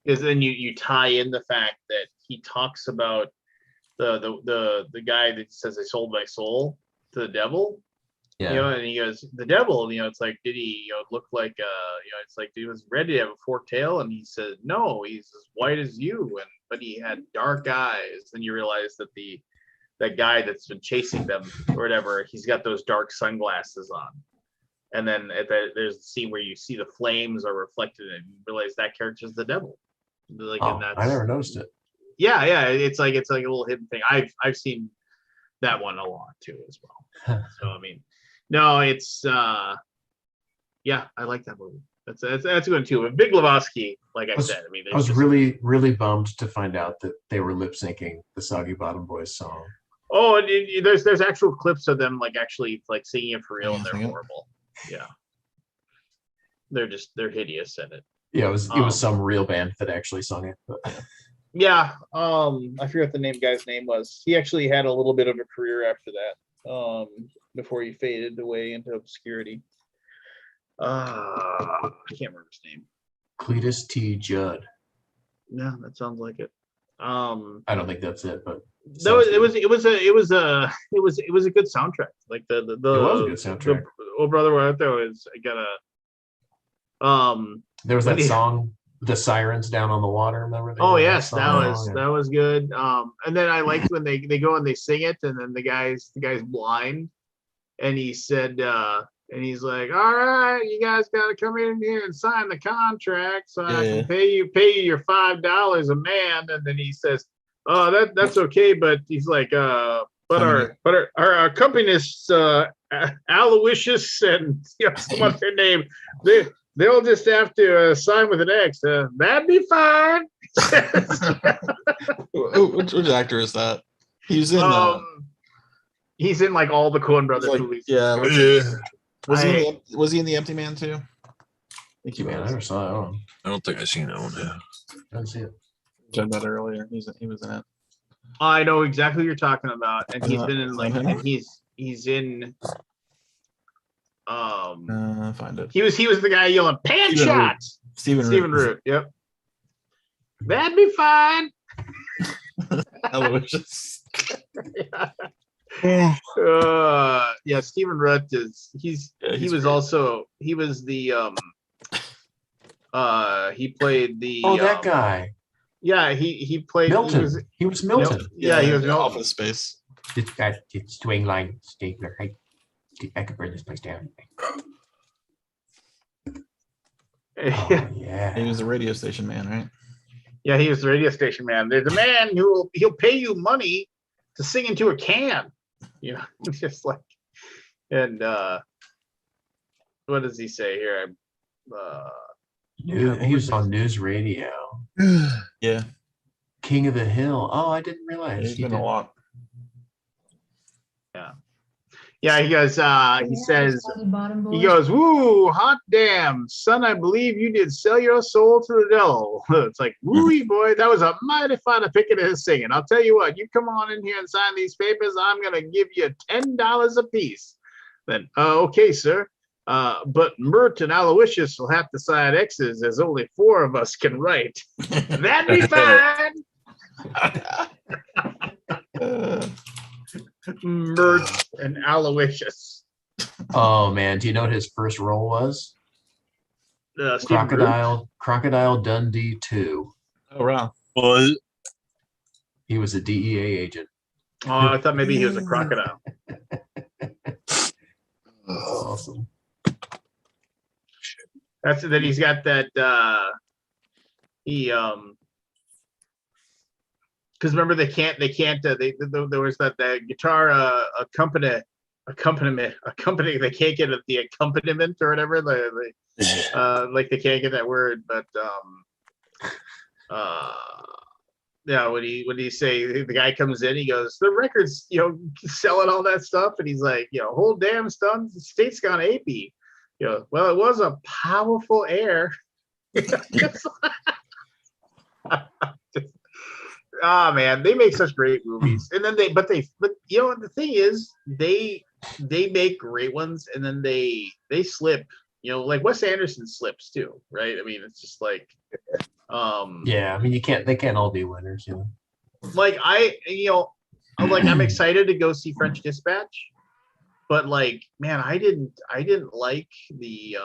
because then you tie in the fact that he talks about the guy that says, I sold my soul to the devil. Yeah. And he goes, the devil, it's like, did he look like it's like, he was ready to have a forked tail, and he said no, he's as white as you, but he had dark eyes. Then you realize that that guy that's been chasing them or whatever, he's got those dark sunglasses on. And then there's a scene where you see the flames are reflected, and you realize that character's the devil. And I never noticed it. yeah, it's like a little hidden thing. I've seen that one a lot too as well. So I mean, no, it's Yeah, I like that movie. That's a good one too. But Big Lebowski, like I said, I mean, I was really bummed to find out that they were lip syncing the Soggy Bottom Boys song. Oh, and there's actual clips of them like actually like singing it for real, and they're Yeah. horrible. Yeah, they're hideous in it. Yeah, it was some real band that actually sung it. But. Yeah, I forget what the guy's name was. He actually had a little bit of a career after that, before he faded away into obscurity. I can't remember his name. Cletus T. Judd. Yeah, that sounds like it. I don't think that's it, but it was a good soundtrack. Like the it was a good soundtrack. Oh brother, what there was I got a there was that song, The Sirens Down on the Water. Remember? Oh yes, that was good. And then I liked when they go and they sing it, and then the guy's blind, and he said, and he's like, "All right, you guys got to come in here and sign the contract, so I can pay you your $5 a man." And then he says, "Oh, that's okay," but he's like, "But our accompanist, Aloysius and what's their name? They'll just have to sign with an X. That'd be fine." Which actor is that? He's in. He's in like all the Coen Brothers movies. Yeah. Was he in the Empty Man too? Thank you, man. I never saw that one. I don't think I've seen that one. Yeah. I didn't see it. Said that earlier. He was in it. I know exactly what you're talking about, and he's been in like, and he's in. Find it. He was the guy yelling pan shots. Stephen Root. Yep. That'd be fine. Aloysius. Yeah, Stephen Root is he was the he played the that guy. Yeah, he played Milton. He was Milton. Yeah, he was Milton. Office Space. This guy's swing line stapler. I could burn this place down. Yeah. He was the radio station man, right? Yeah, he was the radio station man. There's a man he'll pay you money to sing into a can. Just like, and what does he say here? He was on news radio. Yeah. King of the Hill. Oh, I didn't realize. He's been a lot. Yeah, he goes, he says, he goes, "Woo, hot damn, son, I believe you did sell your soul to the devil." It's like, woo, boy, that was a mighty fine picket of his singing. I'll tell you what, you come on in here and sign these papers, I'm going to give you $10 a piece. Then, okay, sir. But Mert and Aloysius will have to sign X's, as only 4 of us can write. That'd be fine. Mert and Aloysius. Oh man, do you know what his first role was? Crocodile Dundee 2. Oh wow. Well, he was a DEA agent. Oh, I thought maybe he was a crocodile. Awesome. That's that he's got that because remember they can't there was that guitar accompaniment they can't get the accompaniment or whatever like they can't get that word, but yeah, when he say the guy comes in, he goes, the record's selling all that stuff, and he's like, whole damn stuff, the state's gone apey. Well, it was a powerful air. Man, they make such great movies, and then but the thing is, they make great ones, and then they slip. Like Wes Anderson slips too, right? I mean, it's just like, yeah. I mean, they can't all be winners, Like I'm excited to go see French Dispatch, but like, man, I didn't like the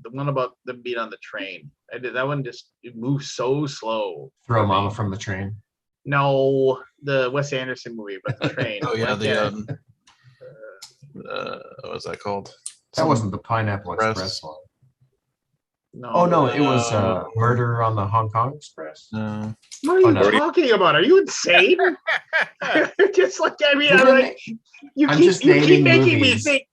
one about them being on the train. That one just it moves so slow. Throw Mama from the Train. No, the Wes Anderson movie about the train. Oh yeah, what was that called? That wasn't the Pineapple Express one. No. Oh no, it was Murder on the Hong Kong Express. No. What are you talking about? Are you insane? Just like you keep making me think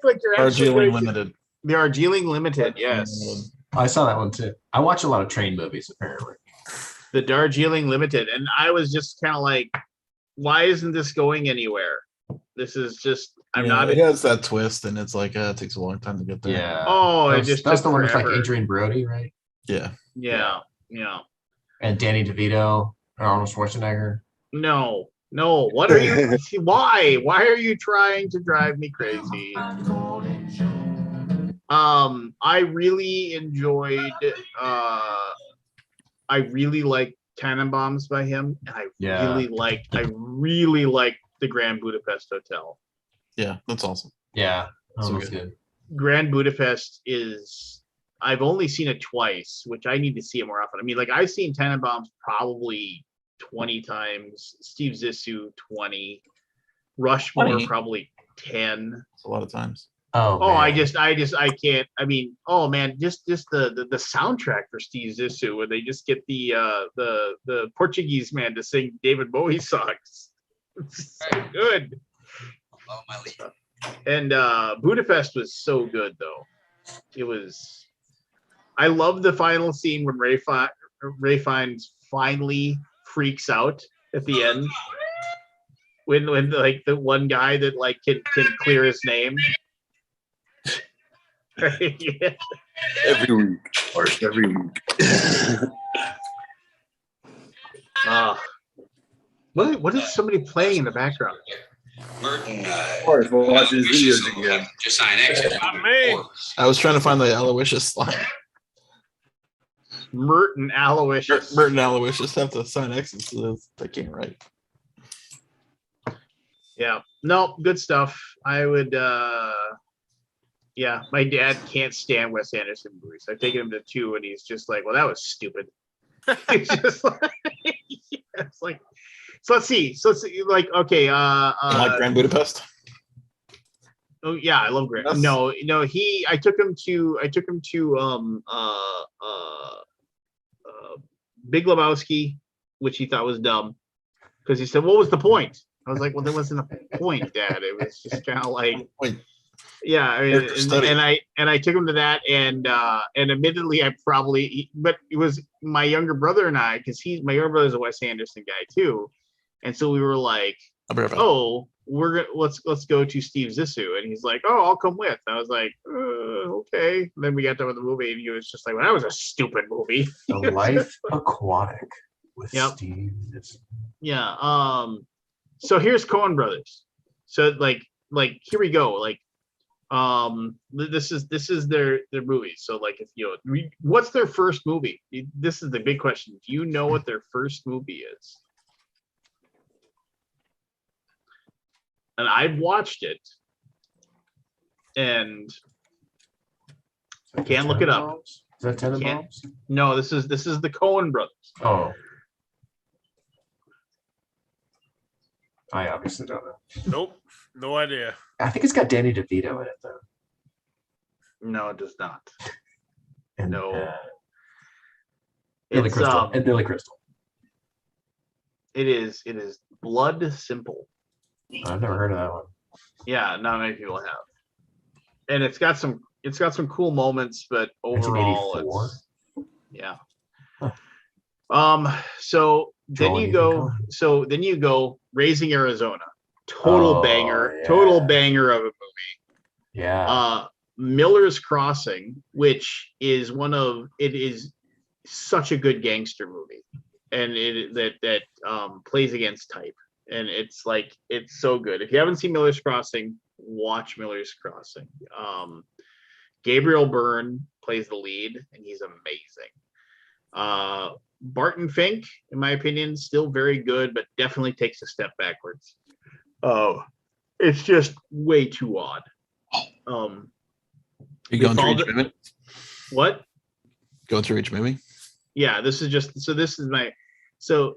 like you're actually Darjeeling Limited. The Darjeeling Limited, yes. I saw that one too. I watch a lot of train movies, apparently. The Darjeeling Limited. And I was just kind of like, why isn't this going anywhere? This is just, I'm not. It has that twist, and it's like it takes a long time to get there. Yeah. Oh, it That's just the took one with like forever. Adrian Brody, right? Yeah. Yeah. And Danny DeVito, and Arnold Schwarzenegger. No. What are you? Why? Why are you trying to drive me crazy? I really enjoyed. I really like Tannenbaums by him, and I really liked the Grand Budapest Hotel. Yeah, that's awesome. Yeah. So That was good. good. Grand Budapest is. I've only seen it twice, which I need to see it more often. I mean, like I've seen Tannenbaums probably 20 times, Steve Zissou 20, Rushmore 20? probably 10. It's a lot of times. Oh, man. I can't. I mean, oh man, just the soundtrack for Steve Zissou, where they just get the Portuguese man to sing David Bowie songs. It's so good. Oh, my lead. And Budapest was so good though. It was. I love the final scene when Ray Fiennes finally freaks out at the end. When like the one guy that like can clear his name. Yeah. Every week. Or every week. What is somebody playing in the background? Merton, Of course, we're watching his videos again. to sign X. Not me. I was trying to find the Aloysius line. Merton Aloysius. Merton Aloysius have to sign X's, so they can't write. Yeah. No, good stuff. I would yeah, my dad can't stand Wes Anderson movies. I've taken him to 2 and he's just like, well, that was stupid. It's just like it's like so let's see. Like, okay, like Grand Budapest. oh yeah, I love Grant. Yes. No, I took him to Big Lebowski, which he thought was dumb. Because he said, what was the point? I was like, well, there wasn't a point, Dad. It was just kind of like Wait, yeah, I mean, Character study. and I took him to that, and admittedly, but it was my younger brother and I, because my younger brother's a Wes Anderson guy too, and so we were like, I'll be right back. oh, let's go to Steve Zissou, and he's like, oh, I'll come with. And I was like, okay. And then we got done with the movie, and he was just like, well, that was a stupid movie. The Life Aquatic with Yep. Steve. Yeah. So here's Coen Brothers. So like here we go. Like this is their movie. So like if what's their first movie? This is the big question. Do you know what their first movie is? And I've watched it, and can't look it up. Is that Tenenbaums? No, this is the Coen Brothers. Oh. I obviously don't know. Nope. No idea. I think it's got Danny DeVito in it though. No, it does not. And, No. Billy It's, Crystal. And Billy Crystal. It is Blood Simple. I've never heard of that one. Yeah, not many people have. And it's got some cool moments, but overall 1984? it's yeah. Huh. So then Joel, you you go Raising Arizona. Total Oh, total yeah. banger of a movie. Yeah. Miller's Crossing, which is it is such a good gangster movie, and that plays against type, and it's so good. If you haven't seen Miller's Crossing, watch Miller's Crossing. Gabriel Byrne plays the lead, and he's amazing. Barton Fink, in my opinion, still very good, but definitely takes a step backwards. Oh, it's just way too odd. You going through Befallen- each movie? What? Going through each movie? Yeah, this is my so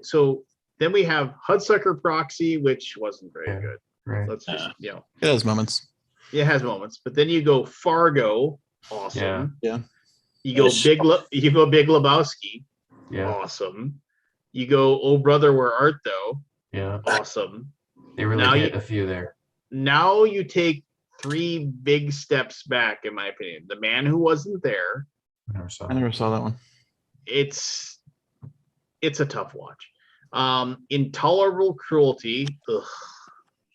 then we have Hudsucker Proxy, which wasn't very Yeah. good. Right. Let's just It has moments. it has moments, but then you go Fargo, awesome. Yeah. You go Yes. Big Lebowski, Yeah. awesome. You go Oh Brother Where Art Thou, Yeah. awesome. They really Now hit you- a few there. Now you take three big steps back, in my opinion. The Man Who Wasn't There. I never saw that one. It's a tough watch. Intolerable Cruelty. Ugh.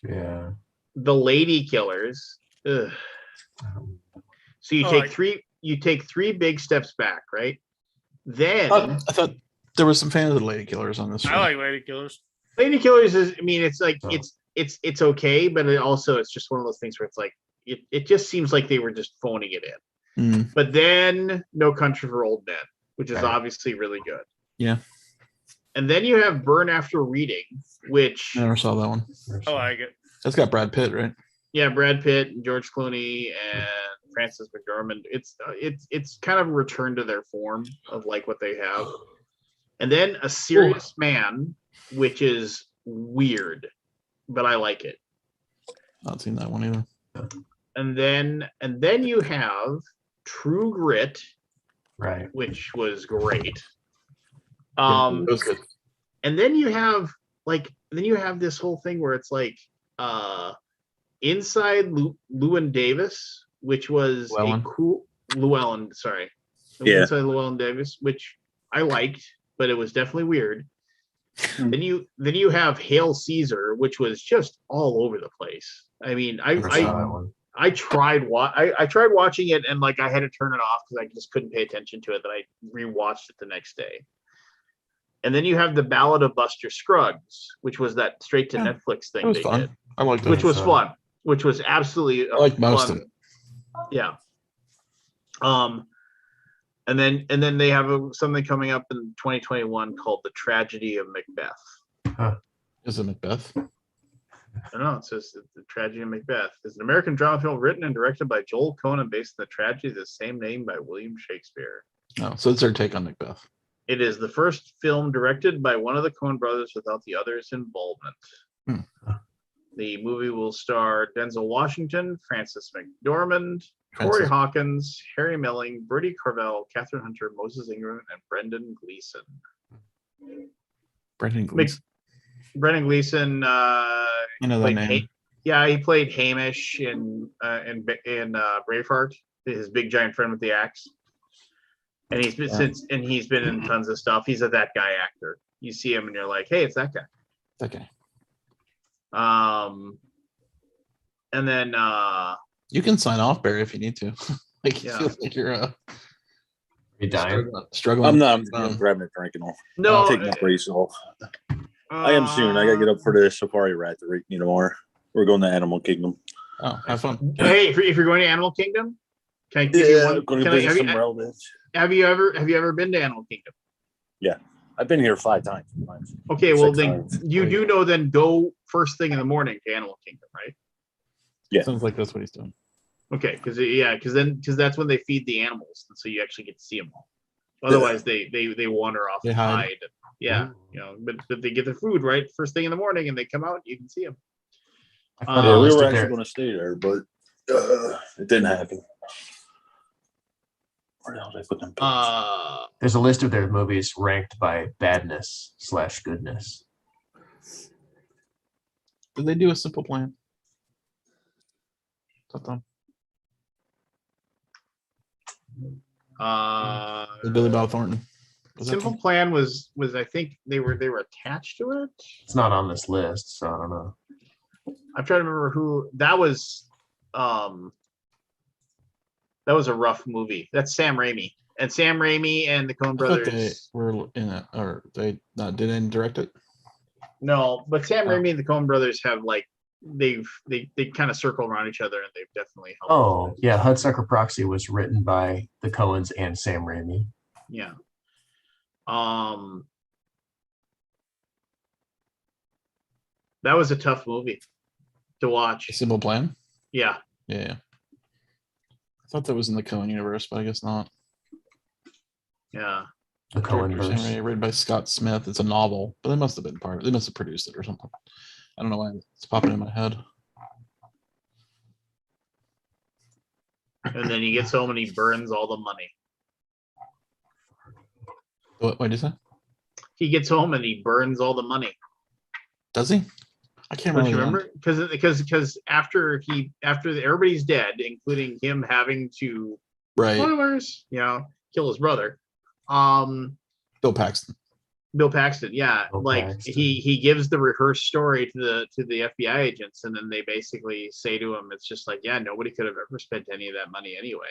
Yeah. The Lady Killers. Ugh. So you take three big steps back, right? Then I thought there was some fans of the Lady Killers on this show. I like Lady Killers. Lady Killers is, I mean, it's like it's okay, but it's just one of those things where it's like it just seems like they were just phoning it in. But then No Country for Old Men, which is obviously really good. Yeah. And then you have Burn After Reading, which I never saw that one. I like it. That's got Brad Pitt, right? Yeah, Brad Pitt and George Clooney and Frances McDormand. It's kind of a return to their form of like what they have. And then A Serious Man, which is weird, but I like it. Not seen that one either. And then you have True Grit, Right. which was great. It was good. And then you have this whole thing where it's like Inside Llewyn Davis, which was Llewellyn. a cool Llewellyn, sorry. Yeah. Inside Llewellyn Davis, which I liked, but it was definitely weird. Then you have Hail Caesar, which was just all over the place. I mean, I tried watching it, and like I had to turn it off because I just couldn't pay attention to it. Then I rewatched it the next day. And then you have The Ballad of Buster Scruggs, which was that straight to Netflix thing It was they fun. did, I liked that. which was fun, which was absolutely I like most fun. of it. Yeah. And then they have something coming up in 2021 called The Tragedy of Macbeth. Is it Macbeth? I don't know. It says The Tragedy of Macbeth is an American drama film written and directed by Joel Coen based on the tragedy of the same name by William Shakespeare. No, so it's their take on Macbeth. It is the first film directed by one of the Coen brothers without the other's involvement. The movie will star Denzel Washington, Frances McDormand, Corey Hawkins, Harry Melling, Bertie Carvel, Catherine Hunter, Moses Ingram, and Brendan Gleeson. Brendan Gleeson. Brendan Gleeson. I know that name. He played Hamish in Braveheart, his big giant friend with the axe. And he's been in tons of stuff. He's a that guy actor. You see him and you're like, hey, it's that guy. Okay. And then you can sign off, Barry, if you need to. Like you feel like you're dying. Struggling. I'm not. I'm grabbing a drink and all. No, I'll take my brace off. I am soon. I gotta get up for the safari ride tomorrow. We're going to Animal Kingdom. Oh, have fun. Hey, if you're going to Animal Kingdom, can I give you one? Going to visit some relatives. Have you ever been to Animal Kingdom? Yeah, I've been here 5 times. Okay, well 6 then times. you do know. Then go first thing in the morning to Animal Kingdom, right? Yeah, sounds like that's what he's doing. Okay, because that's when they feed the animals, and so you actually get to see them all. Otherwise, they wander off They and hide. hide. Yeah, but they get their food right first thing in the morning, and they come out. You can see them. Yeah, we were actually going to stay there, but it didn't happen. Where the hell did I put them? There's a list of their movies ranked by badness/goodness. Did they do A Simple Plan? Something. With Billy Bob Thornton. Was that Simple the- Plan was I think they were attached to it. It's not on this list, so I don't know. I'm trying to remember who that was. That was a rough movie. That's Sam Raimi. And Sam Raimi and the Coen I thought they brothers. were in it, or they didn't direct it. No, but Sam Oh. Raimi and the Coen brothers have like they kind of circle around each other, and they've definitely helped. Oh, yeah. Hudsucker Proxy was written by the Coens and Sam Raimi. Yeah. That was a tough movie to watch. A Simple Plan. Yeah. Yeah. I thought that was in the Coen universe, but I guess not. Yeah. The Director Sam Coenverse. Raimi, written by Scott Smith. It's a novel, but they must have been part of it. They must have produced it or something. I don't know why it's popping in my head. And then he gets home and he burns all the money. What did you say? He gets home and he burns all the money. Does he? I can't Don't you remember. remember? Because after everybody's dead, including him having to Right. spoilers, kill his brother. Bill Paxton. Bill Paxton, yeah, Bill like Paxton. he gives the rehearsed story to the FBI agents, and then they basically say to him, it's just like, yeah, nobody could have ever spent any of that money anyway,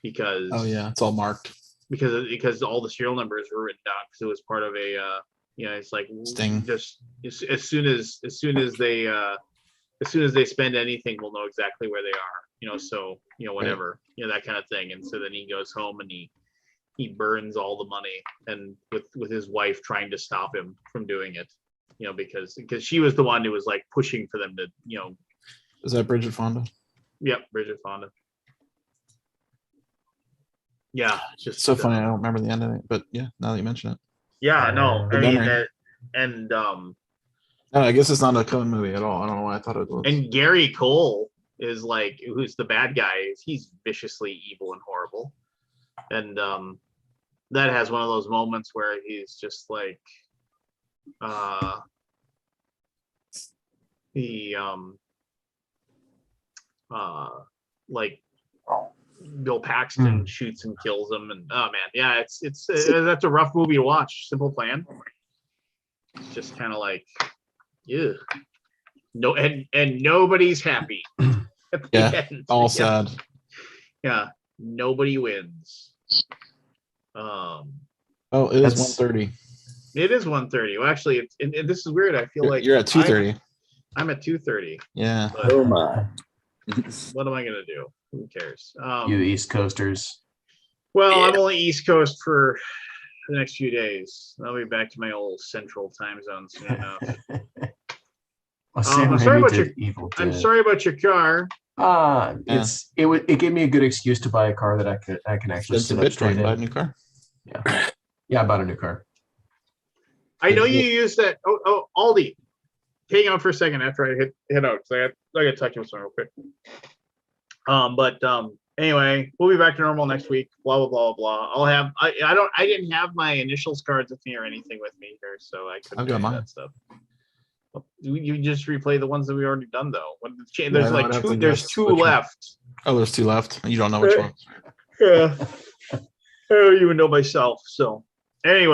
because Oh yeah, it's all marked. because all the serial numbers were written down because it was part of a it's like Sting. just as soon as they spend anything, we'll know exactly where they are, so whatever, that kind of thing. And so then he goes home and he burns all the money, and with his wife trying to stop him from doing it, because she was the one who was like pushing for them to, Is that Bridget Fonda? yep, Bridget Fonda. Yeah, it's just So funny. I don't remember the end of it, but yeah, now that you mention it. Yeah, no, Good I mean, memory. and No, I guess it's not a Coen movie at all. I don't know why I thought it was. and Gary Cole is like, who's the bad guy. He's viciously evil and horrible, and that has one of those moments where he's just like, like Bill Paxton shoots and kills him, and oh man, yeah, it's that's a rough movie to watch. Simple Plan. It's just kind of like, ew. No, and nobody's happy. At the Yeah, end. all Yeah. sad. Yeah, nobody wins. Oh, it is That's- 1:30. It is 1:30. Well, actually, it's and this is weird. I feel like You're at 2:30. I'm at 2:30. Yeah. But Oh my. what am I gonna do? Who cares? You East Coasters. Well, I'm only East Coast for the next few days. I'll be back to my old Central time zone soon enough. Well, Sam I'm sorry Raimi about did Evil Dead. I'm sorry about your car. Yeah. It gave me a good excuse to buy a car that I can actually Spend some sit up straight Bitcoin, buy a in. new car. Yeah, I bought a new car. I know you use that. Oh, Aldi. Hang on for a second after I hit out, because I got to touch on something real quick. Anyway, we'll be back to normal next week. Blah blah blah blah. I'll have. I didn't have my initials cards with me or anything with me here, so I couldn't I've got do mine. that stuff. You just replay the ones that we already done though. There's Yeah, like I'd have two. to There's guess two which one. left. Oh, there's 2 left. You don't know which one. Yeah. I don't even know myself. So anyway.